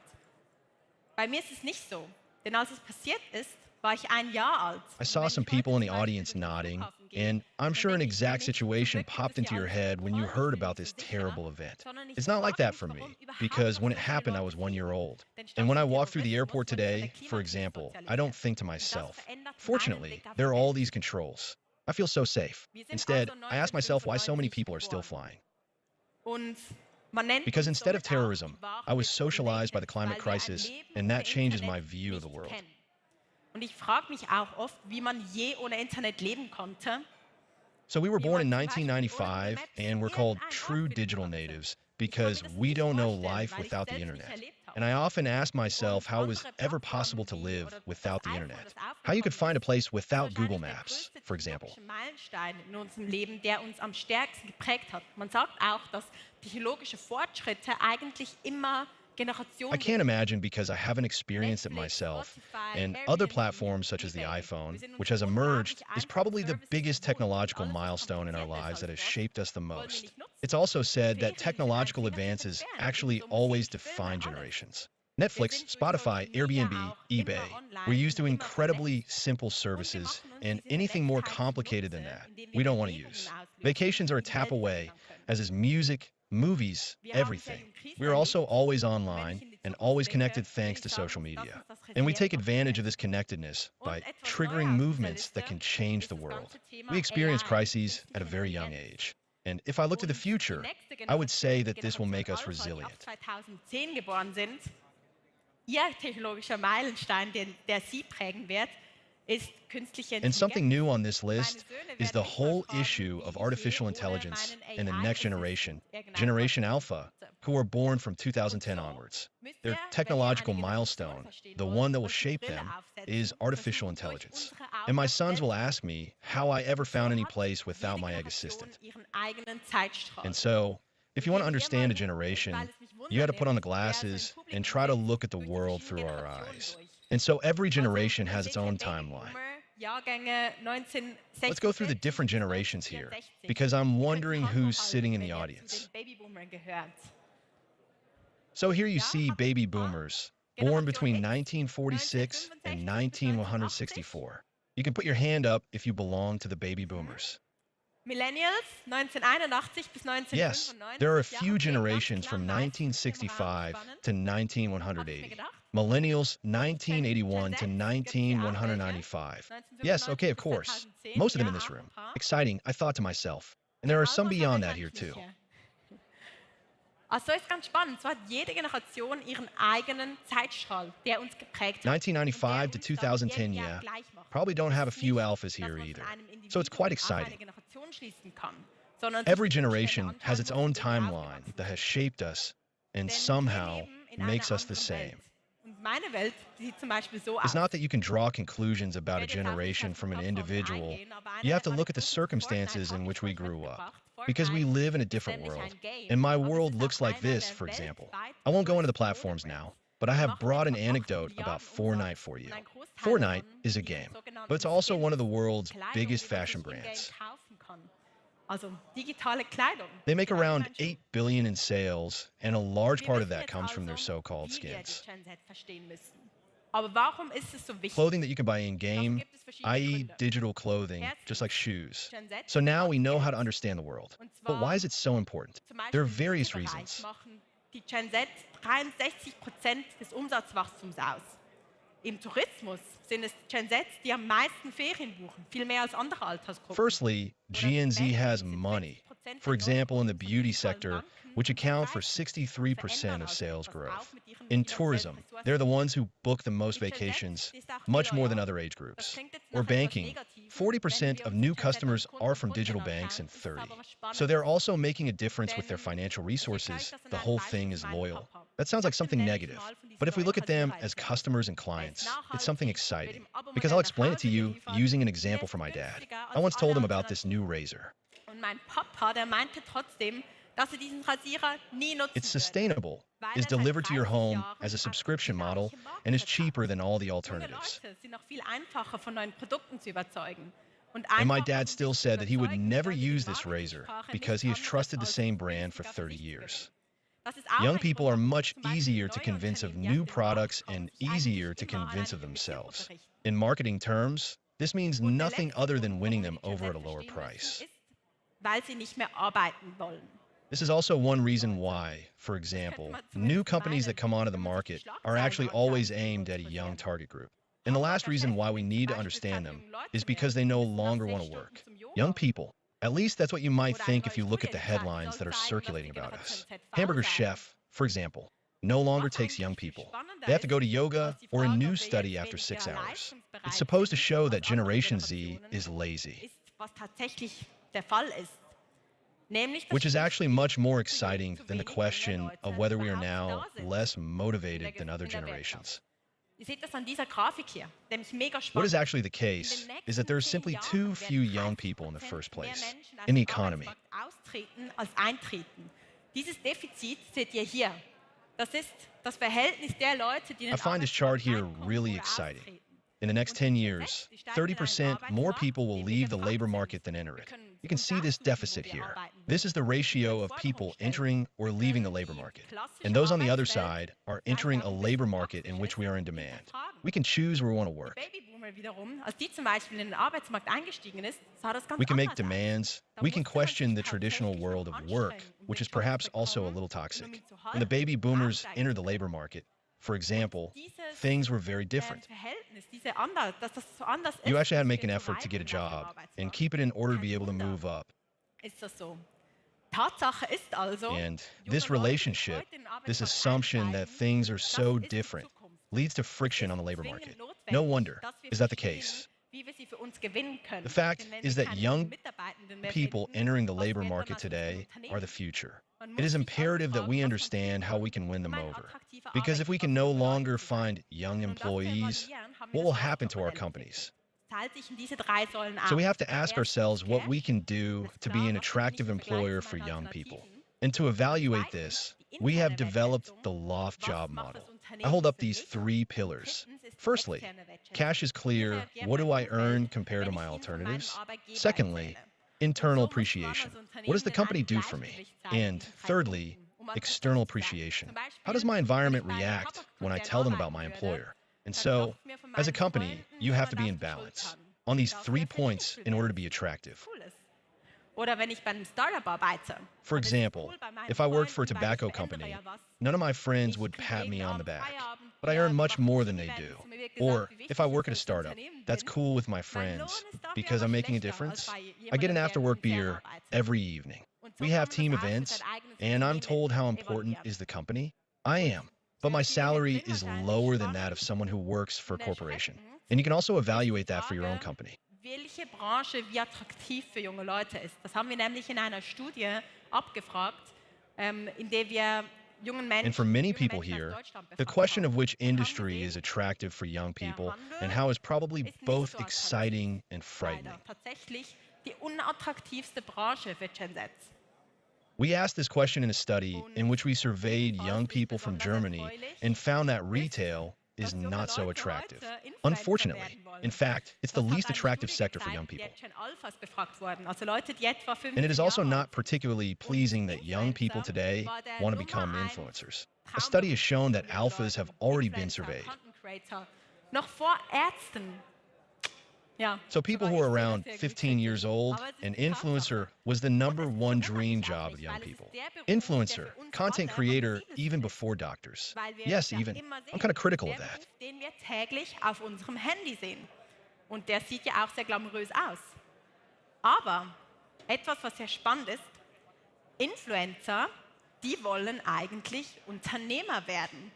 Bei mir ist es nicht so, denn als es passiert ist, war ich 1 Jahr alt. I saw some people in the audience nodding, and I'm sure an exact situation popped into your head when you heard about this terrible event. It's not like that for me, because when it happened, I was 1 year old. And when I walk through the airport today, for example, I don't think to myself, fortunately, there are all these controls. I feel so safe. Instead, I ask myself why so many people are still flying. Und man nennt Because uns instead of somit auch terrorism, die wahre I was socialized by the climate weil wir ein crisis, Leben and that ohne changes my Internet view of the nicht world. kennen. Und ich frage mich auch oft, wie man je ohne Internet leben konnte. So we were born in 1995, and we're called true digital natives because we don't know life without the internet. And I often ask myself how it was ever possible to live without the internet. How you could find a place without Google Maps, for example. Meilenstein in unserem Leben, der uns am stärksten geprägt hat. Man sagt auch, dass technologische Fortschritte eigentlich immer Generationen. I can't imagine because I haven't experienced it myself, and other platforms such as the iPhone, which has emerged, is probably the biggest technological milestone in our lives that has shaped us the most. It's also said that technological advances actually always define generations. Netflix, Spotify, Airbnb, eBay were used to incredibly simple services, and anything more complicated than that, we don't want to use. Vacations are a tap away, as is music, movies, everything. We are also always online and always connected thanks to social media. And we take advantage of this connectedness by triggering movements that can change the world. We experience crises at a very young age. And if I look to the future, I would say that this will make us resilient. 2010 geboren sind, ihr technologischer Meilenstein, der sie prägen wird, ist künstliche And something Intelligenz. new on this list is the whole issue of artificial intelligence in the next generation, Generation Alpha, who are born from 2010 onwards. Their technological milestone, the one that will shape them, is artificial intelligence. And my sons will ask me how I ever found any place without my egg assistant. Ihren eigenen Zeitstrahl. And so, if you want to understand a generation, you got to put on the glasses and try to look at the world through our eyes. And so every generation has its own timeline. Jahrgänge 1960 Let's go through the different generations here, because I'm wondering who's sitting in the audience. Babyboomer gehört. So here you see baby boomers, born between 1946 and 1964. You can put your hand up if you belong to the baby boomers. Millennials 1981 bis 1995. Yes, there are a few generations from 1965 to 19180. Millennials 1981 to 19195. Yes, okay, of course. Most of them in this room. Exciting, I thought to myself. And there are some beyond that here too. Also ist ganz spannend. So hat jede Generation ihren eigenen Zeitstrahl, der uns geprägt hat. 1995 to 2010, yeah. Probably don't have a few alphas here either. So it's quite exciting. Every generation has its own timeline that has shaped us and somehow makes us the same. Und meine Welt sieht zum Beispiel so aus. It's not that you can draw conclusions about a generation from an individual. You have to look at the circumstances in which we grew up, because we live in a different world. And my world looks like this, for example. I won't go into the platforms now, but I have brought an anecdote about Fortnite for you. Fortnite is a game, but it's also one of the world's biggest fashion brands. Also digitale Kleidung. They make around 8 billion in sales, and a large part of that comes from their so-called skins. Aber warum ist es so wichtig? Clothing that you can buy in-game, i.e. digital clothing, just like shoes. So now we know how to understand the world. But why is it so important? There are various reasons. Machen die Gen Z 63% des Umsatzwachstums aus. Im Tourismus sind es Gen Z, die am meisten Ferien buchen, viel mehr als andere Altersgruppen. Firstly, Gen Z has money. For example, in the beauty sector, which account for 63% of sales growth. In tourism, they're the ones who book the most vacations, much more than other age groups. Or banking, 40% of new customers are from digital banks and 30. So they're also making a difference with their financial resources. The whole thing is loyal. That sounds like something negative. But if we look at them as customers and clients, it's something exciting. Because I'll explain it to you using an example from my dad. I once told him about this new razor. Und mein Papa, der meinte trotzdem, dass er diesen Rasierer nie nutzen It's sustainable, is delivered to your home as a subscription model, and is cheaper than all the alternatives. Leute sind noch viel einfacher von neuen Produkten zu überzeugen. Und And my einfacher dad still said that he would never use this razor because he has trusted the same brand for 30 years. Das ist auch Young ein people are much easier to convince of new products and easier to convince of themselves. In marketing terms, this means nothing other than winning them over at a lower price. weil sie nicht mehr arbeiten wollen. This is also one reason why, for example, new companies that come onto the market are actually always aimed at a young target group. And the last reason why we need to understand them is because they no longer want to work. Young people, at least that's what you might think if you look at the headlines that are circulating about us. Hamburger Chef, for example, no longer takes young people. They have to go to yoga or a news study after 6 hours. It's supposed to show that Generation Z is lazy, Was tatsächlich der Fall ist. Nämlich, dass which is actually much more exciting than the question of whether we are now less motivated than other generations. Ihr seht das an dieser Grafik hier, nämlich mega What spannend. is actually the case is that there are simply too few young people in the first place in the economy. Austreten als eintreten. Dieses Defizit seht ihr hier. Das ist das Verhältnis der Leute, die in I den find this chart here really exciting. In the next 10 years, 30% more people will leave the labor market than enter it. You can see this deficit here. This is the ratio of people entering or leaving the labor market. And those on the other side are entering a labor market in which we are in demand. We can choose where we want to work. Babyboomer wiederum, als die zum Beispiel in den Arbeitsmarkt eingestiegen ist, sah das ganz We can make anders aus. demands. We can question the traditional world of work, which is perhaps also a little toxic. When the baby boomers entered the labor market, for example, things were very different. Verhältnis, dass das so anders You ist, actually had to make an effort to get a job and keep it in order to be able to move up. ist das so. Tatsache ist also, And this relationship, this assumption that things are so different, leads to friction on the labor market. No wonder. Is that the case? wie wir sie für uns gewinnen können. The fact Denn wenn is wir that keine young Mitarbeitenden mehr people finden, entering the was labor wird dann market aus today unserem Unternehmen? are the future. Man It muss is sich imperative that fragen, we was understand how we can win them ein over. attraktiver Because if we can no longer find young employees, haben wir what will das happen to our Jobmodell companies? teilt sich in diese drei Säulen So we auf. have to ask ourselves what we can do to be an attractive employer for young people. And to evaluate this, we have developed the Loft job model. I hold up these 3 pillars. Firstly, cash is clear. What do I earn compared to my alternatives? Secondly, internal appreciation. What does the company do for me? And thirdly, external appreciation. How does my environment react when I tell them about my employer? And so, as a company, you have to be in balance on these 3 points in order to be attractive. Oder wenn ich bei einem Startup arbeite. For example, if I worked for a tobacco company, none of my friends would pat me on the back, but I earn much more than they do. Or if I work at a startup, that's cool with my friends because I'm making a difference. I get an after-work beer every evening. We have team events, and I'm told how important is the company. I am, but my salary is lower than that of someone who works for a corporation. And you can also evaluate that for your own company. Welche Branche wie attraktiv für junge Leute ist. Das haben wir nämlich in einer Studie abgefragt, in der wir jungen Menschen, And for many junge people Menschen aus here, Deutschland the befragt question haben. of which industry is attractive for young people and how is probably both exciting and frightening. Leider tatsächlich die unattraktivste Branche für Gen Z. We asked this question in a study in which we surveyed young people from Germany and found that retail is not so attractive. Unfortunately, in fact, it's the least attractive sector for young people. And it is also not particularly pleasing that young people today want to become influencers. A study has shown that alphas have already been surveyed. Noch vor Ärzten So people who are around 15 years old, an influencer was the #1 dream job of young people. Influencer, content creator, even before doctors. Yes, even. I'm kind of critical of that. Den wir täglich auf unserem Handy sehen. Und der sieht ja auch sehr glamourös aus. Aber etwas, was sehr spannend ist, Influencer, die wollen eigentlich Unternehmer werden.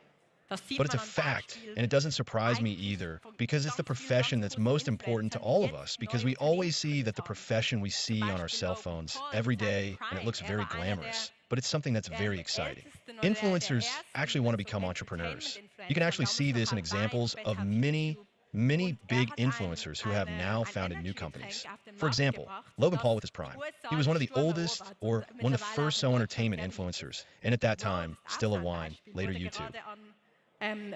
But it's a fact, and it doesn't surprise me either, because it's the profession that's most important to all of us, because we always see that the profession we see on our cell phones every day, and it looks very glamorous, but it's something that's very exciting. Influencers actually want to become entrepreneurs. You can actually see this in examples of many big influencers who have now founded new companies. For example, Logan Paul with his Prime. He was one of the oldest or one of the first So Entertainment influencers, and at that time, still a wine, later YouTube.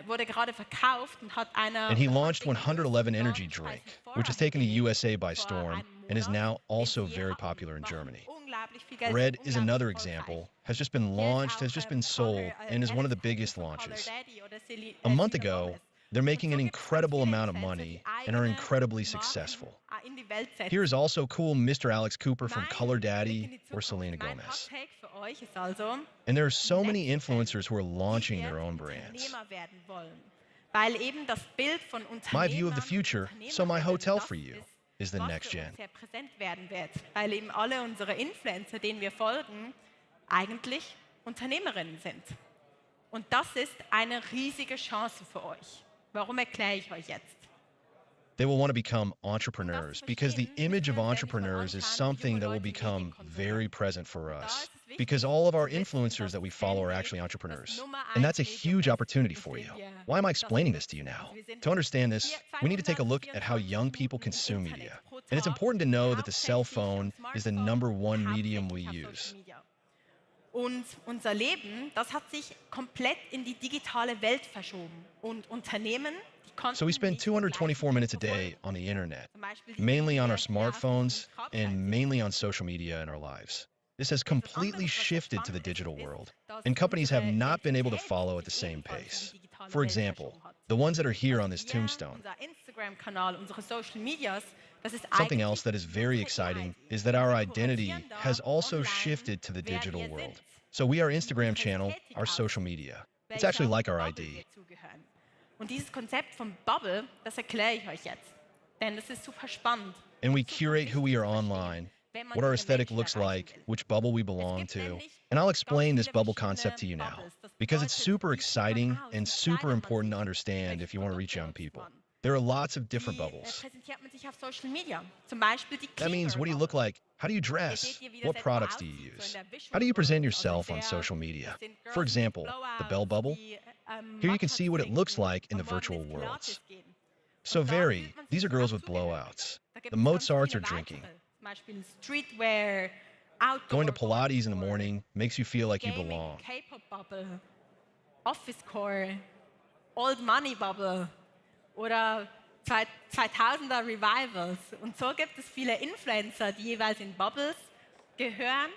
Wurde gerade verkauft und hat einer And he launched 111 Energy Drink, which has taken the USA by storm and is now also very popular in Germany. Red is another example, has just been launched, has just been sold, and is one of the biggest launches. A month ago, they're making an incredible amount of money and are incredibly successful. in die Welt setzen. Here is also cool Mr. Alex Cooper from Color Daddy or Selena Mein Gomez. Hot Take für euch ist also, And there are so many influencers who are launching their own brands. Unternehmer werden wollen. Weil eben das Bild von My view of the Unternehmern, future, so my hotel for you, is the next gen. sehr präsent werden wird. Weil eben alle unsere Influencer, denen wir folgen, eigentlich Unternehmerinnen sind. Und das ist eine riesige Chance für euch. Warum erkläre ich euch jetzt? They will want to become entrepreneurs because the image of entrepreneurs is something that will become very present for us. Because all of our influencers that we follow are actually entrepreneurs. And that's a huge opportunity for you. Why am I explaining this to you now? To understand this, we need to take a look at how young people consume media. And it's important to know that the cell phone is the #1 medium we use. Und unser Leben, das hat sich komplett in die digitale Welt verschoben. Und Unternehmen, die konnten So we spend 224 minutes a day on the internet, mainly on our smartphones and mainly on social media in our lives. This has completely shifted to the digital world, and companies have not been able to follow at the same pace. For example, the ones that are here on this tombstone. unser Instagram-Kanal, unsere Social Medias, das ist Something else that is very exciting is that our identity has also shifted to the digital world. So we are Instagram channel, our social media. It's actually like our ID. dazugehören. Und dieses Konzept von Bubble, das erkläre ich euch jetzt. Denn das ist super spannend. And we curate who we are online, what our aesthetic looks like, which bubble we belong to. And I'll explain this bubble concept to you now, because it's super exciting and super important to understand if you want to reach young people. There are lots of different bubbles. Präsentiert man sich auf Social Media. Zum Beispiel die That means, what do you look like? How do you dress? What products do you use? How do you present yourself on social media? For example, the Bell Bubble. Here you can see what it looks like in the virtual worlds. So vary. These are girls with blowouts. The Mozarts are drinking. Zum Beispiel Streetwear, Going to Pilates in the morning makes you feel like you belong. K-Pop Bubble, Office Core, Old Money Bubble oder 2000er Revivals. Und so gibt es viele Influencer, die jeweils in Bubbles gehören,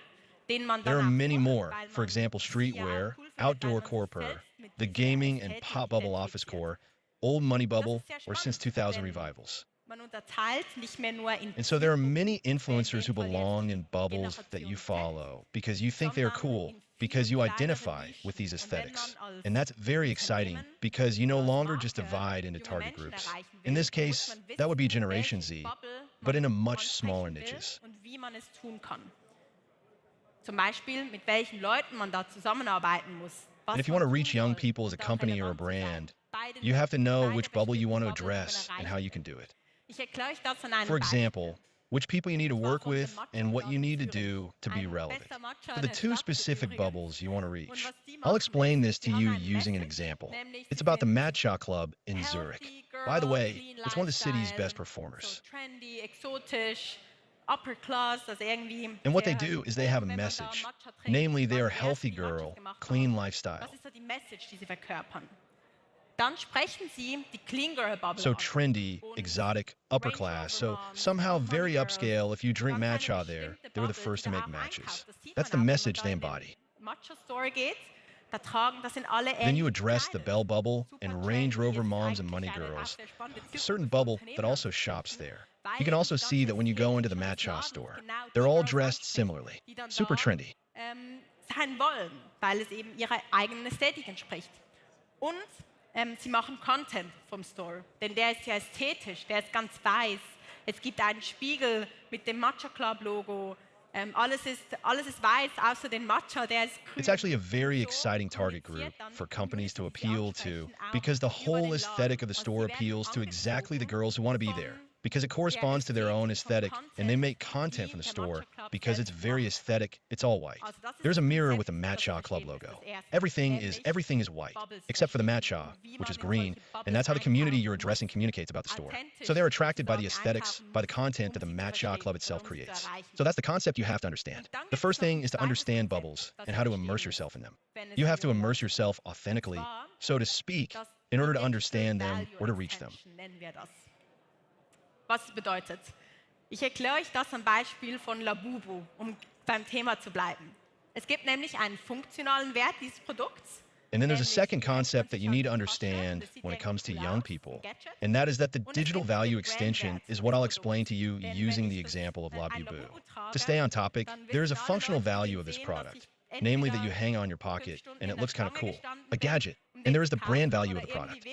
denen man There are dann many more. For example, streetwear, outdoor corper, the gaming and pop bubble office core, old money bubble, or since 2000 revivals. man unterteilt, nicht mehr nur in And so there are many influencers who belong in bubbles that you follow because you think they're cool, because you identify with these aesthetics. And that's very exciting because you no longer just divide into target groups. In this case, that would be Generation Z, but in a much smaller niches. und wie man es tun kann. Zum Beispiel, mit welchen Leuten man da zusammenarbeiten muss. Was And if you want to reach young people as a company or a brand, you have to know which bubble you want to address and how you can do it. Ich erkläre euch das an einem For example, which people you need to work with and what you need to do to be relevant. For the two specific bubbles you want to reach, I'll explain this to you using an example. It's about the Matcha Club in Zurich. By the way, it's one of the city's best performers. trendy, exotisch, upper class, also irgendwie And what they sehr- do is they have a message. Namely, they are a healthy girl, clean lifestyle. Was ist so die Message, die sie verkörpern? Dann sprechen sie die Clean Girl Bubble So an. trendy, exotic, upper class, so somehow very upscale. If you drink matcha there, they were the first to make matches. That's the message they embody. Matcha Store geht, da tragen, das sind alle Then you ähnlich address the Bell Bubble and Range Rover moms and money girls, a certain bubble that also shops there. You can also see that when you go into the Matcha store, they're all dressed similarly. Super trendy. Sein wollen, weil es eben ihrer eigenen Ästhetik entspricht. Und sie machen Content vom Store, denn der ist ja ästhetisch, der ist ganz weiß. Es gibt einen Spiegel mit dem Matcha Club Logo. Alles ist weiß, außer den Matcha, der ist grün. It's actually a very exciting target group for companies to appeal to because the whole aesthetic of the store appeals to exactly the girls who want to be there. Because it corresponds to their own aesthetic, and they make content from the store because it's very aesthetic. It's all white. There's a mirror with a Matcha Club logo. Everything is white, except for the Matcha, which is green, and that's how the community you're addressing communicates about the store. So they're attracted by the aesthetics, by the content that the Matcha Club itself creates. So that's the concept you have to understand. The first thing is to understand bubbles and how to immerse yourself in them. You have to immerse yourself authentically, so to speak, in order to understand them or to reach them. Was es bedeutet. Ich erkläre euch das am Beispiel von Labubu, um beim Thema zu bleiben. Es gibt nämlich einen funktionalen Wert dieses Produkts. And then there's a second concept that you need to understand when it comes to young people, and that is that the digital value extension is what I'll explain to you using the example of Labubu. To stay on topic, there is a functional value of this product, namely that you hang on your pocket and it looks kind of cool, a gadget, and there is the brand value of the product.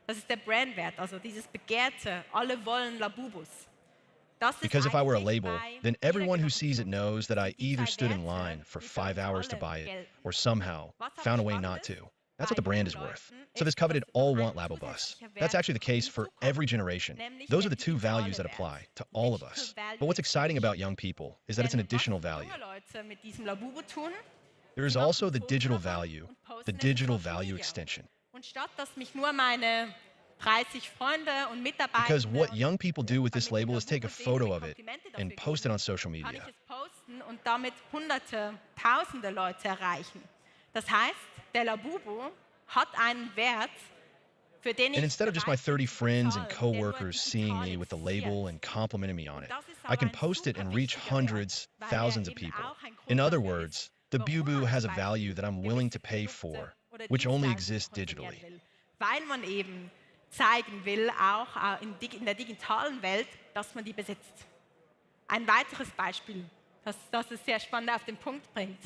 Das ist der Brandwert, also dieses Begehrte. Alle wollen Labubus. Because if I were a label, then everyone who sees it knows that I either stood in line for 5 hours to buy it or somehow found a way not to. That's what the brand is worth. So this coveted all want Labubus. That's actually the case for every generation. Those are the two values that apply to all of us. But what's exciting about young people is that it's an additional value. There is also the digital value extension. Und statt dass mich nur meine 30 Freunde und Mitarbeiter Because what young people do with this label is take a photo of it and post it on social kann media. ich es posten und damit hunderte, tausende Leute erreichen. Das heißt, der Labubu hat einen Wert, für den And ich instead of just my 30 friends and coworkers seeing me with the label and complimenting me on it, I can post it and reach hundreds, thousands of people. In other words, the Bubu has a value that I'm willing to pay for, which only exists digitally. weil man eben zeigen will, auch in der digitalen Welt, dass man die besitzt. Ein weiteres Beispiel, das es sehr spannend auf den Punkt bringt.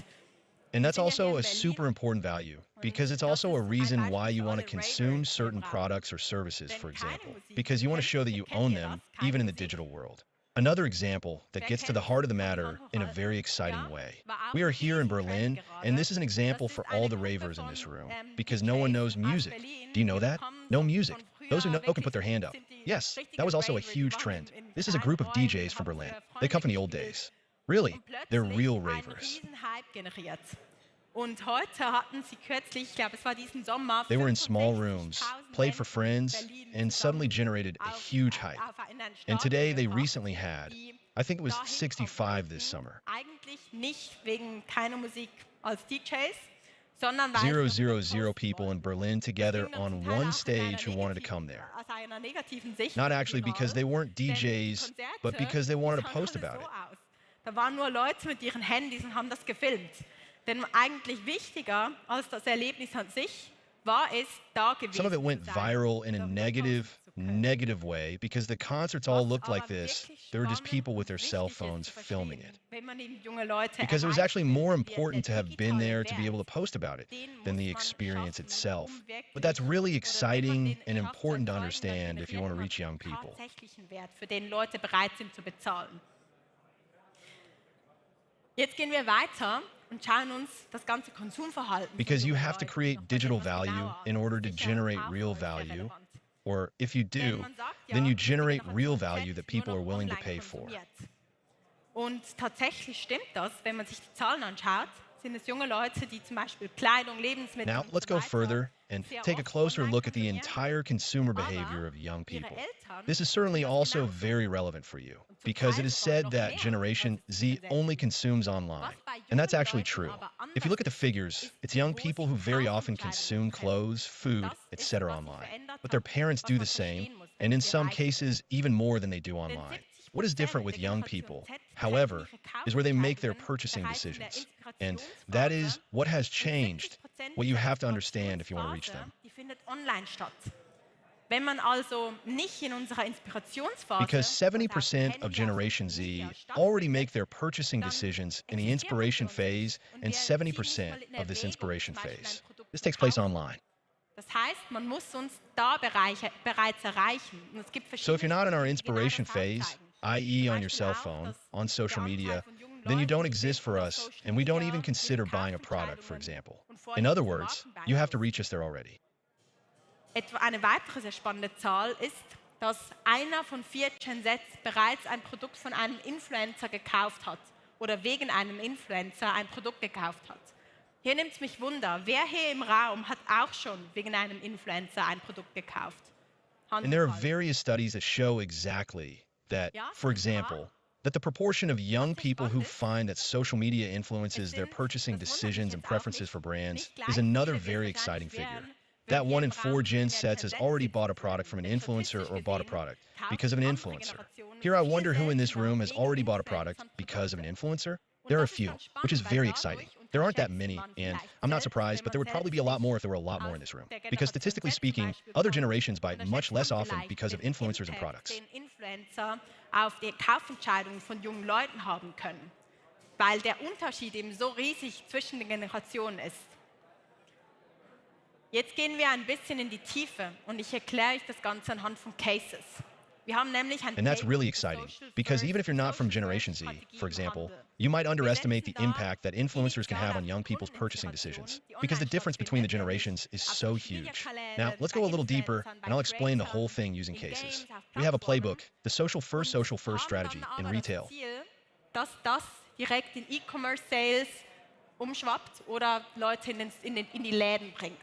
And that's also a super important value because it's also a reason why you want to consume certain products or services, for example, because you want to show that you own them even in the digital world. Another example that gets to the heart of the matter in a very exciting way. We are here in Berlin, and this is an example for all the ravers in this room, because no one knows music. Do you know that? No music. Those who know can put their hand up. Yes, that was also a huge trend. This is a group of DJs from Berlin. They come from the old days. Really, they're real ravers. Und heute hatten sie kürzlich, ich glaube, es war diesen Sommer, They were in small rooms, played for friends, and suddenly generated a huge hype. And today they recently had, I think it was 65 this summer. eigentlich nicht wegen keiner Musik als DJs, sondern weil 000 people in Berlin together on one stage who wanted to come there. aus einer negativen Sicht. Not actually because they weren't DJs, but because they wanted to post about it. Da waren nur Leute mit ihren Handys und haben das gefilmt. Denn eigentlich wichtiger als das Erlebnis an sich war es, da gewesen Some of it went zu sein. viral in a negative way because the concerts all looked like this. There were just people with their cell phones filming it. Wenn man eben junge Leute Because it was actually more important to have been there to be able to post about it than the experience itself. But that's really exciting and important to understand if you want to reach young people. tatsächlichen Wert, für den Leute bereit sind zu bezahlen. Jetzt gehen wir weiter und schauen uns das ganze Konsumverhalten Because you have to create digital value in order to generate real value. Or if you do, then you generate real value that people are willing to pay for. Und tatsächlich stimmt das, wenn man sich die Zahlen anschaut, sind es junge Leute, die zum Beispiel Kleidung, Lebensmittel Now, let's go further and take a closer look at the entire consumer behavior of young people. This is certainly also very relevant for you, because it is said that Generation Z only consumes online. And that's actually true. If you look at the figures, it's young people who very often consume clothes, food, etc. online. But their parents do the same, and in some cases, even more than they do online. What is different with young people, however, is where they make their purchasing decisions. And that is what has changed, what you have to understand if you want to reach them. Die findet online statt. Wenn man also nicht in unserer Inspirationsphase Because 70% of Generation Z already make their purchasing decisions in the inspiration phase and 70% of this inspiration phase. This takes place online. Das heißt, man muss uns da bereits erreichen. Und es gibt So if you're not in our verschiedene inspiration phase, i.e. on your cell phone, on social media, then you don't exist for us, and we don't even consider buying a product, for example. In other words, you have to reach us there already. Eine weitere sehr spannende Zahl ist, dass einer von 4 Gen Zs bereits ein Produkt von einem Influencer gekauft hat oder wegen einem Influencer ein Produkt gekauft hat. Hier nimmt es mich Wunder, wer hier im Raum hat auch schon wegen einem Influencer ein Produkt gekauft? And there are various studies that show exactly that, for example, that the proportion of young people who find that social media influences their purchasing decisions and preferences for brands is another very exciting figure. That 1 in 4 Gen Zs has already bought a product from an influencer or bought a product because of an influencer. Here I wonder who in this room has already bought a product because of an influencer. There are a few, which is very exciting. There aren't that many, and I'm not surprised, but there would probably be a lot more if there were a lot more in this room. Because statistically speaking, other generations buy much less often because of influencers and products. Den Influencer auf die Kaufentscheidungen von jungen Leuten haben können, weil der Unterschied eben so riesig zwischen den Generationen ist. Jetzt gehen wir ein bisschen in die Tiefe und ich erkläre euch das Ganze anhand von Cases. Wir haben nämlich ein And that's really exciting, because even if you're not from Generation Z, for example, you might underestimate the impact that influencers can have on young people's purchasing decisions, because the difference between the generations is so huge. Now, let's go a little deeper, and I'll explain the whole thing using cases. We have a playbook, the social first strategy in retail. Dass das direkt in E-Commerce Sales umschwappt oder Leute in die Läden bringt.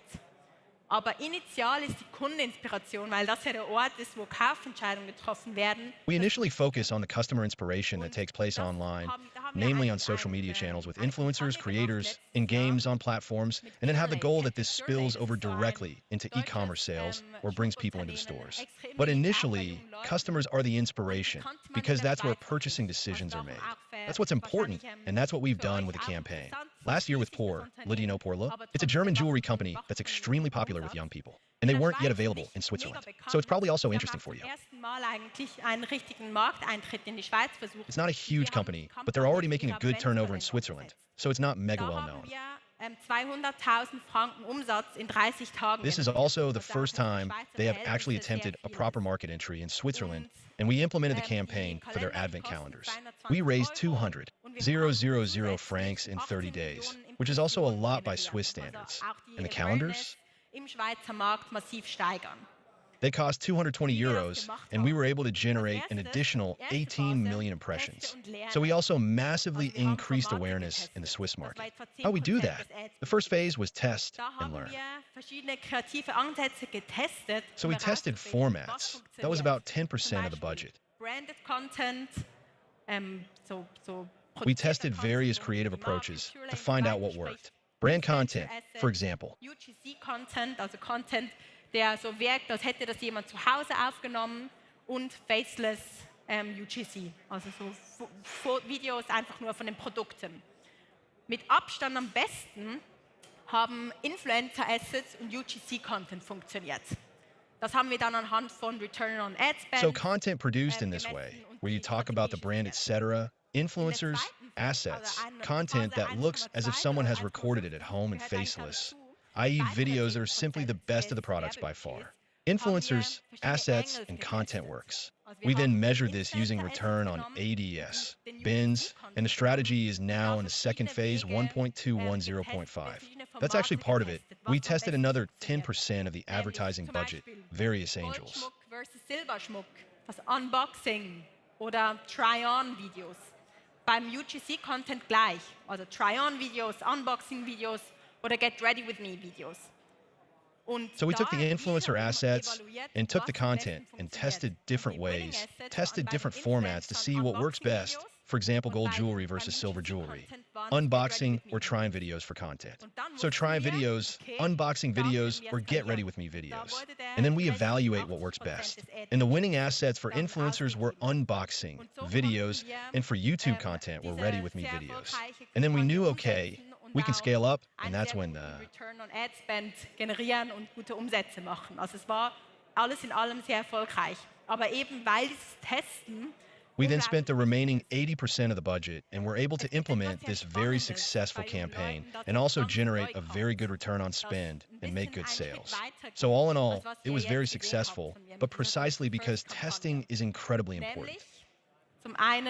Aber initial ist die Kundeninspiration, weil das ja der Ort ist, wo Kaufentscheidungen getroffen werden. We initially focus on the customer inspiration that takes place online, namely on social media channels with influencers, creators, in games, on platforms, and then have the goal that this spills over directly into e-commerce sales or brings people into the stores. But initially, customers are the inspiration because that's where purchasing decisions are made. That's what's important, and that's what we've done with the campaign. Last year with Por, do you know Porlo? It's a German jewelry company that's extremely popular with young people, and they weren't yet available in Switzerland. So it's probably also interesting for you. It's not a huge company, but they're already making a good turnover in Switzerland, so it's not mega well known. 200.000 Franken Umsatz in 30 Tagen. This is also the first time they have actually attempted a proper market entry in Switzerland, and we implemented the campaign for their advent calendars. We raised 200,000 francs in 30 days, which is also a lot by Swiss standards. And the calendars? Im Schweizer Markt massiv steigern. They cost 220 euros, and we were able to generate an additional 18 million impressions. So we also massively increased awareness in the Swiss market. How we do that? The first phase was test and learn. So we tested formats. That was about 10% of the budget. Branded content, We tested various creative approaches to find out what worked. Brand content, for example. UGC Content, also Content, der so wirkt, als hätte das jemand zu Hause aufgenommen, und faceless UGC, also so Videos einfach nur von den Produkten. Mit Abstand am besten haben Influencer Assets und UGC Content funktioniert. Das haben wir dann anhand von Return on Ad Spend. So content produced in this way, where you talk about the brand, etc., influencers, assets, content that looks as if someone has recorded it at home and faceless, i.e. videos that are simply the best of the products by far. Influencers, assets, and content works. We then measure this using return on ADS, bins, and the strategy is now in the second phase, 1.210.5. That's actually part of it. We tested another 10% of the advertising budget, various angels. Goldschmuck versus Silberschmuck, das Unboxing oder Try-on-Videos. Beim UGC-Content gleich, also Try-on-Videos, Unboxing-Videos oder Get Ready With Me-Videos. So we took the influencer assets and took the content and tested different ways, tested different formats to see what works best. For example, gold jewelry versus silver jewelry, unboxing or trying videos for content. So trying videos, unboxing videos, or get ready with me videos. And then we evaluate what works best. And the winning assets for influencers were unboxing videos, and for YouTube content were ready with me videos. And then we knew, okay, we can scale up, and that's when Return on Ad Spend generieren und gute Umsätze machen. Also es war alles in allem sehr erfolgreich. Aber eben weil dieses Testen We then spent the remaining 80% of the budget and were able to implement this very successful campaign and also generate a very good return on spend and make good sales. So all in all, it was very successful, but precisely because testing is incredibly important.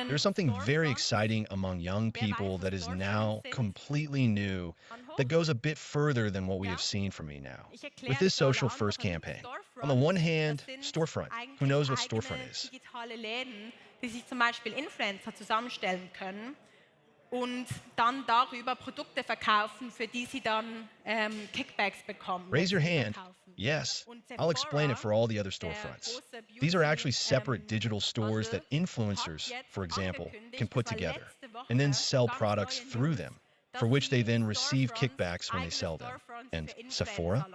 There's something very exciting among young people that is now completely new that goes a bit further than what we have seen from me now. With this social first campaign, on the one hand, storefront. Who knows what storefront is? digitale Läden, die sich zum Beispiel Influencer zusammenstellen können und dann darüber Produkte verkaufen, für die sie dann Kickbacks bekommen. Raise your hand. Yes, I'll explain it for all the other storefronts. These are actually separate digital stores that influencers, for example, can put together and then sell products through them, for which they then receive kickbacks when they sell them. And Sephora?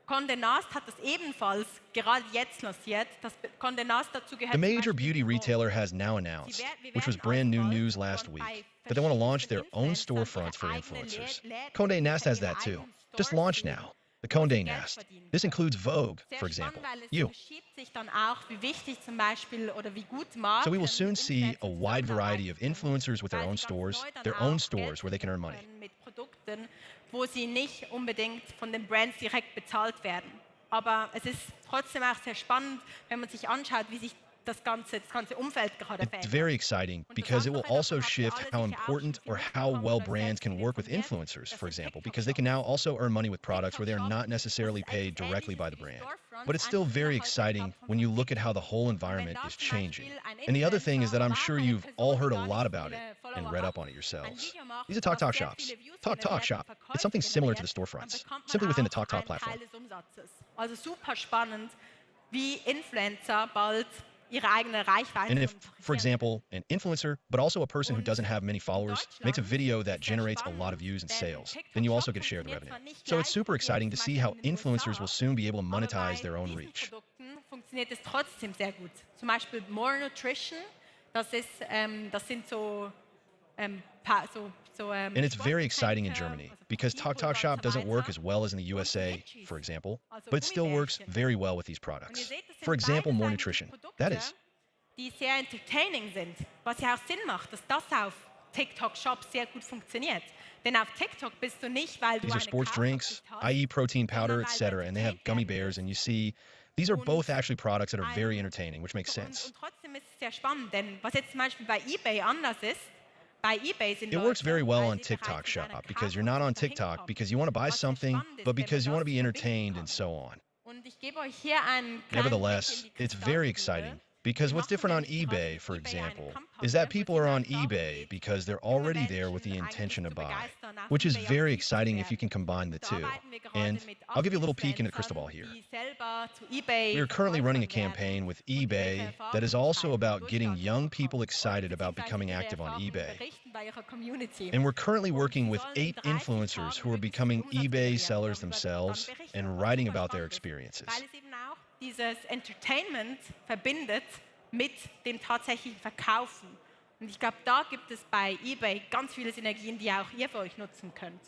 Condé Nast hat das ebenfalls gerade jetzt lanciert. Das Condé Nast dazu gehört The major beauty retailer has now announced, which was brand new news last week, that they want to launch their own storefronts for influencers. Condé Nast has that too. Just launch now. The Condé Nast. This includes Vogue, for example. You. sich dann auch, wie wichtig zum Beispiel oder wie gut So we will soon see a wide variety of influencers with their own stores where they can earn money. mit Produkten, wo sie nicht unbedingt von den Brands direkt bezahlt werden. Aber es ist trotzdem auch sehr spannend, wenn man sich anschaut, wie sich das ganze Umfeld gerade It's very exciting because it will also shift how important or how well brands can work with influencers, for example, because they can now also earn money with products where they're not necessarily paid directly by the brand. But it's still very exciting when you look at how the whole environment is changing. And the other thing is that I'm sure you've all heard a lot about it and read up on it yourselves. These are Talk shops. Talk shop. It's something similar to the storefronts, simply within the Talk platform. Also super spannend, wie Influencer bald ihre eigene Reichweite. And if, for example, an influencer, but also a person who doesn't have many followers, makes a video that generates a lot of views and sales, then you also get a share of the revenue. So it's super exciting to see how influencers will soon be able to monetize their own reach. Funktioniert es trotzdem sehr gut. Zum Beispiel More Nutrition, das sind so And it's very exciting in Germany because Talk Shop doesn't work as well as in the USA, for example, but it still works very well with these products. For example, More Nutrition. That is. Die sehr entertaining sind, was ja auch Sinn macht, dass das auf TikTok Shop sehr gut funktioniert. Denn auf TikTok bist du nicht, weil du These are sports drinks, i.e. protein powder, etc., and they have gummy bears, and you see these are both actually products that are very entertaining, which makes sense. Und trotzdem ist es sehr spannend, denn was jetzt zum Beispiel bei eBay anders ist, it works very well on TikTok Shop because you're not on TikTok because you want to buy something, but because you want to be entertained and so on. Und ich gebe euch hier einen Nevertheless, it's very exciting because what's different on eBay, for example, is that people are on eBay because they're already there with the intention to buy, which is very exciting if you can combine the two. And I'll give you a little peek into the crystal ball here. We are currently running a campaign with eBay that is also about getting young people excited about becoming active on eBay. And we're currently working with 8 influencers who are becoming eBay sellers themselves and writing about their experiences. Dieses Entertainment verbindet mit dem tatsächlichen Verkaufen. Und ich glaube, da gibt es bei eBay ganz viele Synergien, die auch ihr für euch nutzen könnt.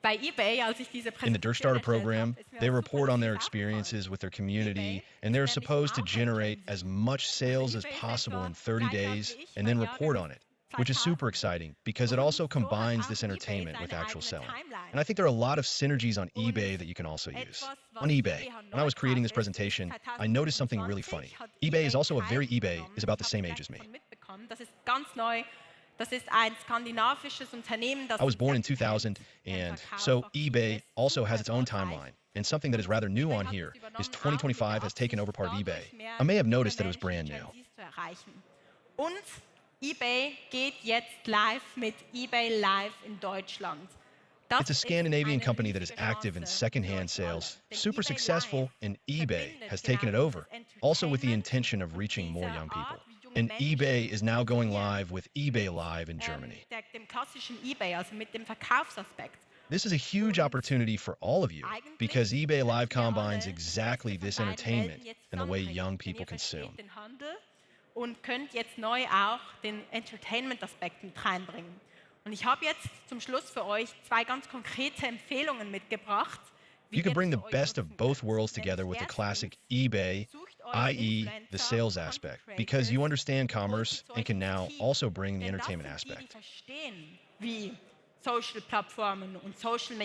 Bei eBay, als ich diese In the Dirt Starter program, they report on their experiences with their community, and they're supposed to generate as much sales as possible in 30 days and then report on it, which is super exciting because it also combines this entertainment with actual selling. And I think there are a lot of synergies on eBay that you can also use. On eBay, when I was creating this presentation, I noticed something really funny. eBay is also eBay is about the same age as me. Das ist ganz neu. Das ist ein skandinavisches Unternehmen, das I was born in 2000, and so eBay also has its own timeline. And something that is rather new on here is 2025 has taken over part of eBay. I may have noticed that it was brand new. Und eBay geht jetzt live mit eBay Live in Deutschland. It's a Scandinavian company that is active in secondhand sales, super successful, and eBay has taken it over, also with the intention of reaching more young people. And eBay is now going live with eBay Live in Germany. Dem klassischen eBay, also mit dem Verkaufsaspekt. This is a huge opportunity for all of you because eBay Live combines exactly this entertainment and the way young people consume. Und könnt jetzt neu auch den Entertainment-Aspekt mit reinbringen. Und ich habe jetzt zum Schluss für euch 2 ganz konkrete Empfehlungen mitgebracht, You can bring the best of both worlds together with the classic eBay, i.e. the sales aspect, because you understand commerce and can now also bring the entertainment aspect.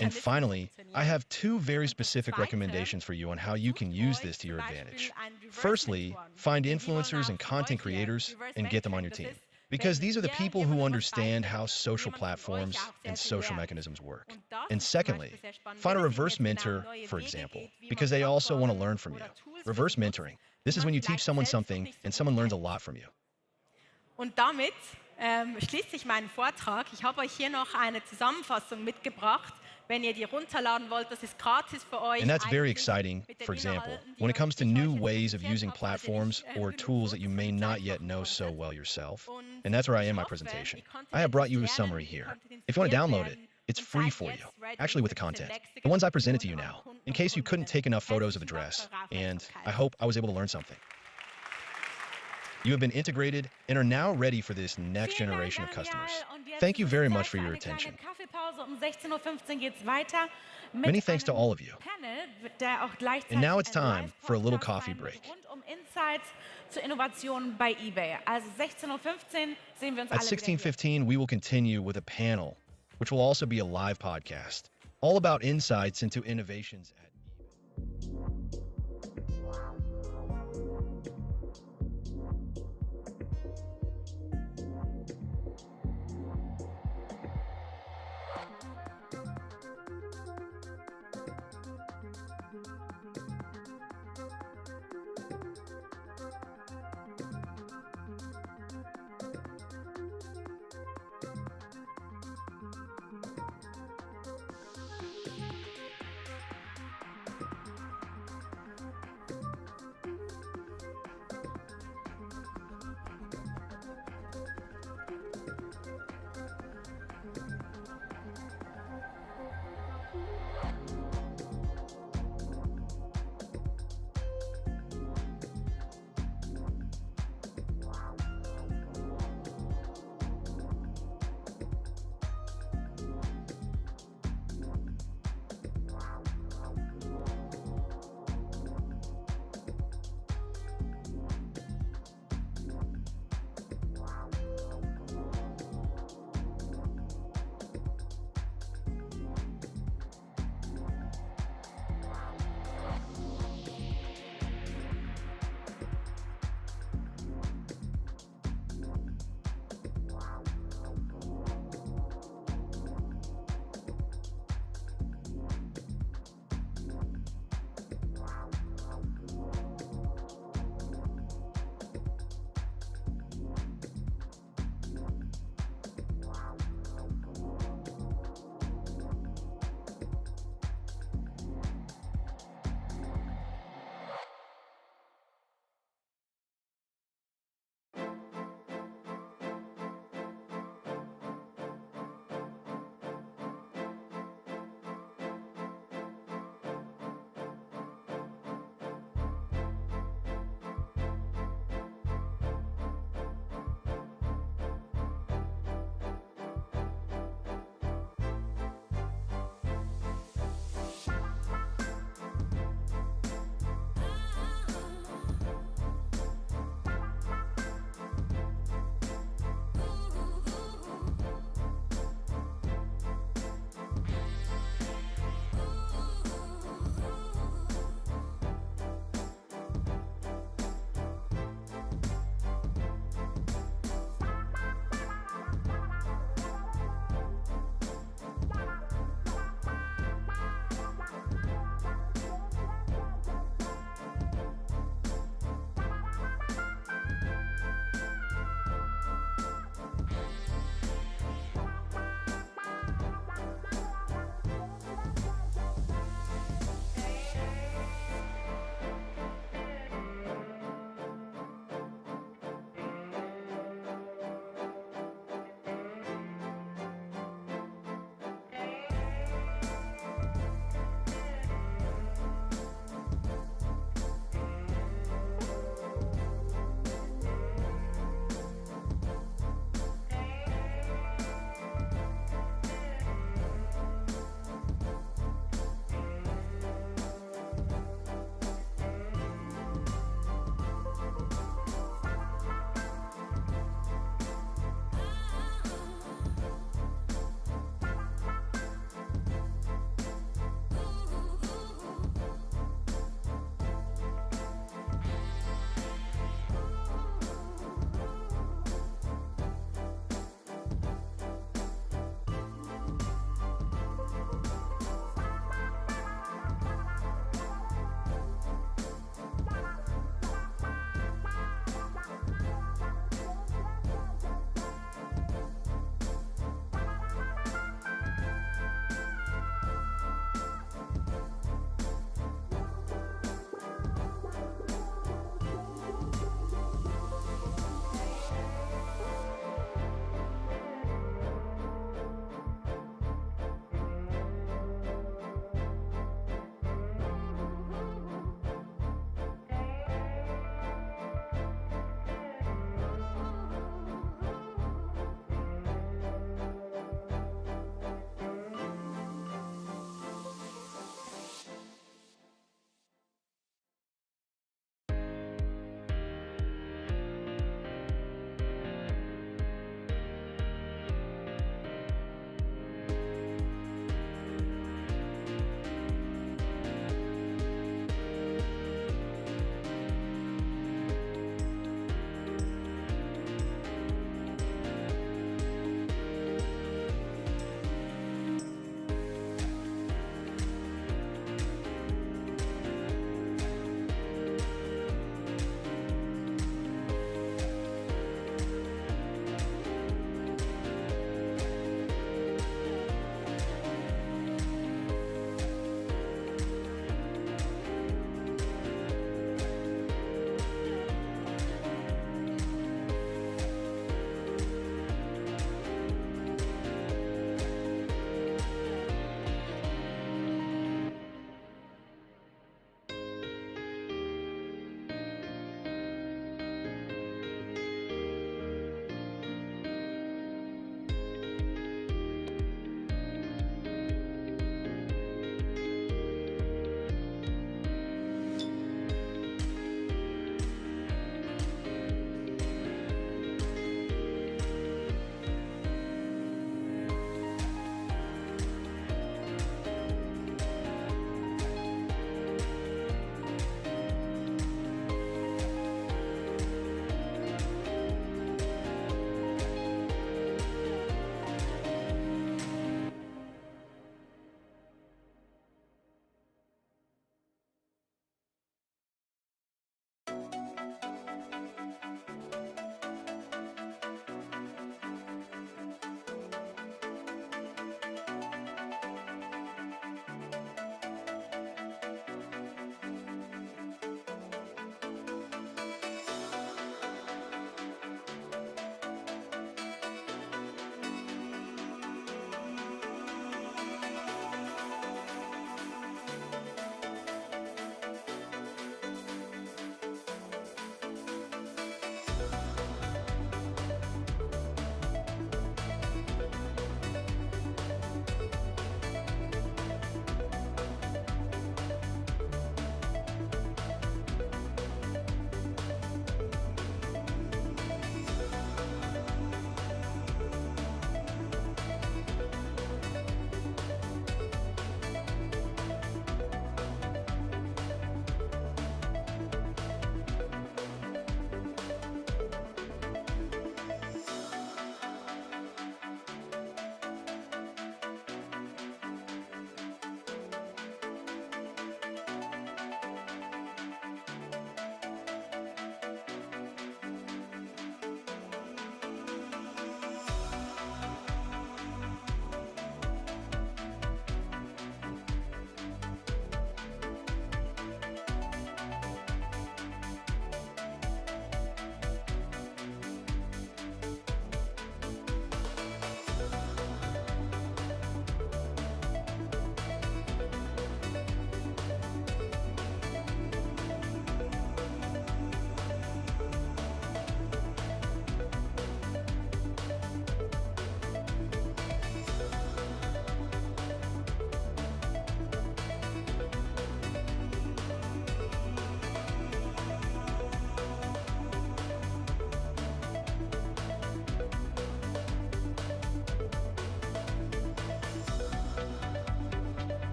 And finally, I have two very specific recommendations for you on how you can use this to your advantage. Firstly, find influencers and content creators and get them on your team, because these are the people who understand how social platforms and social mechanisms work. And secondly, find a reverse mentor, for example, because they also want to learn from you. Reverse mentoring. This is when you teach someone something and someone learns a lot from you. Und damit schließt sich mein Vortrag. Ich habe euch hier noch eine Zusammenfassung mitgebracht. Wenn ihr die runterladen wollt, das ist gratis für euch. And that's very exciting, for example, when it comes to new ways of using platforms or tools that you may not yet know so well yourself. And that's where I end my presentation. I have brought you a summary here. If you want to download it, it's free for you, actually with the content. The ones I presented to you now, in case you couldn't take enough photos of the dress. And I hope I was able to learn something. You have been integrated and are now ready for this next generation of customers. Thank you very much for your attention. Many thanks to all of you. And now it's time for a little coffee break. At 16:15, we will continue with a panel, which will also be a live podcast, all about insights into innovations at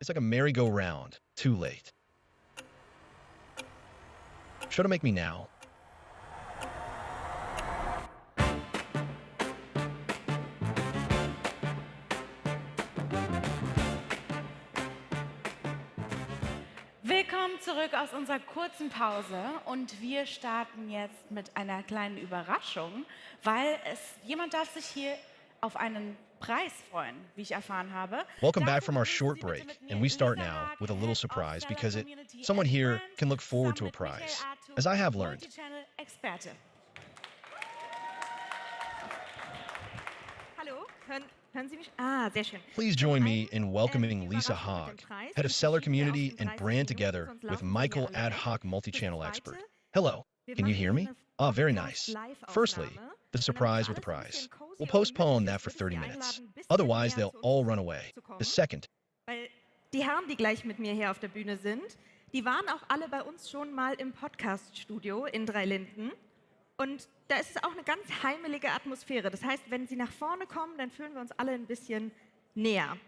It's like a merry-go-round. Too late. Should it make me now? Willkommen zurück aus unserer kurzen Pause und wir starten jetzt mit einer kleinen Überraschung, weil jemand darf sich hier auf einen Preis freuen, wie ich erfahren habe. Welcome back from our short break, and we start now with a little surprise because someone here can look forward to a prize, as I have learned. Experte. Hallo, hören Sie mich? Ah, sehr schön. Please join me in welcoming Lisa Haag, Head of Seller Community and Brand Together with Michael Ad Hoc Multi-Channel Expert. Hello, can you hear me? Ah, very nice. Firstly, the surprise with the prize. We'll postpone that for 30 minutes. Otherwise, they'll all run away. The second. Weil die Herren, die gleich mit mir hier auf der Bühne sind, die waren auch alle bei uns schon mal im Podcast-Studio in Dreilinden. Und da ist es auch eine ganz heimelige Atmosphäre. Das heißt, wenn Sie nach vorne kommen, dann fühlen wir uns alle ein bisschen näher.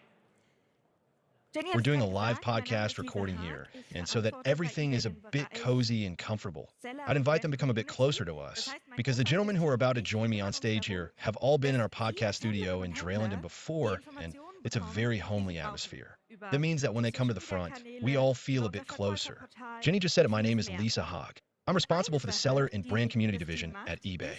We're doing a live podcast recording here, and so that everything is a bit cozy and comfortable, I'd invite them to come a bit closer to us, because the gentlemen who are about to join me on stage here have all been in our podcast studio in Dreilinden before, and it's a very homely atmosphere. That means that when they come to the front, we all feel a bit closer. Jenny just said it, my name is Lisa Haag. I'm responsible for the Seller and Brand Community Division at eBay.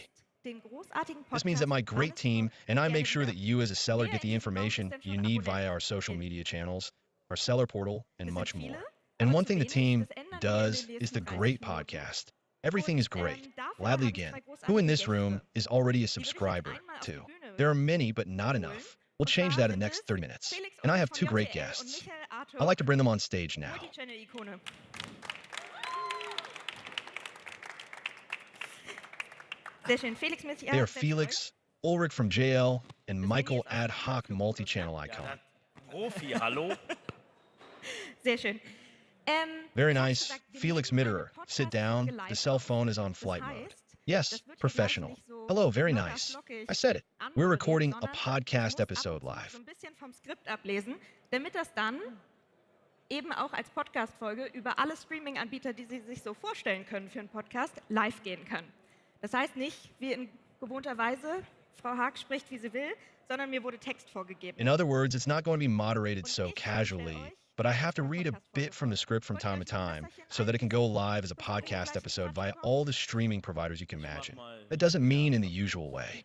This means that my great team and I make sure that you as a seller get the information you need via our social media channels, our seller portal, and much more. And one thing the team does is the great podcast. Everything is great. Gladly again. Who in this room is already a subscriber to? There are many, but not enough. We'll change that in the next 30 minutes. And I have two great guests. I'd like to bring them on stage now. They are Felix, Ulrich from JL, and Michael Ad Hoc Multi-Channel Icon. Profi, hallo? Sehr schön. Very nice. Felix Mitterer, sit down. The cell phone is on flight mode. Yes, professional. Hello, very nice. I said it. We're recording a podcast episode live. Ein bisschen vom Skript ablesen, damit das dann eben auch als Podcast-Folge über alle Streaming-Anbieter, die Sie sich so vorstellen können für einen Podcast, live gehen kann. Das heißt nicht, wie in gewohnter Weise, Frau Haag spricht, wie sie will, sondern mir wurde Text vorgegeben. In other words, it's not going to be moderated so casually, but I have to read a bit from the script from time to time so that it can go live as a podcast episode via all the streaming providers you can imagine. That doesn't mean in the usual way.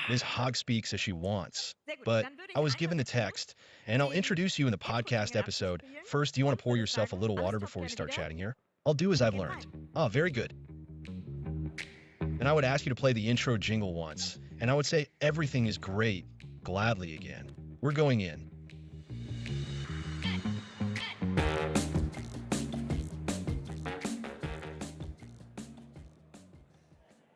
Ms. Haag speaks as she wants, but I was given the text, and I'll introduce you in the podcast episode. First, do you want to pour yourself a little water before we start chatting here? I'll do as I've learned. Ah, very good. And I would ask you to play the intro jingle once, and I would say everything is great, gladly again. We're going in.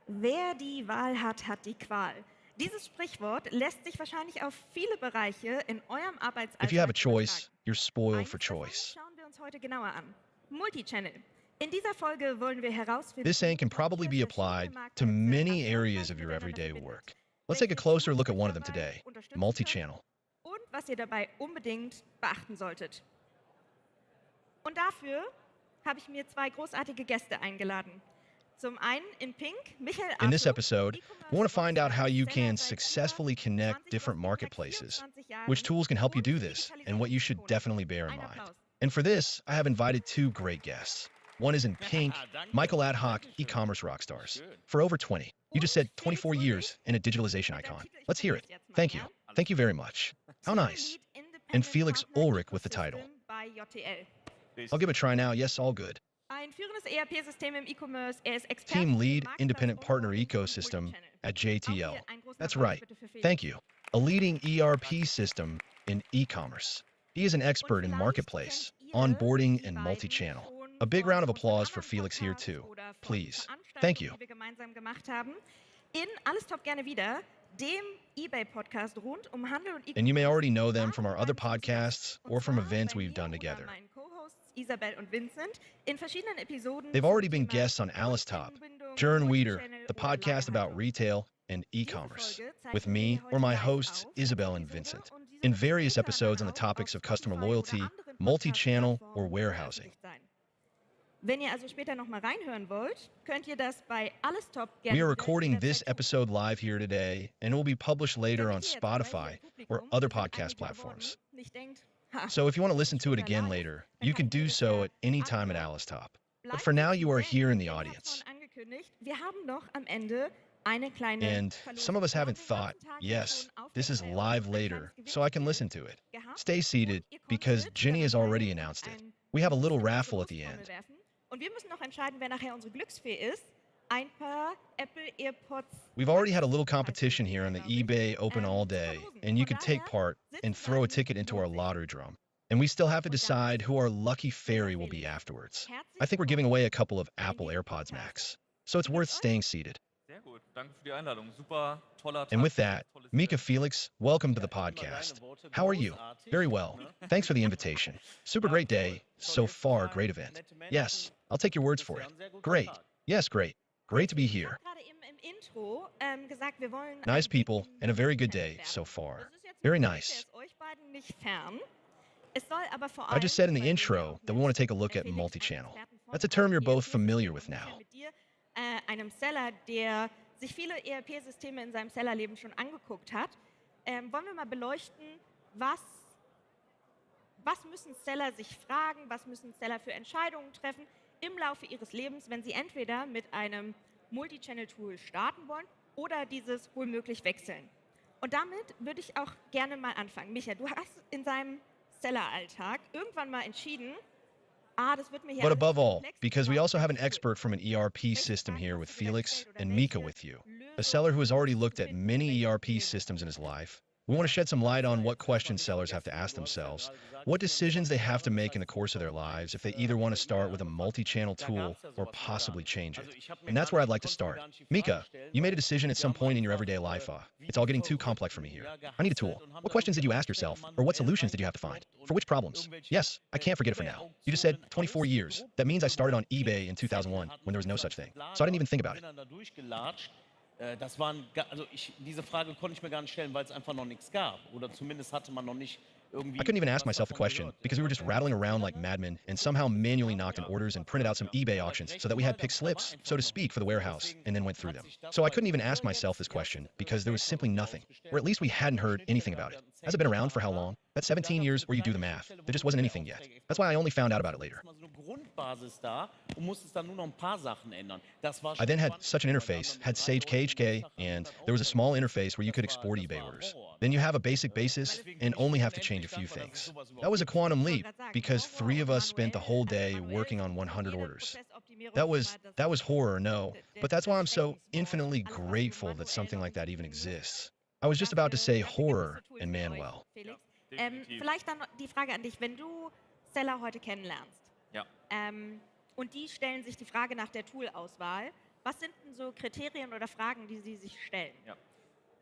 Wer die Wahl hat, hat die Qual. Dieses Sprichwort lässt sich wahrscheinlich auf viele Bereiche in eurem Arbeitsalltag If you have a choice, you're spoiled for choice. schauen wir uns heute genauer an. Multichannel. In dieser Folge wollen wir herausfinden, This saying can probably be applied to many areas of your everyday work. Let's take a closer look at one of them today, multi-channel. und was ihr dabei unbedingt beachten solltet. Und dafür habe ich mir zwei großartige Gäste eingeladen. Zum einen in Pink, Michael In this episode, we want to find out how you can successfully connect different marketplaces, which tools can help you do this, and what you should definitely bear in mind. And for this, I have invited two great guests. One is in Pink, Michael Ad Hoc, e-commerce rock stars. For over 20. You just said 24 years and a digitalization icon. Let's hear it. Thank you. Thank you very much. How nice. And Felix Ulrich with the title. bei JTL. I'll give it a try now. Yes, all good. Ein führendes ERP-System im E-Commerce. Er ist Experte Team für Lead die Independent Partner Ecosystem at JTL. That's right. Thank you. A leading ERP system in e-commerce. He is an expert in marketplace, onboarding, and multi-channel. A big round of applause for Felix here too. Please. Thank you. die wir gemeinsam gemacht haben. In Alles Top gerne wieder, dem eBay-Podcast rund um Handel und E-Commerce. And you may already know them from our other podcasts or from events we've done together. Meinen Co-Hosts Isabel und Vincent in verschiedenen Episoden. They've already been guests on Alice Top, Jern Wieder, the podcast about retail and e-commerce, with me or my hosts, Isabel and Vincent. in various episodes on the topics of customer loyalty, multi-channel, or warehousing. Wenn ihr also später noch mal reinhören wollt, könnt ihr das bei Alles Top We gerne are recording this episode live here today, and it will be published later on Spotify or other podcast platforms. nicht denkt, ha, So if you want to listen to it again later, you can do so at any time at Alice Top. But for now, you are here in the audience. angekündigt, wir haben noch am Ende eine kleine And some of us haven't thought, yes, this is live later, so I can listen to it. Stay seated, because Ginny has already announced it. We have a little raffle at the end. Und wir müssen noch entscheiden, wer nachher unsere Glücksfee ist. Ein paar Apple AirPods. We've already had a little competition here on the eBay Open All Day, and you can take part and throw a ticket into our lottery drum. And we still have to decide who our lucky fairy will be afterwards. I think we're giving away a couple of Apple AirPods Max, so it's worth staying seated. Sehr gut, danke für die Einladung. Super toller And Tag. with that, Mika Felix, welcome to the podcast. How are you? Very well. Thanks for the invitation. Super great day. So far, great event. Yes, I'll take your words for it. Great. Yes, great. Great to be here. Gerade im Intro gesagt, wir wollen Nice people and a very good day so far. Very nice. euch beiden nicht fern. Es soll aber vor I just said in the intro that we want to take a look at multi-channel. That's a term you're both familiar with now. mit dir, einem Seller, der sich viele ERP-Systeme in seinem Sellerleben schon angeguckt hat, wollen wir mal beleuchten, was müssen Seller sich fragen, was müssen Seller für Entscheidungen treffen im Laufe ihres Lebens, wenn sie entweder mit einem Multi-Channel-Tool starten wollen oder dieses womöglich wechseln. Und damit würde ich auch gerne mal anfangen. Micha, du hast in seinem Selleralltag irgendwann mal entschieden, das wird mir hier But alles above zu all, komplex, because we also have an expert from an ERP system here with Felix and Mika with you, a seller who has already looked at many ERP systems in his life, we want to shed some light on what questions sellers have to ask themselves, what decisions they have to make in the course of their lives if they either want to start with a multi-channel tool or possibly change it. And that's where I'd like to start. Mika, you made a decision at some point in your everyday life. It's all getting too complex for me here. I need a tool. What questions did you ask yourself, or what solutions did you have to find? For which problems? Yes, I can't forget it for now. You just said 24 years. That means I started on eBay in 2001 when there was no such thing. So I didn't even think about it. Diese Frage konnte ich mir gar nicht stellen, weil es einfach noch nichts gab. Oder zumindest hatte man noch nicht irgendwie. I couldn't even ask myself the question because we were just rattling around like madmen and somehow manually knocked in orders and printed out some eBay auctions so that we had pick slips, so to speak, for the warehouse and then went through them. So I couldn't even ask myself this question because there was simply nothing, or at least we hadn't heard anything about it. Has it been around for how long? That's 17 years where you do the math. There just wasn't anything yet. That's why I only found out about it later. Grundbasis da und musstest dann nur noch ein paar Sachen ändern. Das war I then had such an interface, had Sage KHK, and there was a small interface where you could export eBay orders. Then you have a basic basis and only have to change a few things. That was a quantum leap because 3 of us spent the whole day working on 100 orders. That was horror, no, but that's why I'm so infinitely grateful that something like that even exists. I was just about to say horror and Manuel. Vielleicht dann noch die Frage an dich, wenn du Seller heute kennenlernst, Ja. und die stellen sich die Frage nach der Toolauswahl, was sind denn so Kriterien oder Fragen, die sie sich stellen? Ja.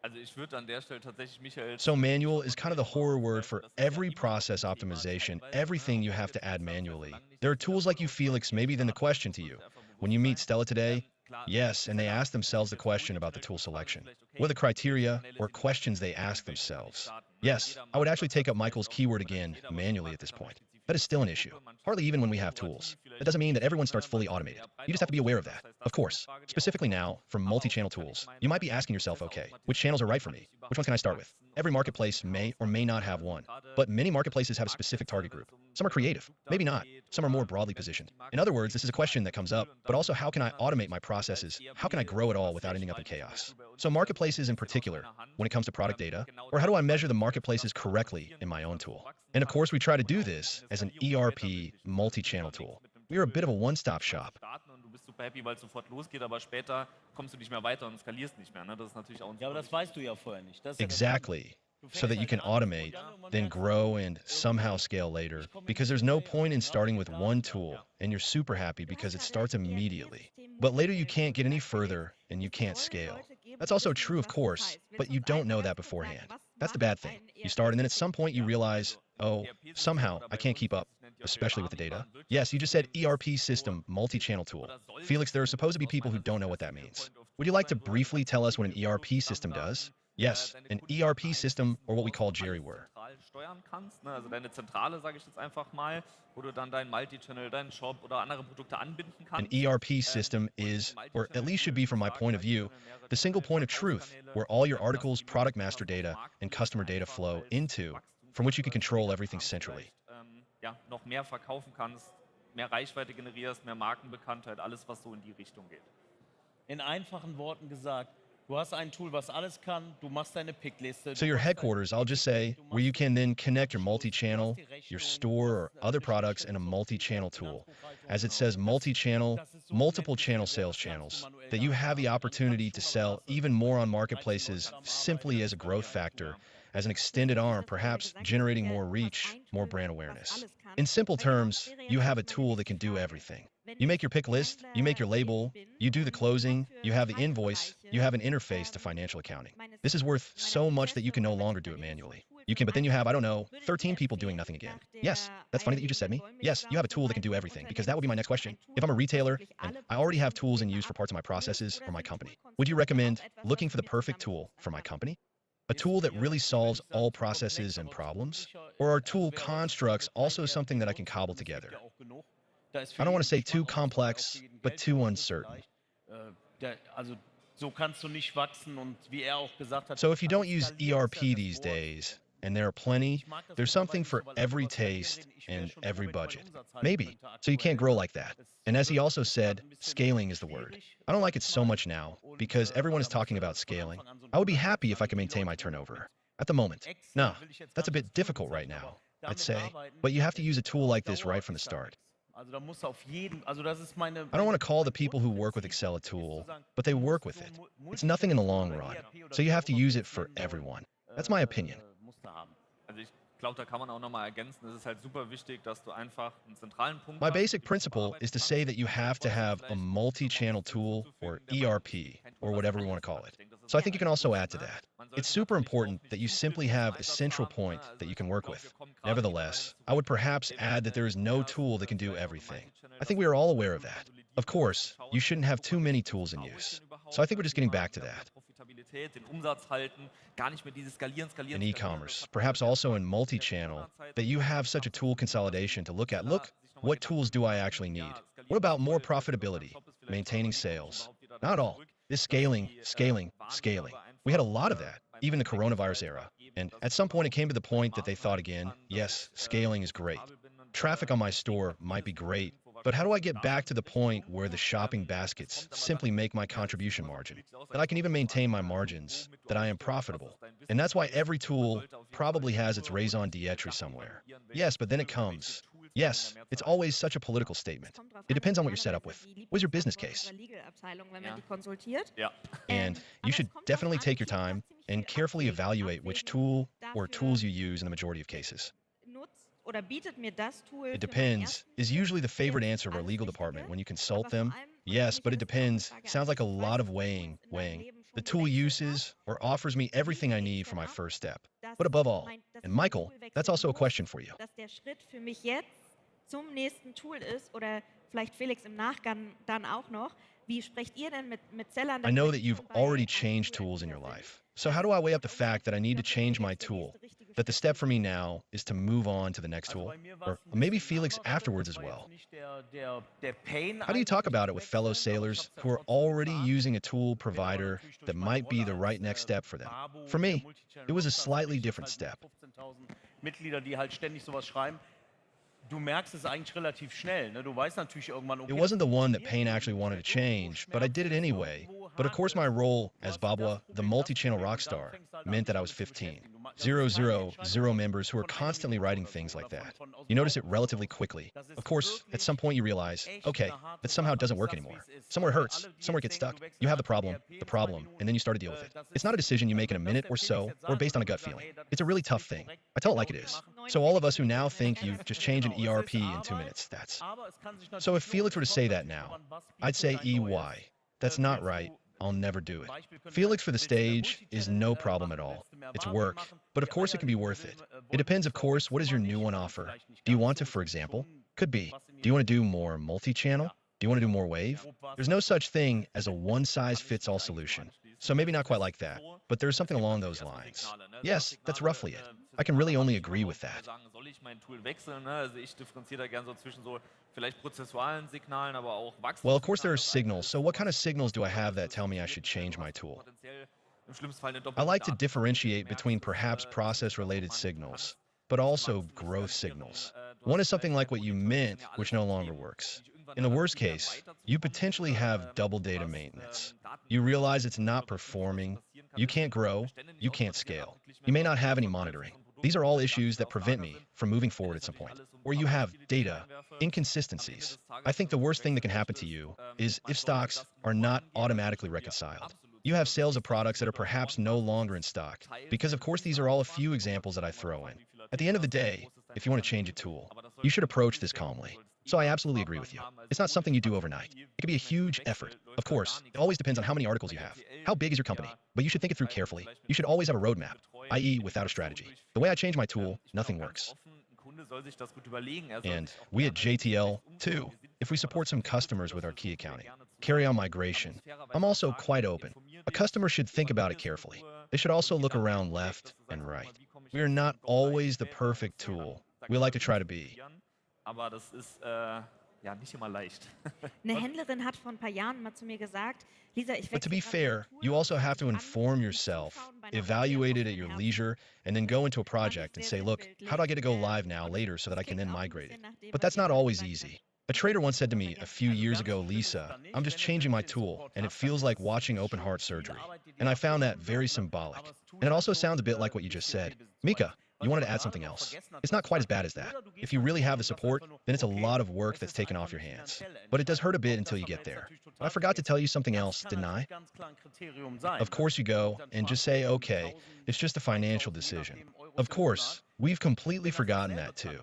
Also ich würde an der Stelle tatsächlich Michael. So manual is kind of the horror word for every process optimization, everything you have to add manually. There are tools like you, Felix, maybe then the question to you. When you meet Stella today, yes, and they ask themselves the question about the tool selection. What are the criteria or questions they ask themselves? Yes, I would actually take up Michael's keyword again manually at this point. That is still an issue, hardly even when we have tools. That doesn't mean that everyone starts fully automated. You just have to be aware of that. Of course, specifically now, for multi-channel tools, you might be asking yourself, okay, which channels are right for me? Which ones can I start with? Every marketplace may or may not have one, but many marketplaces have a specific target group. Some are creative, maybe not. Some are more broadly positioned. In other words, this is a question that comes up, but also how can I automate my processes? How can I grow it all without ending up in chaos? So marketplaces in particular, when it comes to product data, or how do I measure the marketplaces correctly in my own tool? And of course, we try to do this as an ERP multi-channel tool. We are a bit of a one-stop shop. Und du bist super happy, weil es sofort losgeht, aber später kommst du nicht mehr weiter und skalierst nicht mehr. Ne? Das ist natürlich auch ein. Ja, aber das weißt du ja vorher nicht. Das ist ja das Exactly. So that you can automate, then grow and somehow scale later. Because there's no point in starting with one tool and you're super happy because it starts immediately. But later you can't get any further and you can't scale. That's also true, of course, but you don't know that beforehand. That's the bad thing. You start and then at some point you realize, oh, somehow I can't keep up, especially with the data. Yes, you just said ERP system, multi-channel tool. Felix, there are supposed to be people who don't know what that means. Would you like to briefly tell us what an ERP system does? Yes, an ERP system, or what we call Jerryware. steuern kannst, ne? Also deine Zentrale, sage ich jetzt einfach mal, wo du dann deinen Multi-Channel, deinen Shop oder andere Produkte anbinden An kannst. ERP system is, or at least should be from my point of view, the single point of truth where all your articles, product master data, and customer data flow into, from which you can control everything centrally. Ja, noch mehr verkaufen kannst, mehr Reichweite generierst, mehr Markenbekanntheit, alles, was so in die Richtung geht. In einfachen Worten gesagt, du hast ein Tool, was alles kann, du machst deine Pickliste. So your headquarters, I'll just say, where you can then connect your multi-channel, your store, or other products in a multi-channel tool. As it says multi-channel, multiple channel sales channels, that you have the opportunity to sell even more on marketplaces simply as a growth factor, as an extended arm, perhaps generating more reach, more brand awareness. In simple terms, you have a tool that can do everything. You make your pick list, you make your label, you do the closing, you have the invoice, you have an interface to financial accounting. This is worth so much that you can no longer do it manually. You can, but then you have, I don't know, 13 people doing nothing again. Yes, that's funny that you just said me. Yes, you have a tool that can do everything, because that would be my next question. If I'm a retailer and I already have tools in use for parts of my processes or my company, would you recommend looking for the perfect tool for my company? A tool that really solves all processes and problems? Or are tool constructs also something that I can cobble together? I don't want to say too complex, but too uncertain. So kannst du nicht wachsen und wie auch gesagt hat. So if you don't use ERP these days, and there are plenty, there's something for every taste and every budget. Maybe. So you can't grow like that. And as he also said, scaling is the word. I don't like it so much now because everyone is talking about scaling. I would be happy if I could maintain my turnover. At the moment, no, that's a bit difficult right now, I'd say. But you have to use a tool like this right from the start. I don't want to call the people who work with Excel a tool, but they work with it. It's nothing in the long run. So you have to use it for everyone. That's my opinion. Also ich glaube, da kann man auch nochmal ergänzen, es ist halt super wichtig, dass du einfach einen zentralen Punkt My hast. basic principle is to say that you have to have a multi-channel tool, or ERP, or whatever we want to call it. So I think you can also add to that. It's super important that you simply have a central point that you can work with. Nevertheless, I would perhaps add that there is no tool that can do everything. I think we are all aware of that. Of course, you shouldn't have too many tools in use. So I think we're just getting back to that. Den Umsatz halten, gar nicht mehr dieses Skalieren. In e-commerce, perhaps also in multi-channel, that you have such a tool consolidation to look at. Look, what tools do I actually need? What about more profitability, maintaining sales? Not all. This scaling. We had a lot of that, even the coronavirus era. And at some point it came to the point that they thought again, yes, scaling is great. Traffic on my store might be great, but how do I get back to the point where the shopping baskets simply make my contribution margin, that I can even maintain my margins, that I am profitable? And that's why every tool probably has its raison d'etre somewhere. Yes, but then it comes. Yes, it's always such a political statement. It depends on what you're set up with. What's your business case? And you should definitely take your time and carefully evaluate which tool or tools you use in the majority of cases. It depends is usually the favorite answer of our legal department when you consult them. Yes, but it depends sounds like a lot of weighing. The tool uses or offers me everything I need for my first step. But above all, and Michael, that's also a question for you. Zum nächsten Tool ist, oder vielleicht Felix im Nachgang dann auch noch, wie sprecht ihr denn mit Sellern? I know that you've already changed tools in your life. So how do I weigh up the fact that I need to change my tool? That the step for me now is to move on to the next tool? Or maybe Felix afterwards as well. How do you talk about it with fellow sailors who are already using a tool provider that might be the right next step for them? For me, it was a slightly different step. Mitglieder, die halt ständig sowas schreiben. Du merkst es eigentlich relativ schnell, ne? Du weißt natürlich irgendwann, okay, It wasn't the one that Payne actually wanted to change, but I did it anyway. But of course my role as Babwa, the multi-channel rock star, meant that I was 15. 000 members who are constantly writing things like that. You notice it relatively quickly. Of course, at some point you realize, okay, that somehow doesn't work anymore. Somewhere it hurts, somewhere it gets stuck. You have the problem, and then you start to deal with it. It's not a decision you make in a minute or so, or based on a gut feeling. It's a really tough thing. I tell it like it is. So all of us who now think you just change an ERP in 2 minutes, that's... So if Felix were to say that now, I'd say EY. That's not right. I'll never do it. Felix for the stage is no problem at all. It's work, but of course it can be worth it. It depends, of course, what is your new one offer? Do you want to, for example? Could be. Do you want to do more multi-channel? Do you want to do more wave? There's no such thing as a one-size-fits-all solution. So maybe not quite like that, but there's something along those lines. Yes, that's roughly it. I can really only agree with that. Sagen, soll ich mein Tool wechseln? Ne? Also ich differenziere da gern so zwischen so vielleicht prozessualen Signalen, aber auch Well, of course there are signals, so what kind of signals do I have that tell me I should change my tool? potenziell im schlimmsten Fall eine I doppelte like to Daten- differentiate between perhaps process-related signals, but also growth signals. One is something like what you meant, which no longer works. In the worst case, you potentially have double data maintenance. You realize it's not performing, you can't grow, you can't scale. You may not have any monitoring. These are all issues that prevent me from moving forward at some point. Or you have data inconsistencies. I think the worst thing that can happen to you is if stocks are not automatically reconciled. You have sales of products that are perhaps no longer in stock, because of course these are all a few examples that I throw in. At the end of the day, if you want to change a tool, you should approach this calmly. So I absolutely agree with you. It's not something you do overnight. It can be a huge effort. Of course, it always depends on how many articles you have. How big is your company? But you should think it through carefully. You should always have a roadmap, i.e. without a strategy. The way I change my tool, nothing works. Kunde soll sich das gut überlegen. And we at JTL, too, if we support some customers with our key accounting, carry on migration, I'm also quite open. A customer should think about it carefully. They should also look around left and right. We are not always the perfect tool. We like to try to be. Aber das ist ja nicht immer leicht. Eine Händlerin hat vor ein paar Jahren mal zu mir gesagt, Lisa, ich But to wechsle be gerade fair, you also have to inform yourself, evaluate it at your leisure, and then go into a project and say, look, how do I get to go live now later so that I can then migrate it? But that's not always easy. A trader once said to me a few years ago, Lisa, I'm just changing my tool, and it feels like watching open heart surgery. And I found that very symbolic. And it also sounds a bit like what you just said. Mika, you wanted to add something else. It's not quite as bad as that. If you really have the support, then it's a lot of work that's taken off your hands. But it does hurt a bit until you get there. But I forgot to tell you something else, didn't I? Of course you go and just say, okay, it's just a financial decision. Of course, we've completely forgotten that too.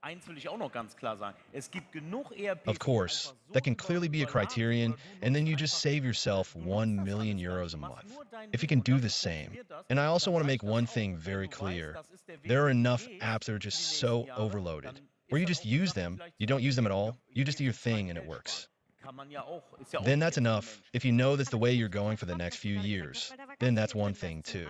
Eins will ich auch noch ganz klar sagen. Es gibt genug ERPs, Of course, that can clearly be a criterion, and then you just save yourself 1 million euros a month. If you can do the same. And I also want to make one thing very clear. There are enough apps that are just so overloaded, where you just use them, you don't use them at all, you just do your thing and it works. Then that's enough. If you know that's the way you're going for the next few years, then that's one thing too.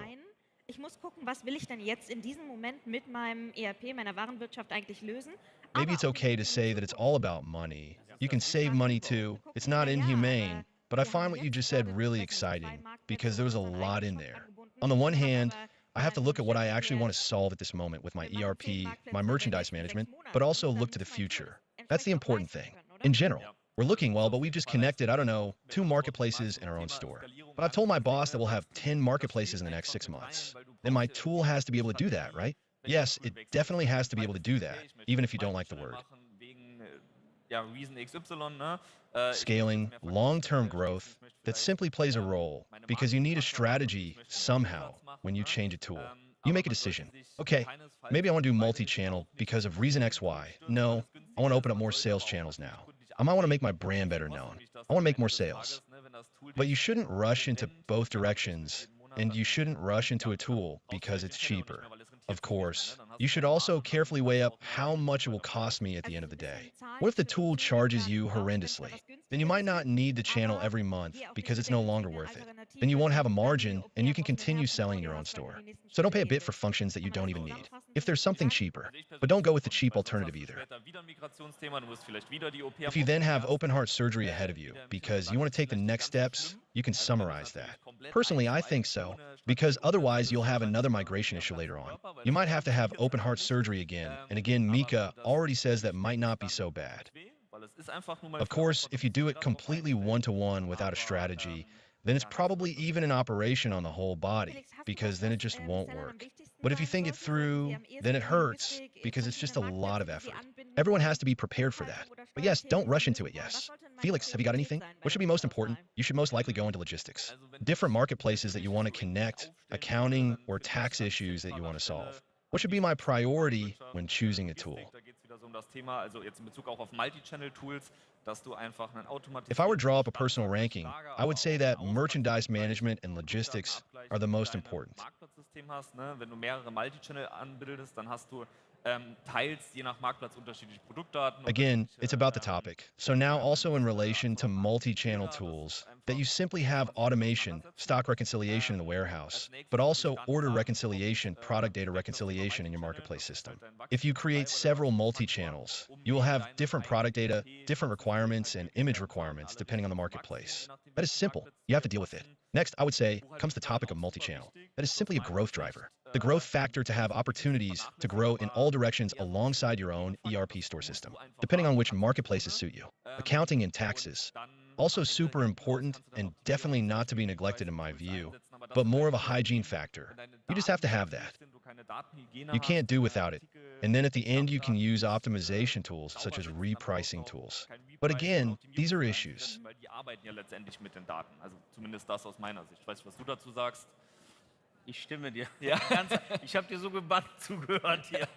Ich muss gucken, was will ich denn jetzt in diesem Moment mit meinem ERP, meiner Warenwirtschaft eigentlich lösen. Maybe it's okay to say that it's all about money. You can save money too. It's not inhumane, but I find what you just said really exciting because there was a lot in there. On the one hand, I have to look at what I actually want to solve at this moment with my ERP, my merchandise management, but also look to the future. That's the important thing. In general, we're looking well, but we've just connected, I don't know, 2 marketplaces in our own store. But I've told my boss that we'll have 10 marketplaces in the next 6 months. Then my tool has to be able to do that, right? Yes, it definitely has to be able to do that, even if you don't like the word. Ja, Reason XY, ne? Scaling, long-term growth, that simply plays a role because you need a strategy somehow when you change a tool. You make a decision. Okay, maybe I want to do multi-channel because of reason XY. No, I want to open up more sales channels now. I might want to make my brand better known. I want to make more sales. But you shouldn't rush into both directions, and you shouldn't rush into a tool because it's cheaper. Of course, you should also carefully weigh up how much it will cost me at the end of the day. What if the tool charges you horrendously? Then you might not need the channel every month because it's no longer worth it. Then you won't have a margin and you can continue selling in your own store. So don't pay a bit for functions that you don't even need. If there's something cheaper, but don't go with the cheap alternative either. If you then have open heart surgery ahead of you because you want to take the next steps, you can summarize that. Personally, I think so, because otherwise you'll have another migration issue later on. You might have to have open heart surgery again, and again, Mika already says that might not be so bad. Of course, if you do it completely one-to-one without a strategy, then it's probably even an operation on the whole body, because then it just won't work. But if you think it through, then it hurts, because it's just a lot of effort. Everyone has to be prepared for that. But yes, don't rush into it, yes. Felix, have you got anything? What should be most important? You should most likely go into logistics. Different marketplaces that you want to connect, accounting, or tax issues that you want to solve. What should be my priority when choosing a tool? If I were to draw up a personal ranking, I would say that merchandise management and logistics are the most important. Wenn du mehrere Multichannel anbildest, dann hast du teilst je nach Marktplatz unterschiedliche Produktdaten. Again, it's about the topic. So now also in relation to multi-channel tools, that you simply have automation, stock reconciliation in the warehouse, but also order reconciliation, product data reconciliation in your marketplace system. If you create several multi-channels, you will have different product data, different requirements, and image requirements depending on the marketplace. That is simple. You have to deal with it. Next, I would say, comes the topic of multi-channel. That is simply a growth driver. The growth factor to have opportunities to grow in all directions alongside your own ERP store system, depending on which marketplaces suit you. Accounting and taxes. Also super important and definitely not to be neglected in my view, but more of a hygiene factor. You just have to have that. You can't do without it. And then at the end, you can use optimization tools such as repricing tools. But again, these are issues. Weil die arbeiten ja letztendlich mit den Daten. Also zumindest das aus meiner Sicht. Ich weiß nicht, was du dazu sagst. Ich stimme dir. Ja. Ich habe dir so gebannt zugehört hier.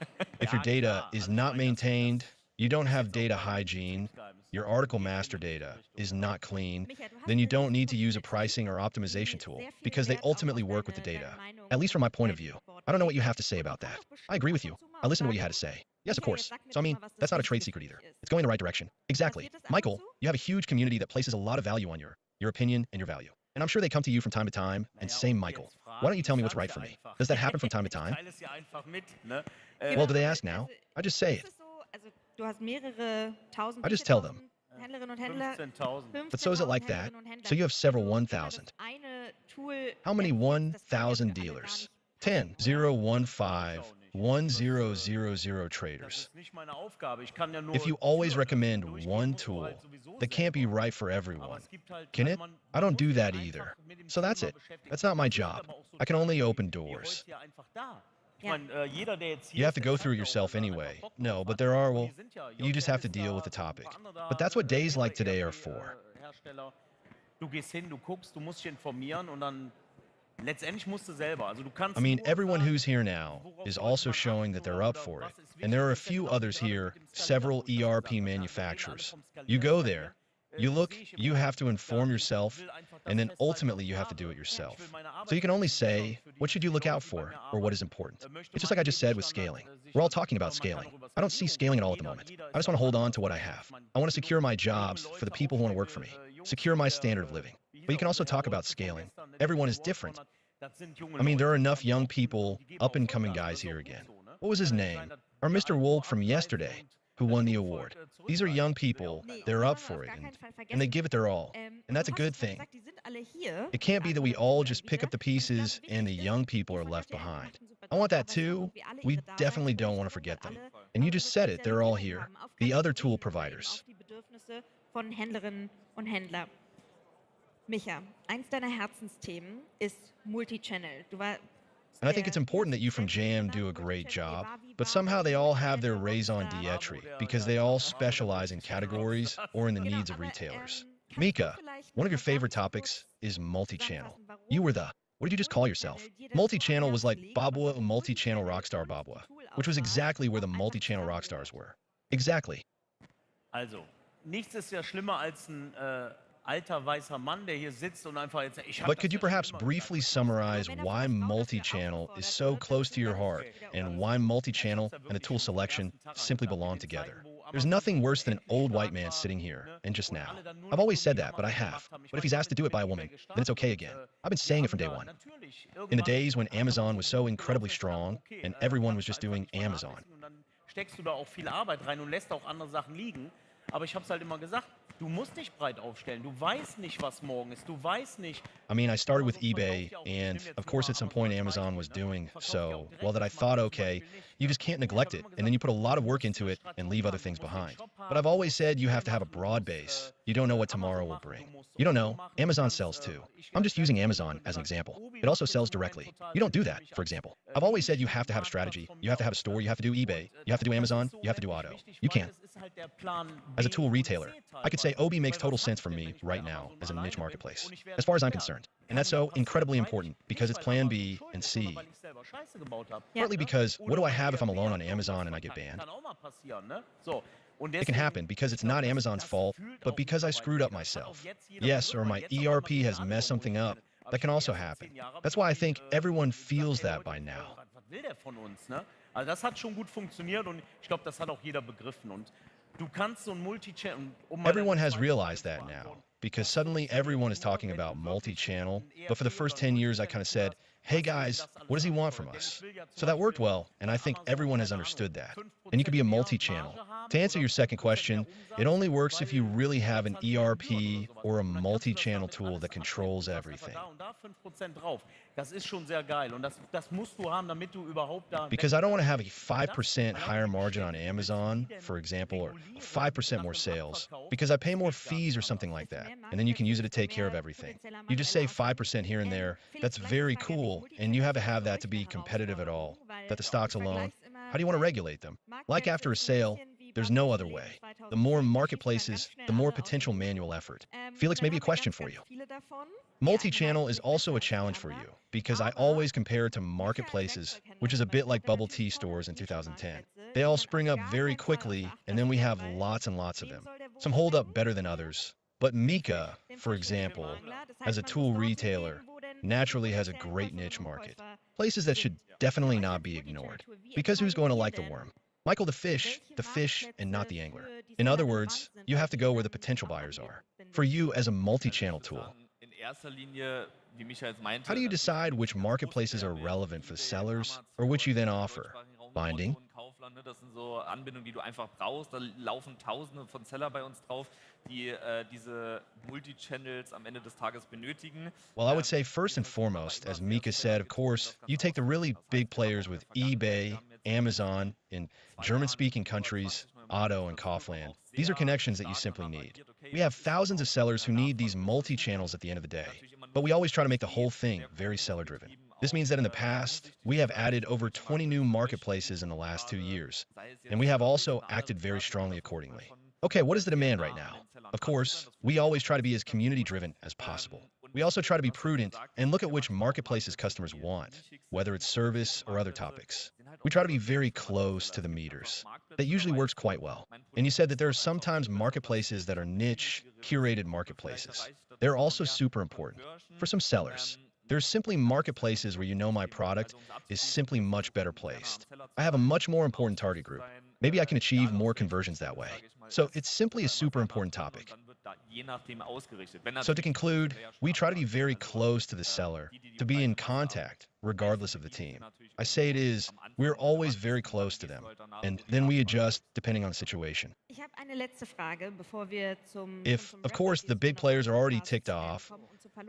If your data is not maintained, you don't have data hygiene, your article master data is not clean, then you don't need to use a pricing or optimization tool because they ultimately work with the data. At least from my point of view. I don't know what you have to say about that. I agree with you. I listened to what you had to say. Yes, of course. So I mean, that's not a trade secret either. It's going the right direction. Exactly. Michael, you have a huge community that places a lot of value on your opinion and your value. And I'm sure they come to you from time to time and say, Michael, why don't you tell me what's right for me? Does that happen from time to time? Well, do they ask now? I just say it. I just tell them. But so is it like that? So you have several 1,000. How many 1,000 dealers? 10, 0, 15, 1000 traders. If you always recommend one tool, that can't be right for everyone. Can it? I don't do that either. So that's it. That's not my job. I can only open doors. You have to go through it yourself anyway. No, but there are, well, you just have to deal with the topic. But that's what days like today are for. Du gehst hin, du guckst, du musst dich informieren und dann letztendlich musst du selber. Also du kannst I mean, everyone who's here now is also showing that they're up for it. And there are a few others here, several ERP manufacturers. You go there, you look, you have to inform yourself, and then ultimately you have to do it yourself. So you can only say, what should you look out for, or what is important? It's just like I just said with scaling. We're all talking about scaling. I don't see scaling at all at the moment. I just want to hold on to what I have. I want to secure my jobs for the people who want to work for me, secure my standard of living. But you can also talk about scaling. Everyone is different. I mean, there are enough young people, up-and-coming guys here again. What was his name? Or Mr. Wolk from yesterday, who won the award. These are young people, they're up for it, and they give it their all. And that's a good thing. It can't be that we all just pick up the pieces and the young people are left behind. I want that too. We definitely don't want to forget them. And you just said it, they're all here. The other tool providers. Von Händlerinnen und Händler. Micha, eins deiner Herzensthemen ist Multichannel. And I think it's important that you from JAM do a great job, but somehow they all have their raison d'etre because they all specialize in categories or in the needs of retailers. Mika, one of your favorite topics is multi-channel. You were the, what did you just call yourself? Multi-channel was like Babua and multi-channel rockstar Babua, which was exactly where the multi-channel rockstars were. Exactly. Also, nichts ist ja schlimmer als ein alter weißer Mann, der hier sitzt und einfach jetzt. But could you perhaps briefly summarize why multi-channel is so close to your heart and why multi-channel and the tool selection simply belong together? There's nothing worse than an old white man sitting here and just now. I've always said that, but I have. But if he's asked to do it by a woman, then it's okay again. I've been saying it from day one. In the days when Amazon was so incredibly strong and everyone was just doing Amazon. Steckst du da auch viel Arbeit rein und lässt auch andere Sachen liegen. Aber ich habe es halt immer gesagt, du musst nicht breit aufstellen. Du weißt nicht, was morgen ist. Du weißt nicht. I mean, I started with eBay, and of course at some point Amazon was doing so well that I thought, okay, you just can't neglect it, and then you put a lot of work into it and leave other things behind. But I've always said you have to have a broad base. You don't know what tomorrow will bring. You don't know. Amazon sells too. I'm just using Amazon as an example. It also sells directly. You don't do that, for example. I've always said you have to have a strategy. You have to have a store. You have to do eBay. You have to do Amazon. You have to do auto. You can't. As a tool retailer, I could say OB makes total sense for me right now as a niche marketplace, as far as I'm concerned. And that's so incredibly important because it's plan B and C. Partly because what do I have if I'm alone on Amazon and I get banned? It can happen because it's not Amazon's fault, but because I screwed up myself. Yes, or my ERP has messed something up. That can also happen. That's why I think everyone feels that by now. Also das hat schon gut funktioniert und ich glaube, das hat auch jeder begriffen. Und du kannst so ein Multi-Channel... Everyone has realized that now, because suddenly everyone is talking about multi-channel. But for the first 10 years, I kind of said, hey guys, what does he want from us? So that worked well, and I think everyone has understood that. And you could be a multi-channel. To answer your second question, it only works if you really have an ERP or a multi-channel tool that controls everything. Und da 5% drauf. Das ist schon sehr geil und das musst du haben, damit du überhaupt da... Because I don't want to have a 5% higher margin on Amazon, for example, or 5% more sales, because I pay more fees or something like that, and then you can use it to take care of everything. You just save 5% here and there. That's very cool, and you have to have that to be competitive at all, that the stocks alone. How do you want to regulate them? Like after a sale, there's no other way. The more marketplaces, the more potential manual effort. Felix, maybe a question for you. Multi-channel is also a challenge for you, because I always compare it to marketplaces, which is a bit like bubble tea stores in 2010. They all spring up very quickly, and then we have lots and lots of them. Some hold up better than others. But Mika, for example, as a tool retailer, naturally has a great niche market. Places that should definitely not be ignored. Because who's going to like the worm? Michael, the fish, and not the angler. In other words, you have to go where the potential buyers are. For you as a multi-channel tool, In erster Linie, wie Micha jetzt meinte, how do you decide which marketplaces are relevant for the sellers or which you then offer? Binding? Kaufland, ne, das sind so Anbindungen, die du einfach brauchst. Da laufen Tausende von Seller bei uns drauf, die diese Multi-Channels am Ende des Tages benötigen. Well, I would say first and foremost, as Mika said, of course, you take the really big players with eBay, Amazon, in German-speaking countries, Otto and Kaufland. These are connections that you simply need. We have thousands of sellers who need these multi-channels at the end of the day, but we always try to make the whole thing very seller-driven. This means that in the past, we have added over 20 new marketplaces in the last 2 years, and we have also acted very strongly accordingly. Okay, what is the demand right now? Of course, we always try to be as community-driven as possible. We also try to be prudent and look at which marketplaces customers want, whether it's service or other topics. We try to be very close to the meters. That usually works quite well. And you said that there are sometimes marketplaces that are niche, curated marketplaces. They're also super important. For some sellers, there's simply marketplaces where you know my product is simply much better placed. I have a much more important target group. Maybe I can achieve more conversions that way. So it's simply a super important topic. So to conclude, we try to be very close to the seller, to be in contact, regardless of the team. I say it is, we're always very close to them, and then we adjust depending on the situation. If, of course, the big players are already ticked off,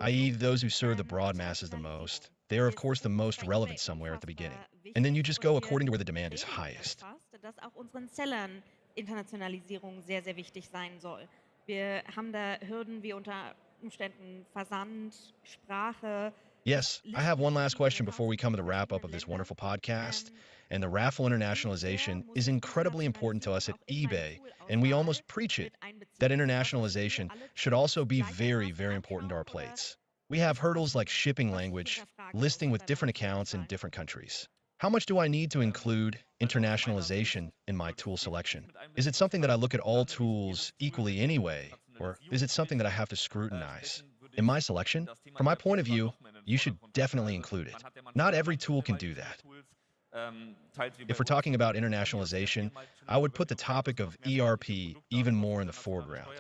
i.e. those who serve the broad masses the most, they are, of course, the most relevant somewhere at the beginning. And then you just go according to where the demand is highest. Dass auch unseren Sellern Internationalisierung sehr, sehr wichtig sein soll. Wir haben da Hürden wie unter Umständen Versand, Sprache. Yes, I have one last question before we come to the wrap-up of this wonderful podcast. And the raffle internationalization is incredibly important to us at eBay, and we almost preach it. That internationalization should also be very, very important to our plates. We have hurdles like shipping language, listing with different accounts in different countries. How much do I need to include internationalization in my tool selection? Is it something that I look at all tools equally anyway, or is it something that I have to scrutinize? In my selection, from my point of view, you should definitely include it. Not every tool can do that. If we're talking about internationalization, I would put the topic of ERP even more in the foreground.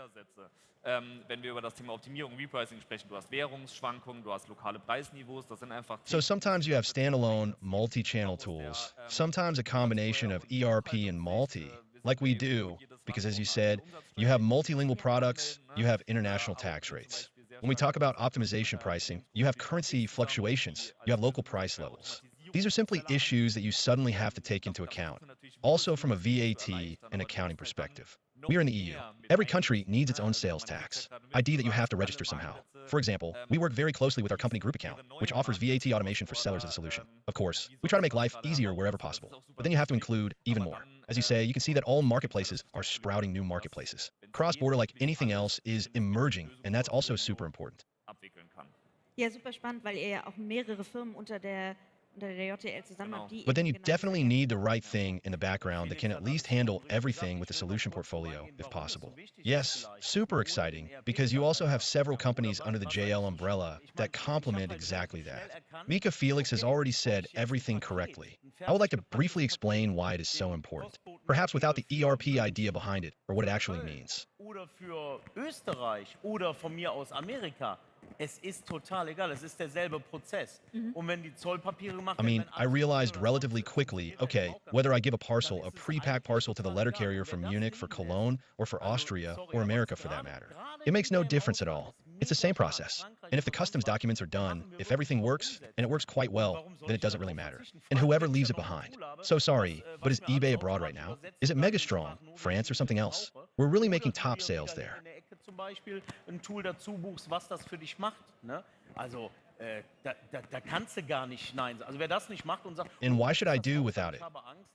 Wenn wir über das Thema Optimierung, Repricing sprechen, du hast Währungsschwankungen, du hast lokale Preisniveaus, das sind einfach... So sometimes you have standalone multi-channel tools, sometimes a combination of ERP and multi, like we do, because as you said, you have multilingual products, you have international tax rates. When we talk about optimization pricing, you have currency fluctuations, you have local price levels. These are simply issues that you suddenly have to take into account, also from a VAT and accounting perspective. We are in the EU. Every country needs its own sales tax, ID that you have to register somehow. For example, we work very closely with our company group account, which offers VAT automation for sellers as a solution. Of course, we try to make life easier wherever possible, but then you have to include even more. As you say, you can see that all marketplaces are sprouting new marketplaces. Cross-border, like anything else, is emerging, and that's also super important. Ja, super spannend, weil ihr ja auch mehrere Firmen unter unter der JTL zusammen habe, die But then eben you genau definitely need the right thing in the background that can at least handle everything with the solution portfolio, if possible. Yes, super exciting, because you also have several companies under the JL umbrella that complement exactly that. Mika Felix has already said everything correctly. I would like to briefly explain why it is so important, perhaps without the ERP idea behind it, or what it actually means. Oder für Österreich oder von mir aus Amerika. Es ist total egal, es ist derselbe Prozess. Und wenn die Zollpapiere gemacht I mean, I realized relatively quickly, okay, whether I give a parcel, a pre-packed parcel to the letter carrier from Munich for Cologne, or for Austria, or America for that matter, it makes no difference at all. It's the same process. And if the customs documents are done, if everything works, and it works quite well, then it doesn't really matter. And whoever leaves it behind. So sorry, but is eBay abroad right now? Is it mega strong, France or something else? We're really making top sales there. in der Ecke zum Beispiel ein Tool dazu buchst, was das für dich macht. Ne? Also da kannst du gar nicht Nein sagen. Also wer das nicht macht und sagt, And why should I do without it?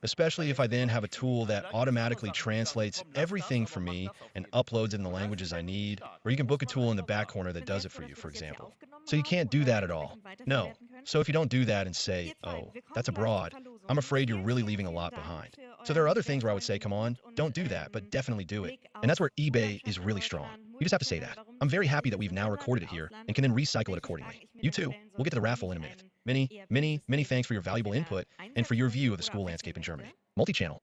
Especially if I then have a tool that automatically translates everything for me and uploads it in the languages I need, or you can book a tool in the back corner that does it for you, for example. So you can't do that at all. No. So if you don't do that and say, oh, that's abroad, I'm afraid you're really leaving a lot behind. So there are other things where I would say, come on, don't do that, but definitely do it. And that's where eBay is really strong. You just have to say that. I'm very happy that we've now recorded it here and can then recycle it accordingly. You too. We'll get to the raffle in a minute. Many thanks for your valuable input and for your view of the school landscape in Germany. Multi-channel.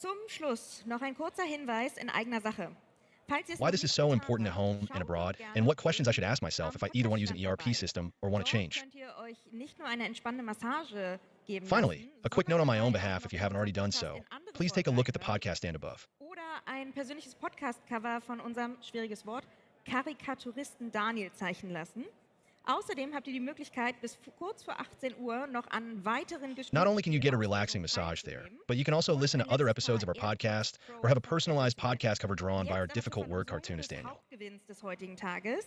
Zum Schluss noch ein kurzer Hinweis in eigener Sache. Why this is so important at home and abroad, and what questions I should ask myself if I either want to use an ERP system or want to change. Könnt ihr euch nicht nur eine entspannende Massage geben Finally, a quick note on my own behalf if you haven't already done so. Please take a look at the podcast stand above. oder ein persönliches Podcast-Cover von unserem, schwieriges Wort, Karikaturisten Daniel zeichnen lassen. Außerdem habt ihr die Möglichkeit, bis kurz vor 18 Uhr noch an weiteren Not only can you get a relaxing massage there, but you can also listen to other episodes of our podcast or have a personalized podcast cover drawn by our difficult word cartoonist Daniel. Hauptgewinns des heutigen Tages.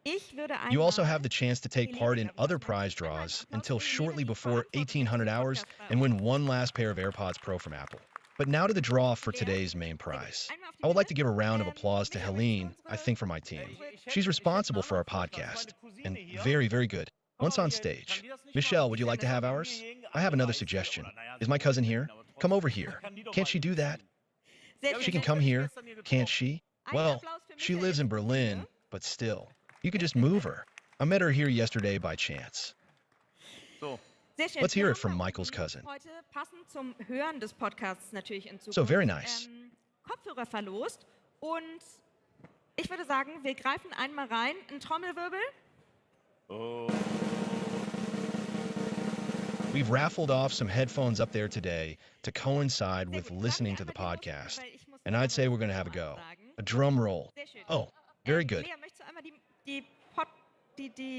Ich würde You also have the chance to take part in other prize draws until shortly before 1800 hours and win one last pair of AirPods Pro from Apple. But now to the draw for today's main prize. I would like to give a round of applause to Helene, I think for my team. She's responsible for our podcast, and very, very good. Once on stage. Michelle, would you like to have ours? I have another suggestion. Is my cousin here? Come over here. Can't she do that? She can come here, can't she? Well, she lives in Berlin, but still. You could just move her. I met her here yesterday by chance. Sehr schön. Let's hear Wir it from haben Michael's cousin. heute passend zum Hören des Podcasts natürlich in Zukunft So very nice. Kopfhörer verlost und ich würde sagen, wir greifen einmal rein. Ein Trommelwirbel. We've raffled off some headphones up there today to coincide with listening to the podcast. And I'd say we're going to have a go. A drum roll. Oh, very good. Lea, möchtest du einmal die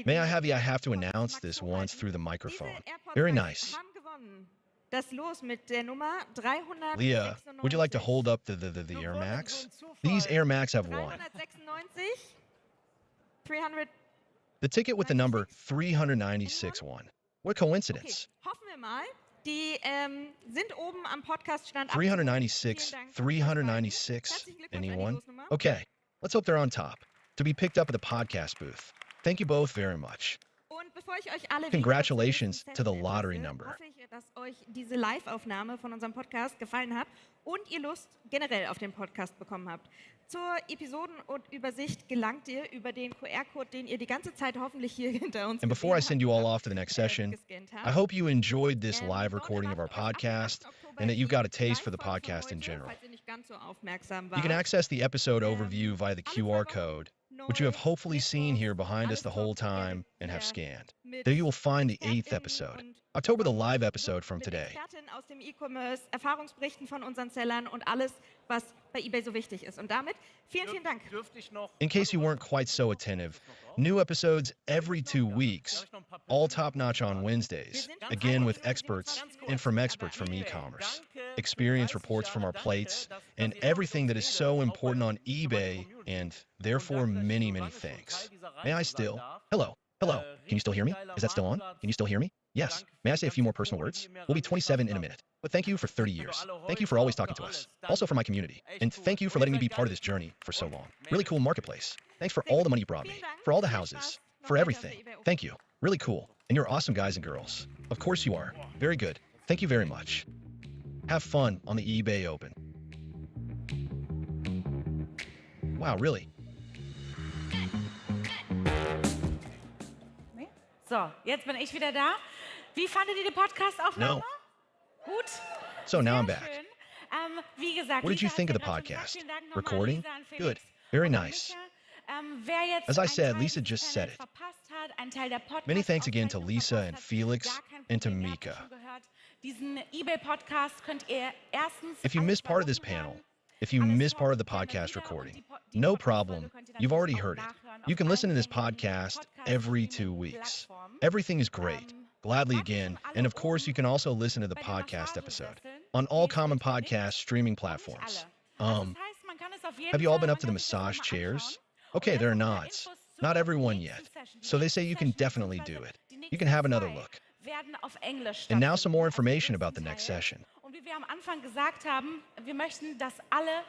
May I have to announce this once through the microphone. Very nice. haben gewonnen. Das Los mit der Nummer 396. Leah, would you like to hold up the Air Max? These Air Max have won. 396. 300. The ticket with the number 396 won. What coincidence. Hoffen wir mal. Die sind oben am Podcaststand. 396, 396. Anyone? Okay, let's hope they're on top. To be picked up at the podcast booth. Thank you both very much. Und bevor ich euch alle Congratulations to the lottery number. hoffe ich, dass euch diese Live-Aufnahme von unserem Podcast gefallen hat und ihr Lust generell auf den Podcast bekommen habt. Zur Episodenübersicht gelangt ihr über den QR-Code, den ihr die ganze Zeit hoffentlich hier hinter uns And before I gesehen send you all off to the next session, gescannt habt. I hope you enjoyed this live recording of our podcast and that you've got a taste for the podcast in general. Falls ihr nicht ganz so aufmerksam You can wart. access the episode overview via the QR code, which you have hopefully seen here behind us the whole time and have scanned. There you will find the 8th episode, October the live episode from today. Expertin aus dem E-Commerce, Erfahrungsberichten von unseren Sellern und alles, was bei eBay so wichtig ist. Und damit vielen Dank. In case you weren't quite so attentive, new episodes every 2 weeks, all top-notch on Wednesdays, again with experts and from experts from e-commerce, experience reports from our plates, and everything that is so important on eBay, and therefore many things. May I still? Hello. Hello. Can you still hear me? Is that still on? Can you still hear me? Yes. May I say a few more personal words? We'll be 27 in a minute. But thank you for 30 years. Thank you for always talking to us. Also for my community. And thank you for letting me be part of this journey for so long. Really cool marketplace. Thanks for all the money you brought me. For all the houses. For everything. Thank you. Really cool. And you're awesome guys and girls. Of course you are. Very good. Thank you very much. Have fun on the eBay Open. Wow, really? So, jetzt bin ich wieder da. Wie fandet ihr die Podcast-Aufnahme? No. Gut? So now I'm Sehr back. schön. Wie gesagt, What did you Lisa think of hat the ja gerade schon podcast? gesagt, vielen Dank nochmal, Recording? Lisa und Felix Good. Very und nice. Micha. Wer jetzt As I einen said, Teil Lisa dieses just Panels said it. verpasst hat, einen Teil der Many thanks again to Podcast-Aufzeichnung Lisa verpasst and hat, Felix gar kein and to Problem, ihr habt ja Mika. schon gehört. Diesen eBay-Podcast könnt ihr erstens If you alle missed 2 part of this Wochen hören. panel, if you missed part of the podcast recording, no problem. You've already heard it. You can listen to this podcast every 2 weeks. Everything is great. Gladly again. And of course, you can also listen to the podcast episode on all common podcast streaming platforms. Have you all been up to the massage chairs? Okay, there are nods. Not everyone yet. So they say you can definitely do it. You can have another look. Werden auf Englisch And now some more stattfinden, also information about the next session. Und wie wir am Anfang gesagt haben, wir möchten, dass alle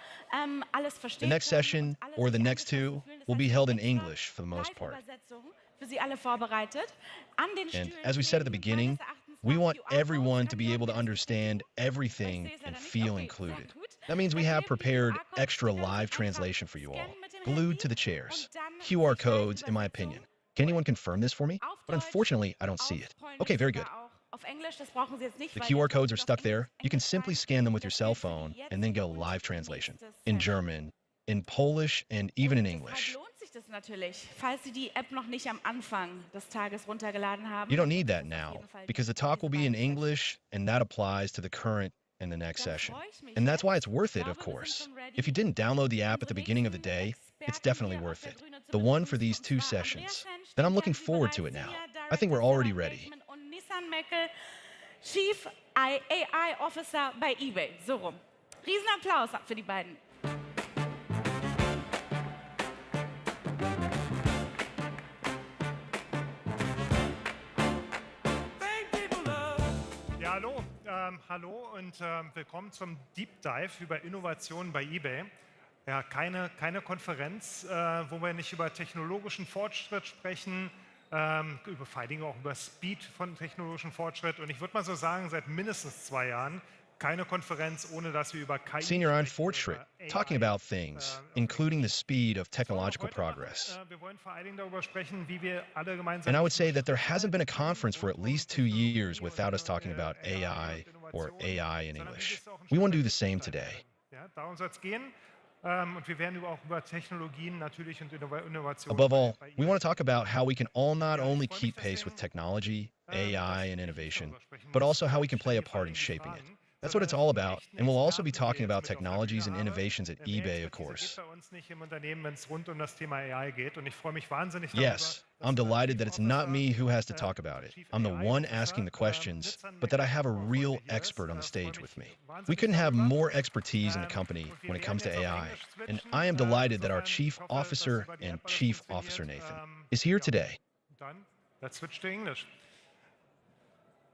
alles The verstehen next können session, und alle or the sich next angesprochen two, fühlen. Das will be heißt, held in extra English for the most part. Live-Übersetzung für Sie alle vorbereitet. An den And Stühlen as we said at the kleben beginning, meines Erachtens we noch want QR-Codes. everyone to Können be wir able to auch understand everything Ich sehe es and leider nicht. feel Okay, included. sehr gut. That means we have prepared extra live translation for you all, glued to the chairs. QR codes, in my opinion. Can anyone confirm this for me? But unfortunately, I don't see it. Okay, very good. Auf Englisch, das brauchen Sie jetzt nicht, The weil QR der codes are Text stuck auf there. You can simply scan them with your cell phone and then go live translation in German, in Polish, and even in English. Deshalb lohnt sich das natürlich, falls Sie die App noch nicht am Anfang des Tages runtergeladen haben. You don't need that now because the talk will be in English and that applies to the current and the next session. And that's why it's worth it, of course. If you didn't download the app at the beginning of the day, it's definitely worth it. The one for these 2 sessions. Then I'm looking forward to it now. I think we're already ready. Und Nissan Meckel, Chief AI Officer bei eBay. So rum. Riesenapplaus für die beiden. Ja, hallo. Hallo und willkommen zum Deep Dive über Innovationen bei eBay. Ja, keine Konferenz, wo wir nicht über technologischen Fortschritt sprechen, vor allen Dingen auch über Speed von technologischem Fortschritt. Und ich würde mal so sagen, seit mindestens 2 Jahren keine Konferenz, ohne dass wir über KI Senior on sprechen, Fortschritt, über talking AI. about things, including the speed of technological progress. Wir wollen vor allen Dingen darüber sprechen, wie wir alle gemeinsam And I would say that there hasn't been a conference for at least 2 years without us talking about AI or AI in English. We want to do the same today. Ja, darum soll es gehen. Und wir werden auch über Technologien natürlich und Innovationen. Above all, we want to talk about how we can all not only keep pace with technology, AI, and innovation, but also how we can play a part in shaping it. That's what it's all about, and we'll also be talking about technologies and innovations at eBay, of course. Bei uns nicht im Unternehmen, wenn es rund um das Thema AI geht. Und ich freue mich wahnsinnig Yes, I'm delighted that it's not me who has to talk about it. I'm the one asking the questions, but that I have a real expert on the stage with me. We couldn't have more expertise in the company when it comes to AI, and I am delighted that our Chief Officer and Chief Officer Nathan is here today. Dann, let's switch to English.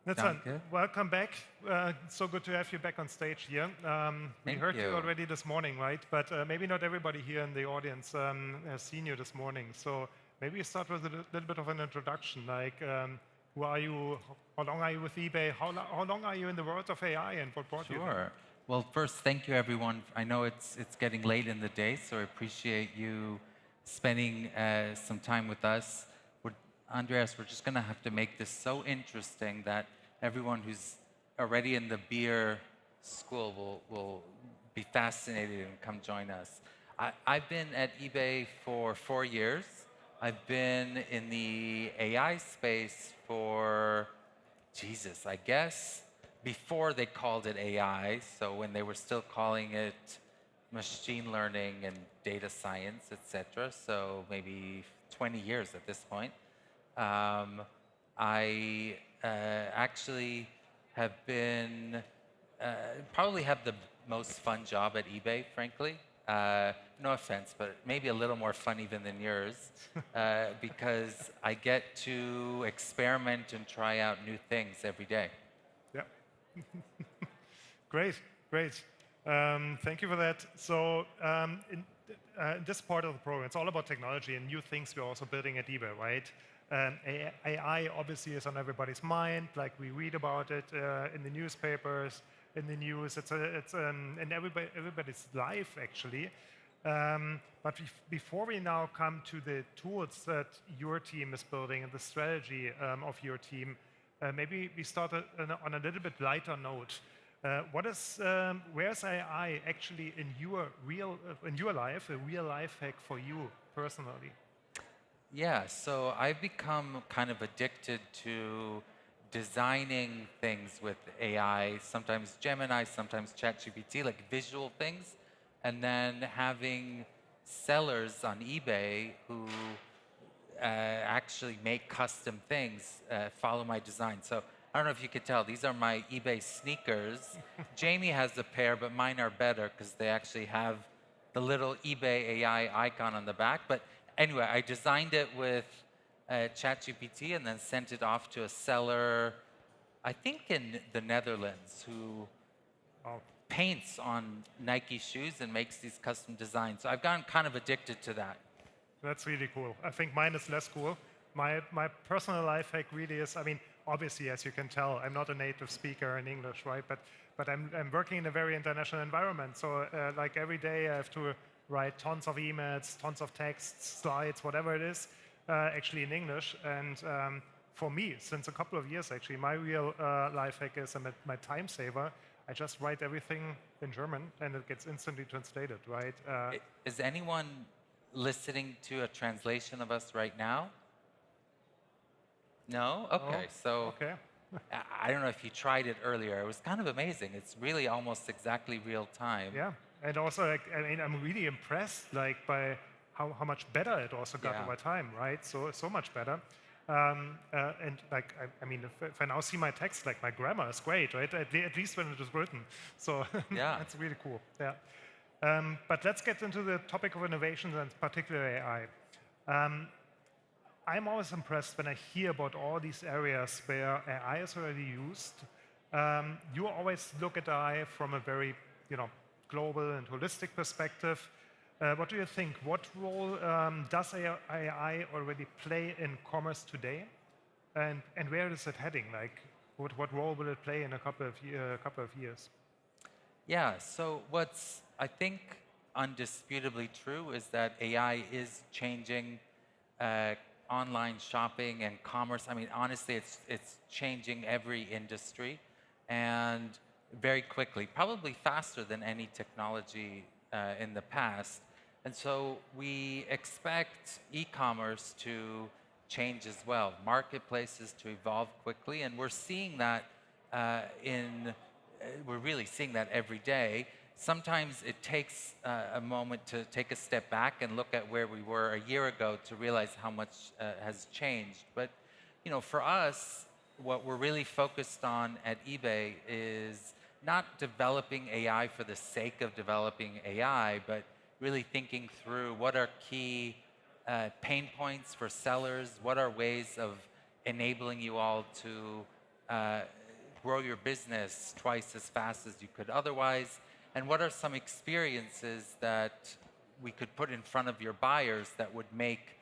Nathan, welcome back. So good to have you back on stage here. We Thank heard you you. already this morning, right? But maybe not everybody here in the audience has seen you this morning. So maybe you start with a little bit of an introduction, like who are you, how long are you with eBay, how long are you in the world of AI, and what brought you there? Sure. Well, first, thank you, everyone. I know it's getting late in the day, so I appreciate you spending some time with us. Andreas, we're just going to have to make this so interesting that everyone who's already in the beer school will be fascinated and come join us. I've been at eBay for 4 years. I've been in the AI space for, Jesus, I guess, before they called it AI, so when they were still calling it machine learning and data science, etc. So maybe 20 years at this point. I actually have been, probably have the most fun job at eBay, frankly. No offense, but maybe a little more fun even than yours, because I get to experiment and try out new things every day. Yeah. Great, great. Thank you for that. So this part of the program, it's all about technology and new things we're also building at eBay, right? AI obviously is on everybody's mind, like we read about it in the newspapers, in the news, it's in everybody's life actually. But before we now come to the tools that your team is building and the strategy of your team, maybe we start on a little bit lighter note. Where's AI actually in your life, a real life hack for you personally? Yeah, so I've become kind of addicted to designing things with AI, sometimes Gemini, sometimes ChatGPT, like visual things, and then having sellers on eBay who actually make custom things follow my design. So I don't know if you could tell, these are my eBay sneakers. Jamie has a pair, but mine are better because they actually have the little eBay AI icon on the back. But anyway, I designed it with ChatGPT and then sent it off to a seller, I think in the Netherlands, who paints on Nike shoes and makes these custom designs. So I've gotten kind of addicted to that. That's really cool. I think mine is less cool. My personal life hack really is, I mean, obviously, as you can tell, I'm not a native speaker in English, right? But I'm working in a very international environment. So like every day I have to write tons of emails, tons of texts, slides, whatever it is, actually in English. And for me, since a couple of years actually, my real life hack is my time saver. I just write everything in German and it gets instantly translated, right? Is anyone listening to a translation of us right now? No? Okay, so okay. I don't know if you tried it earlier. It was kind of amazing. It's really almost exactly real time. Yeah, and also, like, I mean, I'm really impressed, like, by how much better it also got over time, right? So much better. And like, I mean, if I now see my text, like my grammar is great, right? At least when it is written. So that's really cool. Yeah. But let's get into the topic of innovations and particularly AI. I'm always impressed when I hear about all these areas where AI is already used. You always look at AI from a very, global and holistic perspective. What do you think? What role does AI already play in commerce today? And where is it heading? Like, what role will it play in a couple of years? Yeah, so what's, I think, undisputably true is that AI is changing online shopping and commerce. I mean, honestly, it's changing every industry and very quickly, probably faster than any technology in the past. And so we expect e-commerce to change as well, marketplaces to evolve quickly, and we're seeing that we're really seeing that every day. Sometimes it takes a moment to take a step back and look at where we were a year ago to realize how much has changed. But for us, what we're really focused on at eBay is not developing AI for the sake of developing AI, but really thinking through what are key pain points for sellers, what are ways of enabling you all to grow your business twice as fast as you could otherwise, and what are some experiences that we could put in front of your buyers that would make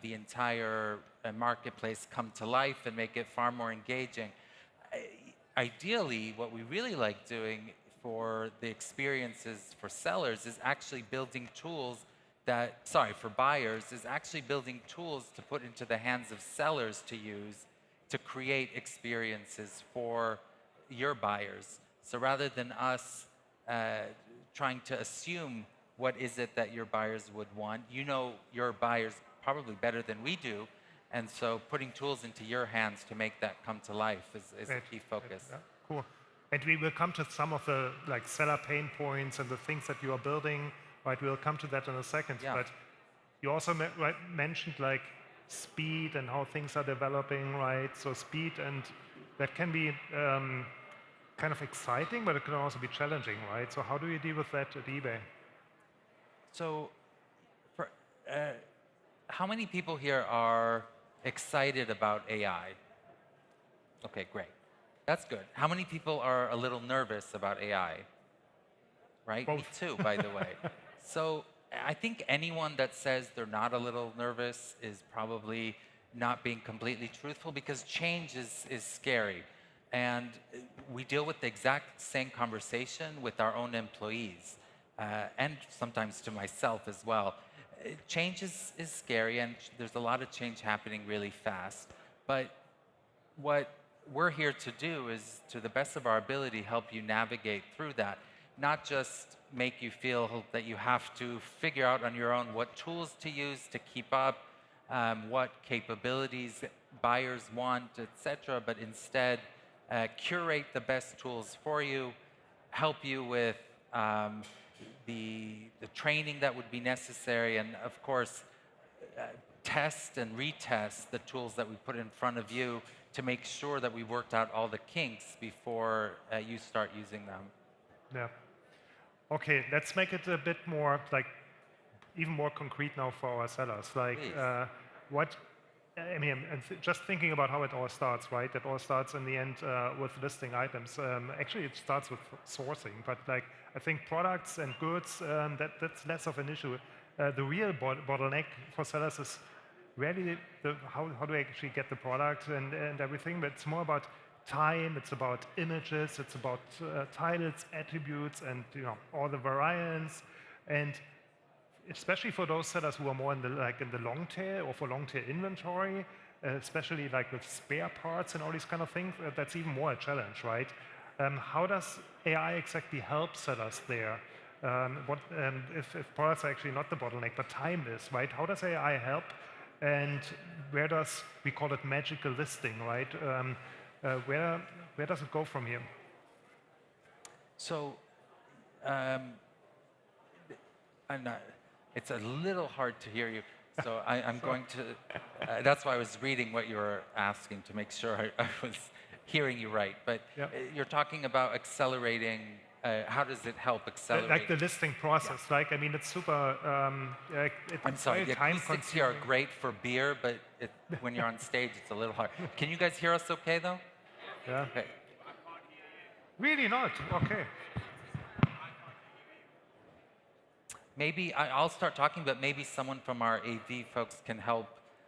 the entire marketplace come to life and make it far more engaging. Ideally, what we really like doing for the experiences for sellers is actually building tools for buyers, is actually building tools to put into the hands of sellers to use to create experiences for your buyers. So rather than us trying to assume what is it that your buyers would want, your buyers probably better than we do, and so putting tools into your hands to make that come to life is a key focus. Yeah, cool. And we will come to some of the seller pain points and the things that you are building, right? We'll come to that in a second. Yeah. But you also mentioned speed and how things are developing, right? So speed, and that can be kind of exciting, but it can also be challenging, right? So how do you deal with that at eBay? So how many people here are excited about AI? Okay, great. That's good. How many people are a little nervous about AI? Right? Both. Me too, by the way. So I think anyone that says they're not a little nervous is probably not being completely truthful, because change is scary. And we deal with the exact same conversation with our own employees, and sometimes to myself as well. Change is scary, and there's a lot of change happening really fast. But what we're here to do is, to the best of our ability, help you navigate through that. Not just make you feel that you have to figure out on your own what tools to use to keep up, what capabilities buyers want, etc., but instead curate the best tools for you, help you with the training that would be necessary, and of course, test and retest the tools that we put in front of you to make sure that we worked out all the kinks before you start using them. Yeah. Okay, let's make it a bit more, like, even more concrete now for our sellers. Like, I mean, just thinking about how it all starts, right? It all starts in the end with listing items. Actually, it starts with sourcing, but like, I think products and goods, that's less of an issue. The real bottleneck for sellers is really how do I actually get the product and everything, but it's more about time, it's about images, it's about titles, attributes, and all the variants. And especially for those sellers who are more in the long tail or for long tail inventory, especially like with spare parts and all these kind of things, that's even more a challenge, right? How does AI exactly help sellers there? If products are actually not the bottleneck, but time is, right? How does AI help? And where does, we call it magical listing, right? Where does it go from here? So, it's a little hard to hear you. So I'm going to, that's why I was reading what you were asking to make sure I was hearing you right. But you're talking about accelerating, how does it help accelerate? Like the listing process, like, I mean, it's super, I'm sorry, the acoustics here are great for beer, but when you're on stage, it's a little hard. Can you guys hear us okay, though? Yeah. Okay. Really not, okay. Maybe I'll start talking, but maybe someone from our AV folks can help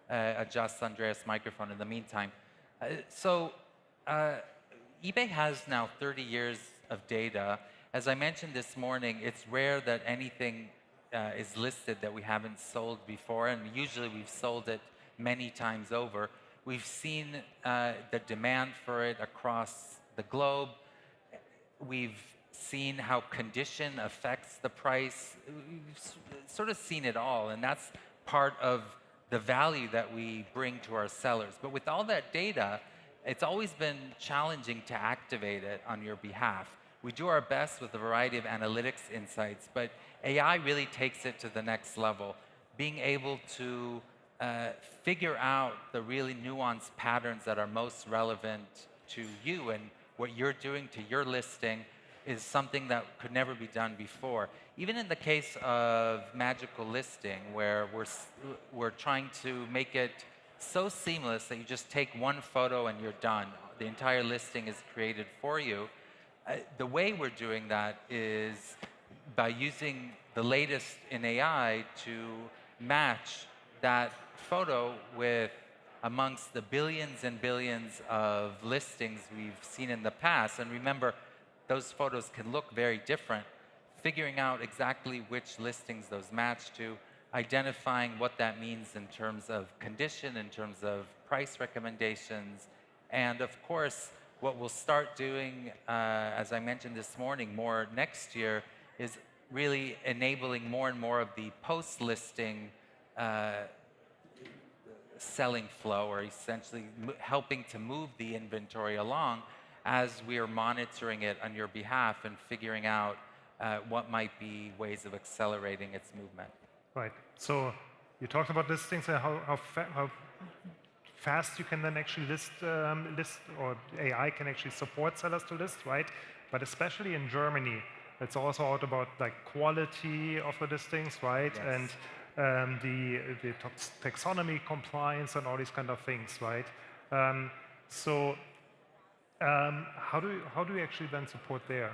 adjust Andreas' microphone in the meantime. eBay has now 30 years of data. As I mentioned this morning, it's rare that anything is listed that we haven't sold before, and usually we've sold it many times over. We've seen the demand for it across the globe. We've seen how condition affects the price. We've sort of seen it all, and that's part of the value that we bring to our sellers. But with all that data, it's always been challenging to activate it on your behalf. We do our best with a variety of analytics insights, but AI really takes it to the next level. Being able to figure out the really nuanced patterns that are most relevant to you and what you're doing to your listing is something that could never be done before. Even in the case of magical listing, where we're trying to make it so seamless that you just take one photo and you're done. The entire listing is created for you. The way we're doing that is by using the latest in AI to match that photo with amongst the billions and billions of listings we've seen in the past. And remember, those photos can look very different. Figuring out exactly which listings those match to, identifying what that means in terms of condition, in terms of price recommendations, and of course, what we'll start doing, as I mentioned this morning, more next year, is really enabling more and more of the post-listing selling flow, or essentially helping to move the inventory along as we are monitoring it on your behalf and figuring out what might be ways of accelerating its movement. Right. So you talked about listings and how fast you can then actually list, or AI can actually support sellers to list, right? But especially in Germany, it's also all about like quality of the listings, right? Yes. And the taxonomy compliance and all these kind of things, right? How do you actually then support there?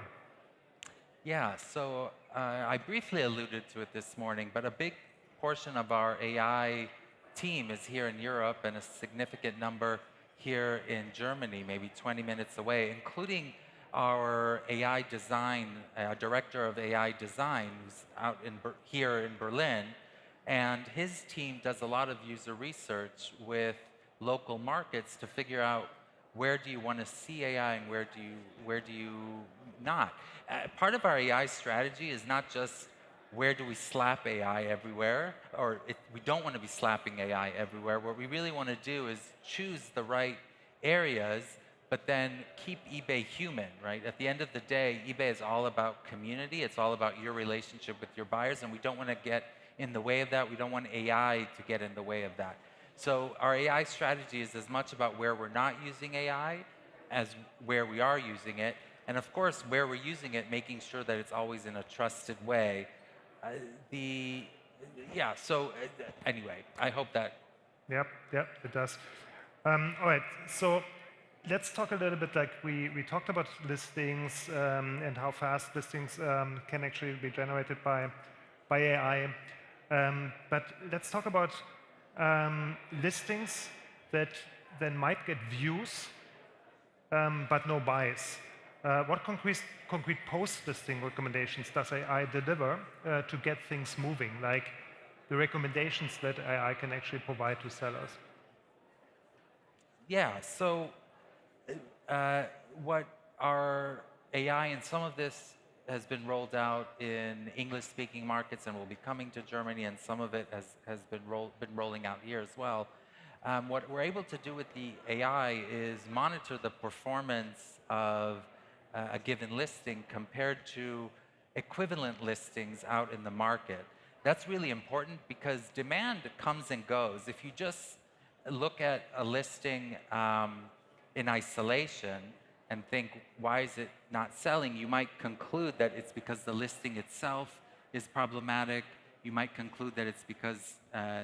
Yeah, so I briefly alluded to it this morning, but a big portion of our AI team is here in Europe and a significant number here in Germany, maybe 20 minutes away, including our AI design, director of AI design, who's out here in Berlin. And his team does a lot of user research with local markets to figure out where do you want to see AI and where do you not. Part of our AI strategy is not just where do we slap AI everywhere, or we don't want to be slapping AI everywhere. What we really want to do is choose the right areas, but then keep eBay human, right? At the end of the day, eBay is all about community. It's all about your relationship with your buyers, and we don't want to get in the way of that. We don't want AI to get in the way of that. So our AI strategy is as much about where we're not using AI as where we are using it. And of course, where we're using it, making sure that it's always in a trusted way. Anyway, I hope that. Yep, it does. All right, so let's talk a little bit, like we talked about listings and how fast listings can actually be generated by AI. But let's talk about listings that then might get views, but no buys. What concrete post-listing recommendations does AI deliver to get things moving, like the recommendations that AI can actually provide to sellers? Yeah, so what our AI, and some of this has been rolled out in English-speaking markets and will be coming to Germany, and some of it has been rolling out here as well. What we're able to do with the AI is monitor the performance of a given listing compared to equivalent listings out in the market. That's really important because demand comes and goes. If you just look at a listing in isolation and think, why is it not selling? You might conclude that it's because the listing itself is problematic. You might conclude that it's because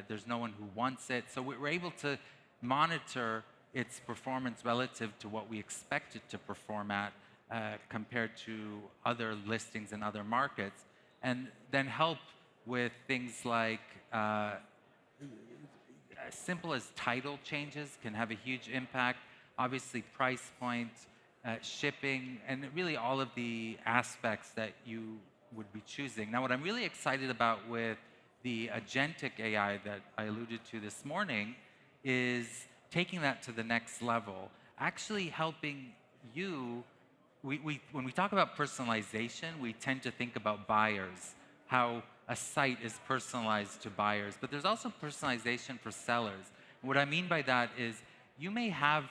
there's no one who wants it. So we're able to monitor its performance relative to what we expect it to perform at compared to other listings in other markets, and then help with things like as simple as title changes can have a huge impact. Obviously, price point, shipping, and really all of the aspects that you would be choosing. Now, what I'm really excited about with the agentic AI that I alluded to this morning is taking that to the next level, actually helping you. When we talk about personalization, we tend to think about buyers, how a site is personalized to buyers, but there's also personalization for sellers. What I mean by that is you may have,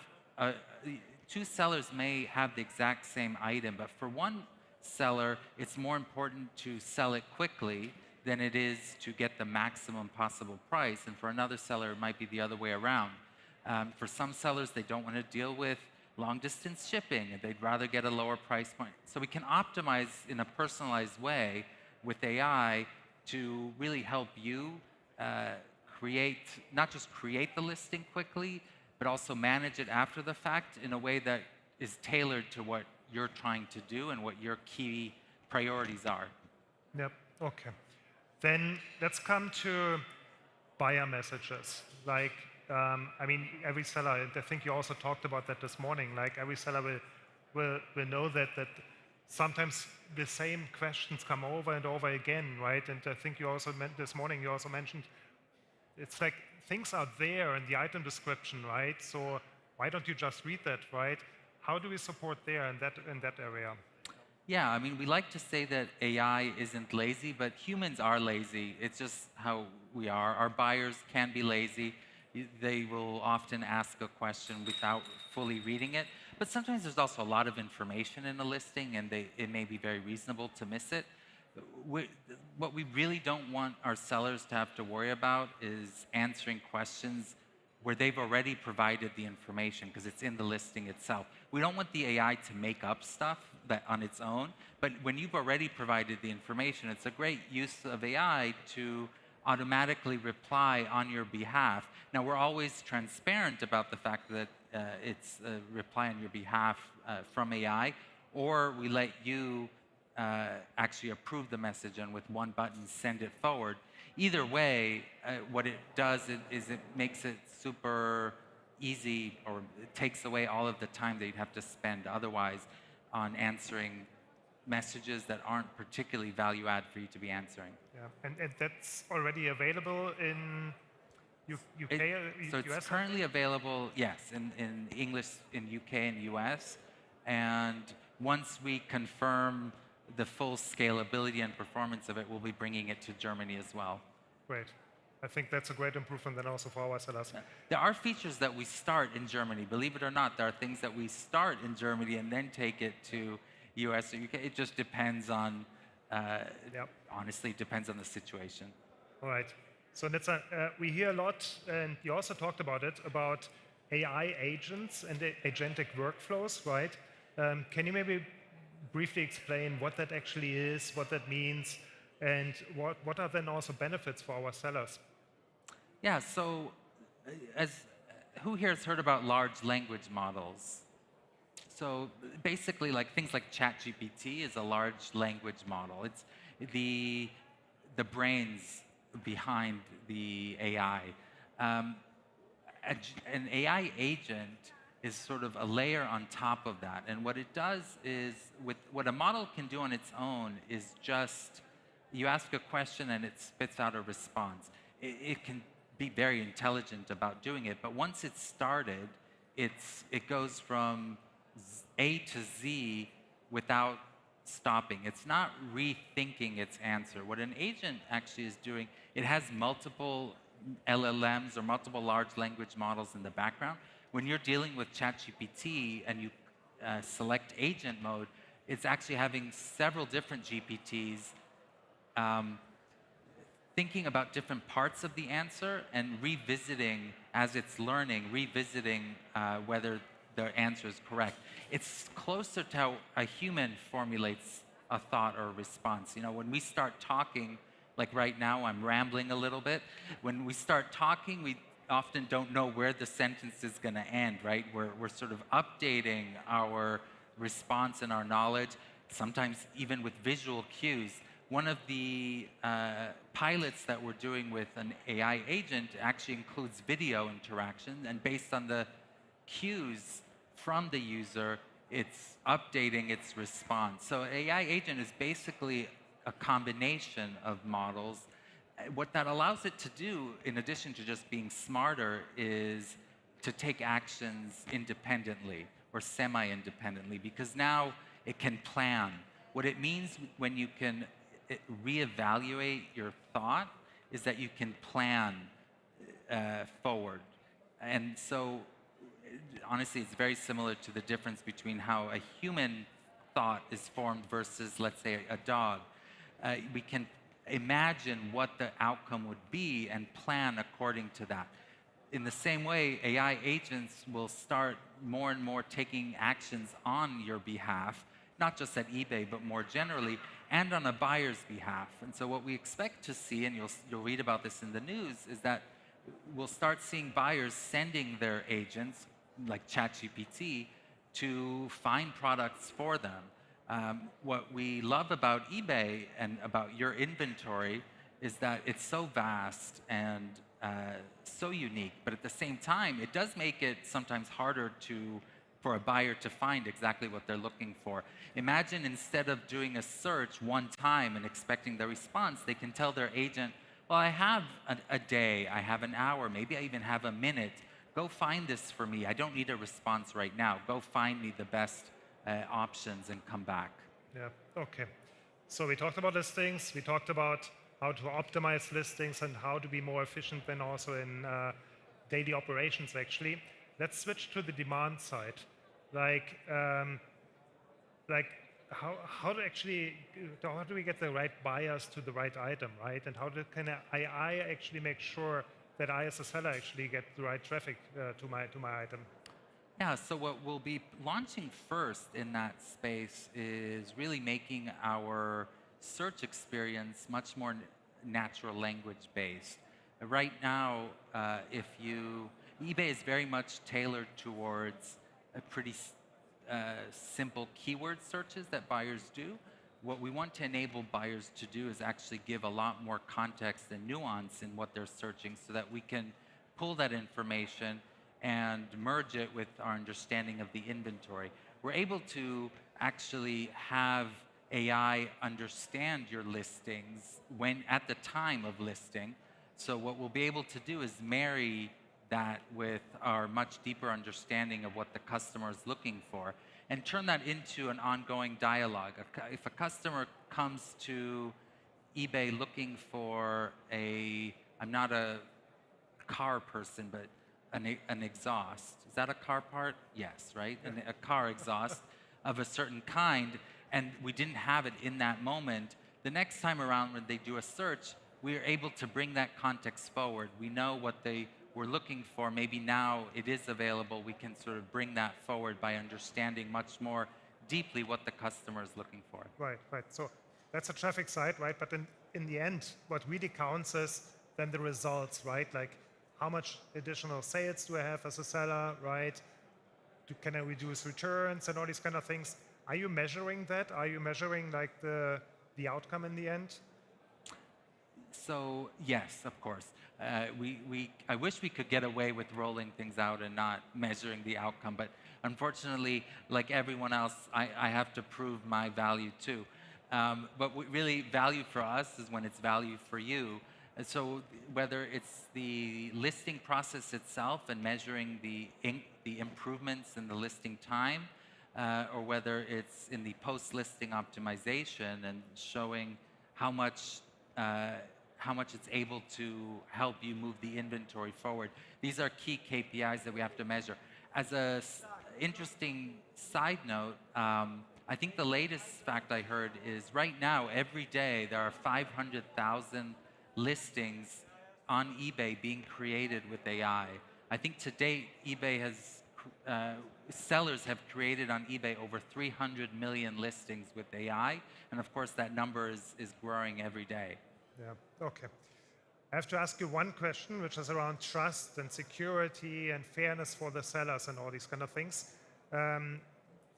two sellers may have the exact same item, but for one seller, it's more important to sell it quickly than it is to get the maximum possible price, and for another seller, it might be the other way around. For some sellers, they don't want to deal with long-distance shipping, and they'd rather get a lower price point. So we can optimize in a personalized way with AI to really help you not just create the listing quickly, but also manage it after the fact in a way that is tailored to what you're trying to do and what your key priorities are. Yep, okay. Then let's come to buyer messages. Like, I mean, every seller, I think you also talked about that this morning, like every seller will know that sometimes the same questions come over and over again, right? And I think you also this morning, you also mentioned, it's like things are there in the item description, right? So why don't you just read that, right? How do we support there in that area? Yeah, I mean, we like to say that AI isn't lazy, but humans are lazy. It's just how we are. Our buyers can be lazy. They will often ask a question without fully reading it. But sometimes there's also a lot of information in a listing, and it may be very reasonable to miss it. What we really don't want our sellers to have to worry about is answering questions where they've already provided the information because it's in the listing itself. We don't want the AI to make up stuff that on its own, but when you've already provided the information, it's a great use of AI to automatically reply on your behalf. Now, we're always transparent about the fact that it's a reply on your behalf from AI, or we let you actually approve the message and with one button send it forward. Either way, what it does is it makes it super easy, or it takes away all of the time that you'd have to spend otherwise on answering messages that aren't particularly value add for you to be answering. Yeah, and that's already available in UK, So it's US? currently available, yes, in English in UK and US. And once we confirm the full scalability and performance of it, we'll be bringing it to Germany as well. Great. I think that's a great improvement then also for our sellers. There are features that we start in Germany. Believe it or not, there are things that we start in Germany and then take it to US or UK. It just depends on, honestly, it depends on the situation. All right. So Nitsa, we hear a lot, and you also talked about it, about AI agents and agentic workflows, right? Can you maybe briefly explain what that actually is, what that means, and what are then also benefits for our sellers? Yeah, so who here has heard about large language models? So basically, like things like ChatGPT is a large language model. It's the brains behind the AI. An AI agent is sort of a layer on top of that. And what it does is, what a model can do on its own is just, you ask a question and it spits out a response. It can be very intelligent about doing it, but once it's started, it goes from A to Z without stopping. It's not rethinking its answer. What an agent actually is doing, it has multiple LLMs or multiple large language models in the background. When you're dealing with ChatGPT and you select agent mode, it's actually having several different GPTs thinking about different parts of the answer and revisiting, as it's learning, revisiting whether the answer is correct. It's closer to how a human formulates a thought or a response. You know, when we start talking, like right now I'm rambling a little bit, when we start talking, we often don't know where the sentence is going to end, right? We're sort of updating our response and our knowledge, sometimes even with visual cues. One of the pilots that we're doing with an AI agent actually includes video interaction, and based on the cues from the user, it's updating its response. So an AI agent is basically a combination of models. What that allows it to do, in addition to just being smarter, is to take actions independently or semi-independently, because now it can plan. What it means when you can reevaluate your thought is that you can plan forward. And so, honestly, it's very similar to the difference between how a human thought is formed versus, let's say, a dog. We can imagine what the outcome would be and plan according to that. In the same way, AI agents will start more and more taking actions on your behalf, not just at eBay, but more generally, and on a buyer's behalf. And so what we expect to see, and you'll read about this in the news, is that we'll start seeing buyers sending their agents, like ChatGPT, to find products for them. What we love about eBay and about your inventory is that it's so vast and so unique, but at the same time, it does make it sometimes harder for a buyer to find exactly what they're looking for. Imagine instead of doing a search one time and expecting the response, they can tell their agent, well, I have a day, I have an hour, maybe I even have a minute. Go find this for me. I don't need a response right now. Go find me the best options and come back. Yeah, okay. So we talked about listings, we talked about how to optimize listings and how to be more efficient then also in daily operations actually. Let's switch to the demand side. Like how do we get the right buyers to the right item, right? And how can I actually make sure that I as a seller actually get the right traffic to my item? Yeah, so what we'll be launching first in that space is really making our search experience much more natural language based. Right now, eBay is very much tailored towards a pretty simple keyword searches that buyers do. what we want to enable buyers to do is actually give a lot more context and nuance in what they're searching so that we can pull that information and merge it with our understanding of the inventory. We're able to actually have AI understand your listings when at the time of listing. So what we'll be able to do is marry that with our much deeper understanding of what the customer is looking for and turn that into an ongoing dialogue. If a customer comes to eBay looking for I'm not a car person, but an exhaust. Is that a car part? Yes, right? A car exhaust of a certain kind, and we didn't have it in that moment. The next time around when they do a search, we are able to bring that context forward. We know what they were looking for. Maybe now it is available. We can sort of bring that forward by understanding much more deeply what the customer is looking for. Right. So that's a traffic side, right? But in the end, what really counts is then the results, right? Like how much additional sales do I have as a seller, right? Can I reduce returns and all these kind of things? Are you measuring that? Are you measuring like the outcome in the end? So yes, of course. I wish we could get away with rolling things out and not measuring the outcome, but unfortunately, like everyone else, I have to prove my value too. But really, value for us is when it's value for you. And so whether it's the listing process itself and measuring the improvements in the listing time, or whether it's in the post-listing optimization and showing how much it's able to help you move the inventory forward. These are key KPIs that we have to measure. As an interesting side note, I think the latest fact I heard is right now, every day, there are 500,000 listings on eBay being created with AI. I think to date, sellers have created on eBay over 300 million listings with AI. And of course, that number is growing every day. Yeah, okay. I have to ask you one question, which is around trust and security and fairness for the sellers and all these kind of things.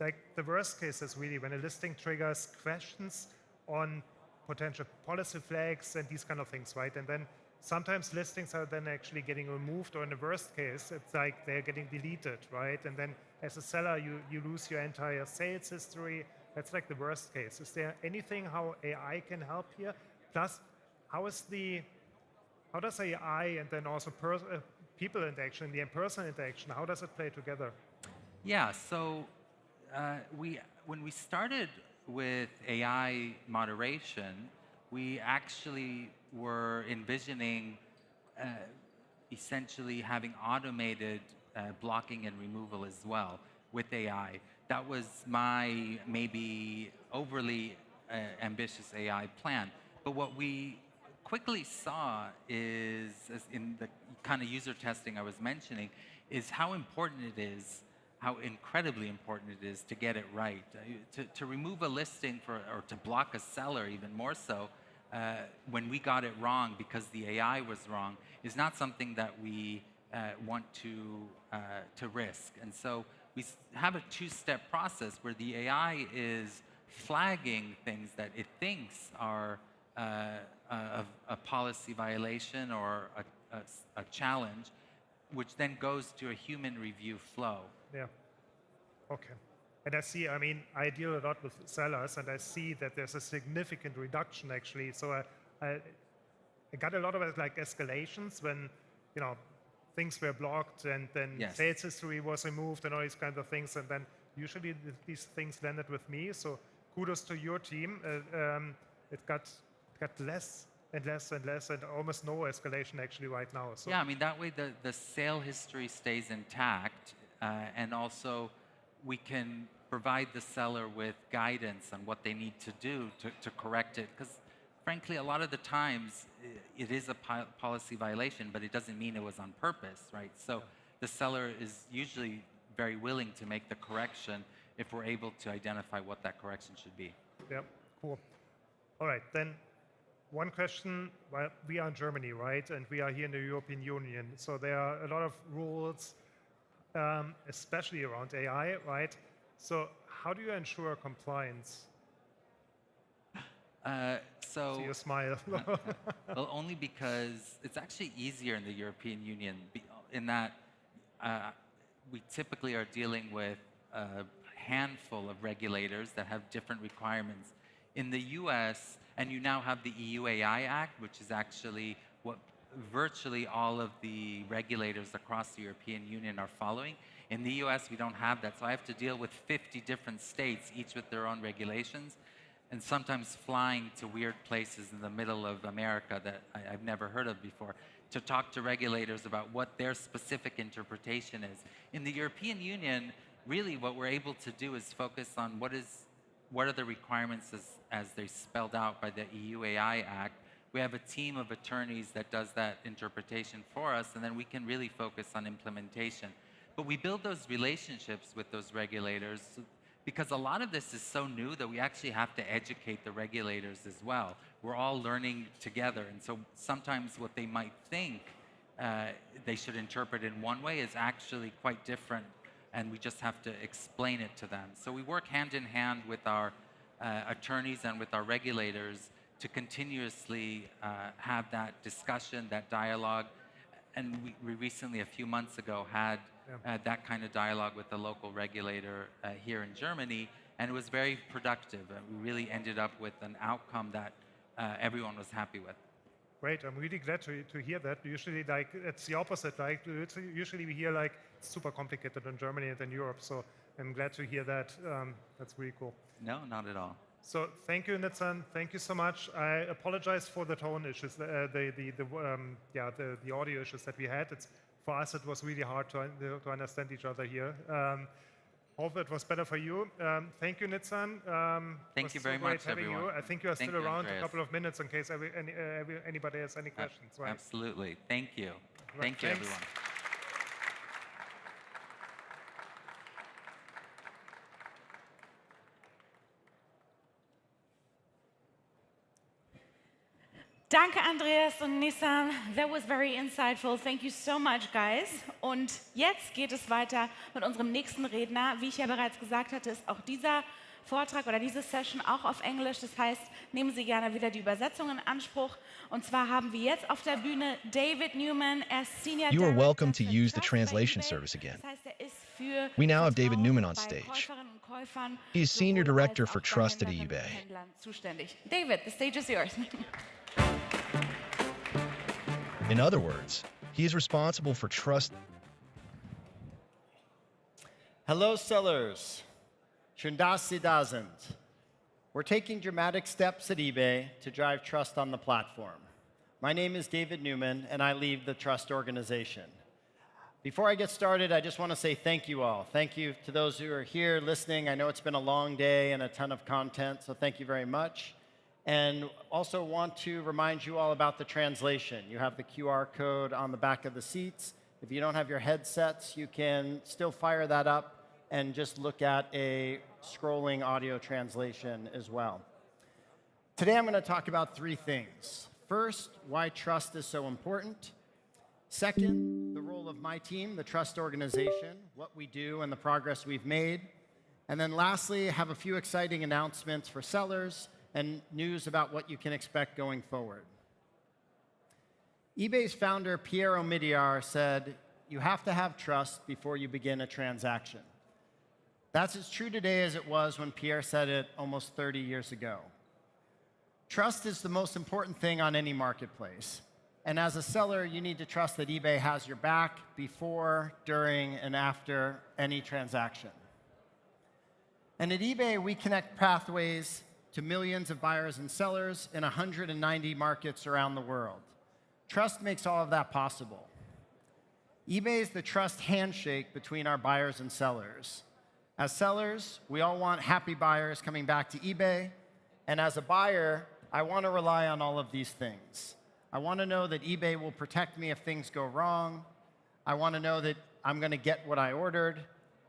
Like the worst case is really when a listing triggers questions on potential policy flags and these kind of things, right? And then sometimes listings are then actually getting removed, or in the worst case, it's like they're getting deleted, right? And then as a seller, you lose your entire sales history. That's like the worst case. Is there anything how AI can help here? Plus, how does AI and then also people interaction, the in-person interaction, how does it play together? Yeah, so when we started with AI moderation, we actually were envisioning essentially having automated blocking and removal as well with AI. That was my maybe overly ambitious AI plan. But what we quickly saw is, as in the kind of user testing I was mentioning, is how important it is, how incredibly important it is to get it right. To remove a listing or to block a seller even more so, when we got it wrong because the AI was wrong, is not something that we want to risk. And so we have a two-step process where the AI is flagging things that it thinks are a policy violation or a challenge, which then goes to a human review flow. Yeah. Okay. And I see, I mean, I deal a lot with sellers, and I see that there's a significant reduction actually. So I got a lot of like escalations when, things were blocked and then sales history was removed and all these kinds of things. And then usually these things landed with me. So kudos to your team. It got less and less and less and almost no escalation actually right now. So yeah, I mean, that way the sale history stays intact, and also we can provide the seller with guidance on what they need to do to correct it. Because frankly, a lot of the times it is a policy violation, but it doesn't mean it was on purpose, right? So the seller is usually very willing to make the correction if we're able to identify what that correction should be. Yeah, cool. All right, then one question. Well, we are in Germany, right? And we are here in the European Union. So there are a lot of rules, especially around AI, right? So how do you ensure compliance? See you smile. Well, only because it's actually easier in the European Union in that we typically are dealing with a handful of regulators that have different requirements. In the US, and you now have the EU AI Act, which is actually what virtually all of the regulators across the European Union are following. In the US, we don't have that, so I have to deal with 50 different states, each with their own regulations, and sometimes flying to weird places in the middle of America that I've never heard of before to talk to regulators about what their specific interpretation is. In the European Union, really what we're able to do is focus on what are the requirements as they spelled out by the EU AI Act. We have a team of attorneys that does that interpretation for us, and then we can really focus on implementation. But we build those relationships with those regulators because a lot of this is so new that we actually have to educate the regulators as well. We're all learning together, and so sometimes what they might think they should interpret in one way is actually quite different, and we just have to explain it to them. So we work hand in hand with our attorneys and with our regulators to continuously have that discussion, that dialogue. And we recently, a few months ago, had that kind of dialogue with the local regulator here in Germany, and it was very productive. We really ended up with an outcome that everyone was happy with. Great, I'm really glad to hear that. Usually, like, it's the opposite. Like, usually we hear, like, it's super complicated in Germany and in Europe, so I'm glad to hear that. That's really cool. No, not at all. So thank you, Nitzan. Thank you so much. I apologize for the tone issues, the audio issues that we had. For us, it was really hard to understand each other here. Hope it was better for you. Thank you, Nitzan. Thank you very much, everyone. I think you are still around Andreas. a couple of minutes in case anybody has any questions. Right? Absolutely. Thank you. Right, Thank you, thanks. everyone. Danke, Andreas und Nissan. That was very insightful. Thank you so much, guys. Und jetzt geht es weiter mit unserem nächsten Redner. Wie ich ja bereits gesagt hatte, ist auch dieser Vortrag oder diese Session auch auf Englisch. Das heißt, nehmen Sie gerne wieder die Übersetzung in Anspruch. Und zwar haben wir jetzt auf der Bühne David Newman as Senior You are Director welcome to für use the Trust bei translation eBay. service again. Das heißt, er ist für We now have David Vertrauen Newman on bei stage. Käuferinnen und Käufern He is Senior sowohl Director als for auch bei Trust at Händlerinnen und eBay. Händlern zuständig. David, the stage is yours. In other words, he is responsible for trust. Hello, sellers. Schön, dass Sie da sind. We're taking dramatic steps at eBay to drive trust on the platform. My name is David Newman, and I lead the Trust organization. Before I get started, I just want to say thank you all. Thank you to those who are here listening. I know it's been a long day and a ton of content, so thank you very much. And also want to remind you all about the translation. You have the QR code on the back of the seats. If you don't have your headsets, you can still fire that up and just look at a scrolling audio translation as well. Today I'm going to talk about three things. First, why trust is so important. Second, the role of my team, the Trust organization, what we do and the progress we've made. And then lastly, I have a few exciting announcements for sellers and news about what you can expect going forward. eBay's founder, Pierre Omidyar, said, "You have to have trust before you begin a transaction." That's as true today as it was when Pierre said it almost 30 years ago. Trust is the most important thing on any marketplace. And as a seller, you need to trust that eBay has your back before, during, and after any transaction. And at eBay, we connect pathways to millions of buyers and sellers in 190 markets around the world. Trust makes all of that possible. eBay is the trust handshake between our buyers and sellers. As sellers, we all want happy buyers coming back to eBay. And as a buyer, I want to rely on all of these things. I want to know that eBay will protect me if things go wrong. I want to know that I'm going to get what I ordered.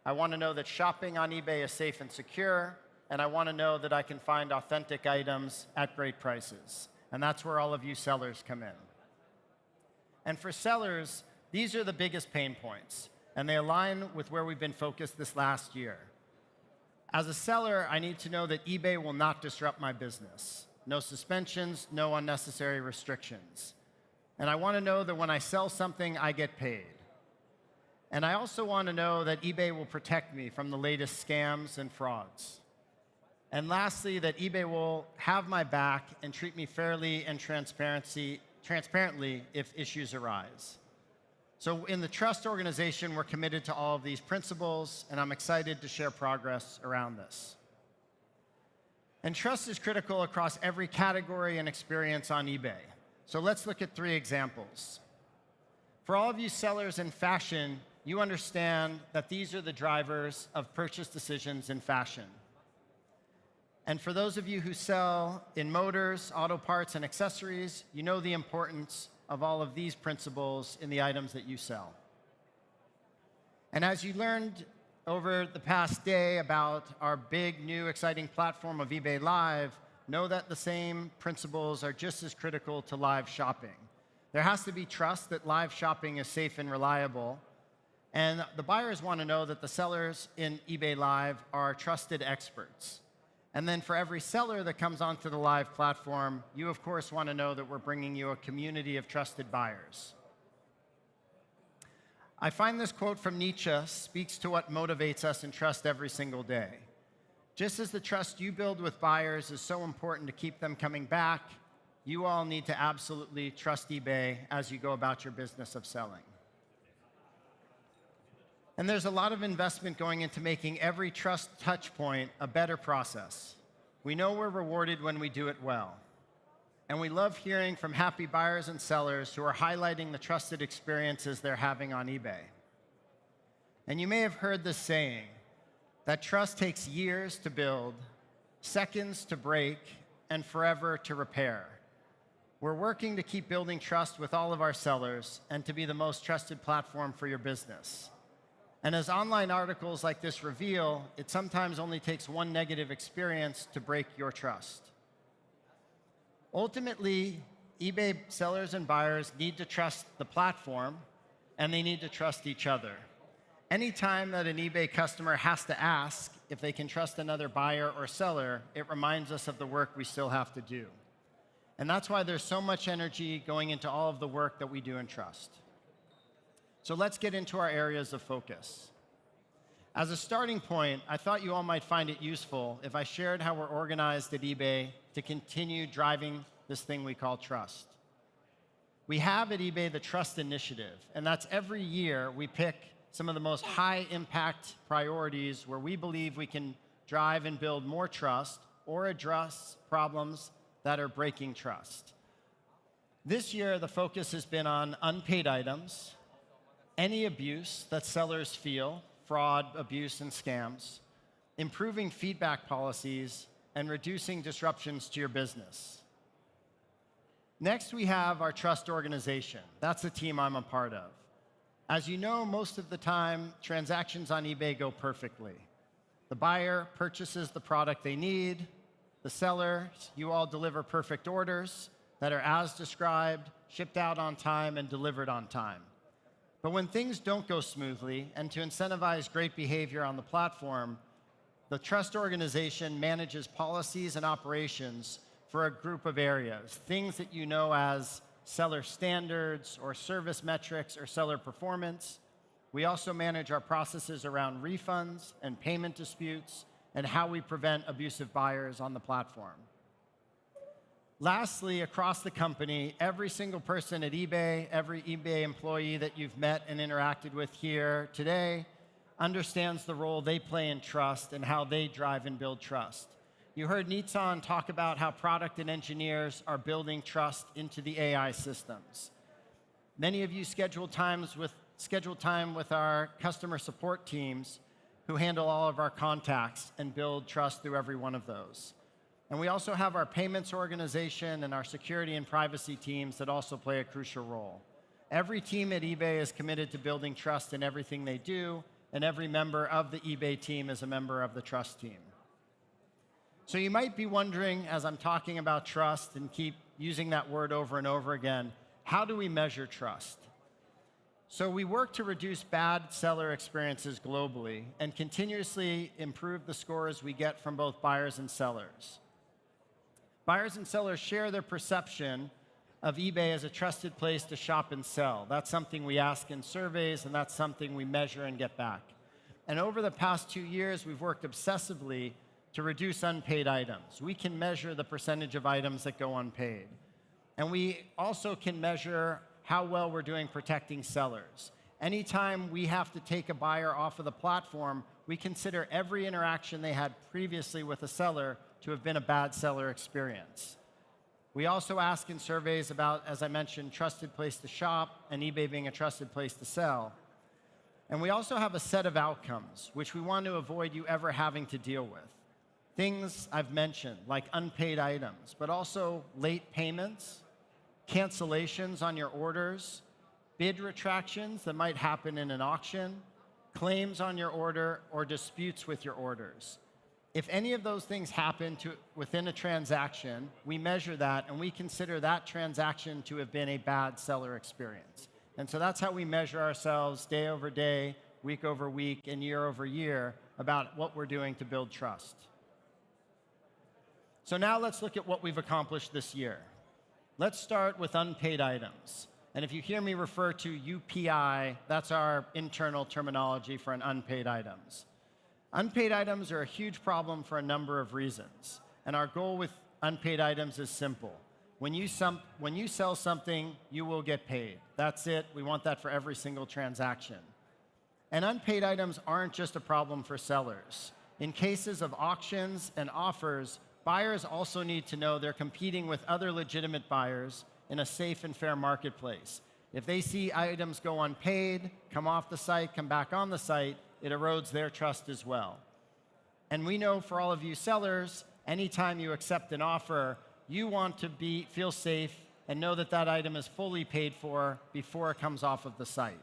I want to know that shopping on eBay is safe and secure. And I want to know that I can find authentic items at great prices. And that's where all of you sellers come in. And for sellers, these are the biggest pain points, and they align with where we've been focused this last year. As a seller, I need to know that eBay will not disrupt my business. no suspensions, no unnecessary restrictions. And I want to know that when I sell something, I get paid. And I also want to know that eBay will protect me from the latest scams and frauds. And lastly, that eBay will have my back and treat me fairly and transparently if issues arise. So in the Trust organization, we're committed to all of these principles, and I'm excited to share progress around this. And trust is critical across every category and experience on eBay. So let's look at 3 examples. For all of you sellers in fashion, you understand that these are the drivers of purchase decisions in fashion. And for those of you who sell in motors, auto parts, and accessories, you know the importance of all of these principles in the items that you sell. And as you learned over the past day about our big, new, exciting platform of eBay Live, know that the same principles are just as critical to live shopping. There has to be trust that live shopping is safe and reliable. And the buyers want to know that the sellers in eBay Live are trusted experts. And then for every seller that comes onto the live platform, you, of course, want to know that we're bringing you a community of trusted buyers. I find this quote from Nietzsche speaks to what motivates us in trust every single day. Just as the trust you build with buyers is so important to keep them coming back, you all need to absolutely trust eBay as you go about your business of selling. And there's a lot of investment going into making every trust touch point a better process. We know we're rewarded when we do it well. And we love hearing from happy buyers and sellers who are highlighting the trusted experiences they're having on eBay. And you may have heard this saying, that trust takes years to build, seconds to break, and forever to repair. We're working to keep building trust with all of our sellers and to be the most trusted platform for your business. And as online articles like this reveal, it sometimes only takes one negative experience to break your trust. Ultimately, eBay sellers and buyers need to trust the platform, and they need to trust each other. Anytime that an eBay customer has to ask if they can trust another buyer or seller, it reminds us of the work we still have to do. And that's why there's so much energy going into all of the work that we do in trust. So let's get into our areas of focus. As a starting point, I thought you all might find it useful if I shared how we're organized at eBay to continue driving this thing we call trust. We have at eBay the Trust Initiative, and that's every year we pick some of the most high-impact priorities where we believe we can drive and build more trust or address problems that are breaking trust. This year, the focus has been on unpaid items, any abuse that sellers feel, fraud, abuse, and scams, improving feedback policies, and reducing disruptions to your business. Next, we have our trust organization. That's the team I'm a part of. As you know, most of the time, transactions on eBay go perfectly. The buyer purchases the product they need. The sellers, you all deliver perfect orders that are as described, shipped out on time, and delivered on time. But when things don't go smoothly, and to incentivize great behavior on the platform, the trust organization manages policies and operations for a group of areas, things that you know as seller standards or service metrics or seller performance. We also manage our processes around refunds and payment disputes and how we prevent abusive buyers on the platform. Lastly, across the company, every single person at eBay, every eBay employee that you've met and interacted with here today understands the role they play in trust and how they drive and build trust. You heard Nitsan talk about how product and engineers are building trust into the AI systems. Many of you schedule time with our customer support teams who handle all of our contacts and build trust through every one of those. And we also have our payments organization and our security and privacy teams that also play a crucial role. Every team at eBay is committed to building trust in everything they do, and every member of the eBay team is a member of the trust team. So you might be wondering, as I'm talking about trust and keep using that word over and over again, how do we measure trust? So we work to reduce bad seller experiences globally and continuously improve the scores we get from both buyers and sellers. Buyers and sellers share their perception of eBay as a trusted place to shop and sell. That's something we ask in surveys, and that's something we measure and get back. And over the past 2 years, we've worked obsessively to reduce unpaid items. We can measure the percentage of items that go unpaid. And we also can measure how well we're doing protecting sellers. Anytime we have to take a buyer off of the platform, we consider every interaction they had previously with a seller to have been a bad seller experience. We also ask in surveys about, as I mentioned, trusted place to shop and eBay being a trusted place to sell. And we also have a set of outcomes, which we want to avoid you ever having to deal with. Things I've mentioned, like unpaid items, but also late payments, cancellations on your orders, bid retractions that might happen in an auction, claims on your order, or disputes with your orders. If any of those things happen within a transaction, we measure that, and we consider that transaction to have been a bad seller experience. And so that's how we measure ourselves day over day, week over week, and year over year about what we're doing to build trust. So now let's look at what we've accomplished this year. Let's start with unpaid items. And if you hear me refer to UPI, that's our internal terminology for an unpaid items. Unpaid items are a huge problem for a number of reasons. And our goal with unpaid items is simple. When you sell something, you will get paid. That's it. We want that for every single transaction. And unpaid items aren't just a problem for sellers. In cases of auctions and offers, buyers also need to know they're competing with other legitimate buyers in a safe and fair marketplace. If they see items go unpaid, come off the site, come back on the site, it erodes their trust as well. And we know for all of you sellers, anytime you accept an offer, you want to feel safe and know that that item is fully paid for before it comes off of the site.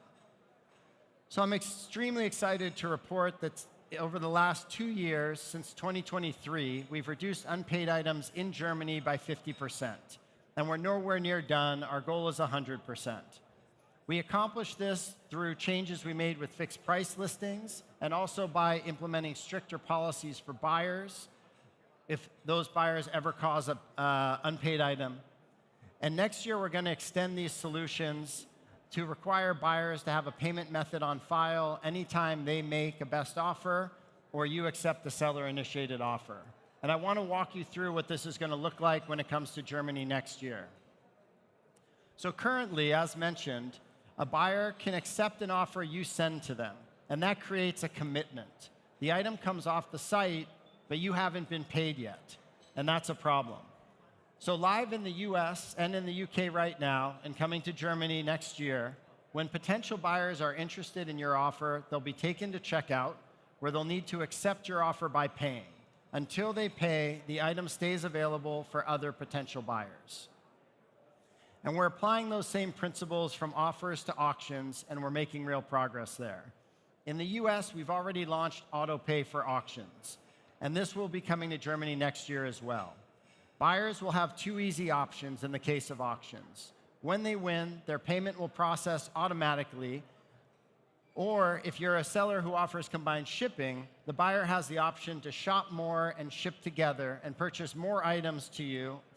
So I'm extremely excited to report that over the last 2 years, since 2023, we've reduced unpaid items in Germany by 50%. And we're nowhere near done. Our goal is 100%. We accomplished this through changes we made with fixed price listings and also by implementing stricter policies for buyers if those buyers ever cause an unpaid item. And next year, we're going to extend these solutions to require buyers to have a payment method on file anytime they make a best offer or you accept the seller-initiated offer. And I want to walk you through what this is going to look like when it comes to Germany next year. So currently, as mentioned, a buyer can accept an offer you send to them, and that creates a commitment. The item comes off the site, but you haven't been paid yet, and that's a problem. So live in the US and in the UK right now, and coming to Germany next year, when potential buyers are interested in your offer, they'll be taken to checkout, where they'll need to accept your offer by paying. Until they pay, the item stays available for other potential buyers. And we're applying those same principles from offers to auctions, and we're making real progress there. In the US, we've already launched auto pay for auctions, and this will be coming to Germany next year as well. Buyers will have 2 easy options in the case of auctions. When they win, their payment will process automatically, or if you're a seller who offers combined shipping, the buyer has the option to shop more and ship together and purchase more items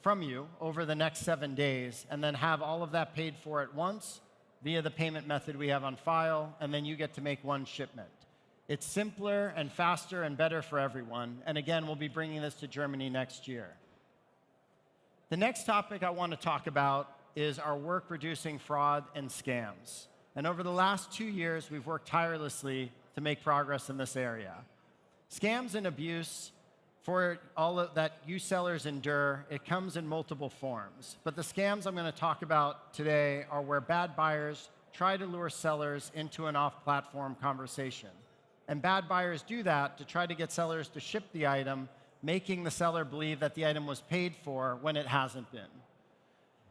from you over the next 7 days, and then have all of that paid for at once via the payment method we have on file, and then you get to make one shipment. It's simpler and faster and better for everyone, and again, we'll be bringing this to Germany next year. The next topic I want to talk about is our work reducing fraud and scams. And over the last 2 years, we've worked tirelessly to make progress in this area. Scams and abuse, for all that you sellers endure, it comes in multiple forms. But the scams I'm going to talk about today are where bad buyers try to lure sellers into an off-platform conversation. And bad buyers do that to try to get sellers to ship the item, making the seller believe that the item was paid for when it hasn't been.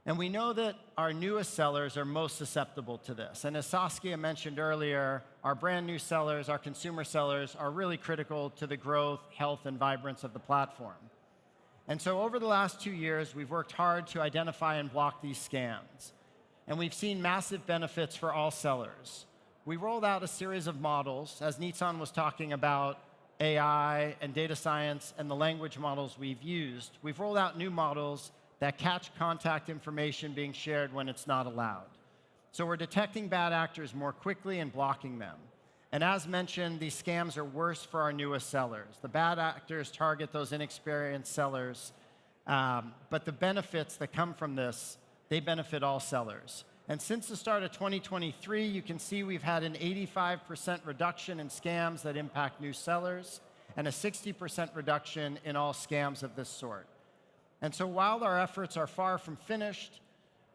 And we know that our newest sellers are most susceptible to this. And as Saskia mentioned earlier, our brand new sellers, our consumer sellers, are really critical to the growth, health, and vibrance of the platform. And so over the last 2 years, we've worked hard to identify and block these scams. And we've seen massive benefits for all sellers. We rolled out a series of models, as Nitsan was talking about, AI and data science and the language models we've used, we've rolled out new models that catch contact information being shared when it's not allowed. So we're detecting bad actors more quickly and blocking them. And as mentioned, these scams are worse for our newest sellers. The bad actors target those inexperienced sellers, but the benefits that come from this, they benefit all sellers. And since the start of 2023, you can see we've had an 85% reduction in scams that impact new sellers and a 60% reduction in all scams of this sort. And so while our efforts are far from finished,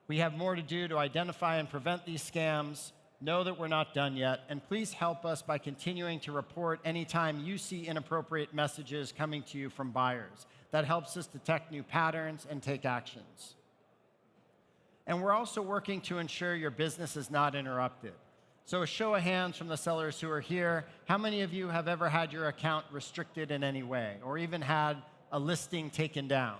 we have more to do to identify and prevent these scams. Know that we're not done yet, and please help us by continuing to report anytime you see inappropriate messages coming to you from buyers. That helps us detect new patterns and take actions. And we're also working to ensure your business is not interrupted. So a show of hands from the sellers who are here, how many of you have ever had your account restricted in any way, or even had a listing taken down?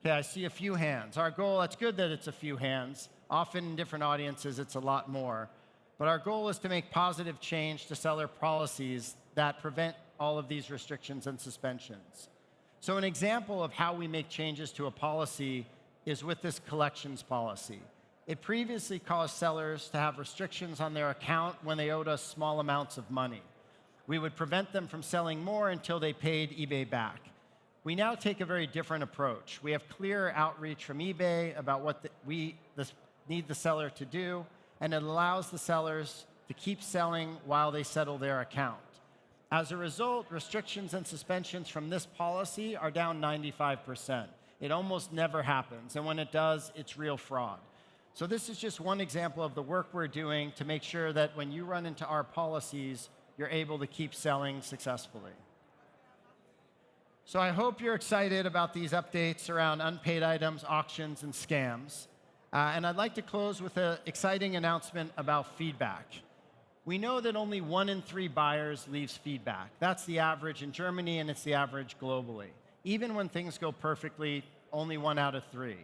Okay, I see a few hands. Our goal, it's good that it's a few hands. Often in different audiences, it's a lot more. But our goal is to make positive change to seller policies that prevent all of these restrictions and suspensions. So an example of how we make changes to a policy is with this collections policy. It previously caused sellers to have restrictions on their account when they owed us small amounts of money. We would prevent them from selling more until they paid eBay back. We now take a very different approach. We have clear outreach from eBay about what we need the seller to do, and it allows the sellers to keep selling while they settle their account. As a result, restrictions and suspensions from this policy are down 95%. It almost never happens, and when it does, it's real fraud. So this is just one example of the work we're doing to make sure that when you run into our policies, you're able to keep selling successfully. So I hope you're excited about these updates around unpaid items, auctions, and scams. And I'd like to close with an exciting announcement about feedback. We know that only 1 in 3 buyers leaves feedback. That's the average in Germany, and it's the average globally. Even when things go perfectly, only 1 out of 3.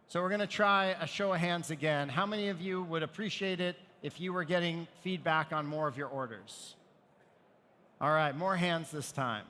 So we're going to try a show of hands again. How many of you would appreciate it if you were getting feedback on more of your orders? All right, more hands this time.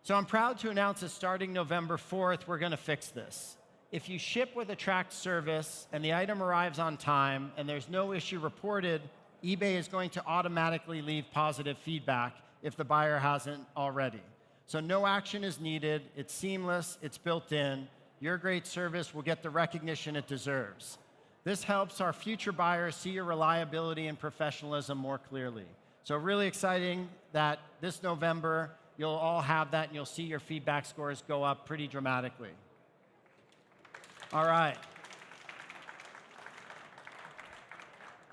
So I'm proud to announce that starting November 4th, we're going to fix this. If you ship with a tracked service and the item arrives on time and there's no issue reported, eBay is going to automatically leave positive feedback if the buyer hasn't already. So no action is needed. It's seamless. It's built in. Your great service will get the recognition it deserves. This helps our future buyers see your reliability and professionalism more clearly. So really exciting that this November, you'll all have that and you'll see your feedback scores go up pretty dramatically. All right.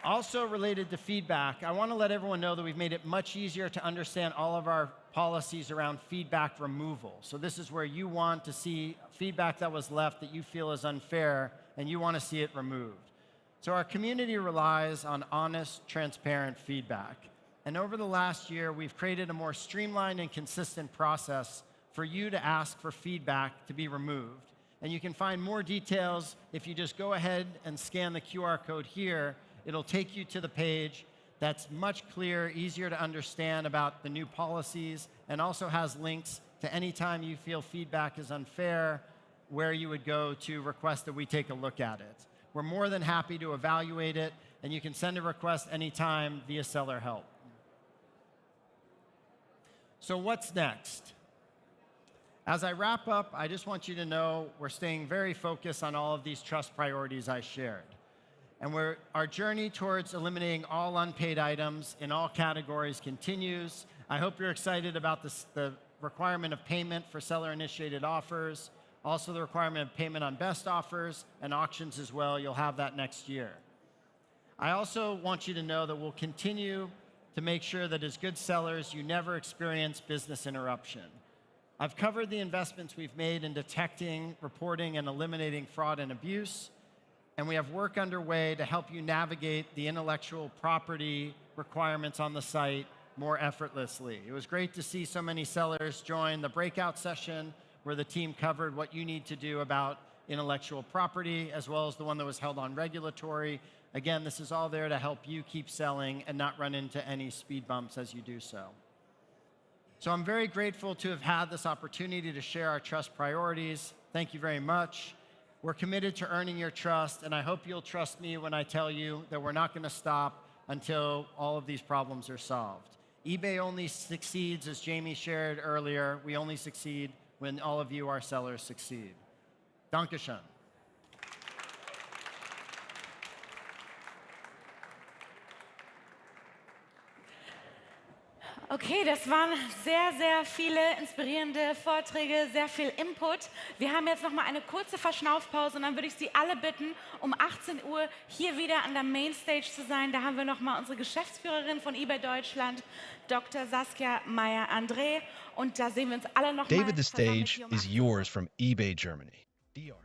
Also related to feedback, I want to let everyone know that we've made it much easier to understand all of our policies around feedback removal. So this is where you want to see feedback that was left that you feel is unfair, and you want to see it removed. So our community relies on honest, transparent feedback. And over the last year, we've created a more streamlined and consistent process for you to ask for feedback to be removed. And you can find more details if you just go ahead and scan the QR code here. It'll take you to the page that's much clearer, easier to understand about the new policies, and also has links to any time you feel feedback is unfair, where you would go to request that we take a look at it. We're more than happy to evaluate it, and you can send a request anytime via seller help. So what's next? As I wrap up, I just want you to know we're staying very focused on all of these trust priorities I shared. And our journey towards eliminating all unpaid items in all categories continues. I hope you're excited about the requirement of payment for seller-initiated offers, also the requirement of payment on best offers, and auctions as well. You'll have that next year. I also want you to know that we'll continue to make sure that as good sellers, you never experience business interruption. I've covered the investments we've made in detecting, reporting, and eliminating fraud and abuse. And we have work underway to help you navigate the intellectual property requirements on the site more effortlessly. It was great to see so many sellers join the breakout session where the team covered what you need to do about intellectual property, as well as the one that was held on regulatory. Again, this is all there to help you keep selling and not run into any speed bumps as you do so. So I'm very grateful to have had this opportunity to share our trust priorities. Thank you very much. We're committed to earning your trust, and I hope you'll trust me when I tell you that we're not going to stop until all of these problems are solved. eBay only succeeds, as Jamie shared earlier. We only succeed when all of you, our sellers, succeed. Dankeschön. Okay, das waren sehr, sehr viele inspirierende Vorträge, sehr viel Input. Wir haben jetzt noch mal eine kurze Verschnaufpause und dann würde ich Sie alle bitten, um 18 Uhr hier wieder an der Mainstage zu sein. Da haben wir noch mal unsere Geschäftsführerin von eBay Deutschland, Dr. Saskia Meyer-André. Und da sehen wir uns alle noch mal. David, the stage is yours from eBay Germany. DR.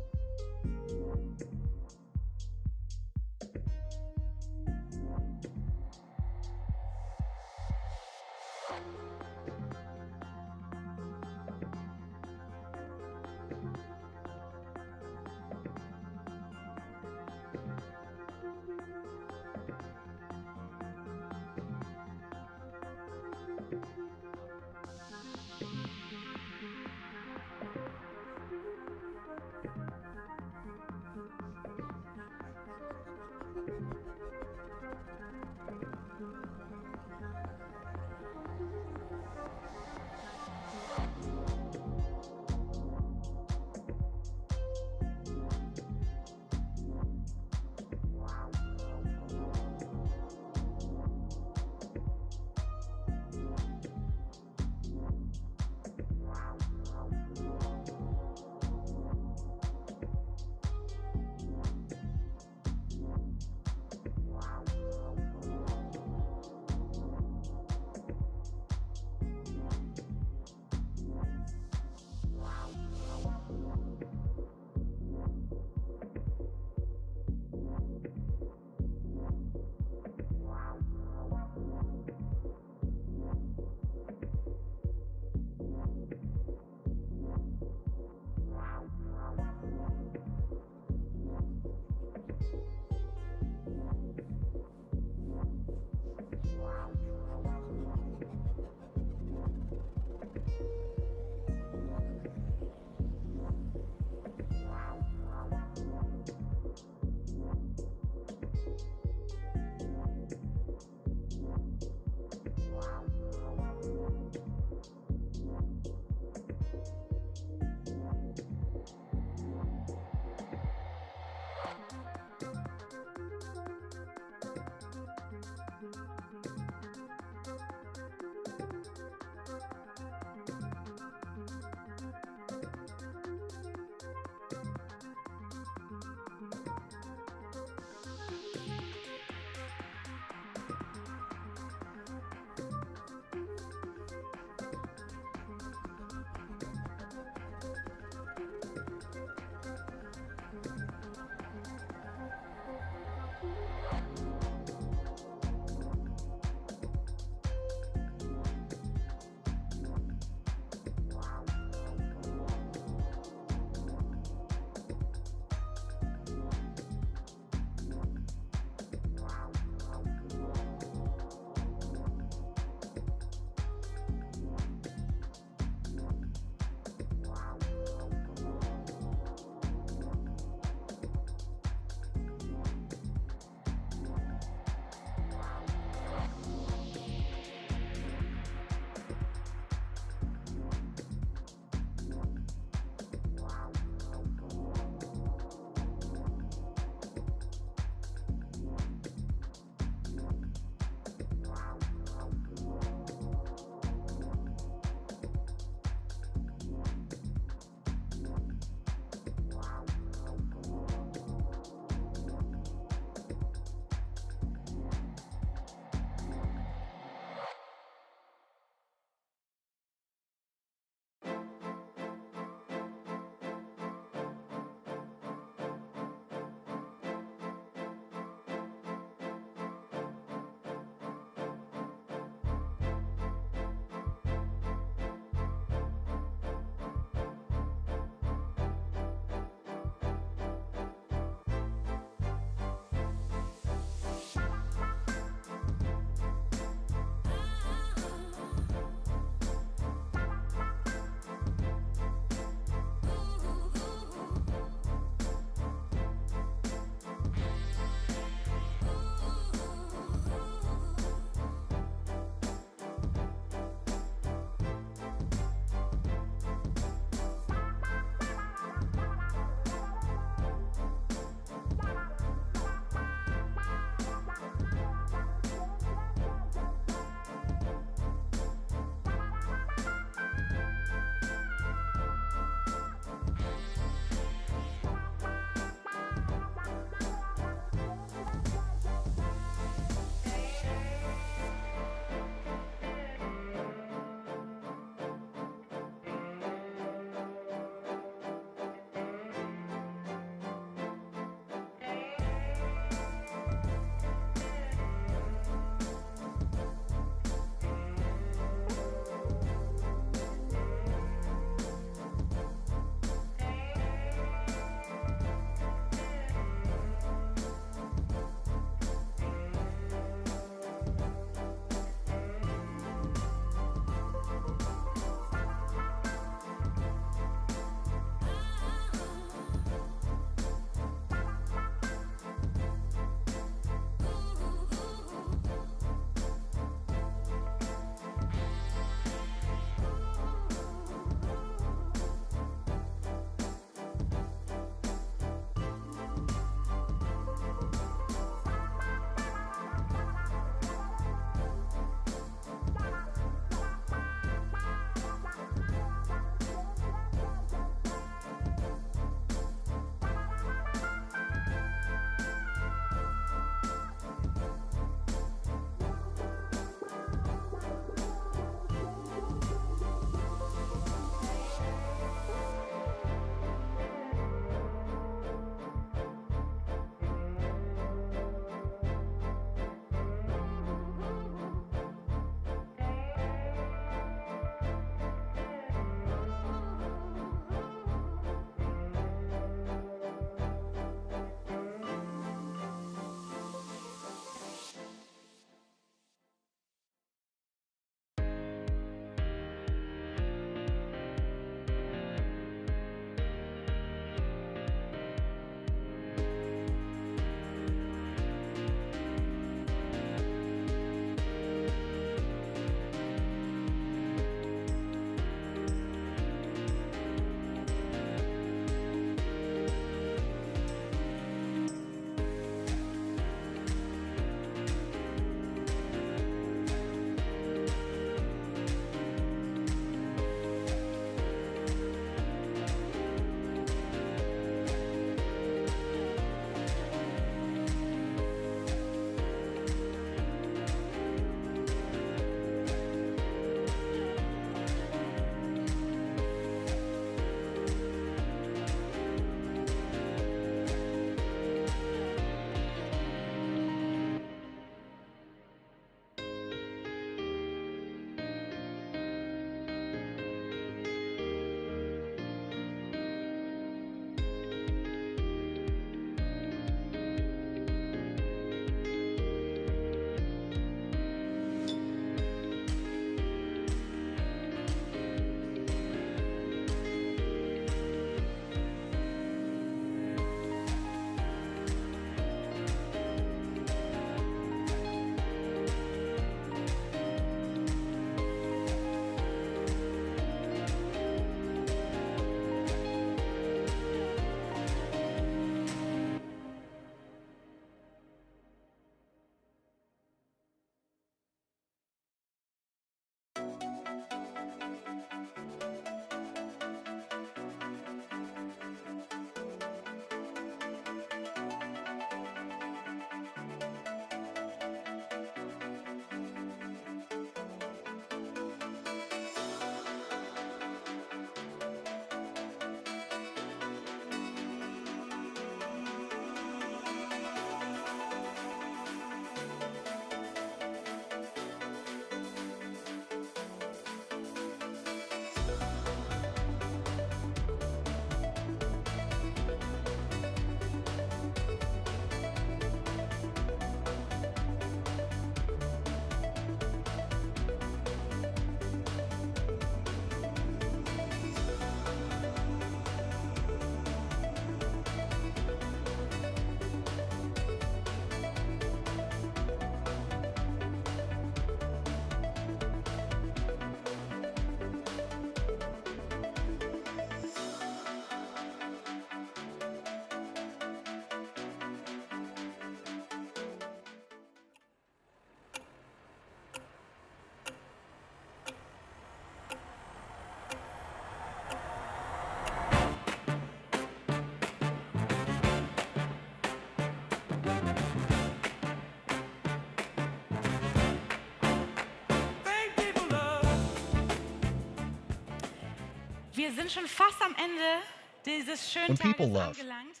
Wir sind schon fast am Ende dieses schönen When people Tages love, angelangt.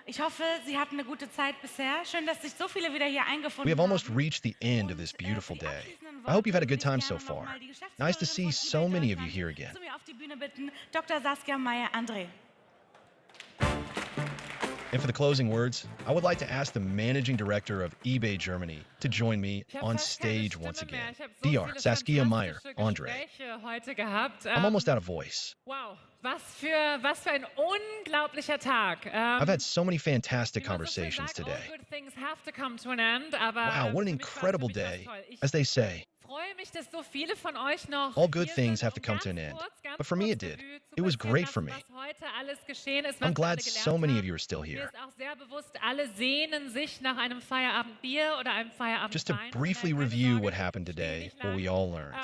Ich hoffe, Sie hatten eine gute Zeit bisher. Schön, dass sich so viele wieder hier we eingefunden have almost haben. reached the end of this beautiful day. I hope you've had a good time so far. Nice to see so many of you here again. Zu mir auf die Bühne bitten, Dr. Saskia Meyer-André. And for the closing words, I would like to ask the managing director of eBay Germany to join me on stage once again. DR, Saskia Meyer-André. Heute gehabt. I'm almost out of voice. Wow, was für ein unglaublicher Tag. I've had so many fantastic conversations today. Good things have to come to an end, aber Wow, what an incredible day. As they say, freue mich, dass so viele von euch noch all good things have to come to an end. But for me, it did. It was great for me. heute alles geschehen ist, was I'm wir glad alle gelernt so many haben. of you are still Mir here. ist auch sehr bewusst, alle sehnen sich nach einem Feierabendbier oder einem Feierabendwein. Just to briefly review what happened today, what we all learned.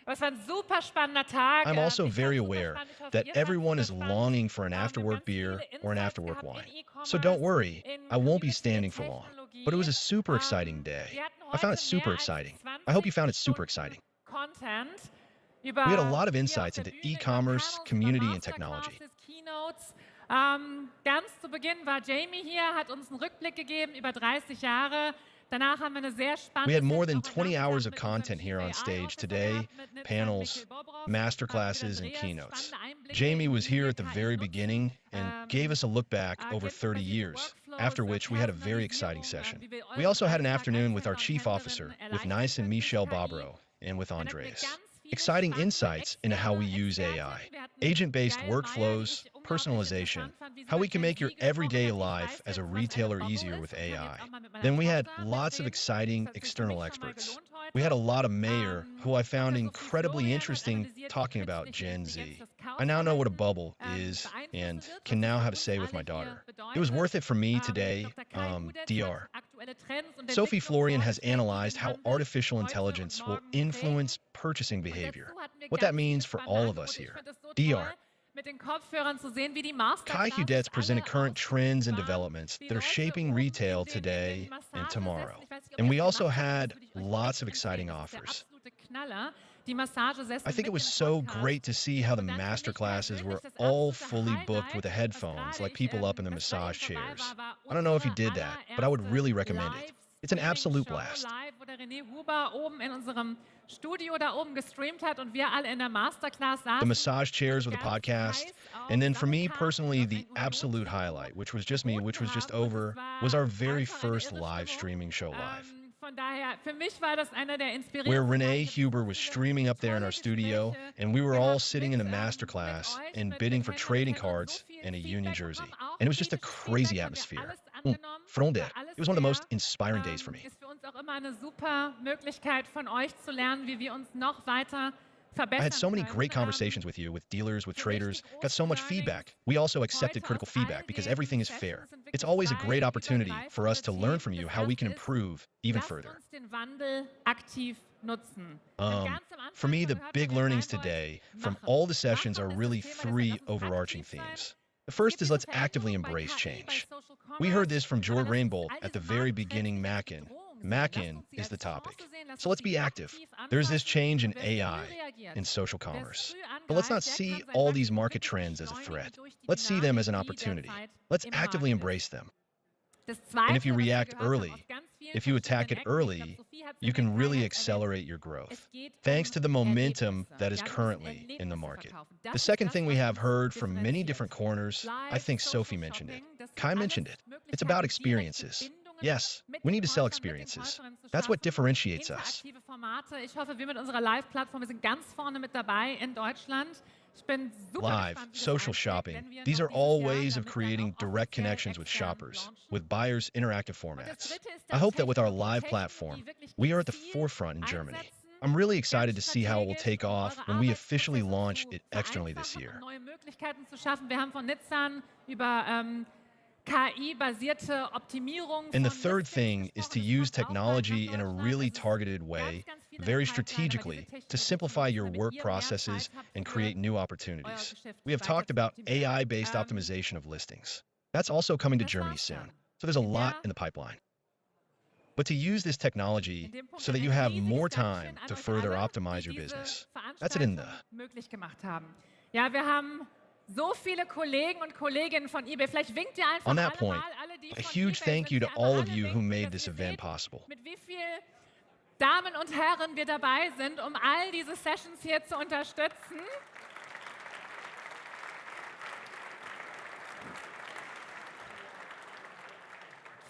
Aber es war ein super spannender Tag. I'm also very aware that everyone is longing for an after-work beer or an after-work wine. So don't worry, I won't be standing for long. But it was a super exciting day. I found it super exciting. I hope you found it super exciting. Content We had a lot of insights into e-commerce, community, and technology. Keynotes. Ganz zu Beginn war Jamie hier, hat uns einen Rückblick gegeben über 30 Jahre. Danach haben wir eine sehr spannende We had more than 20 hours of content here on stage today, panels, masterclasses, and keynotes. Jamie was here at the very beginning and gave us a look back over 30 years, after which we had a very exciting session. We also had an afternoon with our chief officer, with Nice and Michelle Bobro, and with Andreas. Exciting insights into how we use AI, agent-based workflows, personalization, how we can make your everyday life as a retailer easier with AI. Then we had lots of exciting external experts. We had a lot of Mayor, who I found incredibly interesting, talking about Gen Z. I now know what a bubble is and can now have a say with my daughter. It was worth it for me today, DR. Sophie Florian has analyzed how artificial intelligence will influence purchasing behavior, what that means for all of us here. DR. Kai Hudetz presented current trends and developments that are shaping retail today and tomorrow. And we also had lots of exciting offers. I think it was so great to see how the master classes were all fully booked with the headphones, like people up in the massage chairs. I don't know if you did that, but I would really recommend it. It's an absolute blast. The massage chairs with the podcast, and then for me personally, the absolute highlight, which was just me, which was just over, was our very first live streaming show live. Where Renee Huber was streaming up there in our studio, and we were all sitting in a masterclass and bidding for trading cards and a Union jersey. And it was just a crazy atmosphere. Freude, it was one of the most inspiring days for me. I had so many great conversations with you, with dealers, with traders, got so much feedback. We also accepted critical feedback because everything is fair. It's always a great opportunity for us to learn from you how we can improve even further. For me, the big learnings today from all the sessions are really three overarching themes. The first is let's actively embrace change. We heard this from George Rainbolt at the very beginning Mackin. Mackin is the topic. So let's be active. There's this change in AI, in social commerce. But let's not see all these market trends as a threat. Let's see them as an opportunity. Let's actively embrace them. And if you react early, if you attack it early, you can really accelerate your growth, thanks to the momentum that is currently in the market. The second thing we have heard from many different corners, I think Sophie mentioned it. Kai mentioned it. It's about experiences. Yes, we need to sell experiences. That's what differentiates us. Ich hoffe, wir mit unserer Live-Plattform sind ganz vorne mit dabei in Deutschland. Live, social shopping, these are all ways of creating direct connections with shoppers, with buyers' interactive formats. I hope that with our live platform, we are at the forefront in Germany. I'm really excited to see how it will take off when we officially launch it externally this year. And the third thing is to use technology in a really targeted way, very strategically, to simplify your work processes and create new opportunities. We have talked about AI-based optimization of listings. That's also coming to Germany soon, so there's a lot in the pipeline. But to use this technology so that you have more time to further optimize your business. That's it in the... Ja, wir haben so viele Kollegen und Kolleginnen von eBay. Vielleicht winkt ihr einfach On that alle point, mal, alle, die a von huge eBay thank sind, you die to einfach all of alle you who winken, made dass this ihr event seht, possible. mit wie viel Damen und Herren wir dabei sind, um all diese Sessions hier zu unterstützen.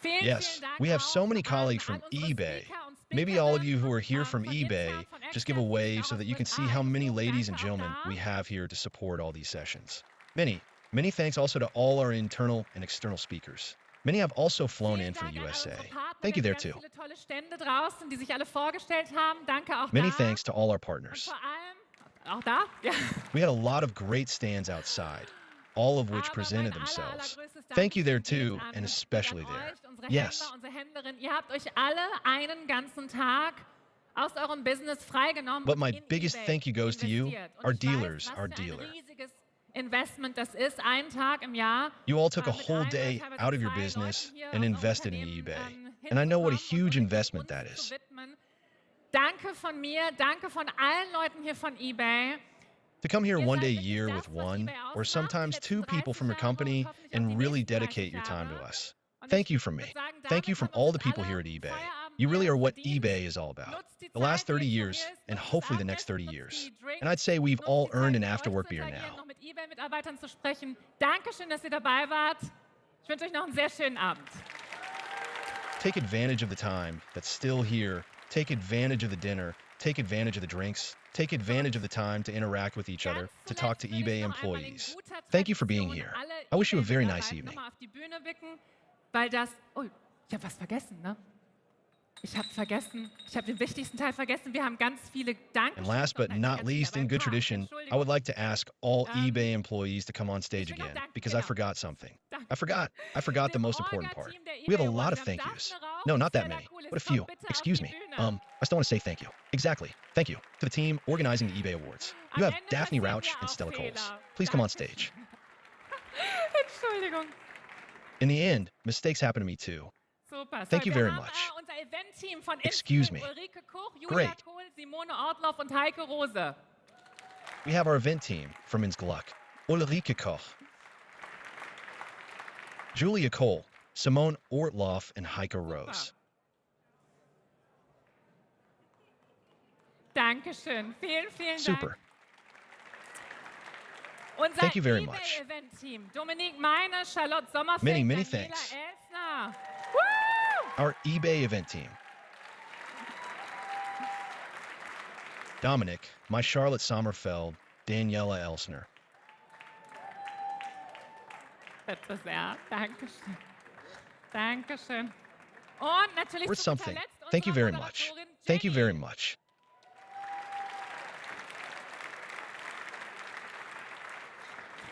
Yes, we have so many colleagues from eBay. Maybe all of you who are here from eBay, just give a wave so that you can see how many ladies and gentlemen we have here to support all these sessions. Many thanks also to all our internal and external speakers. Many have also flown in from the USA. Thank you there too. Viele tolle Stände draußen, die sich alle vorgestellt haben. Danke auch Many da. thanks to all our partners. Vor allem, auch da? Ja. We had a lot of great stands outside, all of which presented themselves. Thank you there too, and especially there. Unsere Yes. Händler, unsere Händlerin, ihr habt euch alle einen ganzen Tag aus eurem Business freigenommen. But und my in biggest eBay thank you goes to you, investiert. Und our ich weiß, dealers, was our für dealer. ein riesiges Investment das ist, einen Tag im Jahr. You all took a mit whole ein oder day teilweise out of your zwei business Leuten hier and aus invested in Unternehmen, eBay. And I know what a huge investment that is. widmen. Danke von mir, danke von allen Leuten hier von eBay. To come here one day a year with one or sometimes two people from your company and really dedicate your time to us. Thank you from me. Thank you from all the people here at eBay. You really are what eBay is all about. The last 30 years and hopefully the next 30 years. And I'd say we've all earned an after-work beer now. Noch mit eBay-Mitarbeitern zu sprechen. Dankeschön, dass ihr dabei wart. Ich wünsche euch noch einen sehr schönen Abend. Take advantage of the time that's still here. Take advantage of the dinner. Take advantage of the drinks. Take advantage of the time to interact with each other, to talk to eBay employees. Thank you for being here. I wish you a very nice evening. Nochmal auf die Bühne wicken, weil das... Oh, ich habe was vergessen, ne? Ich habe den wichtigsten Teil vergessen. Wir haben ganz viele Danke. And last but not least, in good tradition, I would like to ask all eBay employees to come on stage again because I forgot something. I forgot the most important part. We have a lot of thank yous. No, not that many, but a few. Excuse me. I just want to say thank you. Exactly. Thank you to the team organizing the eBay Awards. You have Daphne Rauch and Stella Coles. Please come on stage. Entschuldigung. In the end, mistakes happen to me too. Super. Thank you wir very haben, much. Unser Event-Team von Excuse me. Ulrike Koch, Julia Great. Kohl, Simone Ortloff und Heike Rose. We have our event team from Innsgluck, Ulrike Koch, Julia Cole, Simone Ortloff, and Heike Rose. Dankeschön. Vielen, vielen Super. Dank. Unser Thank you very much. eBay-Event-Team. Dominique Meine, Charlotte Sommerfeld, Many Daniela thanks. Elsner. Woo! Our eBay event team. Dominic, my Charlotte Sommerfeld, Daniela Elsner. Bitte sehr. Dankeschön. Dankeschön. Und natürlich Worth zu something. guter Letzt Thank you unsere very much. Moderatorin Thank you Jenny. very much.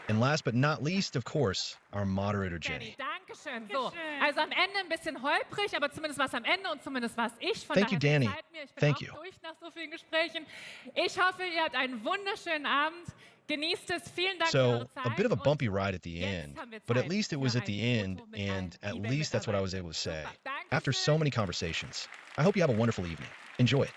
And last but not least, of course, our moderator, Jenny. Dankeschön. So, also am Ende ein bisschen holprig, aber zumindest war es am Ende und zumindest war es ich. Von Thank you, daher Danny. verzeiht mir, ich bin Thank auch you. durch nach so vielen Gesprächen. Ich hoffe, ihr habt einen wunderschönen Abend. Genießt es. Vielen Dank für So, eure Zeit. a bit of a und bumpy ride at the end, haben wir but at Zeit least it für was at ein the end, Foto mit and allen at least that's what I was able to say. After so Dankeschön. many conversations, I hope you have a wonderful evening. Enjoy it.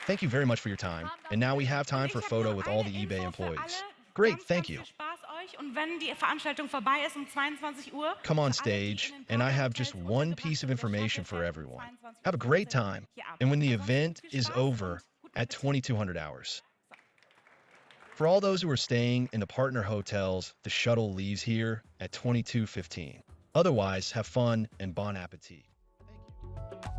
Thank you very much for your time, and now we have time for a photo with all the eBay employees. Great, thank you. Spaß euch und wenn die Veranstaltung vorbei ist um 22 Uhr, Come on stage, and I have just one piece of information for everyone. Have a great time, and when the event is over at 2200 hours. For all those who are staying in the partner hotels, the shuttle leaves here at 22:15. Otherwise, have fun and bon appetit. Thank you.